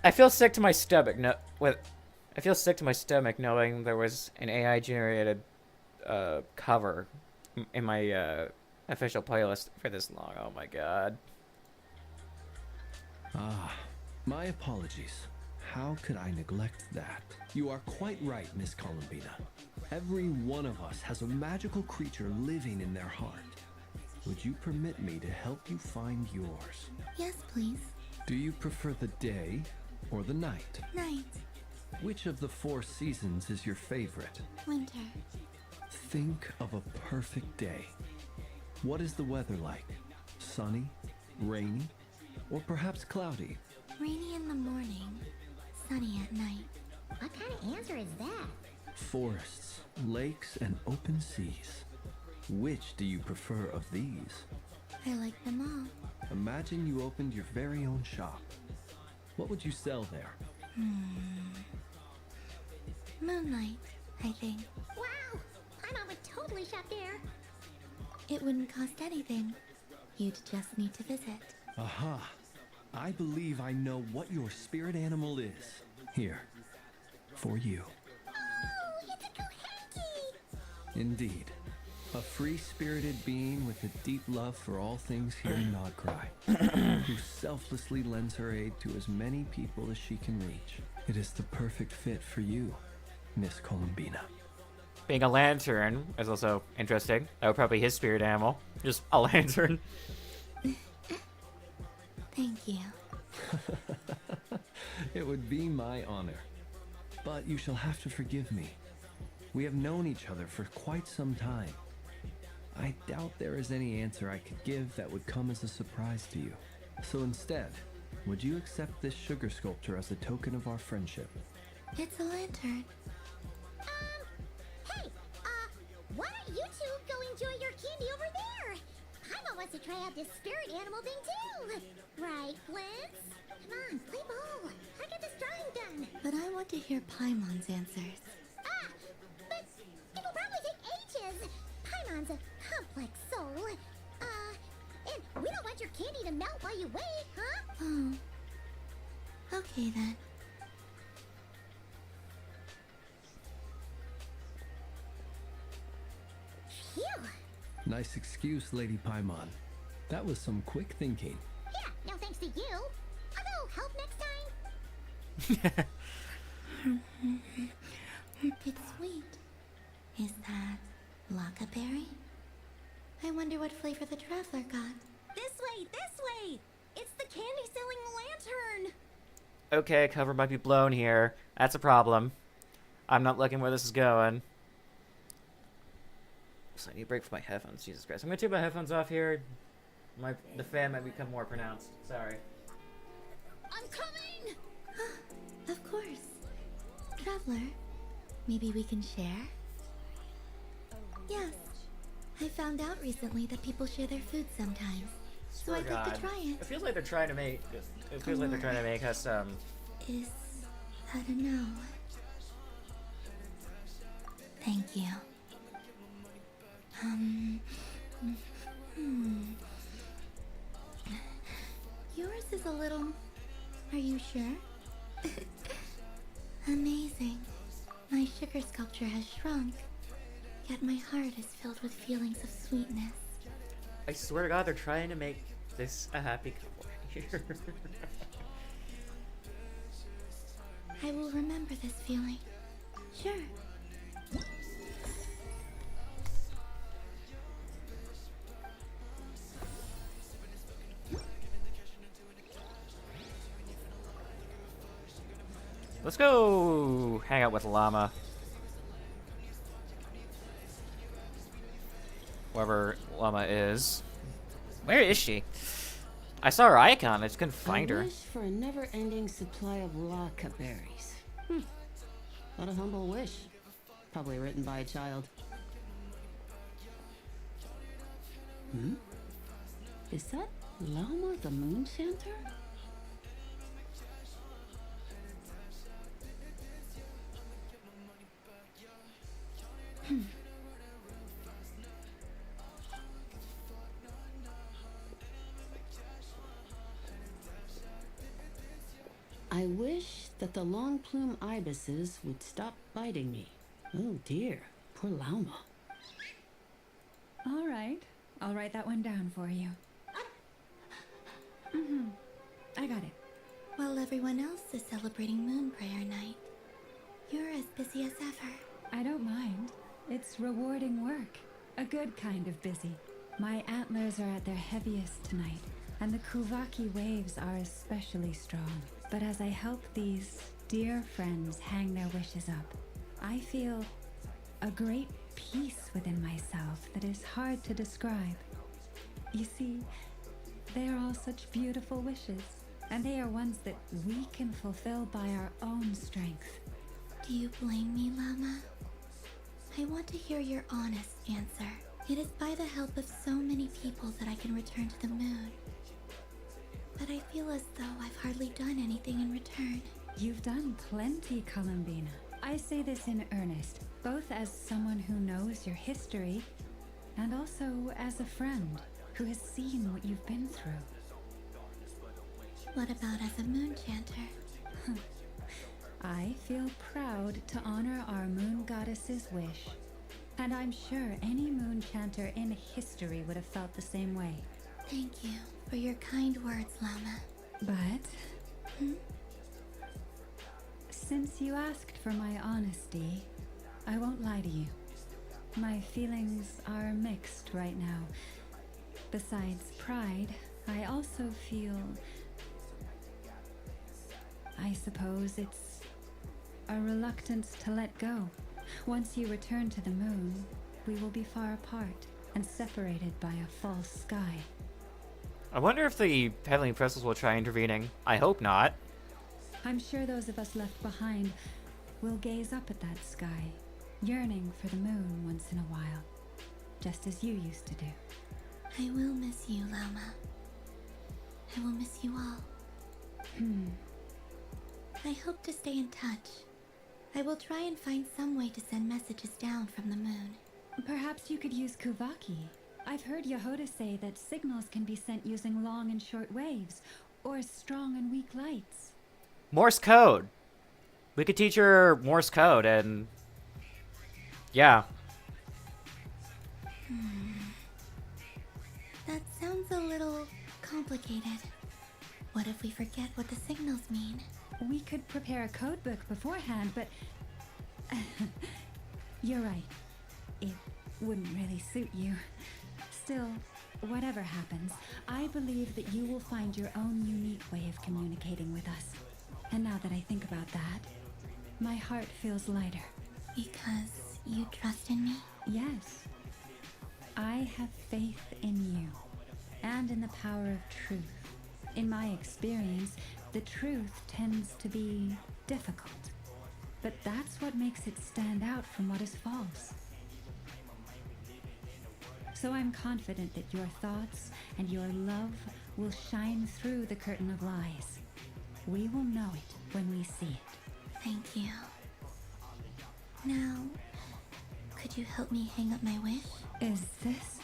I feel sick to my stomach. I feel sick to my stomach knowing there was an AI generated cover in my official playlist for this long. Oh my god. Ah, my apologies. How could I neglect that? You are quite right, Miss Columbina. Every one of us has a magical creature living in their heart. Would you permit me to help you find yours? Yes, please. Do you prefer the day or the night? Night. Which of the 4 seasons is your favorite? Winter. Think of a perfect day. What is the weather like? Sunny, rainy, or perhaps cloudy? Rainy in the morning, sunny at night. What kind of answer is that? Forests, lakes, and open seas. Which do you prefer of these? I like them all. Imagine you opened your very own shop. What would you sell there? Moonlight, I think. Wow! Paimon would totally shop there. It wouldn't cost anything. You'd just need to visit. Aha! I believe I know what your spirit animal is. Here, for you. Oh, it's a Kohenki! Indeed. A free-spirited being with a deep love for all things here in Nogcry, who selflessly lends her aid to as many people as she can reach. It is the perfect fit for you, Miss Columbina. Being a lantern is also interesting. That would probably be his spirit animal. Just a lantern. Thank you. It would be my honor. But you shall have to forgive me. We have known each other for quite some time. I doubt there is any answer I could give that would come as a surprise to you. So instead, would you accept this sugar sculpture as a token of our friendship? It's a lantern. Hey, why don't you two go enjoy your candy over there? Paimon wants to try out this spirit animal thing too. Right, Flint? Come on, play ball. I got this drawing done. But I want to hear Paimon's answers. But it'll probably take ages. Paimon's a complex soul. And we don't want your candy to melt while you wait, huh? Oh. Okay then. Phew. Nice excuse, Lady Paimon. That was some quick thinking. Yeah, no thanks to you. I'll go help next time. It's sweet. Is that Lockaberry? I wonder what flavor the traveler got. This way! It's the candy-selling lantern! Okay, cover might be blown here. That's a problem. I'm not looking where this is going. So I need a break for my headphones. Jesus Christ. I'm gonna take my headphones off here. The fan might become more pronounced. Sorry. I'm coming! Of course. Traveler, maybe we can share? Yes. I found out recently that people share their food sometimes. so I'd like to God. try it. It feels like they're trying to make. It feels like they're trying to make us Is that a no? Thank you. Yours is a little. Are you sure? Amazing. My sugar sculpture has shrunk, yet my heart is filled with feelings of sweetness. I swear to God, they're trying to make this a happy couple here. I will remember this feeling. Sure. Let's go hang out with Llama. Whoever Llama is. Where is she? I saw her icon, I just couldn't find her. Wish for a never-ending supply of laka berries. What a humble wish. Probably written by a child. Is that Llama the Moon Chanter? I wish that the long plume ibises would stop biting me. Oh dear, poor Llama. All right, I'll write that one down for you. I got it. While everyone else is celebrating Moon Prayer Night, you're as busy as ever. I don't mind. It's rewarding work. A good kind of busy. My antlers are at their heaviest tonight, and the Kuvaki waves are especially strong. But as I help these dear friends hang their wishes up, I feel a great peace within myself that is hard to describe. You see, they are all such beautiful wishes, and they are ones that we can fulfill by our own strength. Do you blame me, Llama? I want to hear your honest answer. It is by the help of so many people that I can return to the moon. But I feel as though I've hardly done anything in return. You've done plenty, Columbina. I say this in earnest, both as someone who knows your history, and also as a friend who has seen what you've been through. What about as a moon chanter? I feel proud to honor our moon goddess's wish, and I'm sure any moon chanter in history would have felt the same way. Thank you for your kind words, Llama. But since you asked for my honesty, I won't lie to you. My feelings are mixed right now. Besides pride, I also feel... I suppose it's a reluctance to let go. Once you return to the moon, we will be far apart and separated by a false sky. I wonder if the Heavenly Princess will try intervening. I hope not. I'm sure those of us left behind will gaze up at that sky, yearning for the moon once in a while, just as you used to do. I will miss you, Llama. I will miss you all. I hope to stay in touch. I will try and find some way to send messages down from the moon. Perhaps you could use Kuvaki. I've heard Yehoda say that signals can be sent using long and short waves, or strong and weak lights. Morse code. We could teach her Morse code and... yeah. That sounds a little complicated. What if we forget what the signals mean? We could prepare a code book beforehand, but... You're right. It wouldn't really suit you. Still, whatever happens, I believe that you will find your own unique way of communicating with us. And now that I think about that, my heart feels lighter. Because you trust in me? Yes. I have faith in you, and in the power of truth. In my experience, the truth tends to be difficult. But that's what makes it stand out from what is false. So I'm confident that your thoughts and your love will shine through the curtain of lies. We will know it when we see it. Thank you. Now, could you help me hang up my wish? Is this?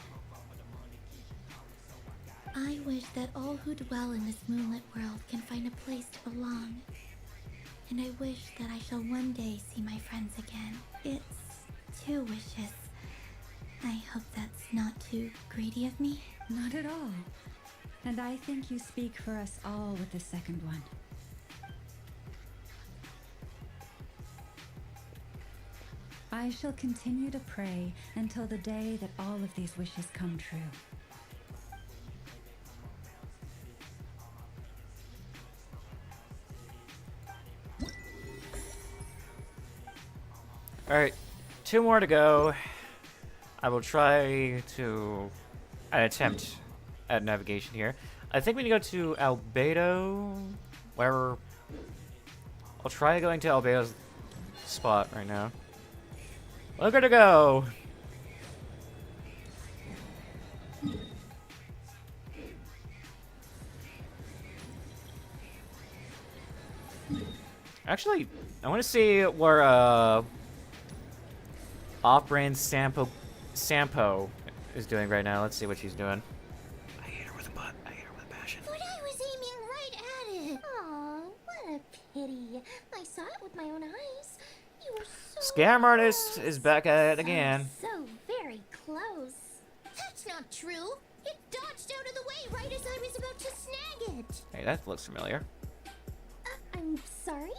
I wish that all who dwell in this moonlit world can find a place to belong. And I wish that I shall one day see my friends again. It's 2 wishes. I hope that's not too greedy of me. Not at all. And I think you speak for us all with the second one. I shall continue to pray until the day that all of these wishes come true. Alright, 2 more to go. I will try to attempt at navigation here. I think we need to go to Albedo, wherever. I'll try going to Albedo's spot right now. Look her to go! Actually, I want to see where off-brand Sampo is doing right now. Let's see what she's doing. I hate her with a butt. I hate her with a passion. But I was aiming right at it. Aw, what a pity. I saw it with my own eyes. You were so Scam artist is back at it again. So very close. That's not true. It dodged out of the way right as I was about to snag it. Hey, that looks familiar. I'm sorry?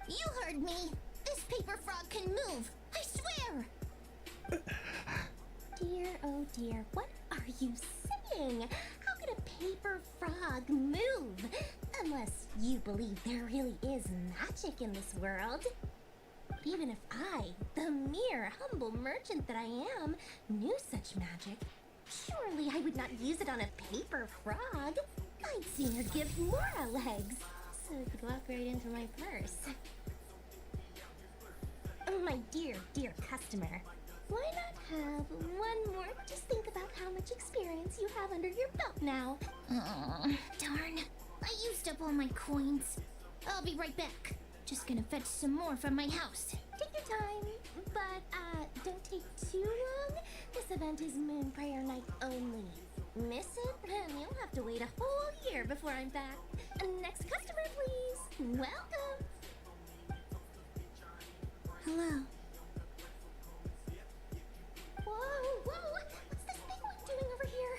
You heard me. This paper frog can move. I swear. Dear, oh dear, what are you saying? How could a paper frog move? Unless you believe there really is magic in this world. But even if I, the mere humble merchant that I am, knew such magic, surely I would not use it on a paper frog. I'd sooner give Mora legs, so it could walk right into my purse. My dear, dear customer, why not have one more? Just think about how much experience you have under your belt now. Darn, I used up all my coins. I'll be right back. Just gonna fetch some more from my house. Take your time, but don't take too long. This event is Moon Prayer Night only. Miss it, and you'll have to wait a whole year before I'm back. Next customer, please. Welcome. Hello. Whoa, what's this big one doing over here?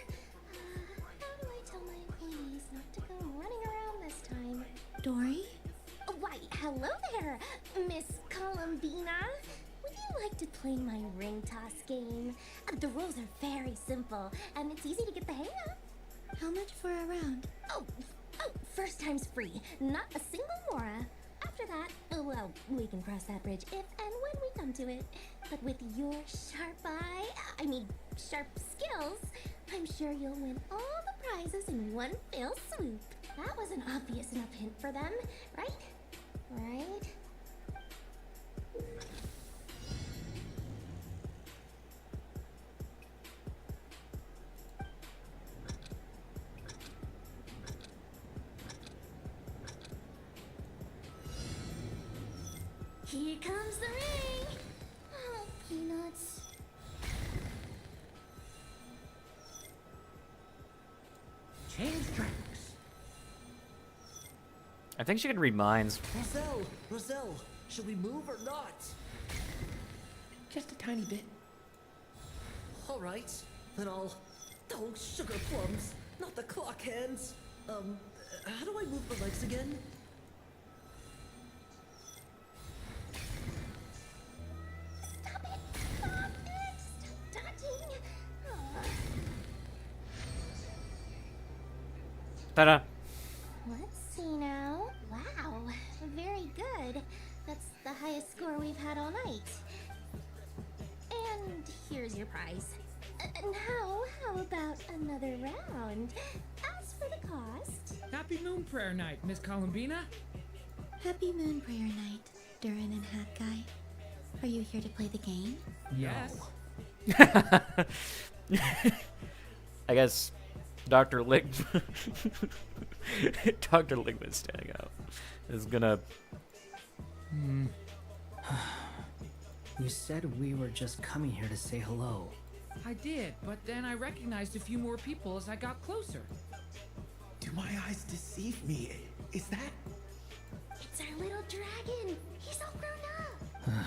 How do I tell my employees not to go running around this time? Dory? Why, hello there, Miss Columbina. Would you like to play my ring toss game? The rules are very simple, and it's easy to get the hang of. How much for a round? Oh, first time's free. Not a single Mora. After that, well, we can cross that bridge if and when we come to it. But with your sharp skills, I'm sure you'll win all the prizes in one fell swoop. That was an obvious enough hint for them, right? Right? Here comes the ring! Oh, peanuts. Change tracks. I think she can read minds. Roselle, should we move or not? Just a tiny bit. All right, then I'll... Oh, sugar plums, not the clock hands. How do I move the legs again? Stop it! Stop dodging! Ta-da! Let's see now. Wow, very good. That's the highest score we've had all night. And here's your prize. Now, how about another round? As for the cost... Happy Moon Prayer Night, Miss Columbina. Happy Moon Prayer Night, Durin and Hat Guy. Are you here to play the game? Yes. I guess Dr. Lig Dr. Ligman standing out is gonna. You said we were just coming here to say hello. I did, but then I recognized a few more people as I got closer. Do my eyes deceive me? Is that? It's our little dragon. He's all grown up.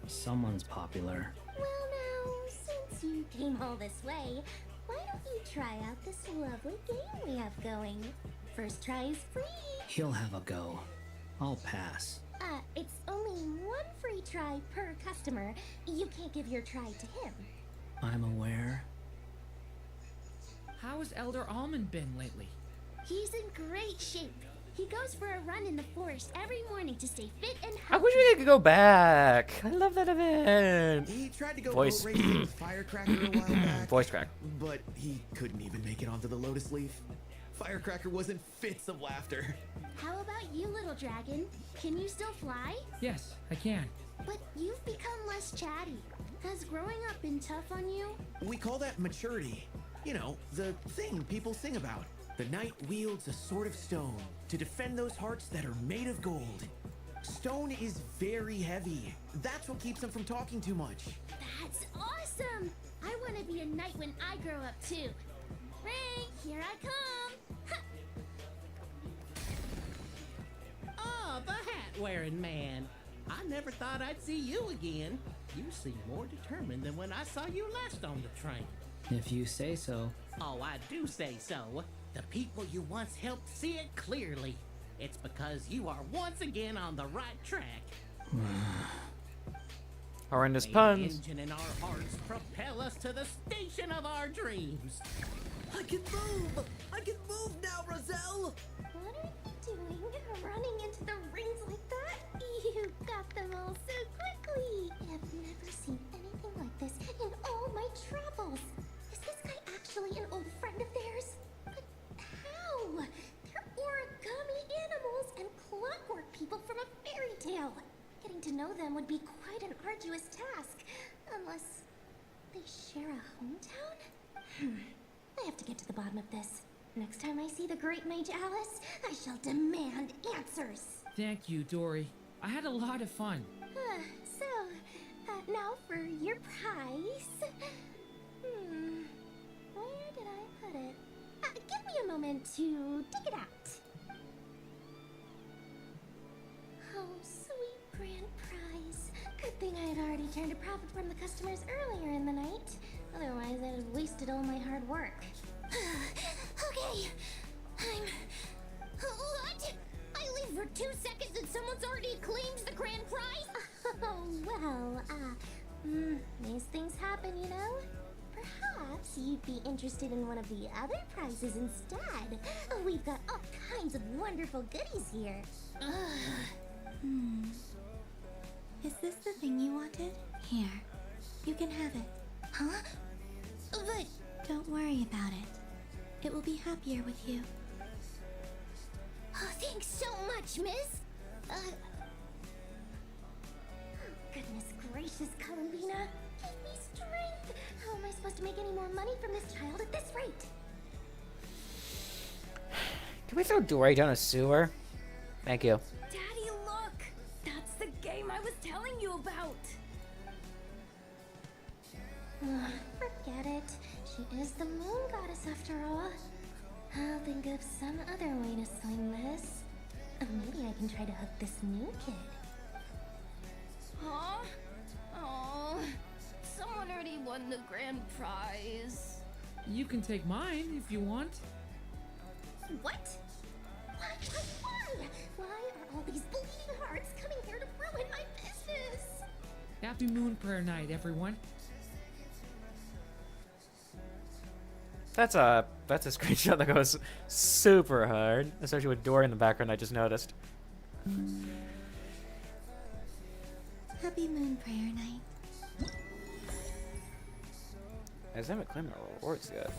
Someone's popular. Well now, since you came all this way, why don't you try out this lovely game we have going? First try is free. He'll have a go. I'll pass. It's only one free try per customer. You can't give your try to him. I'm aware. How has Elder Almond been lately? He's in great shape. He goes for a run in the forest every morning to stay fit and healthy. I wish we could go back. I love that event. He tried to go Voice. boat racing with Firecracker a while back. Voice crack. But he couldn't even make it onto the Lotus Leaf. Firecracker was in fits of laughter. How about you, little dragon? Can you still fly? Yes, I can. But you've become less chatty. Has growing up been tough on you? We call that maturity. You know, the thing people sing about. The knight wields a sword of stone to defend those hearts that are made of gold. Stone is very heavy. That's what keeps him from talking too much. That's awesome! I want to be a knight when I grow up too. Ray, here I come! Oh, the hat-wearing man. I never thought I'd see you again. You seem more determined than when I saw you last on the train. If you say so. Oh, I do say so. The people you once helped see it clearly. It's because you are once again on the right track. Horrendous May puns. The engine in our hearts propel us to the station of our dreams. I can move! I can move now, Roselle! What are you doing? Running into the rings like that? You got them all so quickly! I've never seen anything like this in all my travels. Is this guy actually an old friend of theirs? But how? They're origami animals and clockwork people from a fairy tale. Getting to know them would be quite an arduous task. Unless they share a hometown? I have to get to the bottom of this. Next time I see the great mage Alice, I shall demand answers. Thank you, Dory. I had a lot of fun. Now for your prize. Where did I put it? Give me a moment to dig it out. Oh, sweet grand prize. Good thing I had already turned a profit from the customers earlier in the night. Otherwise, I'd have wasted all my hard work. Okay, What? I leave for 2 seconds and someone's already claimed the grand prize? Oh, well, these things happen, you know? Perhaps you'd be interested in one of the other prizes instead. We've got all kinds of wonderful goodies here. Is this the thing you wanted? Here. You can have it. Huh? But... Don't worry about it. It will be happier with you. Oh, thanks so much, miss. Goodness gracious, Columbina. Give me strength. How am I supposed to make any more money from this child at this rate? Can we throw Dory down a sewer? Thank you. Daddy, look! That's the game I was telling you about! Forget it. She is the moon goddess after all. I'll think of some other way to swing this. Maybe I can try to hook this new kid. Huh? Oh, someone already won the grand prize. You can take mine if you want. What? Why? Why are all these bleeding hearts coming here to ruin my business? Happy Moon Prayer Night, everyone. That's a screenshot that goes super hard, especially with Dory in the background. I just noticed. Happy Moon Prayer Night. I haven't claimed my rewards yet.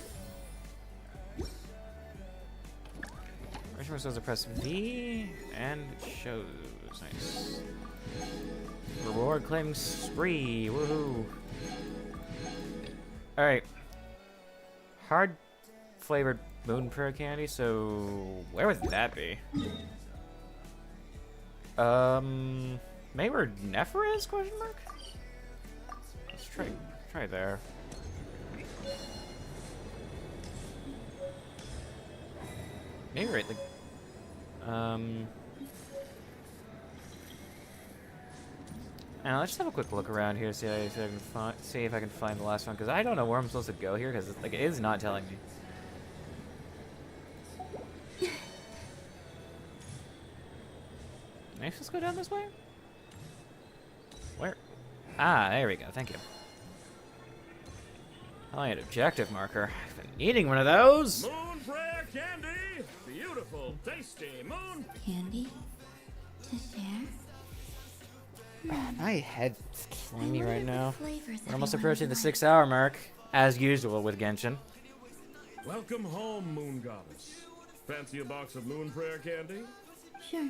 Rachel says to press V and it shows. Nice. Reward claiming spree. Woohoo. Alright. hard flavored moon prayer candy, so where would that be? Maybe where Nefer is? Question mark. Let's try there. Maybe right, like, now let's just have a quick look around here, see if I can find the last one, because I don't know where I'm supposed to go here, because like it is not telling me. Can I just go down this way? Where? Ah, there we go. Thank you. Oh, I had objective marker. I've been needing one of those. Moon prayer candy, beautiful, tasty moon Candy? To share? My head's killing me right now. flavors We're almost everyone approaching the likes. 6-hour mark, as usual with Genshin. Welcome home, moon goddess. Fancy a box of moon prayer candy? Sure.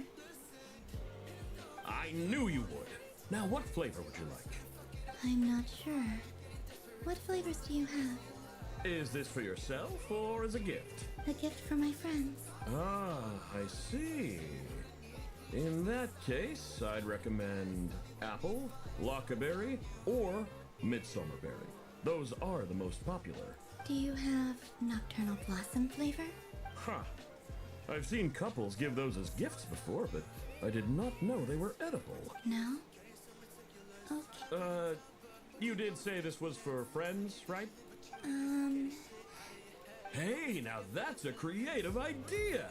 I knew you would. Now, what flavor would you like? I'm not sure. What flavors do you have? Is this for yourself or as a gift? A gift for my friends. Ah, I see. In that case, I'd recommend apple, lockaberry, or midsummerberry. Those are the most popular. Do you have nocturnal blossom flavor? Ha! I've seen couples give those as gifts before, but I did not know they were edible. No? Okay. You did say this was for friends, right? Hey, now that's a creative idea!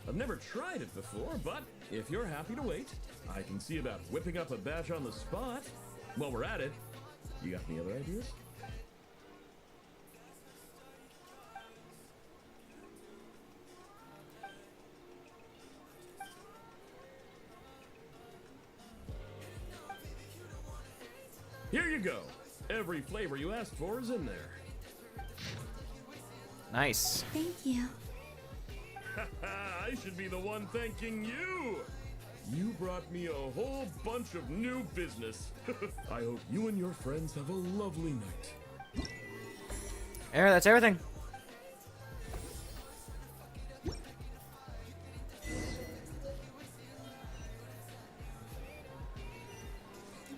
I've never tried it before, but if you're happy to wait, I can see about whipping up a batch on the spot. While we're at it, you got any other ideas? Here you go. Every flavor you asked for is in there. Nice. Thank you. I should be the one thanking you. You brought me a whole bunch of new business. I hope you and your friends have a lovely night. There, that's everything.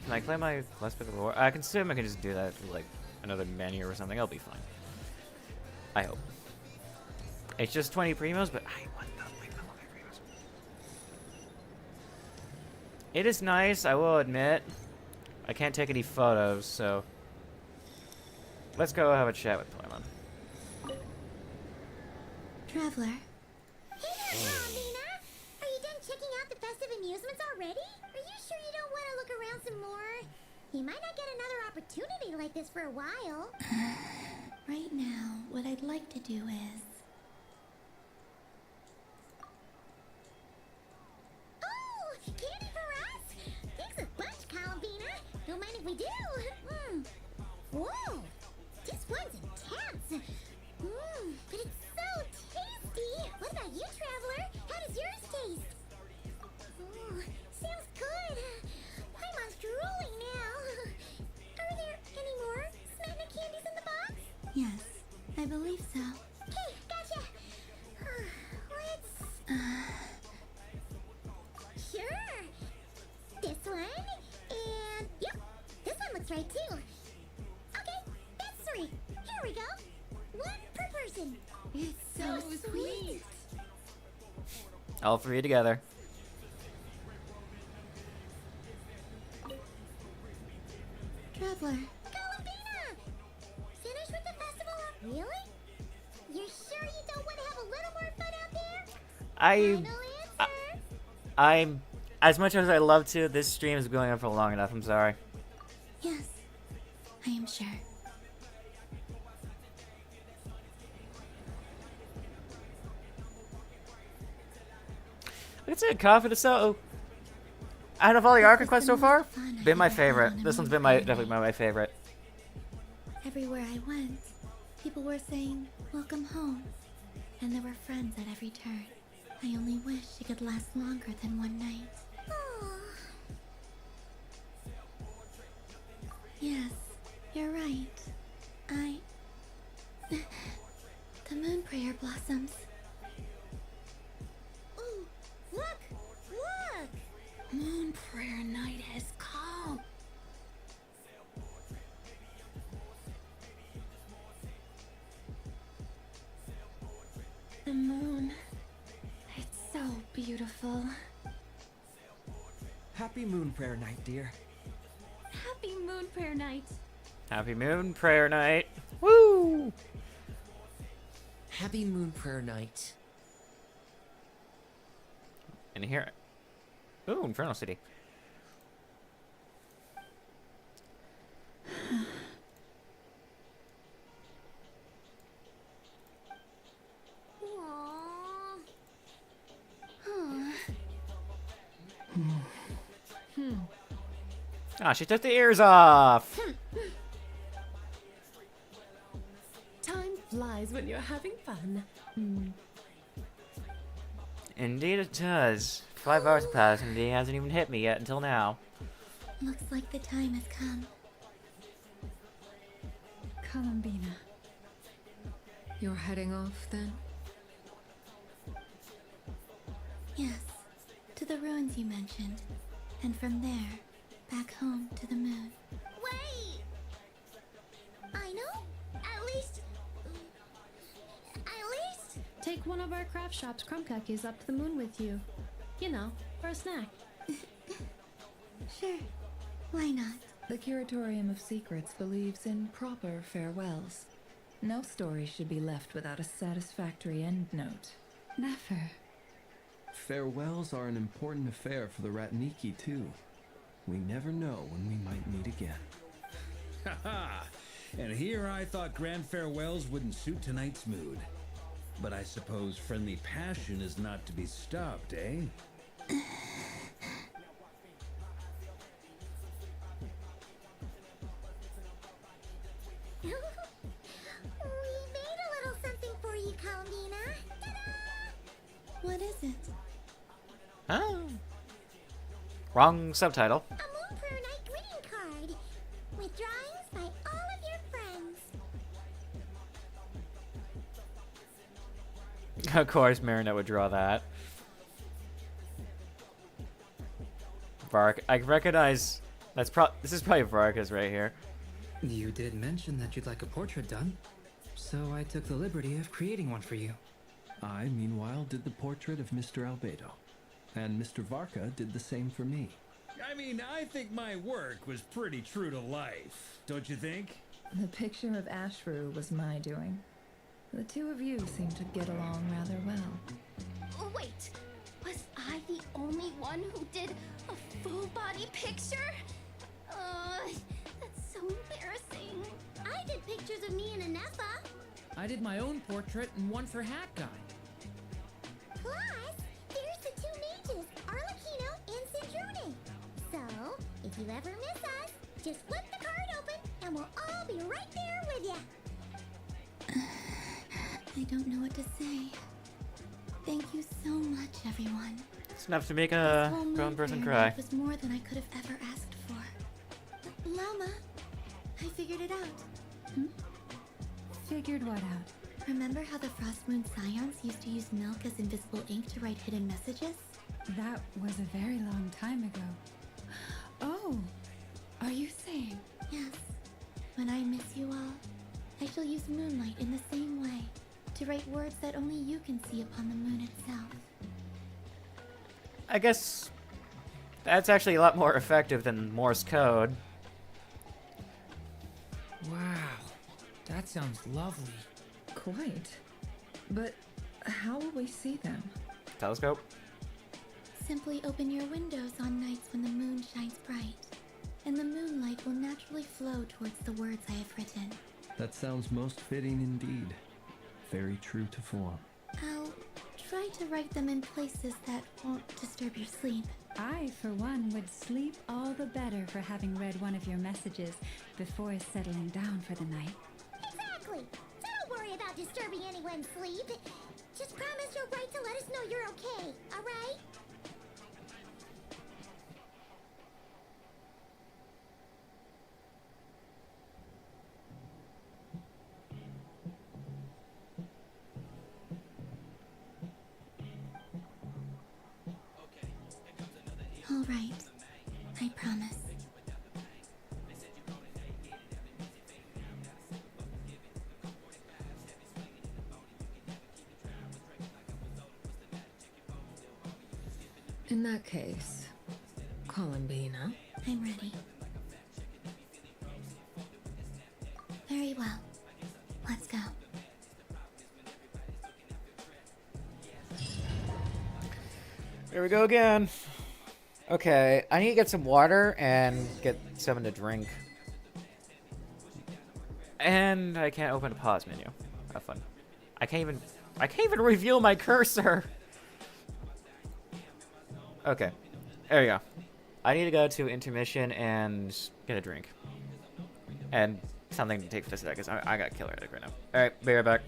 Can I claim my last bit of reward? I can assume I can just do that through like another menu or something. I'll be fine. I hope. It's just 20 primos, but I want those primos. It is nice, I will admit. I can't take any photos, so let's go have a chat with Paimon. Traveler. Hey there, Nina! Are you done checking out the festive amusements already? Are you sure you don't want to look around some more? You might not get another opportunity like this for a while. Right now, what I'd like to do is... Oh! Candy for us? Thanks a bunch, Columbina. Don't mind if we do. Whoa! This one's intense. But it's so tasty. What about you, Traveler? How does yours taste? Ooh, sounds good. Paimon's drooling now. Are there any more Smetna candies in the box? Yes, I believe so. Okay, gotcha. Let's... Sure. This one. And, yep, this one looks right too. Okay, that's 3. Here we go. 1 per person. It's so sweet. All 3 together. Traveler. Columbina! Finished with the festival? Really? You're sure you don't want to have a little more fun out there? I'm as much as I love to, this stream is going on for long enough, I'm sorry. Yes, I am sure. I'd say confidence so. Out of all the Archon quests so far, been my favorite. This one's been definitely my favorite. Everywhere I went, people were saying, "Welcome home." And there were friends at every turn. I only wish it could last longer than one night. Yes, you're right. The moon prayer blossoms. Ooh, look! Look! Moon prayer night has come. The moon. It's so beautiful. Happy Moon Prayer Night, dear. Happy Moon Prayer Night. Happy Moon Prayer Night. Woo! Happy Moon Prayer Night. And here. Ooh, Inferno City. Ah, she took the ears off. Time flies when you're having fun. Indeed it does. 5 hours passed and he hasn't even hit me yet until now. Looks like the time has come. Columbina. You're heading off then? Yes, to the ruins you mentioned. And from there, back home to the moon. Wait! I know? At least... Take one of our craft shop's crumb cookies up to the moon with you. You know, for a snack. Sure. Why not? The Curatorium of Secrets believes in proper farewells. No story should be left without a satisfactory endnote. Never. Farewells are an important affair for the Ratniki, too. We never know when we might meet again. Haha! And here I thought grand farewells wouldn't suit tonight's mood. But I suppose friendly passion is not to be stopped, eh? We made a little something for you, Columbina. Ta-da! What is it? Oh. Wrong subtitle. A Moon Prayer Night greeting card with drawings by all of your friends. Of course, Marinette would draw that. Vark, I recognize. This is probably Varka's right here. You did mention that you'd like a portrait done, so I took the liberty of creating one for you. I, meanwhile, did the portrait of Mr. Albedo, and Mr. Varka did the same for me. I mean, I think my work was pretty true to life, don't you think? The picture of Ashru was my doing. The two of you seem to get along rather well. Wait, was I the only one who did a full body picture? That's so embarrassing. I did pictures of me and Anefa. I did my own portrait and one for Hat Guy. Plus, there's the two mages, Arlecchino and Cendrune. So, if you ever miss us, just flip the card open and we'll all be right there with you. I don't know what to say. Thank you so much, everyone. It's enough to make a grown person cry. It was more than I could have ever asked for. Llama, I figured it out. Figured what out? Remember how the Frost Moon Scions used to use milk as invisible ink to write hidden messages? That was a very long time ago. Oh, are you saying? Yes. When I miss you all, I shall use moonlight in the same way, to write words that only you can see upon the moon itself. I guess that's actually a lot more effective than Morse code. Wow, that sounds lovely. Quite. But how will we see them? Telescope? Simply open your windows on nights when the moon shines bright, and the moonlight will naturally flow towards the words I have written. That sounds most fitting indeed. Very true to form. I'll try to write them in places that won't disturb your sleep. I, for one, would sleep all the better for having read one of your messages before settling down for the night. Exactly. So don't worry about disturbing anyone's sleep. Just promise you'll write to let us know you're okay, alright? In that case, Columbina. I'm ready. Very well. Let's go. Here we go again. Okay, I need to get some water and get something to drink. And I can't open a pause menu. Have fun. I can't even reveal my cursor. Okay. There we go. I need to go to intermission and get a drink. And something to take for this because I got a killer headache right now. Alright, be right back.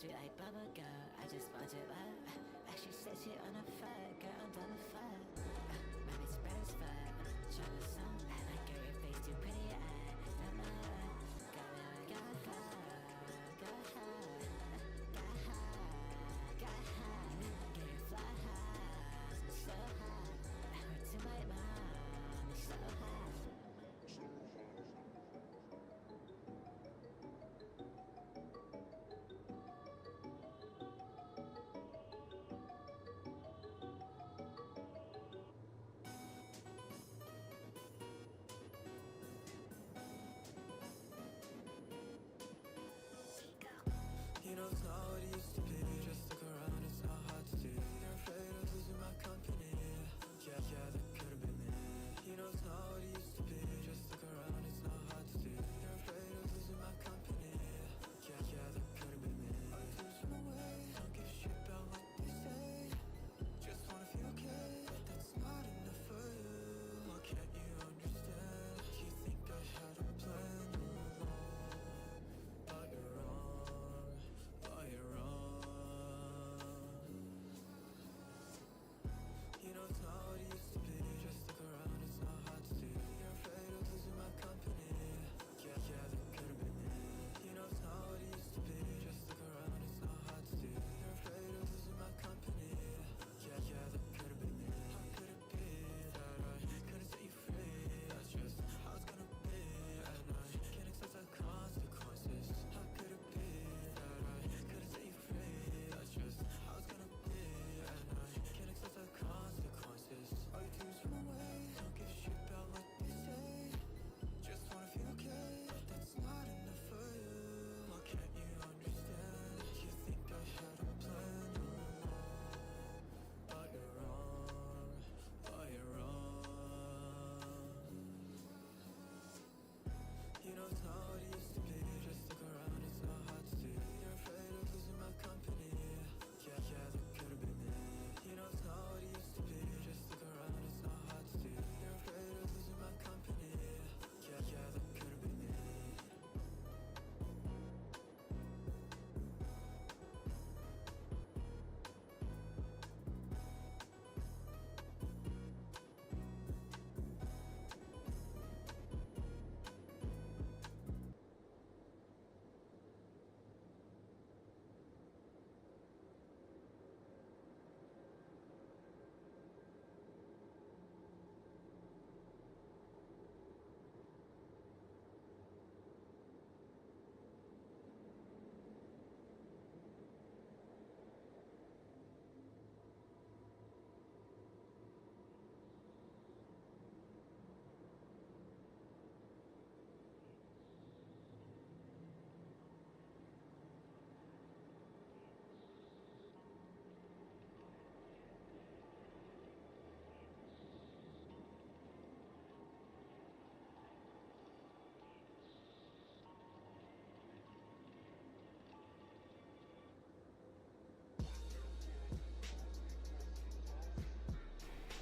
Sweet like bubble girl, I just want it up. Like she said she on a fire, girl, I'm done with fire. Mommy spread as fuck, show the sun. And I get your face too pretty, I don't know. Got high, got high, got high, got high, got high. Get it fly high, so high. I went to my mom, so high.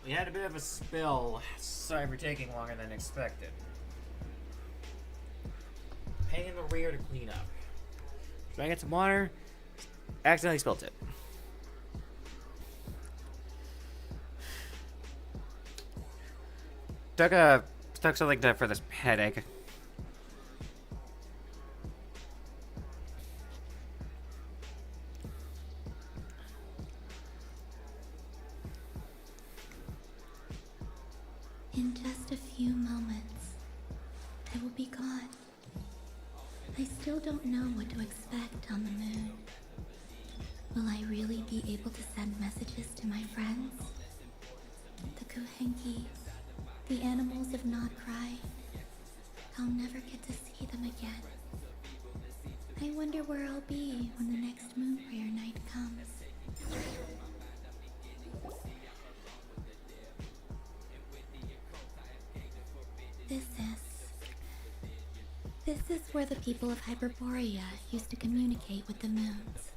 We had a bit of a spill. Sorry for taking longer than expected. Pain in the rear to clean up. Try to get some water. Accidentally spilled it. Took something for this headache. In just a few moments, I will be gone. I still don't know what to expect on the moon. Will I really be able to send messages to my friends? The Kuhenki, the animals of Nodcry. I'll never get to see them again. I wonder where I'll be when the next moon prayer night comes. This is where the people of Hyperborea used to communicate with the moons.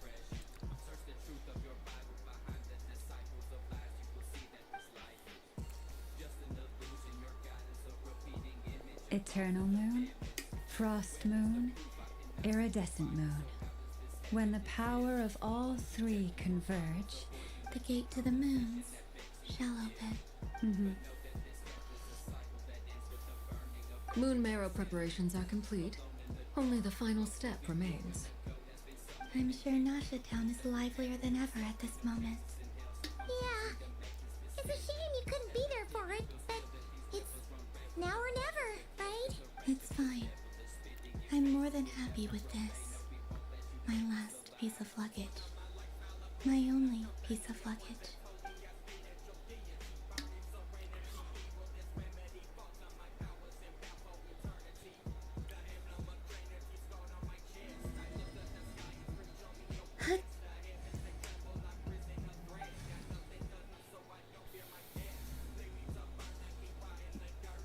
Eternal moon, frost moon, iridescent moon. When the power of all three converge, the gate to the moons shall open. Moon marrow preparations are complete. Only the final step remains. I'm sure Nasha Town is livelier than ever at this moment. Yeah. It's a shame you couldn't be there for it, but it's now or never, right? It's fine. I'm more than happy with this. My last piece of luggage. My only piece of luggage.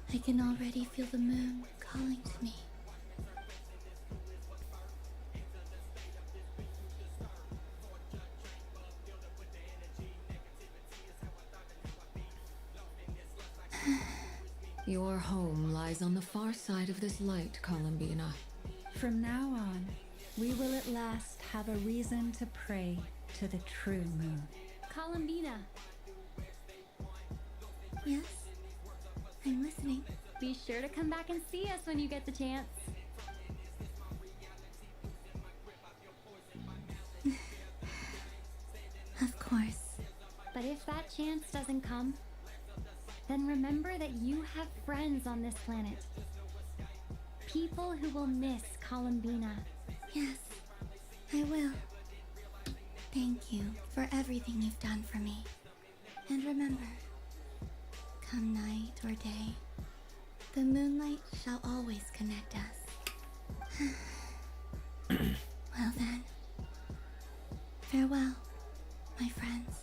I can already feel the moon calling to me. Your home lies on the far side of this light, Columbina. From now on, we will at last have a reason to pray to the true moon. Columbina. Yes? I'm listening. Be sure to come back and see us when you get the chance. Of course. But if that chance doesn't come, then remember that you have friends on this planet. People who will miss Columbina. Yes, I will. Thank you for everything you've done for me. And remember, come night or day, the moonlight shall always connect us. Well then, farewell, my friends.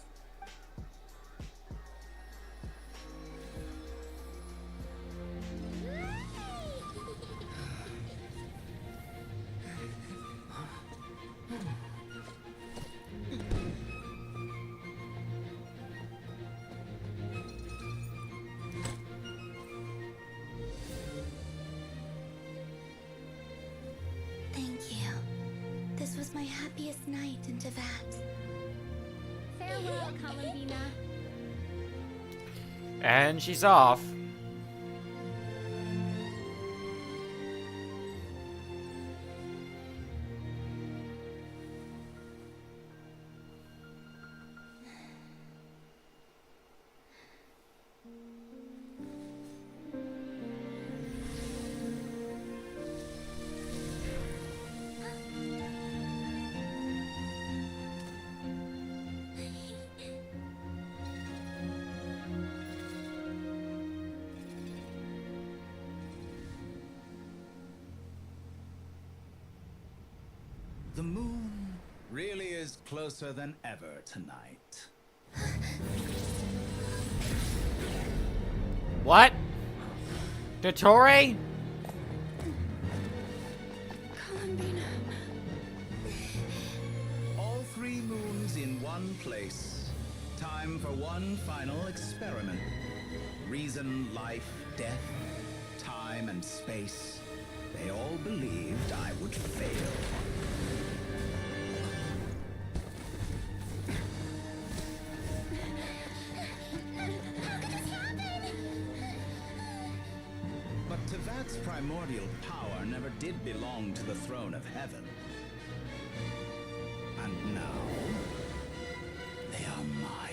Thank you. This was my happiest night in Tevat. Farewell, Columbina. And she's off. The moon really is closer than ever tonight. What? Dottore? Columbina. All three moons in one place. Time time for one final experiment. Reason, life, death, time and space. They all believed I would fail. But Tevat's primordial power never did belong to the throne of heaven. And now, they are mine.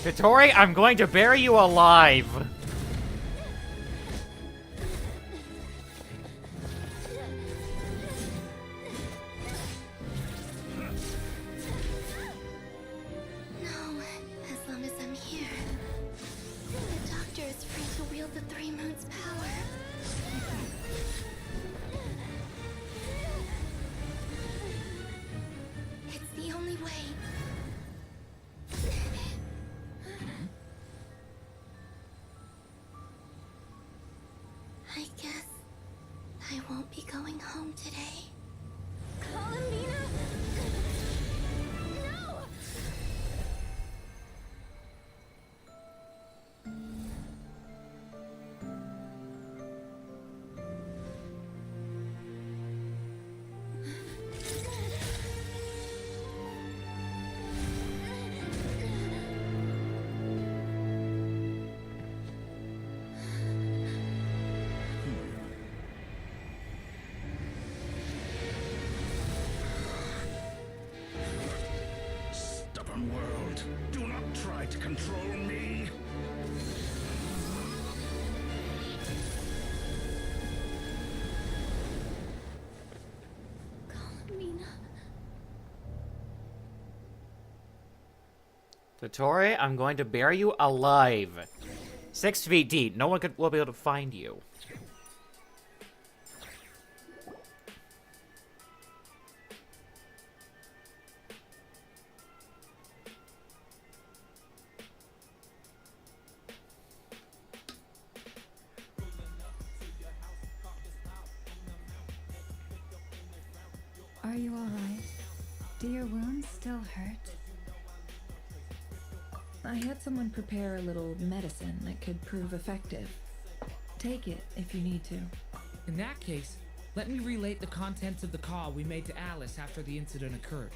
Vittori, I'm going to bury you alive. No, as long as I'm here. The doctor is free to wield the Three Moons' power. It's the only way. I guess I won't be going home today. Columbina! No! Stubborn world, do not try to control me. Columbina. Vittori, I'm going to bury you alive. 6 feet deep. No one will be able to find you. Are you all right? Do your wounds still hurt? I had someone prepare a little medicine that could prove effective. Take it if you need to. In that case, let me relate the contents of the call we made to Alice after the incident occurred.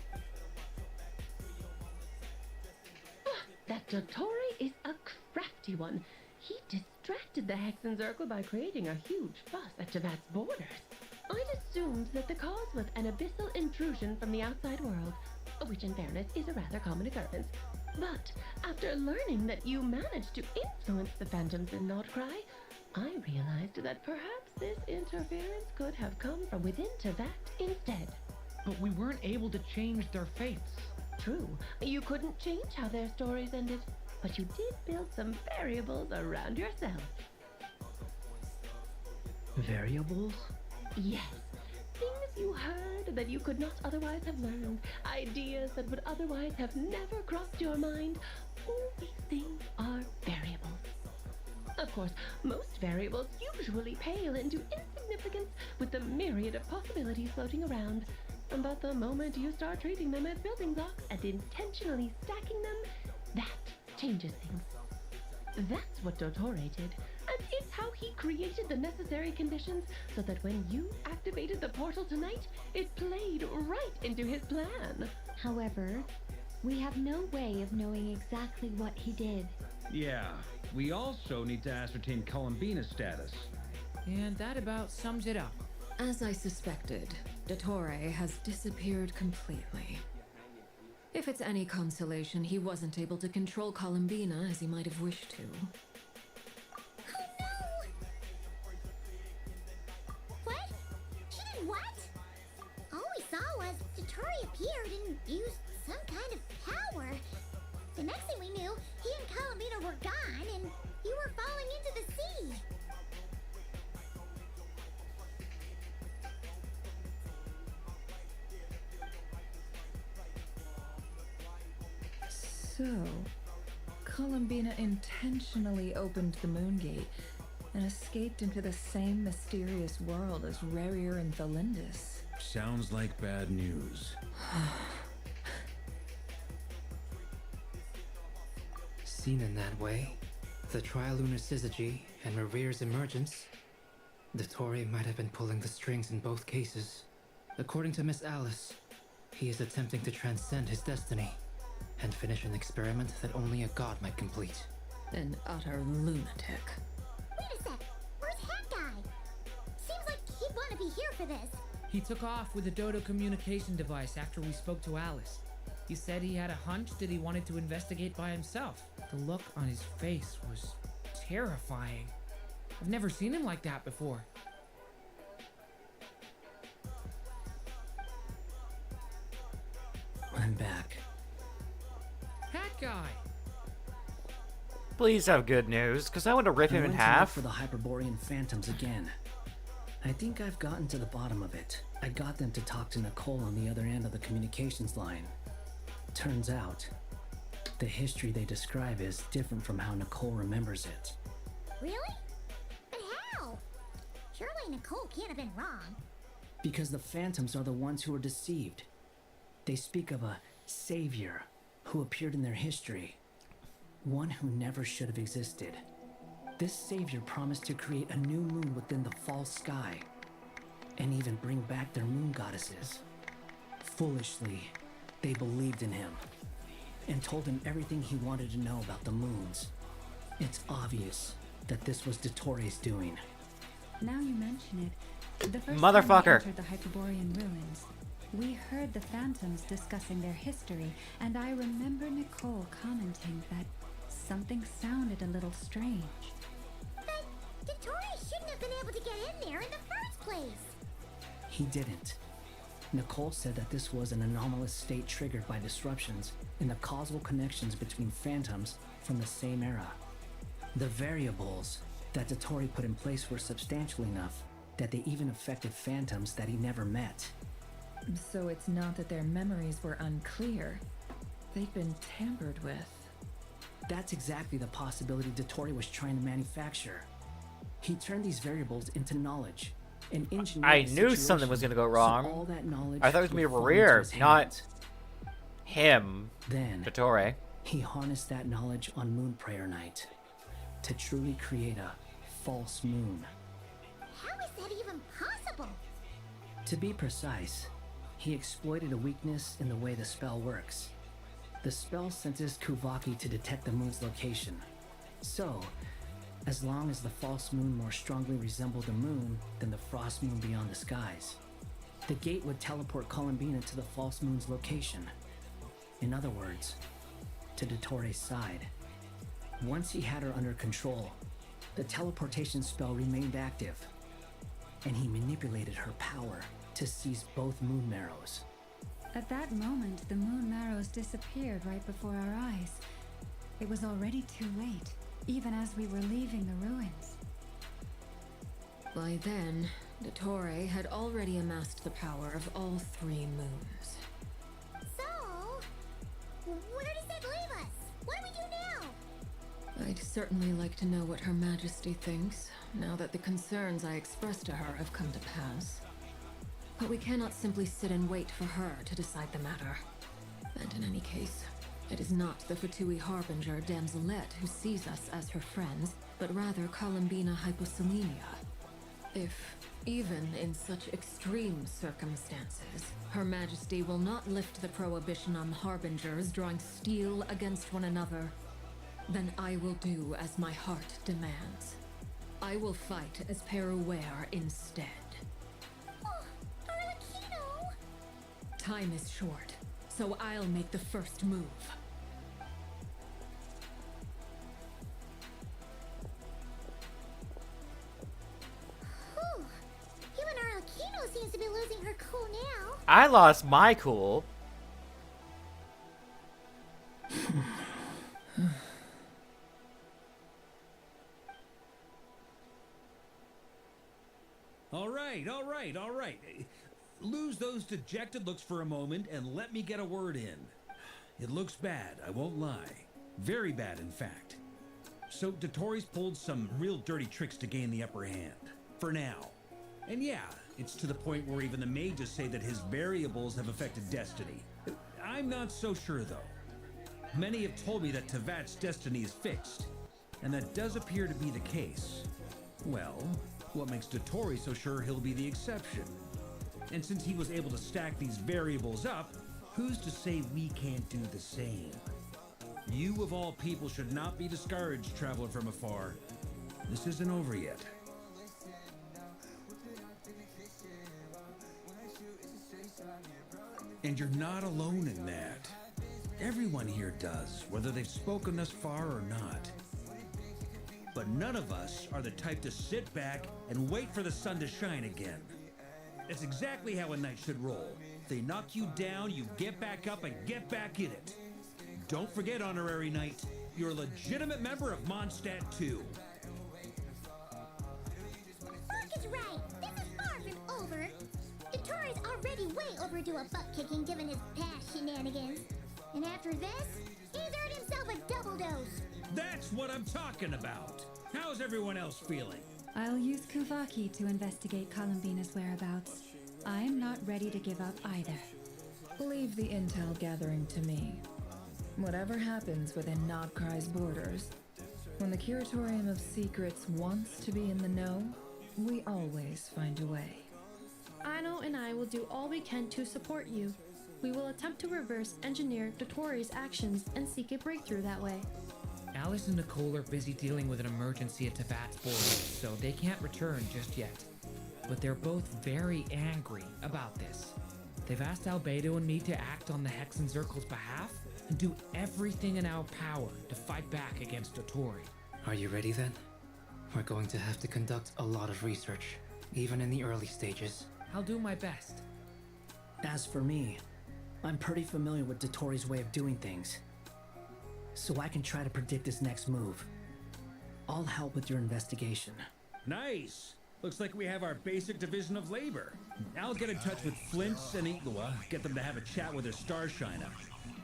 That Dottore is a crafty one. He distracted the Hexenzirkel by creating a huge fuss at Tevat's borders. I'd assumed that the cause was an abyssal intrusion from the outside world, which in fairness is a rather common occurrence. But after learning that you managed to influence the phantoms in Nordcry, I realized that perhaps this interference could have come from within Tevat instead. But we weren't able to change their fates. True, you couldn't change how their stories ended, but you did build some variables around yourself. Variables? Yes. Things you heard that you could not otherwise have learned. Ideas that would otherwise have never crossed your mind. All these things are variables. Of course, most variables usually pale into insignificance with the myriad of possibilities floating around. But the moment you start treating them as building blocks and intentionally stacking them, that changes things. That's what Dottore did. And it's how he created the necessary conditions so that when you activated the portal tonight, it played right into his plan. However, we have no way of knowing exactly what he did. Yeah, we also need to ascertain Columbina's status. And that about sums it up. As I suspected, Dottore has disappeared completely. If it's any consolation, he wasn't able to control Columbina as he might have wished to. What? She did what? All we saw was Dottore appeared and used some kind of power. The next thing we knew, he and Columbina were gone and you were falling into the sea. So, Columbina intentionally opened the moon gate and escaped into the same mysterious world as Rarier and Thalindis. Sounds like bad news. Seen in that way, the Trilunar Syzygy and Rarier's emergence, Dottore might have been pulling the strings in both cases. According to Miss Alice, he is attempting to transcend his destiny and finish an experiment that only a god might complete. An utter lunatic. Wait a sec. Where's Hat Guy? Seems like he'd want to be here for this. He took off with a Dodo communication device after we spoke to Alice. He said he had a hunch that he wanted to investigate by himself. The look on his face was terrifying. I've never seen him like that before. I'm back. Hat Guy! Please have good news, because I want to rip him in I went to look half. for the Hyperborean phantoms again. I think I've gotten to the bottom of it. I got them to talk to Nicole on the other end of the communications line. Turns out, the history they describe is different from how Nicole remembers it. Really? But how? Surely Nicole can't have been wrong. Because the phantoms are the ones who were deceived. They speak of a savior who appeared in their history. One who never should have existed. This savior promised to create a new moon within the false sky, and even bring back their moon goddesses. Foolishly, they believed in him, and told him everything he wanted to know about the moons. It's obvious that this was Dottore's doing. Now you mention it, the first Motherfucker. time we entered the Hyperborean ruins, we heard the phantoms discussing their history, and I remember Nicole commenting that something sounded a little strange. But Dottore shouldn't have been able to get in there in the first place. He didn't. Nicole said that this was an anomalous state triggered by disruptions in the causal connections between phantoms from the same era. The variables that Dottore put in place were substantial enough that they even affected phantoms that he never met. So it's not that their memories were unclear. They'd been tampered with. That's exactly the possibility Dottore was trying to manufacture. He turned these variables into knowledge and engineered I the knew something was situation gonna go so wrong. all that knowledge I thought it was gonna be would fall into Rarier, his not hands. him. Then Dottore. he harnessed that knowledge on Moon Prayer Night to truly create a false moon. How is that even possible? To be precise, he exploited a weakness in the way the spell works. The spell senses Kuvaki to detect the moon's location. So, as long as the false moon more strongly resembled the moon than the frost moon beyond the skies, the gate would teleport Columbina to the false moon's location. In other words, to Dottore's side. Once he had her under control, the teleportation spell remained active, and he manipulated her power to seize both moon marrows. At that moment, the moon marrows disappeared right before our eyes. It was already too late, even as we were leaving the ruins. By then, Dottore had already amassed the power of all three moons. So, where does that leave us? What do we do now? I'd certainly like to know what Her Majesty thinks, now that the concerns I expressed to her have come to pass. But we cannot simply sit and wait for her to decide the matter. And in any case, it is not the Fatui Harbinger Damselette who sees us as her friends, but rather Columbina Hyposelenia. If, even in such extreme circumstances, Her Majesty will not lift the prohibition on Harbingers drawing steel against one another, then I will do as my heart demands. I will fight as Peruware instead. Time is short, so I'll make the first move. Whew. Even Arlecchino seems to be losing her cool now. I lost my cool. All right. Lose those dejected looks for a moment and let me get a word in. It looks bad, I won't lie. Very bad, in fact. So Dotori's pulled some real dirty tricks to gain the upper hand. For now. And yeah, it's to the point where even the mages say that his variables have affected destiny. I'm not so sure, though. Many have told me that Tevat's destiny is fixed, and that does appear to be the case. Well, what makes Dotori so sure he'll be the exception? And since he was able to stack these variables up, who's to say we can't do the same? You of all people should not be discouraged, traveler from afar. This isn't over yet. And you're not alone in that. Everyone here does, whether they've spoken thus far or not. But none of us are the type to sit back and wait for the sun to shine again. That's exactly how a knight should roll. If they knock you down, you get back up and get back in it. Don't forget, honorary knight, you're a legitimate member of Mondstadt too. Mark is right. This is far from over. Dotori's already way overdue a butt kicking given his past shenanigans. And after this, he's earned himself a double dose. That's what I'm talking about. How's everyone else feeling? I'll use Kuvaki to investigate Columbina's whereabouts. I'm not ready to give up either. Leave the intel gathering to me. Whatever happens within Nodcry's borders, when the Curatorium of Secrets wants to be in the know, we always find a way. Ano and I will do all we can to support you. We will attempt to reverse engineer Dotori's actions and seek a breakthrough that way. Alice and Nicole are busy dealing with an emergency at Tevat's borders, so they can't return just yet. But they're both very angry about this. They've asked Albedo and me to act on the Hexen Circle's behalf and do everything in our power to fight back against Dotori. Are you ready then? We're going to have to conduct a lot of research, even in the early stages. I'll do my best. As for me, I'm pretty familiar with Dotori's way of doing things, so I can try to predict his next move. I'll help with your investigation. Nice! Looks like we have our basic division of labor. I'll get in touch with Flints and Igua, get them to have a chat with their Starshiner.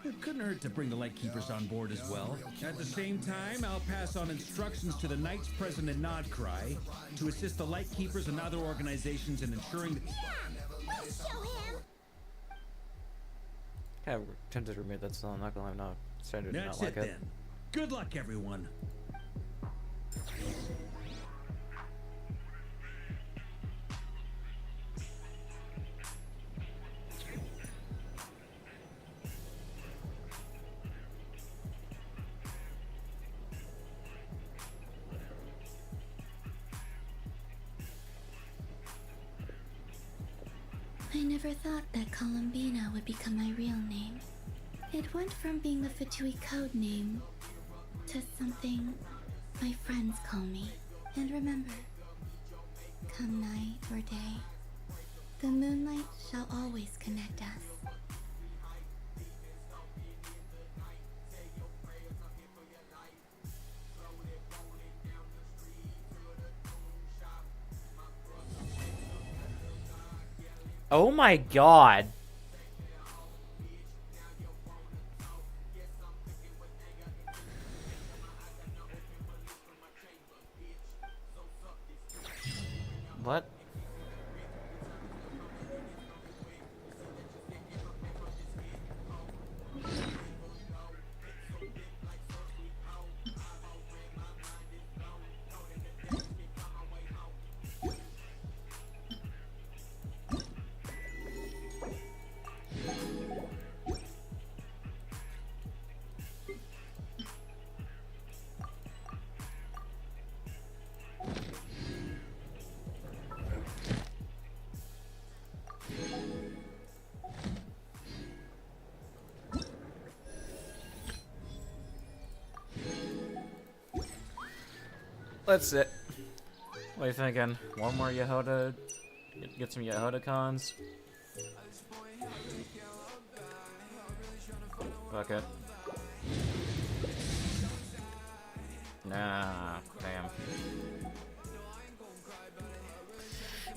It couldn't hurt to bring the Lightkeepers on board as well. At the same time, I'll pass on instructions to the Knights present in Nodcry to assist the Lightkeepers and other organizations in ensuring that... We'll show him! Kind of tempted to remove that song, I'm not gonna lie, I'm not starting to That's not like it it. then. Good luck, everyone. I never thought that Columbina would become my real name. It went from being a Fatui code name to something my friends call me. And remember, come night or day, the moonlight shall always connect us. Oh my god. What? That's it. What are you thinking? One more Yehoda? Get some Yehoda cons? Fuck it. Nah, damn.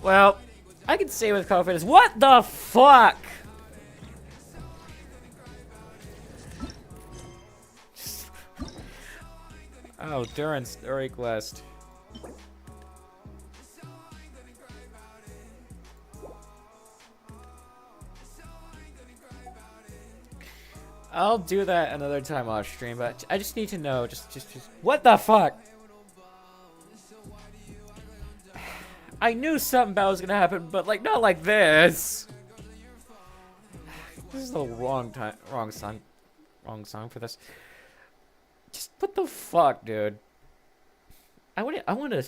Well, I can say with confidence, what the fuck? Oh, Duran's story quest. I'll do that another time off stream, but I just need to know, just what the fuck? I knew something bad was gonna happen, but like not like this. This is the wrong song for this. Just what the fuck, dude? I want to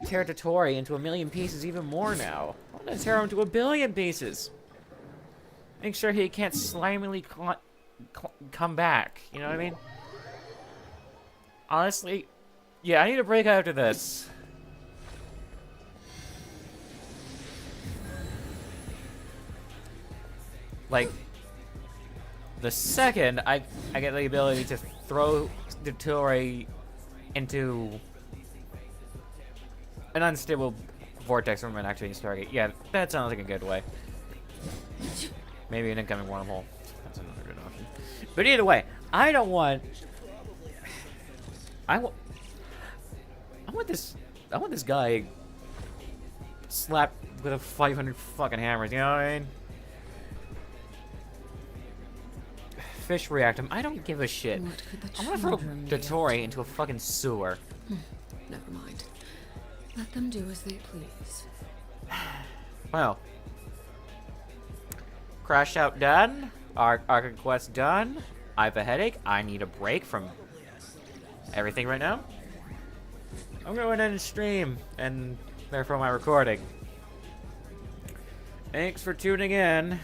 tear Dotori into 1,000,000 pieces even more now. I want to tear him into 1,000,000,000 pieces. Make sure he can't slimily come back. You know what I mean? Honestly, yeah, I need a break after this. Like, the second I get the ability to throw Dotori into an unstable vortex from an activating target. Yeah, that sounds like a good way. Maybe an incoming wormhole. That's another good option. But either way, I don't want. I want this guy slapped with a 500 fucking hammers. You know what I mean? Fish react him. I don't give a shit. I'm gonna throw Dotori into a fucking sewer. Never mind. Let them do as they please. Well. Crash out done. Archon quest done. I have a headache. I need a break from everything right now. I'm going to end stream and therefore my recording. Thanks for tuning in.